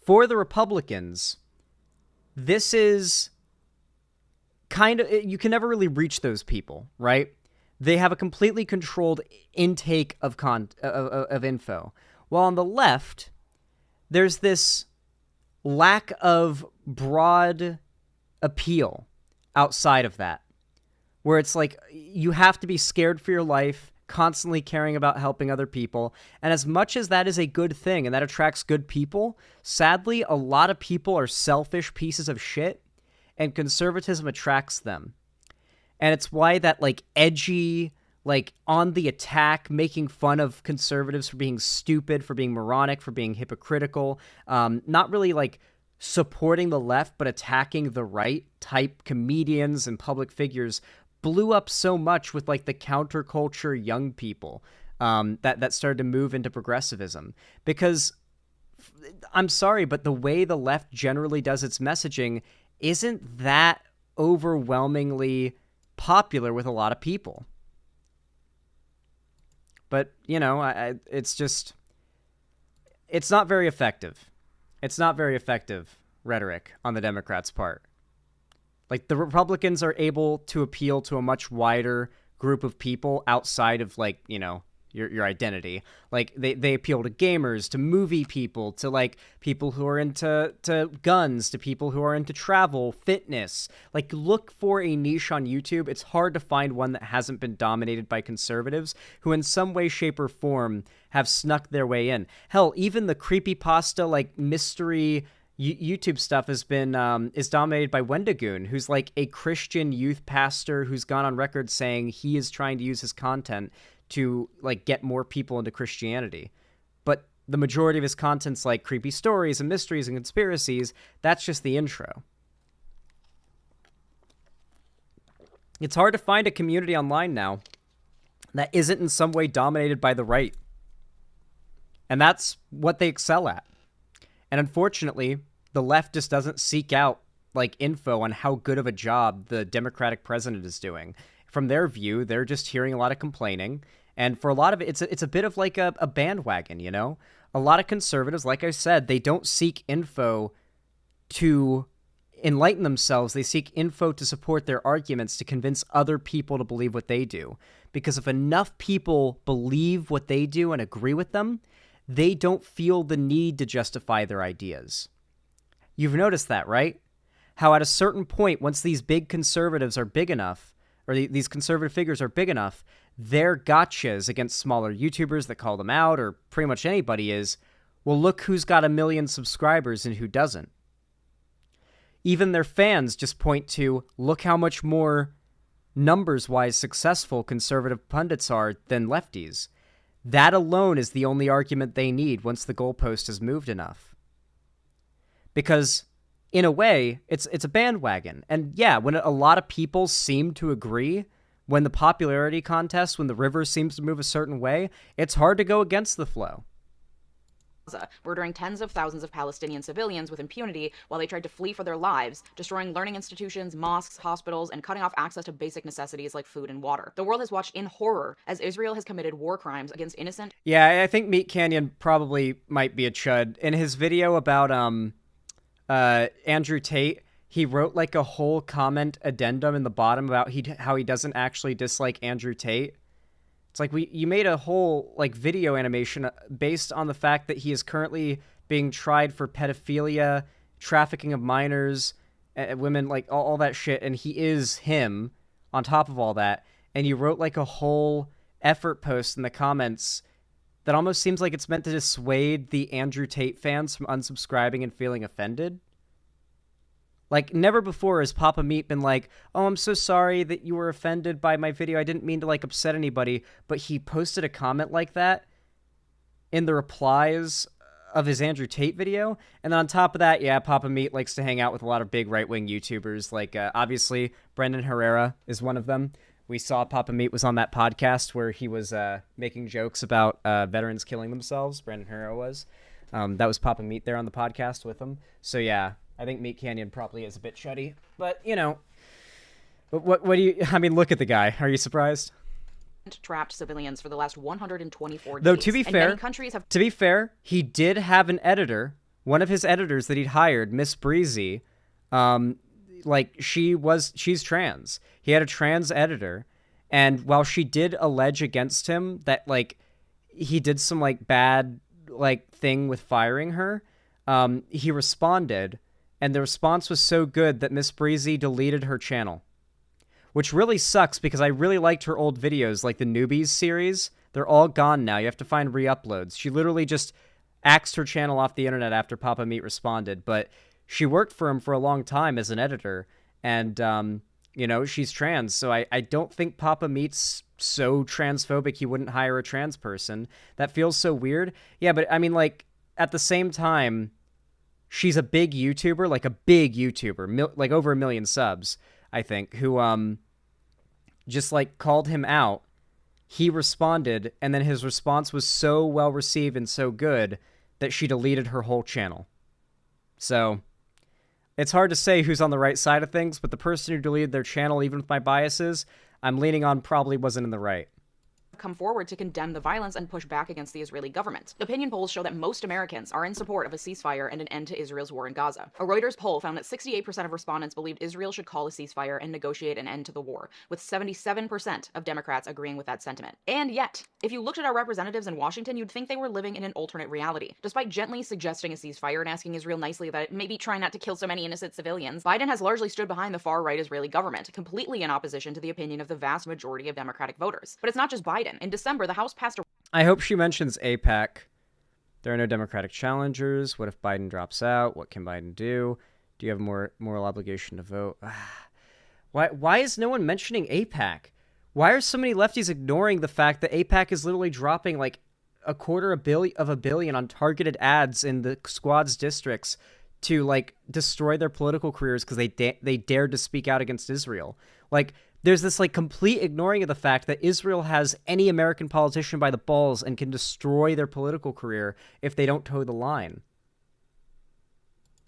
for the Republicans, this is kind of, you can never really reach those people, right? They have a completely controlled intake of info. While on the left, there's this lack of broad appeal outside of that, where it's you have to be scared for your life, constantly caring about helping other people. And as much as that is a good thing and that attracts good people, sadly, a lot of people are selfish pieces of shit, and conservatism attracts them. And it's why that edgy, on the attack, making fun of conservatives for being stupid, for being moronic, for being hypocritical, not really supporting the left, but attacking the right type comedians and public figures blew up so much with the counterculture young people that started to move into progressivism. Because I'm sorry, but the way the left generally does its messaging isn't that overwhelmingly popular with a lot of people. But, it's not very effective. It's not very effective rhetoric on the Democrats' part. The Republicans are able to appeal to a much wider group of people outside of, your identity. Like they appeal to gamers, to movie people, to like people who are into guns, to people who are into travel, fitness. Like look for a niche on YouTube. It's hard to find one that hasn't been dominated by conservatives who in some way, shape, or form have snuck their way in. Hell, even the creepypasta like mystery YouTube stuff has been is dominated by Wendigoon, who's like a Christian youth pastor who's gone on record saying he is trying to use his content to like get more people into Christianity. But the majority of his content's like creepy stories and mysteries and conspiracies. That's just the intro. It's hard to find a community online now that isn't in some way dominated by the right. And that's what they excel at. And unfortunately, the left just doesn't seek out like info on how good of a job the Democratic president is doing. From their view, they're just hearing a lot of complaining. And for a lot of it, it's a bit of like a bandwagon, you know? A lot of conservatives, like I said, they don't seek info to enlighten themselves. They seek info to support their arguments, to convince other people to believe what they do. Because if enough people believe what they do and agree with them, they don't feel the need to justify their ideas. You've noticed that, right? How at a certain point, once these big conservatives are big enough, or these conservative figures are big enough, their gotchas against smaller YouTubers that call them out, or pretty much anybody is, well, look who's got 1 million subscribers and who doesn't. Even their fans just point to, look how much more numbers-wise successful conservative pundits are than lefties. That alone is the only argument they need once the goalpost has moved enough. Because, in a way, it's a bandwagon. And yeah, when a lot of people seem to agree, when the popularity contest, when the river seems to move a certain way, it's hard to go against the flow. Murdering tens of thousands of Palestinian civilians with impunity while they tried to flee for their lives, destroying learning institutions, mosques, hospitals, and cutting off access to basic necessities like food and water. The world has watched in horror as Israel has committed war crimes against innocent... Yeah, I think Meat Canyon probably might be a chud. In his video about Andrew Tate, he wrote like a whole comment addendum in the bottom about how he doesn't actually dislike Andrew Tate. It's like you made a whole like video animation based on the fact that he is currently being tried for pedophilia, trafficking of minors, women, like all that shit, and he is him on top of all that. And you wrote like a whole effort post in the comments that almost seems like it's meant to dissuade the Andrew Tate fans from unsubscribing and feeling offended. Like, never before has Papa Meat been like, oh, I'm so sorry that you were offended by my video. I didn't mean to, like, upset anybody. But he posted a comment like that in the replies of his Andrew Tate video. And then on top of that, yeah, Papa Meat likes to hang out with a lot of big right-wing YouTubers. Like, obviously, Brendan Herrera is one of them. We saw Papa Meat was on that podcast where he was making jokes about veterans killing themselves. Brendan Herrera was. That was Papa Meat there on the podcast with him. So, yeah. I think Meat Canyon probably is a bit chuddy, but you know, what do you? I mean, look at the guy. Are you surprised? Trapped civilians for the last 124 days. Though to be and fair, many countries have... to be fair, he did have an editor. One of his editors that he'd hired, Miss Breezy, like she's trans. He had a trans editor, and while she did allege against him that like he did some like bad like thing with firing her, he responded. And the response was so good that Miss Breezy deleted her channel. Which really sucks because I really liked her old videos, like the Newbies series. They're all gone now. You have to find re-uploads. She literally just axed her channel off the internet after Papa Meat responded. But she worked for him for a long time as an editor. And, you know, she's trans. So I don't think Papa Meat's so transphobic he wouldn't hire a trans person. That feels so weird. Yeah, but I mean, like, at the same time... She's a big YouTuber, like a big YouTuber, like over 1 million subs, I think, who just like called him out. He responded, and then his response was so well received and so good that she deleted her whole channel. So it's hard to say who's on the right side of things, but the person who deleted their channel, even with my biases, I'm leaning on probably wasn't in the right. come forward to condemn the violence and push back against the Israeli government. Opinion polls show that most Americans are in support of a ceasefire and an end to Israel's war in Gaza. A Reuters poll found that 68% of respondents believed Israel should call a ceasefire and negotiate an end to the war, with 77% of Democrats agreeing with that sentiment. And yet, if you looked at our representatives in Washington, you'd think they were living in an alternate reality. Despite gently suggesting a ceasefire and asking Israel nicely that it maybe try not to kill so many innocent civilians, Biden has largely stood behind the far-right Israeli government, completely in opposition to the opinion of the vast majority of Democratic voters. But it's not just Biden. In December, the House passed a... I hope she mentions AIPAC. There are no Democratic challengers. What if Biden drops out? What can Biden do? Do you have a moral obligation to vote? Why is no one mentioning AIPAC? Why are so many lefties ignoring the fact that AIPAC is literally dropping like $250 million on targeted ads in the squad's districts to like destroy their political careers because they dared to speak out against Israel? Like, there's this like complete ignoring of the fact that Israel has any American politician by the balls and can destroy their political career if they don't toe the line.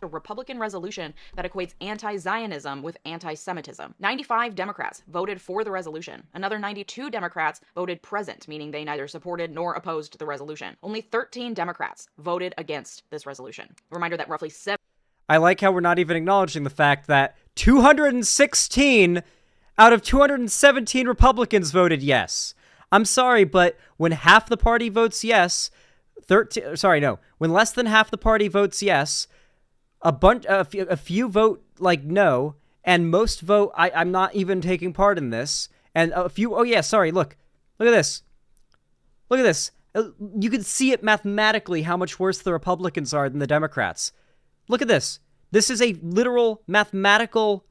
A Republican resolution that equates anti-Zionism with anti-Semitism. 95 Democrats voted for the resolution. Another 92 Democrats voted present, meaning they neither supported nor opposed the resolution. Only 13 Democrats voted against this resolution. A reminder that roughly 7... I like how we're not even acknowledging the fact that 216 out of 217 Republicans voted yes. I'm sorry, but when half the party votes yes, when less than half the party votes yes, a few vote like no, and most vote I'm not even taking part in this, and a few, look at this. Look at this. You can see it mathematically how much worse the Republicans are than the Democrats. Look at this. This is a literal mathematical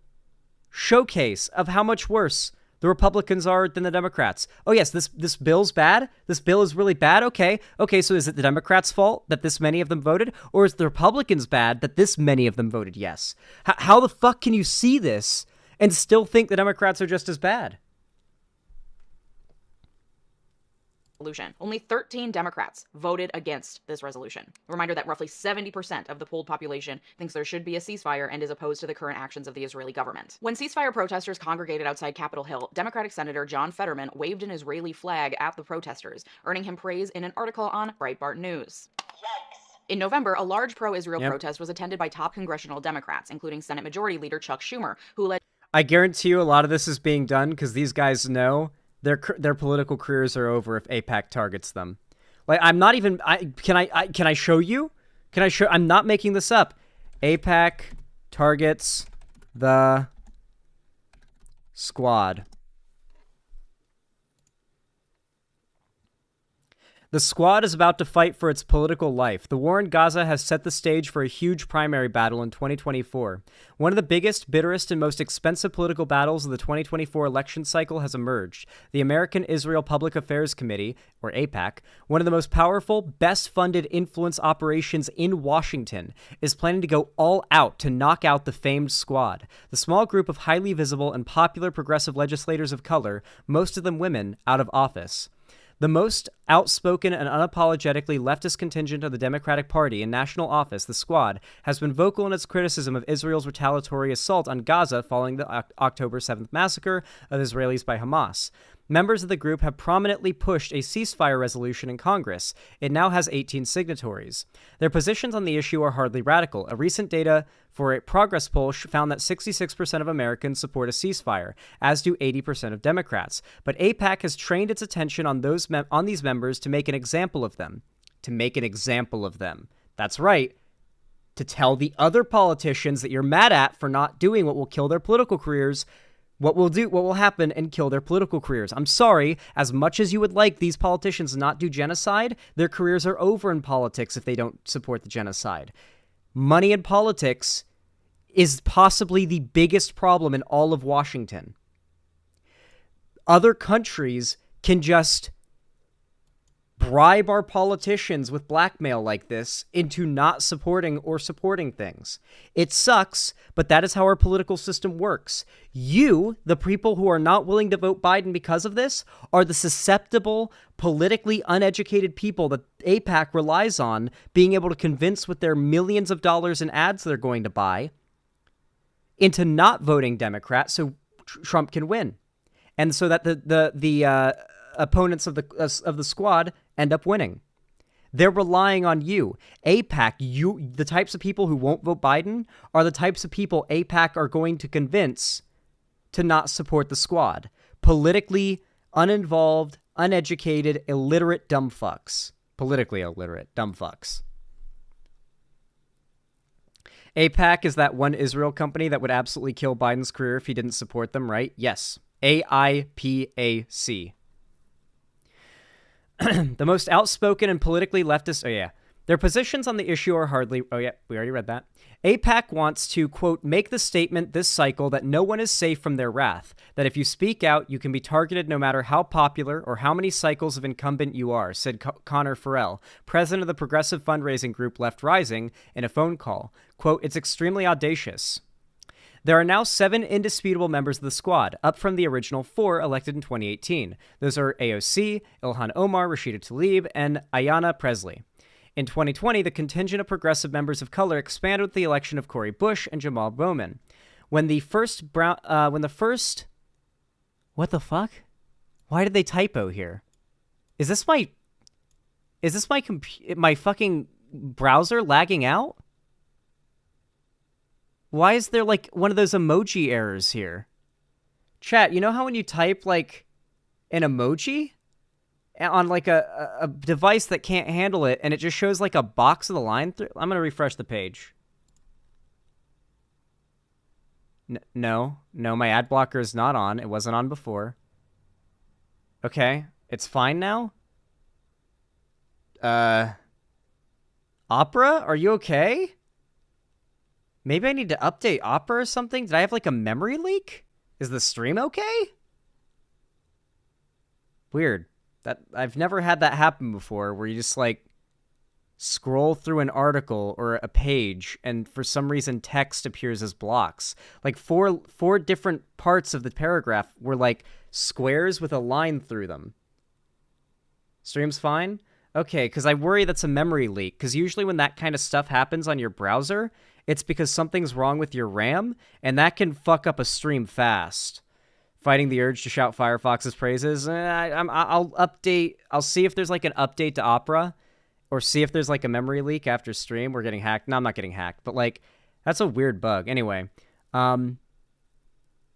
showcase of how much worse the Republicans are than the Democrats. Oh yes, this bill's bad? This bill is really bad? Okay, so is it the Democrats' fault that this many of them voted? Or is the Republicans bad that this many of them voted yes? How the fuck can you see this and still think the Democrats are just as bad? Resolution. Only 13 Democrats voted against this resolution. A reminder that roughly 70% of the polled population thinks there should be a ceasefire and is opposed to the current actions of the Israeli government. When ceasefire protesters congregated outside Capitol Hill, Democratic Senator John Fetterman waved an Israeli flag at the protesters, earning him praise in an article on Breitbart News. In November, a large pro-Israel protest was attended by top congressional Democrats, including Senate Majority Leader Chuck Schumer, who led... I guarantee you a lot of this is being done because these guys know their political careers are over if AIPAC targets them. Like, I'm not even... Can I show you? I'm not making this up. AIPAC targets the squad. The squad is about to fight for its political life. The war in Gaza has set the stage for a huge primary battle in 2024. One of the biggest, bitterest, and most expensive political battles of the 2024 election cycle has emerged. The American Israel Public Affairs Committee, or AIPAC, one of the most powerful, best-funded influence operations in Washington, is planning to go all out to knock out the famed squad. The small group of highly visible and popular progressive legislators of color, most of them women, out of office. The most outspoken and unapologetically leftist contingent of the Democratic Party in national office, the Squad, has been vocal in its criticism of Israel's retaliatory assault on Gaza following the October 7th massacre of Israelis by Hamas. Members of the group have prominently pushed a ceasefire resolution in Congress. It now has 18 signatories. Their positions on the issue are hardly radical. A recent data for a progress poll found that 66% of Americans support a ceasefire, as do 80% of Democrats. But AIPAC has trained its attention on these members to make an example of them. That's right. To tell the other politicians that you're mad at for not doing what will kill their political careers, what will happen and kill their political careers. I'm sorry, as much as you would like these politicians not do genocide, their careers are over in politics if they don't support the genocide. Money in politics is possibly the biggest problem in all of Washington. Other countries can just bribe our politicians with blackmail like this into not supporting or supporting things. It sucks, but that is how our political system works. You, the people who are not willing to vote Biden because of this, are the susceptible, politically uneducated people that AIPAC relies on being able to convince with their millions of dollars in ads they're going to buy into not voting Democrat so Trump can win. And so that the opponents of the squad end up winning. They're relying on you. AIPAC, the types of people who won't vote Biden are the types of people AIPAC are going to convince to not support the squad. Politically uninvolved, uneducated, illiterate dumb fucks. Politically illiterate dumb fucks. AIPAC is that one Israel company that would absolutely kill Biden's career if he didn't support them, right? Yes. AIPAC. The most outspoken and politically leftist... Oh, yeah. Their positions on the issue are hardly... Oh, yeah, we already read that. AIPAC wants to, quote, make the statement this cycle that no one is safe from their wrath, that if you speak out, you can be targeted no matter how popular or how many cycles of incumbent you are, said Connor Farrell, president of the progressive fundraising group Left Rising, in a phone call. Quote, it's extremely audacious. There are now 7 indisputable members of the squad, up from the original 4 elected in 2018. Those are AOC, Ilhan Omar, Rashida Tlaib, and Ayanna Pressley. In 2020, the contingent of progressive members of color expanded with the election of Cori Bush and Jamal Bowman. What the fuck? Why did they typo here? Is this my fucking browser lagging out? Why is there like one of those emoji errors here? Chat, you know how when you type like an emoji on like a device that can't handle it and it just shows like a box of the line through? I'm going to refresh the page. No, my ad blocker is not on. It wasn't on before. Okay, it's fine now. Opera, are you okay? Maybe I need to update Opera or something? Did I have like a memory leak? Is the stream okay? Weird. That I've never had that happen before, where you just like scroll through an article or a page and for some reason text appears as blocks. Like four different parts of the paragraph were like squares with a line through them. Stream's fine? Okay, because I worry that's a memory leak, because usually when that kind of stuff happens on your browser, it's because something's wrong with your RAM, and that can fuck up a stream fast. Fighting the urge to shout Firefox's praises. I'll update. I'll see if there's like an update to Opera, or see if there's like a memory leak after stream. We're getting hacked. No, I'm not getting hacked, but like that's a weird bug. Anyway, there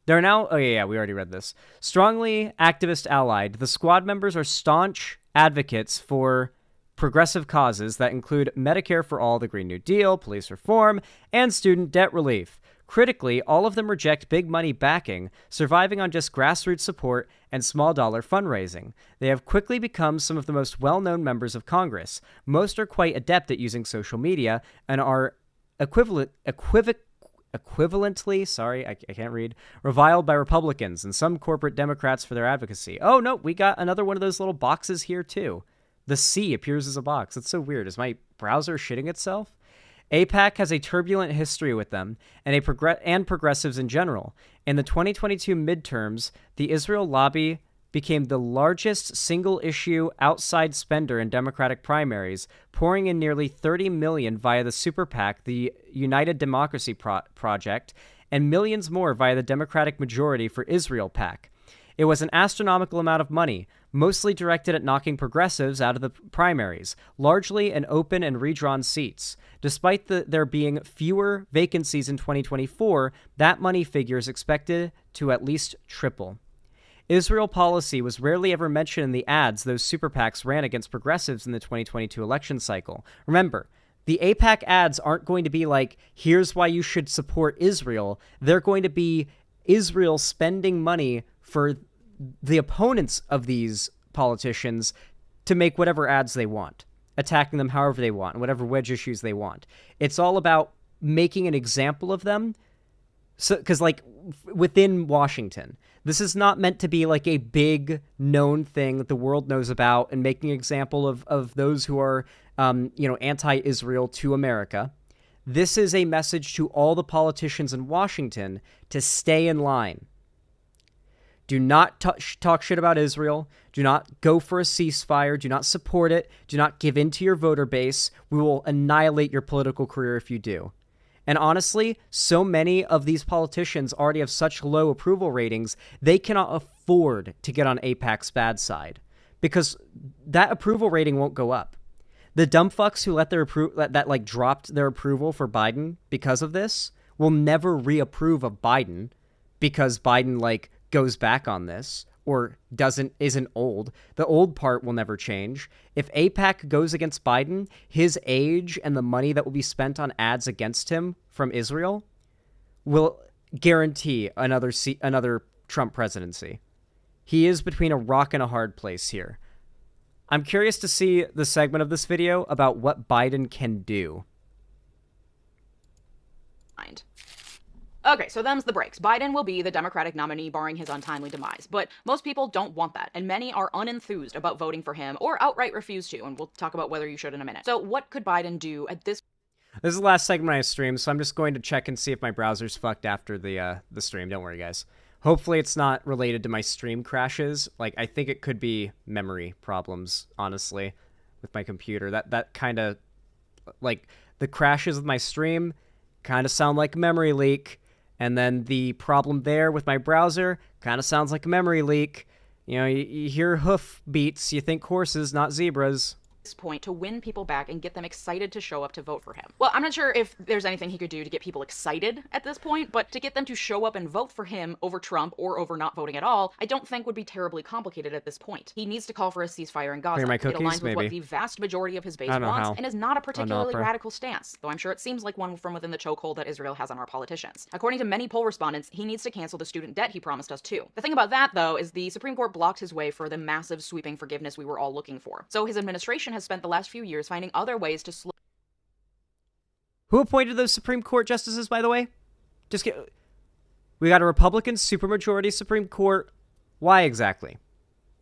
are now. Oh yeah, we already read this. Strongly activist allied. The squad members are staunch advocates for progressive causes that include Medicare for all, the Green New Deal, police reform, and student debt relief. Critically, all of them reject big money backing, surviving on just grassroots support and small dollar fundraising. They have quickly become some of the most well-known members of Congress. Most are quite adept at using social media and are equivalently, I can't read, reviled by Republicans and some corporate Democrats for their advocacy. Oh no, we got another one of those little boxes here too. The C appears as a box. It's so weird. Is my browser shitting itself? AIPAC has a turbulent history with them and progressives in general. In the 2022 midterms, the Israel lobby became the largest single-issue outside spender in Democratic primaries, pouring in nearly $30 million via the super PAC, the United Democracy Project, and millions more via the Democratic Majority for Israel PAC. It was an astronomical amount of money, mostly directed at knocking progressives out of the primaries, largely in open and redrawn seats. Despite there being fewer vacancies in 2024, that money figure is expected to at least triple. Israel policy was rarely ever mentioned in the ads those super PACs ran against progressives in the 2022 election cycle. Remember, the AIPAC ads aren't going to be like, here's why you should support Israel. They're going to be Israel spending money for the opponents of these politicians to make whatever ads they want, attacking them however they want, and whatever wedge issues they want. It's all about making an example of them. So, because like within Washington, this is not meant to be like a big known thing that the world knows about and making an example of those who are, anti-Israel to America. This is a message to all the politicians in Washington to stay in line. Do not talk shit about Israel. Do not go for a ceasefire. Do not support it. Do not give in to your voter base. We will annihilate your political career if you do. And honestly, so many of these politicians already have such low approval ratings, they cannot afford to get on AIPAC's bad side. because that approval rating won't go up. The dumb fucks who let their that dropped their approval for Biden because of this will never reapprove of Biden because Biden goes back on this or isn't old. The old part will never change. If AIPAC goes against Biden, his age and the money that will be spent on ads against him from Israel will guarantee another Trump presidency. He is between a rock and a hard place here. I'm curious to see the segment of this video about what Biden can do. Okay, so them's the breaks. Biden will be the Democratic nominee barring his untimely demise, but most people don't want that, and many are unenthused about voting for him or outright refuse to, and we'll talk about whether you should in a minute. So what could Biden do at this? This is the last segment I streamed, so I'm just going to check and see if my browser's fucked after the stream. Don't worry, guys. Hopefully it's not related to my stream crashes. I think it could be memory problems, honestly, with my computer. That kind of, the crashes with my stream kind of sound like a memory leak. And then the problem there with my browser kind of sounds like a memory leak. You hear hoof beats, you think horses, not zebras. Point to win people back and get them excited to show up to vote for him. Well, I'm not sure if there's anything he could do to get people excited at this point, but to get them to show up and vote for him over Trump or over not voting at all, I don't think would be terribly complicated at this point. He needs to call for a ceasefire in Gaza. Clear my cookies, it aligns with maybe. what the vast majority of his base wants and is not a particularly radical stance, though I'm sure it seems like one from within the chokehold that Israel has on our politicians. According to many poll respondents, he needs to cancel the student debt he promised us too. The thing about that, though, is the Supreme Court blocked his way for the massive sweeping forgiveness we were all looking for. So his administration has spent the last few years finding other ways to slow. Who appointed those Supreme Court justices, by the way? We got a Republican supermajority Supreme Court. Why exactly?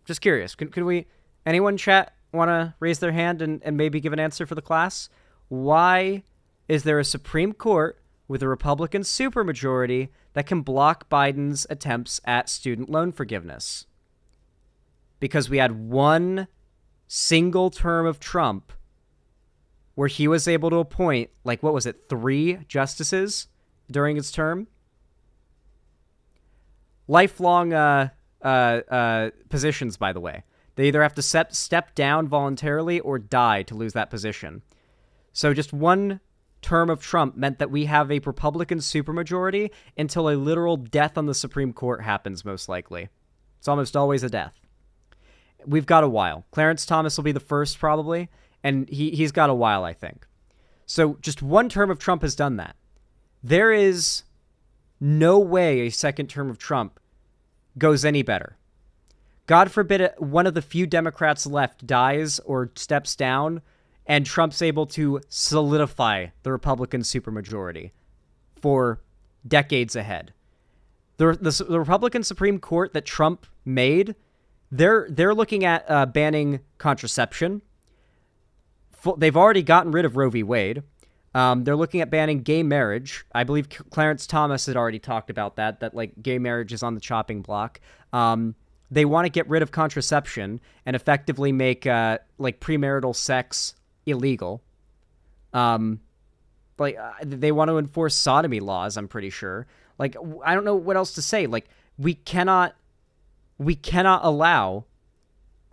Just curious. Could we, anyone chat, want to raise their hand and maybe give an answer for the class? Why is there a Supreme Court with a Republican supermajority that can block Biden's attempts at student loan forgiveness? Because we had one single term of Trump where he was able to appoint, 3 justices during his term? Lifelong positions, by the way. They either have to step down voluntarily or die to lose that position. So just one term of Trump meant that we have a Republican supermajority until a literal death on the Supreme Court happens, most likely. It's almost always a death. We've got a while. Clarence Thomas will be the first, probably, and he's got a while, I think. So just one term of Trump has done that. There is no way a second term of Trump goes any better. God forbid one of the few Democrats left dies or steps down, and Trump's able to solidify the Republican supermajority for decades ahead. The Republican Supreme Court that Trump made, they're looking at banning contraception. They've already gotten rid of Roe v. Wade. They're looking at banning gay marriage. I believe Clarence Thomas had already talked about that gay marriage is on the chopping block. They want to get rid of contraception and effectively make premarital sex illegal. They want to enforce sodomy laws, I'm pretty sure. I don't know what else to say. We cannot allow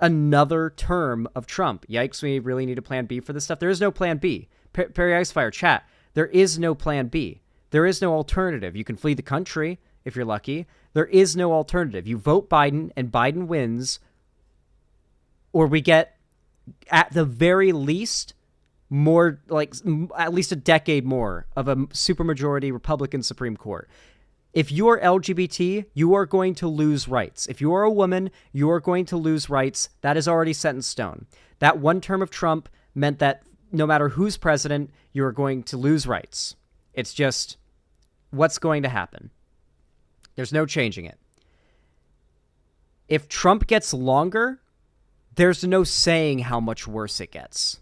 another term of Trump. Yikes, we really need a plan B for this stuff. There is no plan B. Perry Icefire, chat. There is no plan B. There is no alternative. You can flee the country if you're lucky. There is no alternative. You vote Biden and Biden wins, or we get, at the very least, more, at least a decade more of a supermajority Republican Supreme Court. If you are LGBT, you are going to lose rights. If you are a woman, you are going to lose rights. That is already set in stone. That one term of Trump meant that no matter who's president, you are going to lose rights. It's just what's going to happen. There's no changing it. If Trump gets longer, there's no saying how much worse it gets.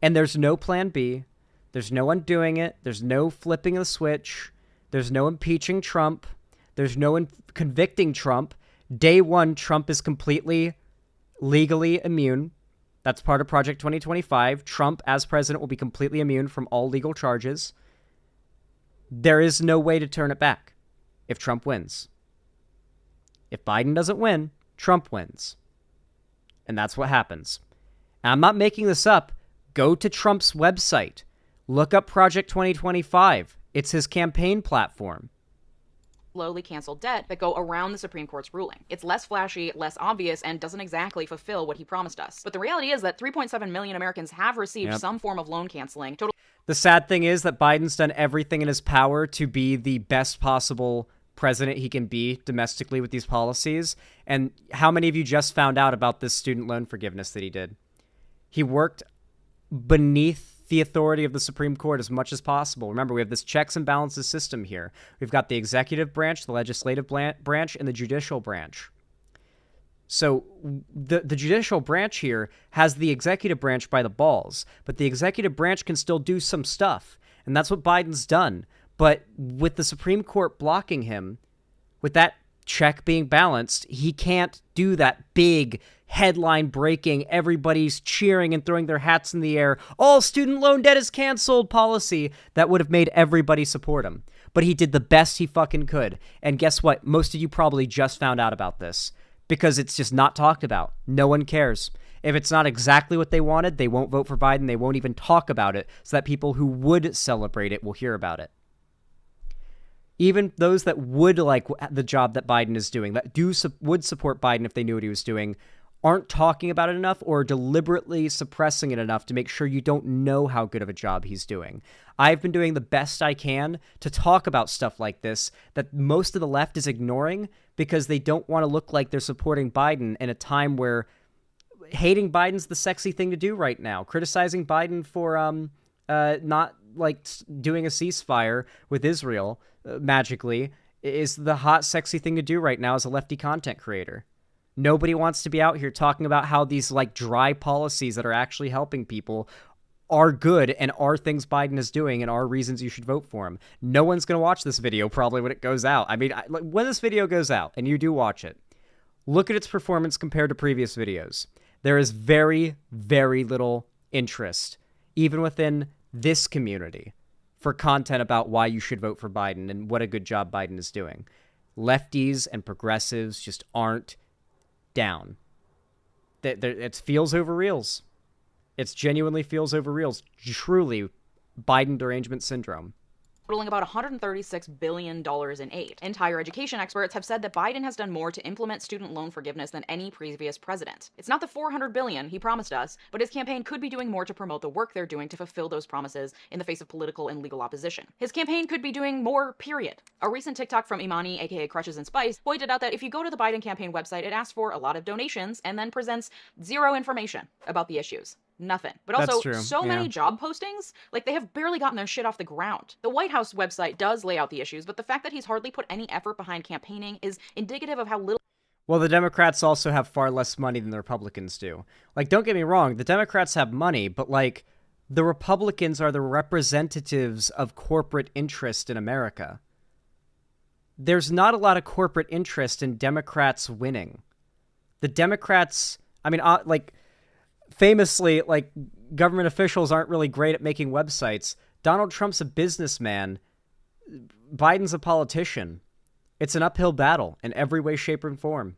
And there's no plan B. There's no undoing it. There's no flipping the switch. There's no impeaching Trump. There's no convicting Trump. Day one, Trump is completely legally immune. That's part of Project 2025. Trump, as president, will be completely immune from all legal charges. There is no way to turn it back if Trump wins. If Biden doesn't win, Trump wins. And that's what happens. And I'm not making this up. Go to Trump's website. Look up Project 2025. It's his campaign platform. Slowly canceled debt that go around the Supreme Court's ruling. It's less flashy, less obvious, and doesn't exactly fulfill what he promised us. But the reality is that 3.7 million Americans have received some form of loan canceling. The sad thing is that Biden's done everything in his power to be the best possible president he can be domestically with these policies. And how many of you just found out about this student loan forgiveness that he did? He worked beneath the authority of the Supreme Court as much as possible. Remember, we have this checks and balances system here. We've got the executive branch, the legislative branch, and the judicial branch. So the judicial branch here has the executive branch by the balls, but the executive branch can still do some stuff, and that's what Biden's done. But with the Supreme Court blocking him, with that check being balanced, he can't do that big headline breaking, everybody's cheering and throwing their hats in the air, all student loan debt is canceled policy that would have made everybody support him. But he did the best he fucking could. And guess what? Most of you probably just found out about this because it's just not talked about. No one cares. If it's not exactly what they wanted, they won't vote for Biden. They won't even talk about it so that people who would celebrate it will hear about it. Even those that would like the job that Biden is doing, that would support Biden if they knew what he was doing, aren't talking about it enough or deliberately suppressing it enough to make sure you don't know how good of a job he's doing. I've been doing the best I can to talk about stuff like this that most of the left is ignoring because they don't want to look like they're supporting Biden in a time where hating Biden's the sexy thing to do right now. Criticizing Biden for not like doing a ceasefire with Israel magically is the hot, sexy thing to do right now as a lefty content creator. Nobody wants to be out here talking about how these like dry policies that are actually helping people are good and are things Biden is doing and are reasons you should vote for him. No one's going to watch this video probably when it goes out. I mean, when this video goes out and you do watch it, look at its performance compared to previous videos. There is very, very little interest, even within this community, for content about why you should vote for Biden and what a good job Biden is doing. Lefties and progressives just aren't down. It feels over reels. It's genuinely feels over reels. Truly, Biden derangement syndrome. Totaling about $136 billion in aid. Entire education experts have said that Biden has done more to implement student loan forgiveness than any previous president. It's not the $400 billion he promised us, but his campaign could be doing more to promote the work they're doing to fulfill those promises in the face of political and legal opposition. His campaign could be doing more, period. A recent TikTok from Imani, aka Crutches and Spice, pointed out that if you go to the Biden campaign website, it asks for a lot of donations and then presents zero information about the issues. Nothing. But also, so many job postings, like they have barely gotten their shit off the ground. The White House website does lay out the issues, but the fact that he's hardly put any effort behind campaigning is indicative of how little. Well, the Democrats also have far less money than the Republicans do. Like, don't get me wrong, the Democrats have money, but like, the Republicans are the representatives of corporate interest in America. There's not a lot of corporate interest in Democrats winning. The Democrats, I mean, famously, like, government officials aren't really great at making websites. Donald Trump's a businessman. Biden's a politician. It's an uphill battle in every way, shape, and form.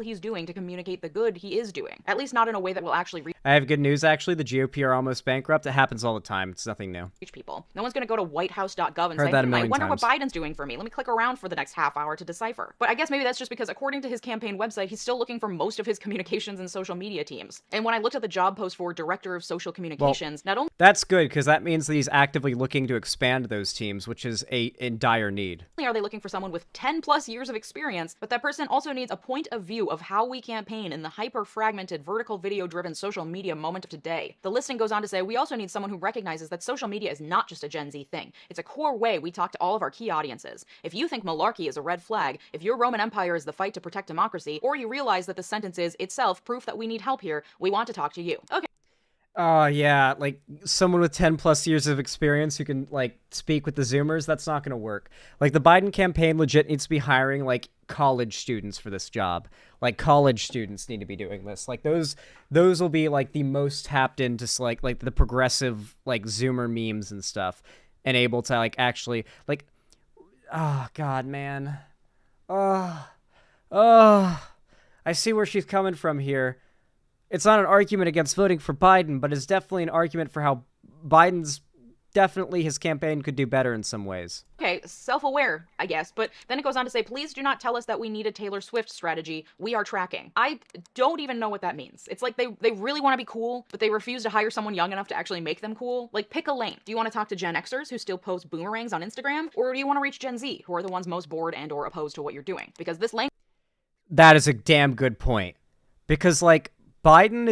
He's doing to communicate the good he is doing. At least not in a way that will actually reach. I have good news, actually. The GOP are almost bankrupt. It happens all the time. It's nothing new. People. No one's going to go to whitehouse.gov and say, I wonder what Biden's doing for me. Let me click around for the next half hour to decipher. But I guess maybe that's just because according to his campaign website, he's still looking for most of his communications and social media teams. And when I looked at the job post for Director of Social Communications, not only that's good because that means that he's actively looking to expand those teams, which is in dire need. Are they looking for someone with 10 plus years of experience, but that person also needs a point of view of how we campaign in the hyper-fragmented, vertical video-driven social media moment of today. The listing goes on to say, we also need someone who recognizes that social media is not just a Gen Z thing. It's a core way we talk to all of our key audiences. If you think malarkey is a red flag, if your Roman Empire is the fight to protect democracy, or you realize that the sentence is itself proof that we need help here, we want to talk to you. Okay. Oh, yeah, like, someone with 10 plus years of experience who can, like, speak with the Zoomers, that's not going to work. Like, the Biden campaign legit needs to be hiring, like, college students for this job. Like, college students need to be doing this. Like, those will be, like, the most tapped into, like the progressive, like, Zoomer memes and stuff, and able to, like, actually, like, oh, God, man. Oh, I see where she's coming from here. it's not an argument against voting for Biden, but it's definitely an argument for how his campaign could do better in some ways. Okay, self-aware, I guess, but then it goes on to say, please do not tell us that we need a Taylor Swift strategy. We are tracking. I don't even know what that means. It's like they really want to be cool, but they refuse to hire someone young enough to actually make them cool. Like, pick a lane. Do you want to talk to Gen Xers who still post boomerangs on Instagram? Or do you want to reach Gen Z, who are the ones most bored and or opposed to what you're doing? Because this lane... That is a damn good point. Because, like, Biden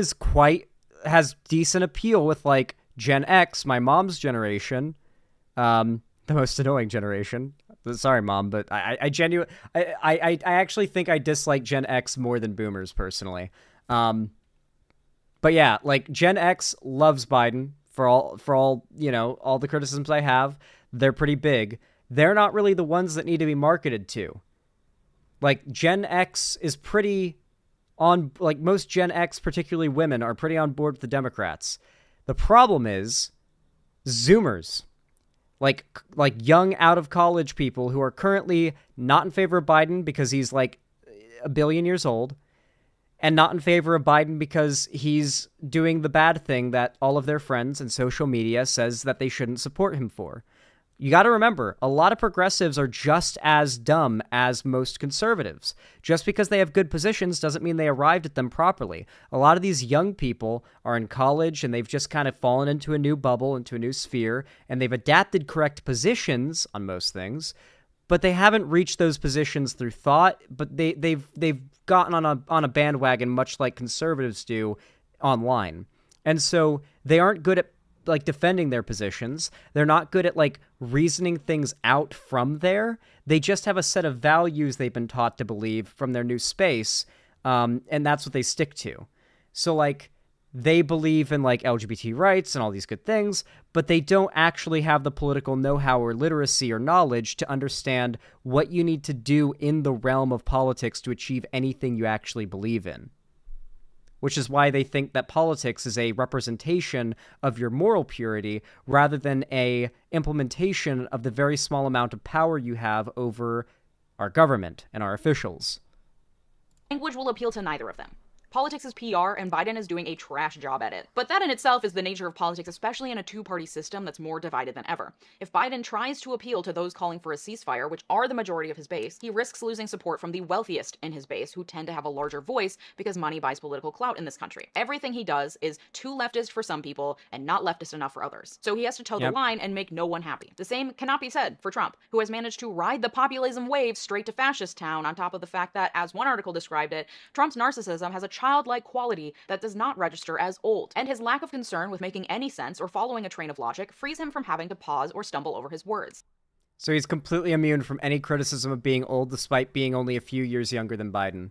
has decent appeal with, like, Gen X, my mom's generation, the most annoying generation. Sorry, Mom, but I actually think I dislike Gen X more than Boomers personally. But yeah, like Gen X loves Biden for all all the criticisms I have. They're pretty big. They're not really the ones that need to be marketed to. Like Gen X is pretty on, like most Gen X, particularly women, are pretty on board with the Democrats. The problem is Zoomers, like young out of college people who are currently not in favor of Biden because he's like a billion years old, and not in favor of Biden because he's doing the bad thing that all of their friends and social media says that they shouldn't support him for. You got to remember, a lot of progressives are just as dumb as most conservatives. Just because they have good positions doesn't mean they arrived at them properly. A lot of these young people are in college and they've just kind of fallen into a new bubble, into a new sphere, and they've adapted correct positions on most things, but they haven't reached those positions through thought, but they've gotten on a bandwagon much like conservatives do online. And so they aren't good at like defending their positions. They're not good at like reasoning things out from there. They just have a set of values they've been taught to believe from their new space, and that's what they stick to. So like they believe in like LGBT rights and all these good things, but they don't actually have the political know-how or literacy or knowledge to understand what you need to do in the realm of politics to achieve anything you actually believe in. Which is why they think that politics is a representation of your moral purity rather than a implementation of the very small amount of power you have over our government and our officials. Language will appeal to neither of them. Politics is PR, and Biden is doing a trash job at it. But that in itself is the nature of politics, especially in a two-party system that's more divided than ever. If Biden tries to appeal to those calling for a ceasefire, which are the majority of his base, he risks losing support from the wealthiest in his base, who tend to have a larger voice because money buys political clout in this country. Everything he does is too leftist for some people and not leftist enough for others. So he has to toe the line and make no one happy. The same cannot be said for Trump, who has managed to ride the populism wave straight to fascist town, on top of the fact that, as one article described it, Trump's narcissism has a childlike quality that does not register as old, and his lack of concern with making any sense or following a train of logic frees him from having to pause or stumble over his words. So he's completely immune from any criticism of being old despite being only a few years younger than Biden.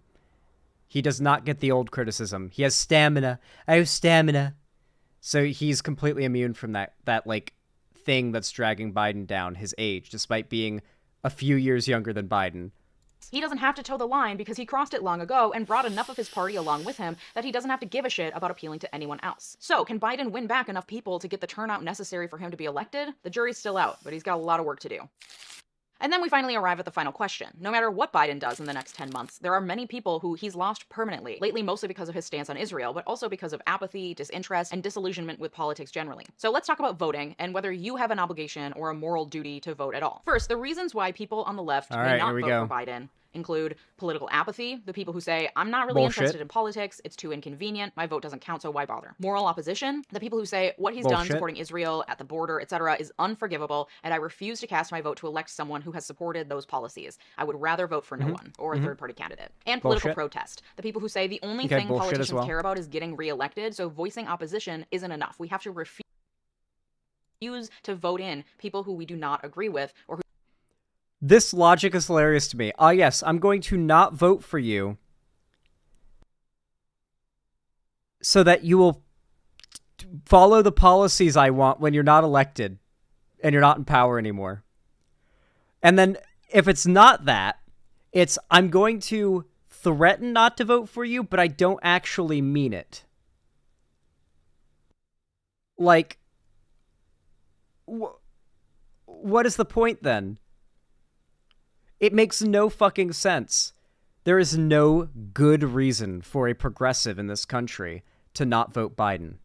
He does not get the old criticism. He has stamina. I have stamina. So he's completely immune from that like thing that's dragging Biden down, his age, despite being a few years younger than Biden. He doesn't have to toe the line because he crossed it long ago and brought enough of his party along with him that he doesn't have to give a shit about appealing to anyone else. So, can Biden win back enough people to get the turnout necessary for him to be elected? The jury's still out, but he's got a lot of work to do. And then we finally arrive at the final question. No matter what Biden does in the next 10 months, there are many people who he's lost permanently, lately mostly because of his stance on Israel, but also because of apathy, disinterest, and disillusionment with politics generally. So let's talk about voting and whether you have an obligation or a moral duty to vote at all. First, the reasons why people on the left may not vote for Biden include political apathy, the people who say, I'm not really interested in politics, it's too inconvenient, my vote doesn't count, so why bother? Moral opposition, the people who say what he's done supporting Israel at the border, etc. is unforgivable, and I refuse to cast my vote to elect someone who has supported those policies. I would rather vote for no one, or a third-party candidate. And political protest, the people who say the only thing politicians care about is getting reelected, so voicing opposition isn't enough. We have to refuse to vote in people who we do not agree with, or who This logic is hilarious to me. Yes, I'm going to not vote for you so that you will follow the policies I want when you're not elected and you're not in power anymore. And then if it's not that, it's I'm going to threaten not to vote for you, but I don't actually mean it. Like, what is the point then? It makes no fucking sense. There is no good reason for a progressive in this country to not vote Biden.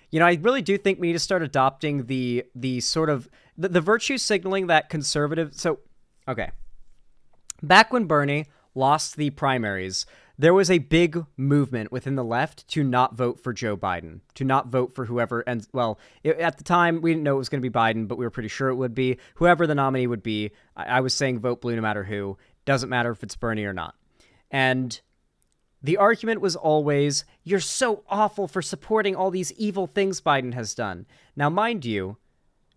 You know, I really do think we need to start adopting the sort of the virtue signaling that conservative. So, okay. Back when Bernie lost the primaries, there was a big movement within the left to not vote for Joe Biden, to not vote for whoever. And well, at the time, we didn't know it was going to be Biden, but we were pretty sure it would be. Whoever the nominee would be, I was saying vote blue no matter who. Doesn't matter if it's Bernie or not. And the argument was always, you're so awful for supporting all these evil things Biden has done. Now, mind you,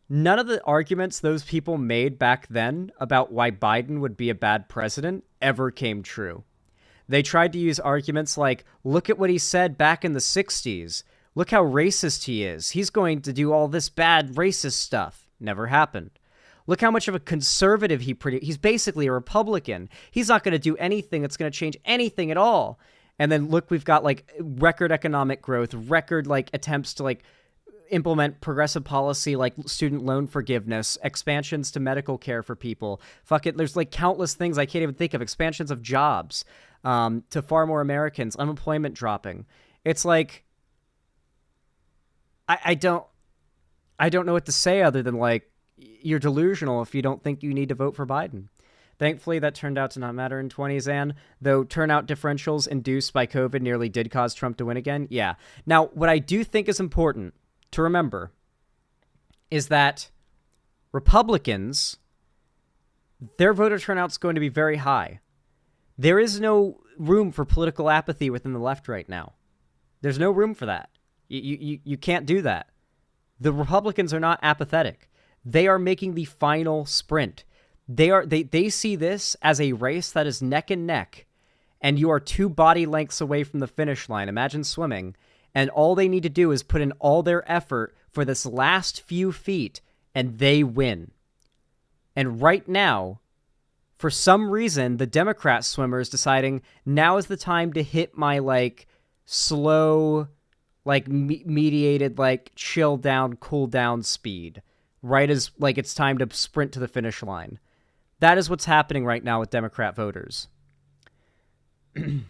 none of the arguments those people made back then about why Biden would be a bad president ever came true. They tried to use arguments like, look at what he said back in the 60s. Look how racist he is. He's going to do all this bad racist stuff. Never happened. Look how much of a conservative he's basically a Republican. He's not going to do anything that's going to change anything at all. And then look, we've got like record economic growth, record like attempts to like implement progressive policy like student loan forgiveness, expansions to medical care for people. Fuck it, there's like countless things I can't even think of. Expansions of jobs to far more Americans, unemployment dropping. It's like I don't know what to say other than like you're delusional if you don't think you need to vote for Biden. Thankfully, that turned out to not matter in 20s, though turnout differentials induced by COVID nearly did cause Trump to win again. Yeah. Now, what I do think is important to remember is that Republicans, their voter turnout's going to be very high. There is no room for political apathy within the left right now. There's no room for that. You can't do that. The Republicans are not apathetic. They are making the final sprint. They see this as a race that is neck and neck, and you are 2 body lengths away from the finish line. Imagine swimming. And all they need to do is put in all their effort for this last few feet, and they win. And right now, for some reason, the Democrat swimmer is deciding now is the time to hit my, like, slow, like, mediated, like, chill down, cool down speed. Right as, like, it's time to sprint to the finish line. That is what's happening right now with Democrat voters. I'm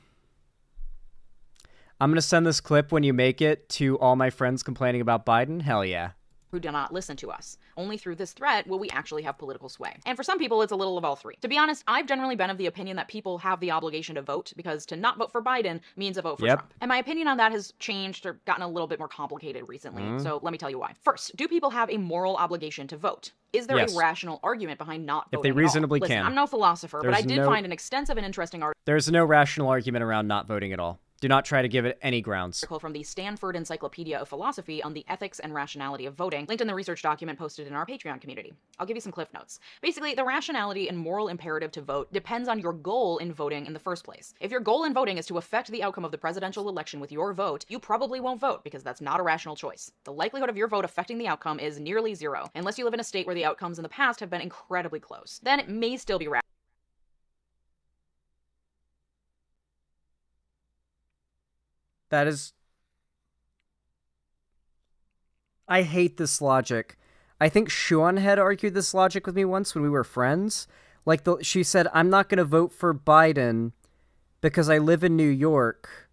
going to send this clip when you make it to all my friends complaining about Biden. Hell yeah. Who do not listen to us. Only through this threat will we actually have political sway. And for some people, it's a little of all three. To be honest, I've generally been of the opinion that people have the obligation to vote because to not vote for Biden means a vote for Trump. And my opinion on that has changed or gotten a little bit more complicated recently. So let me tell you why. First, do people have a moral obligation to vote? Is there a rational argument behind not voting if they reasonably at all? Listen, can. I'm no philosopher, but I did find an extensive and interesting article. There's no rational argument around not voting at all. Do not try to give it any grounds. From the Stanford Encyclopedia of Philosophy on the ethics and rationality of voting, linked in the research document posted in our Patreon community. I'll give you some cliff notes. Basically, the rationality and moral imperative to vote depends on your goal in voting in the first place. If your goal in voting is to affect the outcome of the presidential election with your vote, you probably won't vote because that's not a rational choice. The likelihood of your vote affecting the outcome is nearly zero, unless you live in a state where the outcomes in the past have been incredibly close. Then it may still be rational. That is... I hate this logic. I think Sean had argued this logic with me once when we were friends. Like, she said, I'm not going to vote for Biden because I live in New York,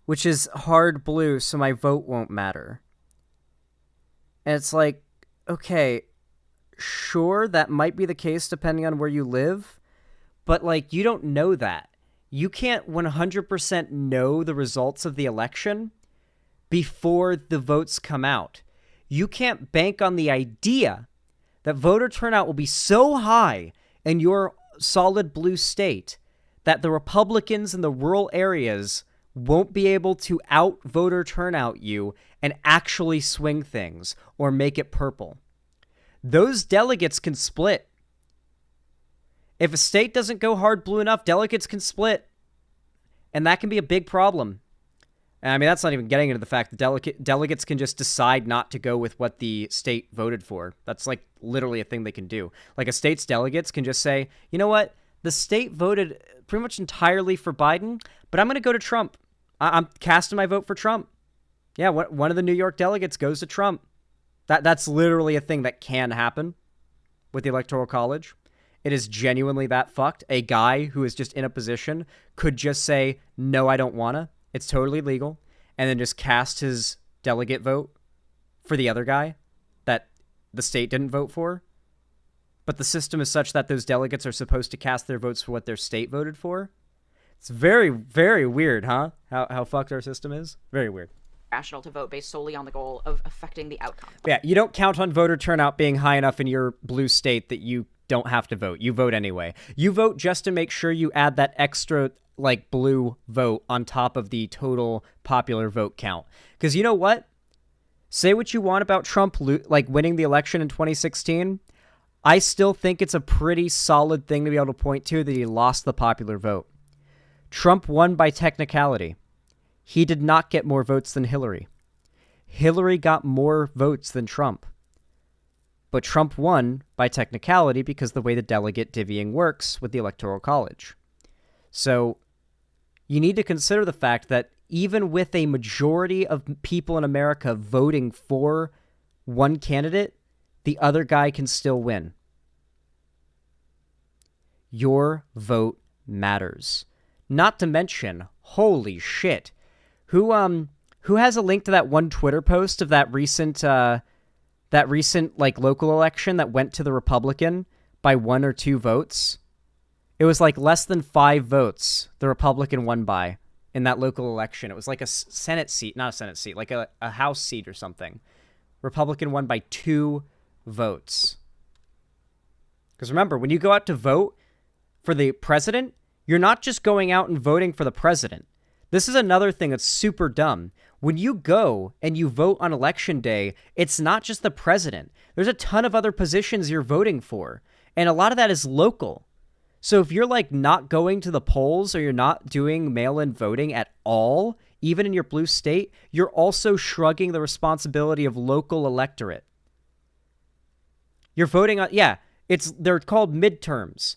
which is hard blue, so my vote won't matter. And it's like, okay, sure, that might be the case depending on where you live, but, like, you don't know that. You can't 100% know the results of the election before the votes come out. You can't bank on the idea that voter turnout will be so high in your solid blue state that the Republicans in the rural areas won't be able to out-voter turnout you and actually swing things or make it purple. Those delegates can split. If a state doesn't go hard blue enough, delegates can split. And that can be a big problem. I mean, that's not even getting into the fact that delegates can just decide not to go with what the state voted for. That's like literally a thing they can do. Like a state's delegates can just say, you know what? The state voted pretty much entirely for Biden, but I'm going to go to Trump. I'm casting my vote for Trump. Yeah, one of the New York delegates goes to Trump. That's literally a thing that can happen with the Electoral College. It is genuinely that fucked. A guy who is just in a position could just say, no, I don't wanna. It's totally legal. and then just cast his delegate vote for the other guy that the state didn't vote for. But the system is such that those delegates are supposed to cast their votes for what their state voted for. It's very, very weird, huh? How fucked our system is. Very weird. Rational to vote based solely on the goal of affecting the outcome. Yeah, you don't count on voter turnout being high enough in your blue state that you don't have to vote. You vote anyway. You vote just to make sure you add that extra, like, blue vote on top of the total popular vote count. Because you know what? Say what you want about Trump, like, winning the election in 2016. I still think it's a pretty solid thing to be able to point to that he lost the popular vote. Trump won by technicality. He did not get more votes than Hillary. Hillary got more votes than Trump. But Trump won by technicality because the way the delegate divvying works with the Electoral College. So you need to consider the fact that even with a majority of people in America voting for one candidate, the other guy can still win. Your vote matters. Not to mention, holy shit, who has a link to that one Twitter post of that recent like local election that went to the Republican by 1 or 2 votes? It was like less than 5 votes the Republican won by in that local election. It was like a Senate seat, not a Senate seat, like a House seat or something. Republican won by 2 votes. Because remember, when you go out to vote for the president, you're not just going out and voting for the president. This is another thing that's super dumb. When you go and you vote on election day, it's not just the president. There's a ton of other positions you're voting for. And a lot of that is local. So if you're like not going to the polls or you're not doing mail-in voting at all, even in your blue state, you're also shrugging the responsibility of local electorate. You're voting on, they're called midterms.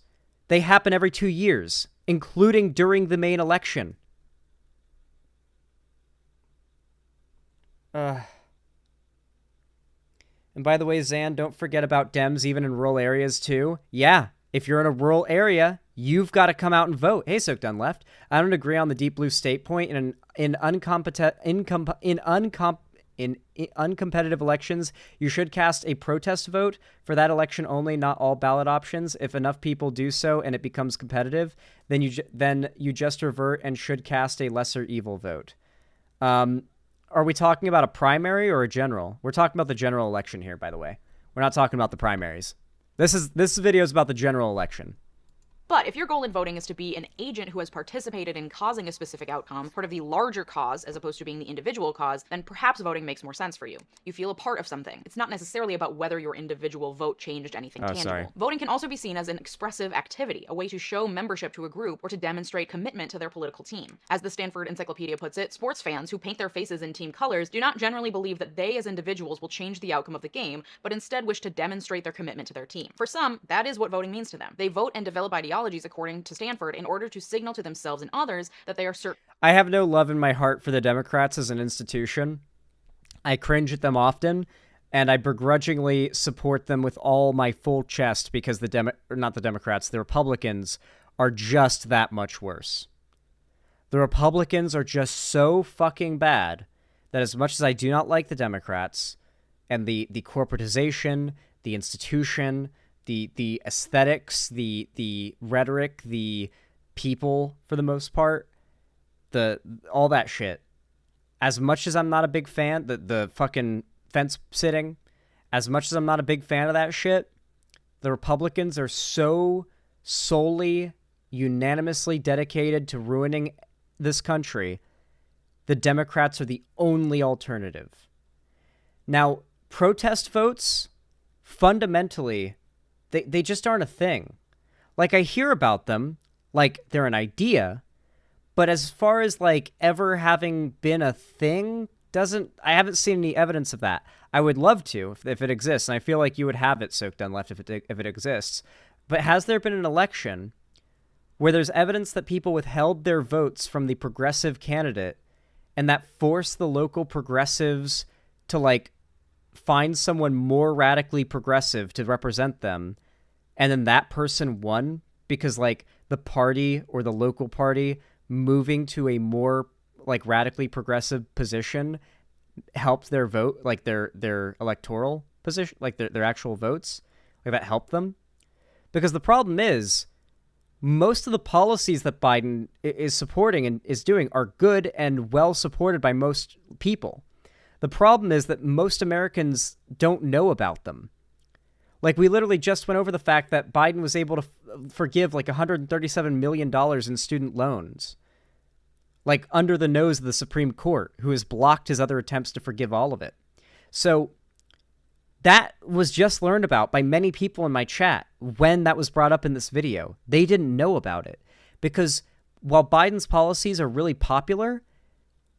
They happen every 2 years, including during the main election. And by the way, Zan, don't forget about Dems even in rural areas too. Yeah, if you're in a rural area, you've got to come out and vote. Hey, Soak Done Left. I don't agree on the deep blue state point. In uncompetitive elections, you should cast a protest vote for that election only, not all ballot options. If enough people do so and it becomes competitive, then you just revert and should cast a lesser evil vote. Are we talking about a primary or a general? We're talking about the general election here, by the way. We're not talking about the primaries. This video is about the general election. But if your goal in voting is to be an agent who has participated in causing a specific outcome, part of the larger cause as opposed to being the individual cause, then perhaps voting makes more sense for you. You feel a part of something. It's not necessarily about whether your individual vote changed anything tangible. Sorry. Voting can also be seen as an expressive activity, a way to show membership to a group or to demonstrate commitment to their political team. As the Stanford Encyclopedia puts it, sports fans who paint their faces in team colors do not generally believe that they as individuals will change the outcome of the game, but instead wish to demonstrate their commitment to their team. For some, that is what voting means to them. They vote and develop ideologies according to Stanford in order to signal to themselves and others that they are certain. I have no love in my heart for the Democrats as an institution. I cringe at them often, and I begrudgingly support them with all my full chest because the Republicans are just that much worse. The Republicans are just so fucking bad that as much as I do not like the Democrats and the corporatization, the institution, the aesthetics, the rhetoric, the people for the most part, all that shit. As much as I'm not a big fan, the fucking fence sitting, as much as I'm not a big fan of that shit, the Republicans are so solely, unanimously dedicated to ruining this country. The Democrats are the only alternative. Now, protest votes, fundamentally, they just aren't a thing. Like, I hear about them, like they're an idea, but as far as like ever having been a thing, I haven't seen any evidence of that. I would love to if it exists, and I feel like you would have it, Soak Done Left, if it exists. But has there been an election where there's evidence that people withheld their votes from the progressive candidate and that forced the local progressives to like find someone more radically progressive to represent them, and then that person won because like the party or the local party moving to a more like radically progressive position helped their vote, like their electoral position, like their actual votes, like that helped them. Because the problem is, most of the policies that Biden is supporting and is doing are good and well supported by most people. The problem is that most Americans don't know about them. Like, we literally just went over the fact that Biden was able to forgive like $137 million in student loans, like under the nose of the Supreme Court, who has blocked his other attempts to forgive all of it. So that was just learned about by many people in my chat when that was brought up in this video. They didn't know about it because while Biden's policies are really popular,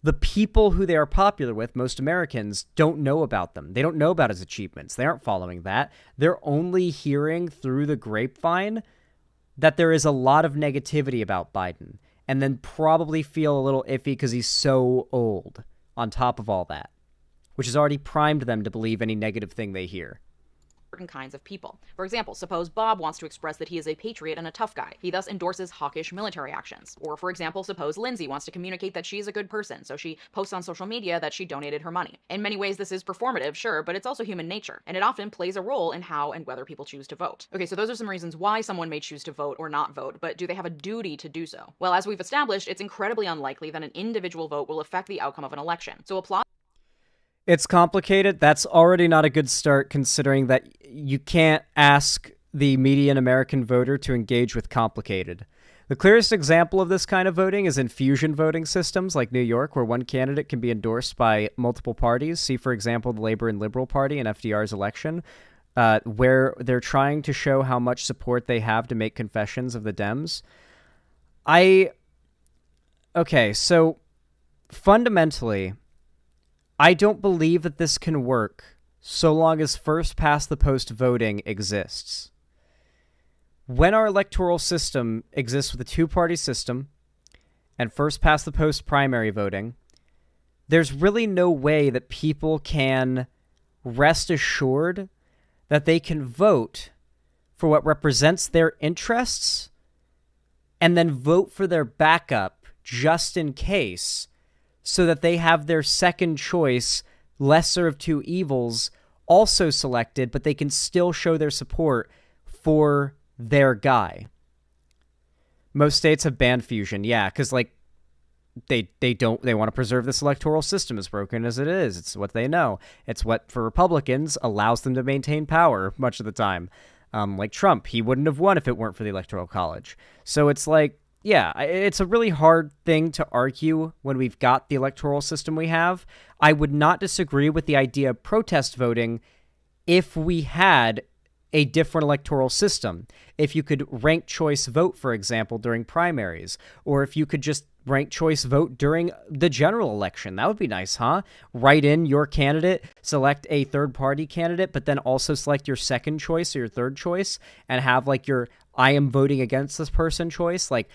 the people who they are popular with, most Americans, don't know about them. They don't know about his achievements. They aren't following that. They're only hearing through the grapevine that there is a lot of negativity about Biden, and then probably feel a little iffy because he's so old on top of all that, which has already primed them to believe any negative thing they hear. Certain kinds of people. For example, suppose Bob wants to express that he is a patriot and a tough guy. He thus endorses hawkish military actions. Or for example, suppose Lindsay wants to communicate that she is a good person, so she posts on social media that she donated her money. In many ways, this is performative, sure, but it's also human nature, and it often plays a role in how and whether people choose to vote. Okay, so those are some reasons why someone may choose to vote or not vote, but do they have a duty to do so? Well, as we've established, it's incredibly unlikely that an individual vote will affect the outcome of an election. So applause. It's complicated. That's already not a good start, considering that you can't ask the median American voter to engage with complicated. The clearest example of this kind of voting is in fusion voting systems like New York, where one candidate can be endorsed by multiple parties. See, for example, the Labor and Liberal Party in FDR's election, where they're trying to show how much support they have to make confessions of the Dems. Okay, so fundamentally, I don't believe that this can work so long as first-past-the-post voting exists. When our electoral system exists with a two-party system and first-past-the-post primary voting, there's really no way that people can rest assured that they can vote for what represents their interests and then vote for their backup just in case, so that they have their second choice, lesser of two evils, also selected, but they can still show their support for their guy. Most states have banned fusion, yeah, because like they want to preserve this electoral system as broken as it is. It's what they know. It's what, for Republicans, allows them to maintain power much of the time. Like Trump, he wouldn't have won if it weren't for the Electoral College. So it's like, yeah, it's a really hard thing to argue when we've got the electoral system we have. I would not disagree with the idea of protest voting if we had a different electoral system. If you could rank choice vote, for example, during primaries, or if you could just rank choice vote during the general election. That would be nice, huh? Write in your candidate, select a third-party candidate, but then also select your second choice or your third choice, and have like your I am voting against this person choice, like,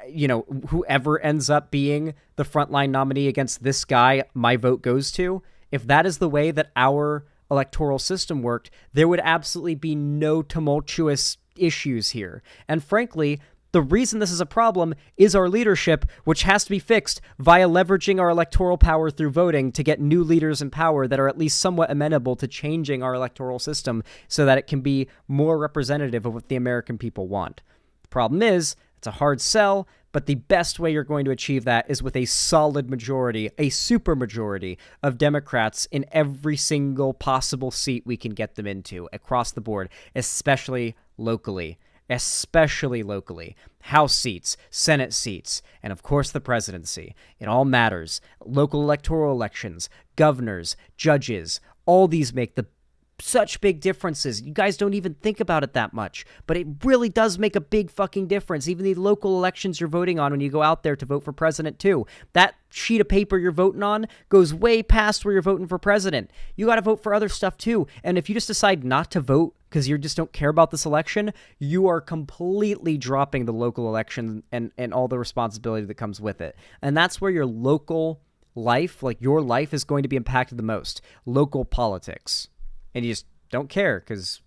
you know, whoever ends up being the frontline nominee against this guy, my vote goes to. If that is the way that our electoral system worked, there would absolutely be no tumultuous issues here. And frankly, the reason this is a problem is our leadership, which has to be fixed via leveraging our electoral power through voting to get new leaders in power that are at least somewhat amenable to changing our electoral system so that it can be more representative of what the American people want. The problem is, it's a hard sell, but the best way you're going to achieve that is with a solid majority, a supermajority of Democrats in every single possible seat we can get them into across the board, especially locally. House seats, Senate seats, and of course the presidency. It all matters. Local electoral elections, governors, judges, all these make such big differences. You guys don't even think about it that much, but it really does make a big fucking difference. Even the local elections you're voting on when you go out there to vote for president too. That sheet of paper you're voting on goes way past where you're voting for president. You got to vote for other stuff too. And if you just decide not to vote because you just don't care about this election, you are completely dropping the local election and all the responsibility that comes with it. And that's where your local life, like your life, is going to be impacted the most. Local politics. And you just don't care because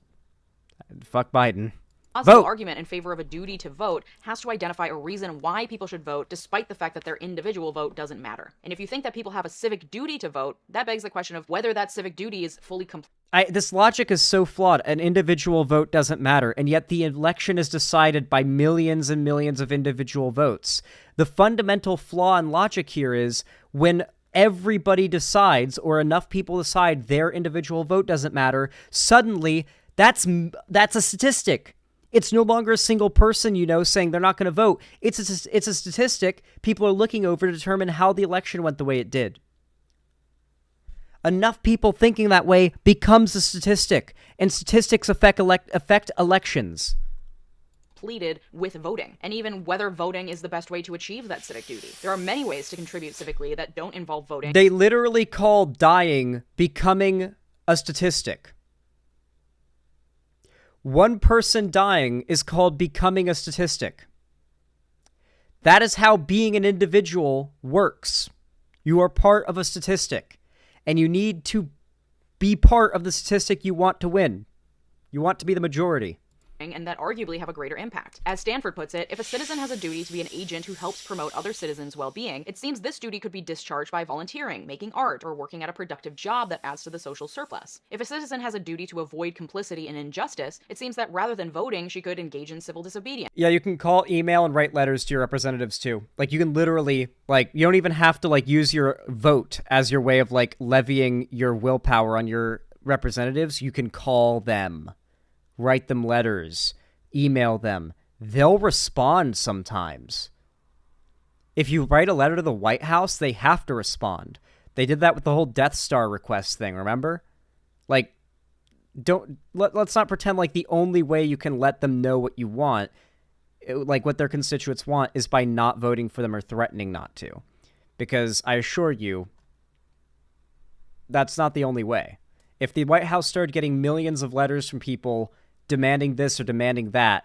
fuck Biden. plausible Vote. argument in favor of a duty to vote has to identify a reason why people should vote, despite the fact that their individual vote doesn't matter. And if you think that people have a civic duty to vote, that begs the question of whether that civic duty is fully complete. This logic is so flawed. An individual vote doesn't matter, and yet the election is decided by millions and millions of individual votes. The fundamental flaw in logic here is when everybody decides, or enough people decide their individual vote doesn't matter, suddenly that's a statistic. It's no longer a single person, saying they're not going to vote. It's a statistic people are looking over to determine how the election went the way it did. Enough people thinking that way becomes a statistic, and statistics affect elections. Completed with voting, and even whether voting is the best way to achieve that civic duty. There are many ways to contribute civically that don't involve voting. They literally call dying becoming a statistic. One person dying is called becoming a statistic. That is how being an individual works. You are part of a statistic, and you need to be part of the statistic you want to win. You want to be the majority. And that arguably have a greater impact. As Stanford puts it, if a citizen has a duty to be an agent who helps promote other citizens' well-being, it seems this duty could be discharged by volunteering, making art, or working at a productive job that adds to the social surplus. If a citizen has a duty to avoid complicity in injustice, it seems that rather than voting, she could engage in civil disobedience. Yeah, you can call, email, and write letters to your representatives too. You can literally, you don't even have to, use your vote as your way of, levying your willpower on your representatives. You can call them. Write them letters, email them. They'll respond sometimes. If you write a letter to the White House, they have to respond. They did that with the whole Death Star request thing, remember? Let's not pretend like the only way you can let them know what you want, what their constituents want, is by not voting for them or threatening not to. Because I assure you, that's not the only way. If the White House started getting millions of letters from people demanding this or demanding that,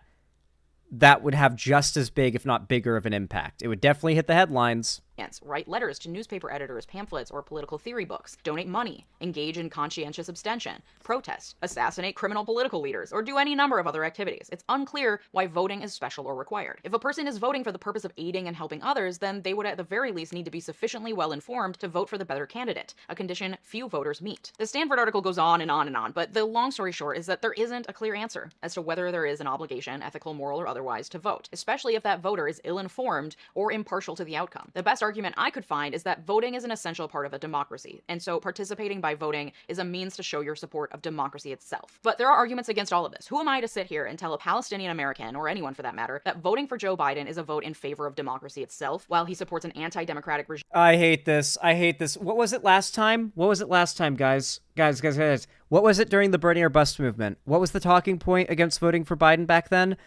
that would have just as big, if not bigger, of an impact. It would definitely hit the headlines. Write letters to newspaper editors, pamphlets, or political theory books. Donate money. Engage in conscientious abstention. Protest. Assassinate criminal political leaders. Or do any number of other activities. It's unclear why voting is special or required. If a person is voting for the purpose of aiding and helping others, then they would at the very least need to be sufficiently well informed to vote for the better candidate, a condition few voters meet. The Stanford article goes on and on and on, but the long story short is that there isn't a clear answer as to whether there is an obligation, ethical, moral, or otherwise, to vote, especially if that voter is ill-informed or impartial to the outcome. The best argument I could find is that voting is an essential part of a democracy, and so participating by voting is a means to show your support of democracy itself. But there are arguments against all of this. Who am I to sit here and tell a Palestinian American, or anyone for that matter, that voting for Joe Biden is a vote in favor of democracy itself, while he supports an anti-democratic regime? I hate this. What was it last time? Guys? Guys. What was it during the Bernie or Bust movement? What was the talking point against voting for Biden back then?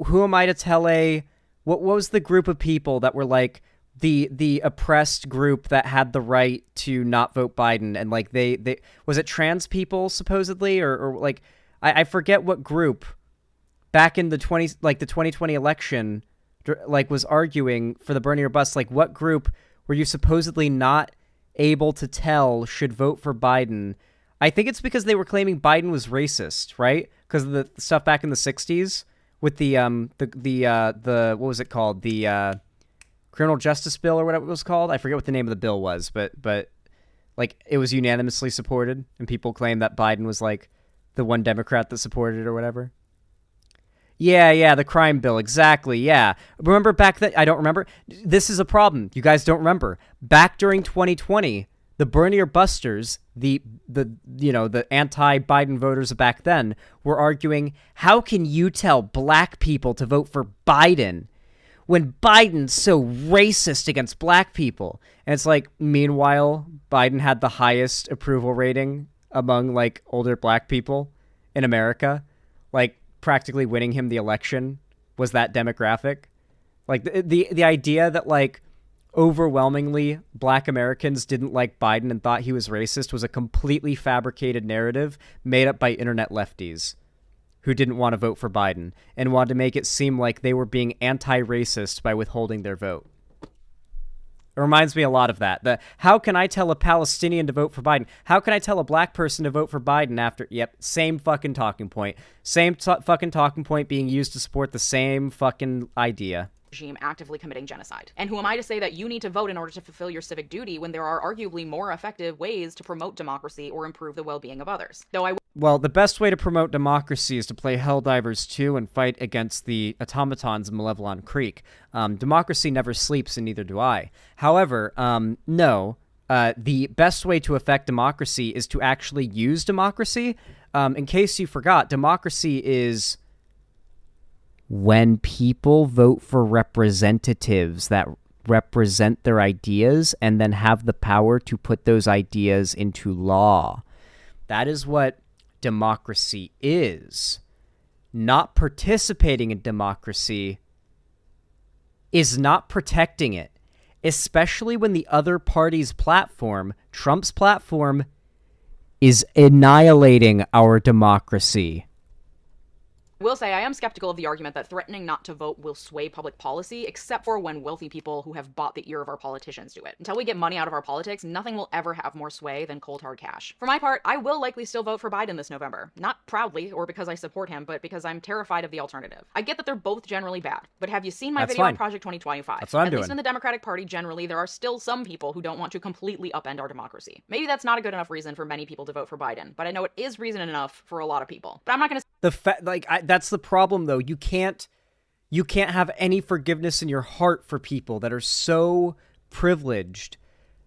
Who am I to tell what was the group of people that were the oppressed group that had the right to not vote Biden, and they was it trans people supposedly, or I forget what group back in the 2020 election was arguing for the Bernie or Bust. What group were you supposedly not able to tell should vote for Biden? I think it's because they were claiming Biden was racist, right? Because of the stuff back in the 60s with the what was it called? The criminal justice bill, or whatever it was called. I forget what the name of the bill was, but it was unanimously supported, and people claimed that Biden was the one Democrat that supported it or whatever. Yeah, the crime bill, exactly. Yeah, remember back then? I don't remember. This is a problem. You guys don't remember. Back during 2020, the Bernie or Busters, the anti-Biden voters back then, were arguing, how can you tell black people to vote for Biden when Biden's so racist against black people? And it's meanwhile, Biden had the highest approval rating among older black people in America, practically winning him the election was that demographic. The idea that overwhelmingly black Americans didn't like Biden and thought he was racist was a completely fabricated narrative made up by internet lefties who didn't want to vote for Biden and wanted to make it seem like they were being anti-racist by withholding their vote. It reminds me a lot of that. How can I tell a Palestinian to vote for Biden? How can I tell a black person to vote for Biden after? Yep, same fucking talking point. Same fucking talking point being used to support the same fucking idea. Regime actively committing genocide. And who am I to say that you need to vote in order to fulfill your civic duty when there are arguably more effective ways to promote democracy or improve the well-being of others? Well, the best way to promote democracy is to play Helldivers 2 and fight against the automatons in Malevelon Creek. Democracy never sleeps, and neither do I. However, no. The best way to affect democracy is to actually use democracy. In case you forgot, democracy is when people vote for representatives that represent their ideas and then have the power to put those ideas into law. That is what democracy is. Not participating in democracy is not protecting it, especially when the other party's platform, Trump's platform, is annihilating our democracy. I will say I am skeptical of the argument that threatening not to vote will sway public policy, except for when wealthy people who have bought the ear of our politicians do it. Until we get money out of our politics, nothing will ever have more sway than cold hard cash. For my part, I will likely still vote for Biden this November. Not proudly or because I support him, but because I'm terrified of the alternative. I get that they're both generally bad, but have you seen my video on Project 2025? That's what I'm doing. At least in the Democratic Party generally, there are still some people who don't want to completely upend our democracy. Maybe that's not a good enough reason for many people to vote for Biden, but I know it is reason enough for a lot of people. But I'm not going to... That's the problem, though. You can't have any forgiveness in your heart for people that are so privileged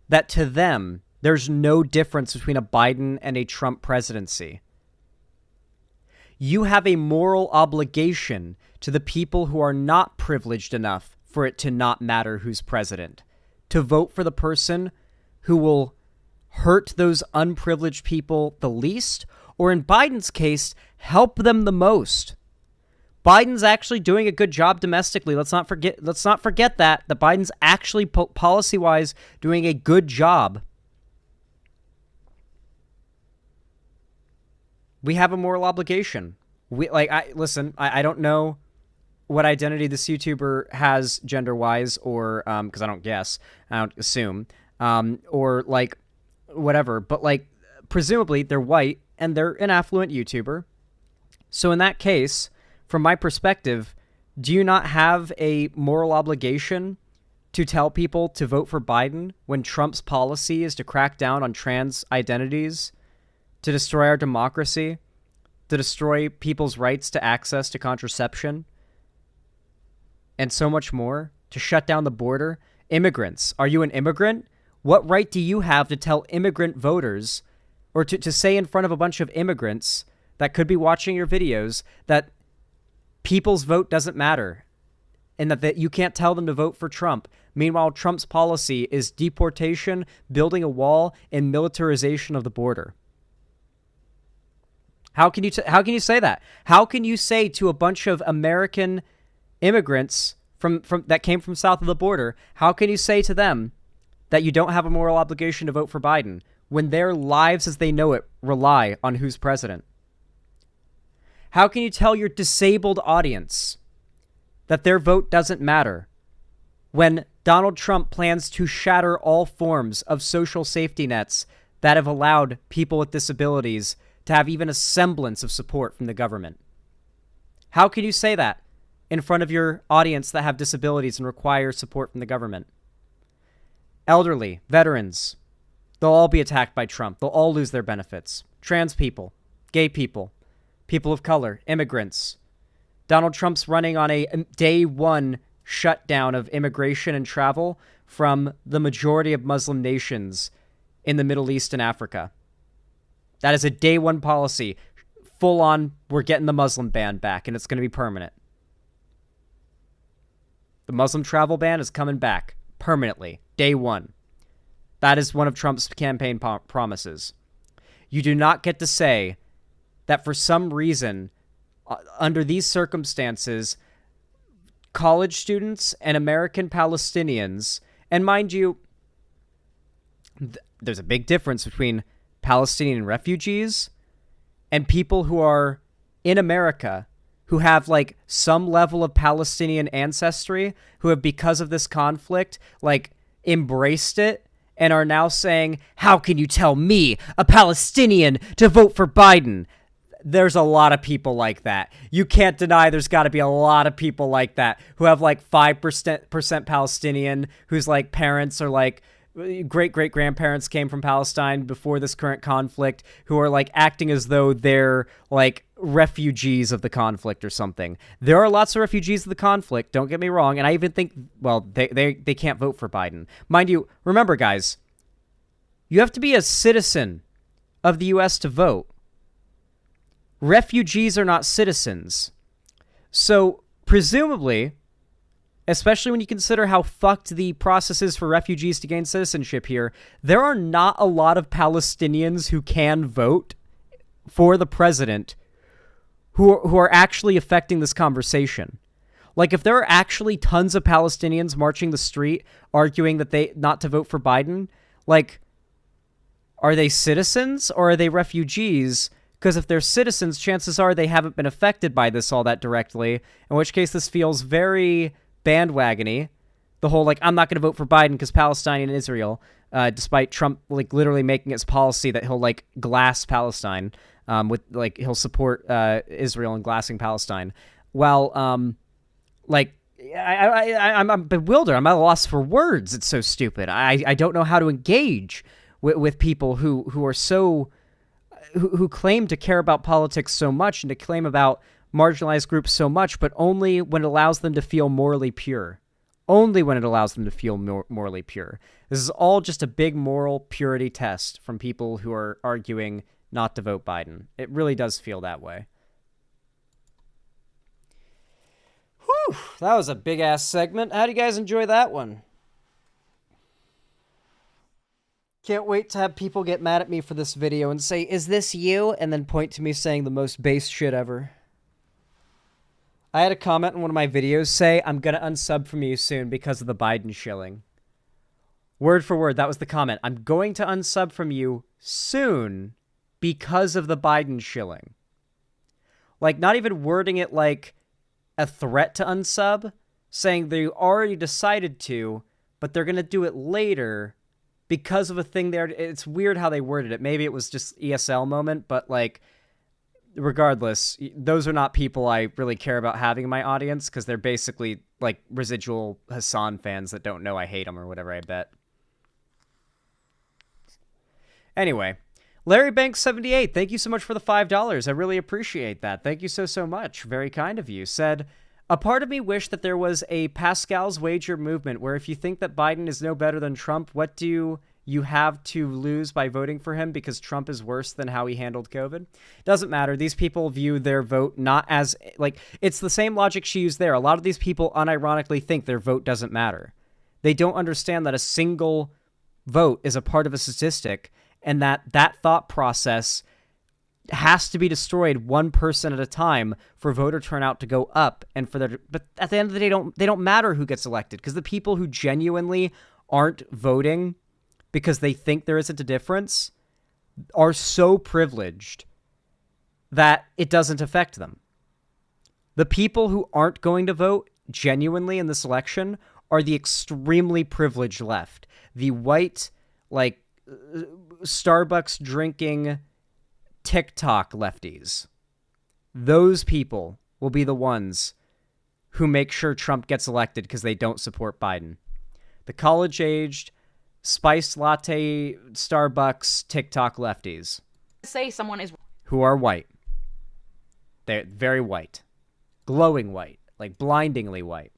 that to them there's no difference between a Biden and a Trump presidency. You have a moral obligation to the people who are not privileged enough for it to not matter who's president, to vote for the person who will hurt those unprivileged people the least, or in Biden's case, help them the most. Biden's actually doing a good job domestically. Let's not forget that Biden's actually policy-wise doing a good job. We have a moral obligation. I don't know what identity this YouTuber has gender-wise, or because I don't assume, or like whatever. But like, presumably they're white and they're an affluent YouTuber. So in that case, from my perspective, do you not have a moral obligation to tell people to vote for Biden when Trump's policy is to crack down on trans identities, to destroy our democracy, to destroy people's rights to access to contraception, and so much more, to shut down the border? Immigrants. Are you an immigrant? What right do you have to tell immigrant voters, or to say in front of a bunch of immigrants that could be watching your videos, that people's vote doesn't matter and that you can't tell them to vote for Trump? Meanwhile, Trump's policy is deportation, building a wall, and militarization of the border. How can you say that? How can you say to a bunch of American immigrants from that came from south of the border, how can you say to them that you don't have a moral obligation to vote for Biden when their lives as they know it rely on who's president? How can you tell your disabled audience that their vote doesn't matter when Donald Trump plans to shatter all forms of social safety nets that have allowed people with disabilities to have even a semblance of support from the government? How can you say that in front of your audience that have disabilities and require support from the government? Elderly, veterans, they'll all be attacked by Trump. They'll all lose their benefits. Trans people, gay people, people of color, immigrants. Donald Trump's running on a day one shutdown of immigration and travel from the majority of Muslim nations in the Middle East and Africa. That is a day one policy. Full on, we're getting the Muslim ban back, and it's going to be permanent. The Muslim travel ban is coming back permanently, day one. That is one of Trump's campaign promises. You do not get to say that for some reason, under these circumstances, college students and American Palestinians, and mind you, there's a big difference between Palestinian refugees and people who are in America who have like some level of Palestinian ancestry, who have, because of this conflict, like embraced it and are now saying, how can you tell me, a Palestinian, to vote for Biden? There's a lot of people like that. You can't deny there's got to be a lot of people like that who have like 5% Palestinian, whose like parents are like great-great-grandparents came from Palestine before this current conflict, who are like acting as though they're like refugees of the conflict or something. There are lots of refugees of the conflict, don't get me wrong, and I even think, well, they can't vote for Biden. Mind you, remember guys, you have to be a citizen of the US to vote. Refugees are not citizens. So, presumably, especially when you consider how fucked the process is for refugees to gain citizenship here, there are not a lot of Palestinians who can vote for the president who are actually affecting this conversation. Like, if there are actually tons of Palestinians marching the street arguing that they not to vote for Biden, like, are they citizens or are they refugees? Because if they're citizens, chances are they haven't been affected by this all that directly, in which case this feels very bandwagony. The whole, like, I'm not going to vote for Biden because Palestine and Israel, despite Trump, like, literally making its policy that he'll, like, glass Palestine, with, like, he'll support Israel and glassing Palestine. Well, like, I'm bewildered. I'm at a loss for words. It's so stupid. I don't know how to engage with people who are so... who claim to care about politics so much and to claim about marginalized groups so much, but only when it allows them to feel morally pure. Only when it allows them to feel morally pure. This is all just a big moral purity test from people who are arguing not to vote Biden. It really does feel that way. Whew, that was a big-ass segment. How do you guys enjoy that one? Can't wait to have people get mad at me for this video and say, is this you? And then point to me saying the most base shit ever. I had a comment in one of my videos say, I'm gonna unsub from you soon because of the Biden shilling. Word for word, that was the comment. I'm going to unsub from you soon because of the Biden shilling. Like, not even wording it like a threat to unsub, saying they already decided to, but they're gonna do it later because of a thing there. It's weird how they worded it. Maybe it was just ESL moment, but like, regardless, those are not people I really care about having in my audience because they're basically like residual Hassan fans that don't know I hate him or whatever, I bet. Anyway, Larry Banks 78, thank you so much for the $5. I really appreciate that. Thank you so much. Very kind of you. Said, a part of me wished that there was a Pascal's wager movement where if you think that Biden is no better than Trump, what do you have to lose by voting for him because Trump is worse than how he handled COVID? Doesn't matter. These people view their vote not as, like, it's the same logic she used there. A lot of these people unironically think their vote doesn't matter. They don't understand that a single vote is a part of a statistic and that thought process has to be destroyed one person at a time for voter turnout to go up and for their, but at the end of the day, they don't matter who gets elected because the people who genuinely aren't voting because they think there isn't a difference are so privileged that it doesn't affect them. The people who aren't going to vote genuinely in this election are the extremely privileged left. The white, like, Starbucks drinking TikTok lefties. Those people will be the ones who make sure Trump gets elected because they don't support Biden. The college-aged, spiced latte, Starbucks, TikTok lefties. Say someone is... who are white. They're very white. Glowing white. Like blindingly white.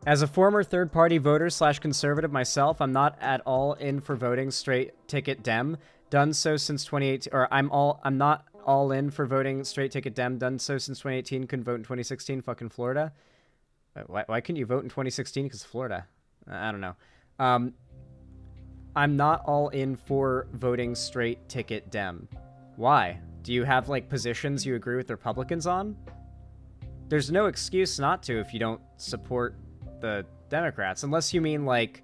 As a former third-party voter / conservative myself, I'm not at all in for voting straight ticket Dem. Done so since 2018, or I'm not all in for voting straight ticket Dem. Done so since 2018. Couldn't vote in 2016. Fucking Florida. Why couldn't you vote in 2016? Because Florida. I don't know. I'm not all in for voting straight ticket Dem. Why? Do you have like positions you agree with Republicans on? There's no excuse not to if you don't support the Democrats, unless you mean like,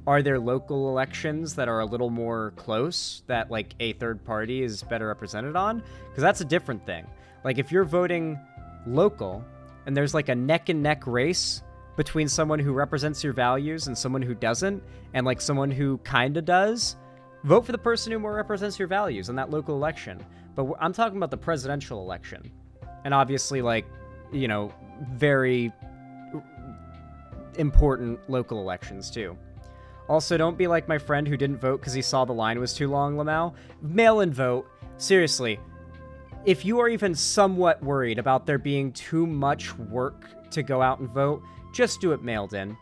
are there local elections that are a little more close that like a third party is better represented on? Because that's a different thing. Like if you're voting local, and there's like a neck and neck race between someone who represents your values and someone who doesn't, and like someone who kinda does, vote for the person who more represents your values in that local election. But I'm talking about the presidential election. And obviously, like, you know, very important local elections too. Also, don't be like my friend who didn't vote because he saw the line was too long, Lamau. Mail-in vote. Seriously, if you are even somewhat worried about there being too much work to go out and vote, just do it mailed in.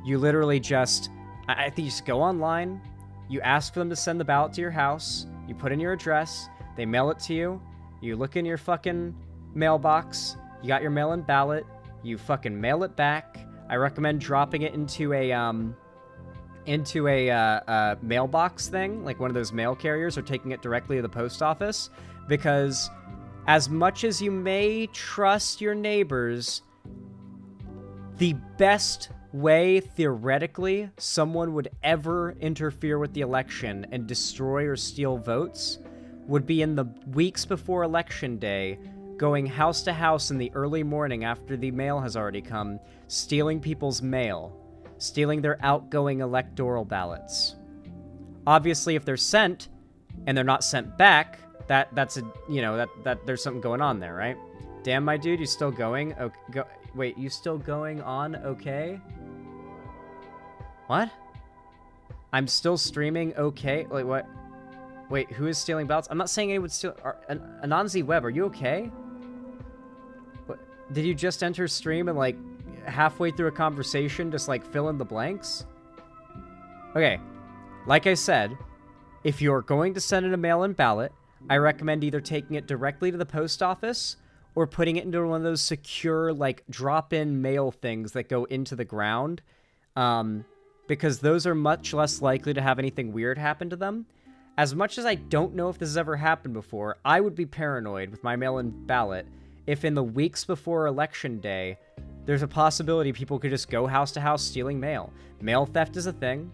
You literally just, I think you just go online, you ask for them to send the ballot to your house, you put in your address, they mail it to you, you look in your fucking mailbox, you got your mail-in ballot, you fucking mail it back. I recommend dropping it into a mailbox thing, like one of those mail carriers, or taking it directly to the post office, because as much as you may trust your neighbors, the best way, theoretically, someone would ever interfere with the election and destroy or steal votes would be in the weeks before election day, going house to house in the early morning after the mail has already come, stealing people's mail, stealing their outgoing electoral ballots. Obviously, if they're sent and they're not sent back, that's a, you know, that there's something going on there, right? Damn, my dude, you still going? Okay, wait, you still going on? Okay. What? I'm still streaming? Okay. Like, what? Wait, who is stealing ballots? I'm not saying anyone would steal. Anansi Web, are you okay? What? Did you just enter stream and, like, halfway through a conversation just, like, fill in the blanks? Okay. Like I said, if you're going to send in a mail-in ballot, I recommend either taking it directly to the post office or putting it into one of those secure, like, drop-in mail things that go into the ground, because those are much less likely to have anything weird happen to them. As much as I don't know if this has ever happened before, I would be paranoid with my mail-in ballot if in the weeks before Election Day, there's a possibility people could just go house to house stealing mail. Mail theft is a thing,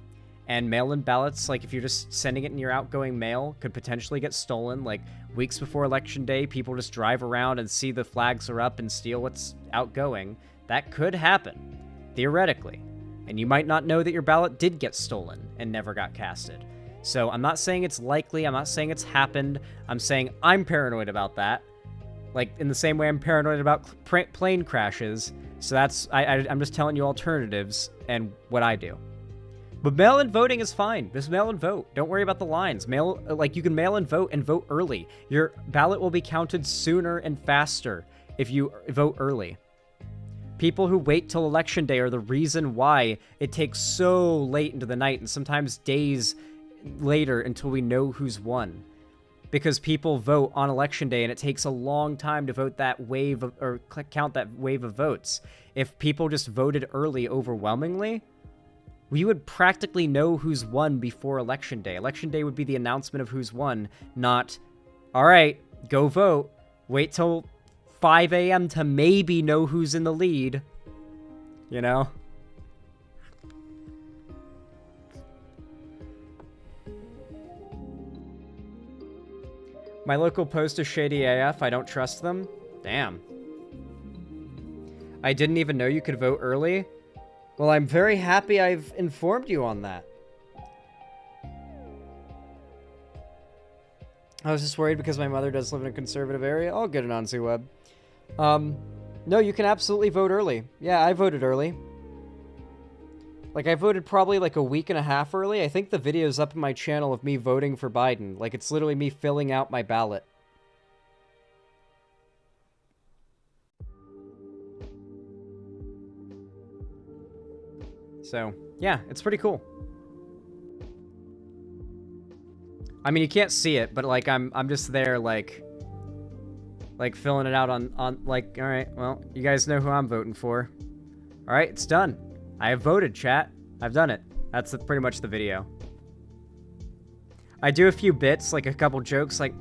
and mail-in ballots, like if you're just sending it in your outgoing mail, could potentially get stolen. Like weeks before Election Day, people just drive around and see the flags are up and steal what's outgoing. That could happen, theoretically. And you might not know that your ballot did get stolen and never got casted. So I'm not saying it's likely, I'm not saying it's happened, I'm saying I'm paranoid about that. Like, in the same way I'm paranoid about plane crashes. So that's, I'm just telling you alternatives and what I do. But mail-in voting is fine. Just mail-in vote. Don't worry about the lines. You can mail-in vote and vote early. Your ballot will be counted sooner and faster if you vote early. People who wait till Election Day are the reason why it takes so late into the night and sometimes days later until we know who's won. Because people vote on Election Day and it takes a long time to vote that wave of, or count that wave of votes. If people just voted early overwhelmingly, we would practically know who's won before Election Day. Election Day would be the announcement of who's won, not, all right, go vote. Wait till 5 a.m. to maybe know who's in the lead. You know? My local post is shady AF. I don't trust them. Damn. I didn't even know you could vote early. Well, I'm very happy I've informed you on that. I was just worried because my mother does live in a conservative area. All good, Anansi Web. No, you can absolutely vote early. Yeah, I voted early. Like, I voted probably like a week and a half early. I think the video's up in my channel of me voting for Biden. Like, it's literally me filling out my ballot. So, yeah, it's pretty cool. I mean, you can't see it, but like I'm just there like filling it out on like, all right, well, you guys know who I'm voting for. All right, it's done. I have voted, chat. I've done it. That's pretty much the video. I do a few bits, like a couple jokes, like,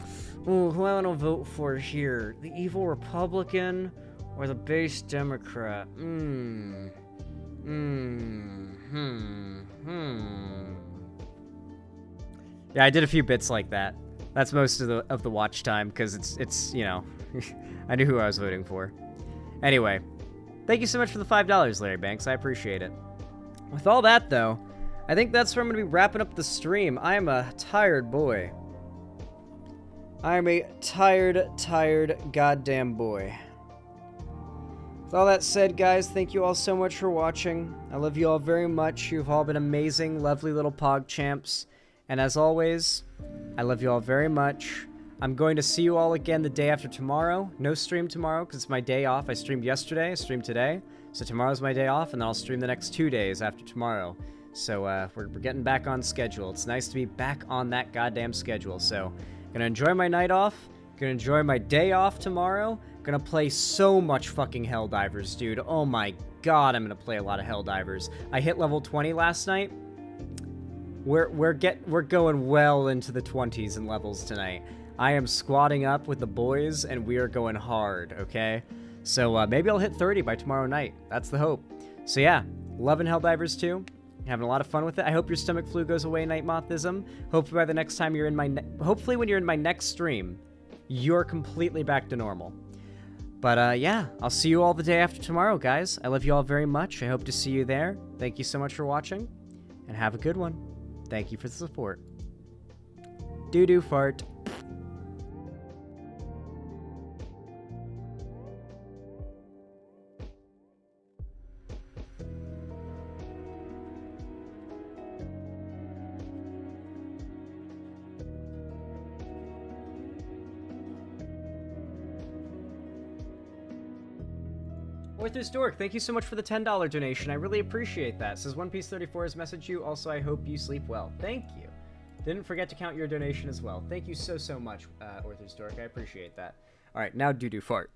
ooh, who I want to vote for here? The evil Republican or the base Democrat? Yeah, I did a few bits like that. That's most of the watch time, because it's you know, I knew who I was voting for. Anyway, thank you so much for the $5, Larry Banks. I appreciate it. With all that, though, I think that's where I'm going to be wrapping up the stream. I am a tired boy. I am a tired goddamn boy. With all that said, guys, thank you all so much for watching. I love you all very much. You've all been amazing, lovely little pog champs. And as always, I love you all very much. I'm going to see you all again the day after tomorrow. No stream tomorrow because it's my day off. I streamed yesterday, I streamed today. So tomorrow's my day off, and then I'll stream the next 2 days after tomorrow. So we're getting back on schedule. It's nice to be back on that goddamn schedule. So gonna enjoy my night off. Gonna enjoy my day off tomorrow. Gonna play so much fucking Helldivers, dude. Oh my god, I'm gonna play a lot of Helldivers. I hit level 20 last night. We're going well into the 20s in levels tonight. I am squatting up with the boys, and we are going hard, okay? So maybe I'll hit 30 by tomorrow night. That's the hope. So yeah, loving Helldivers 2. Having a lot of fun with it. I hope your stomach flu goes away, Night Mothism. Hopefully by the next time you're in my... Hopefully when you're in my next stream, you're completely back to normal. But yeah, I'll see you all the day after tomorrow, guys. I love you all very much. I hope to see you there. Thank you so much for watching, and have a good one. Thank you for the support. Doo-doo fart. Orthus Dork, thank you so much for the $10 donation. I really appreciate that. Says One Piece 34 has messaged you. Also, I hope you sleep well. Thank you. Didn't forget to count your donation as well. Thank you so much, Orthus Dork. I appreciate that. All right, now doo-doo fart.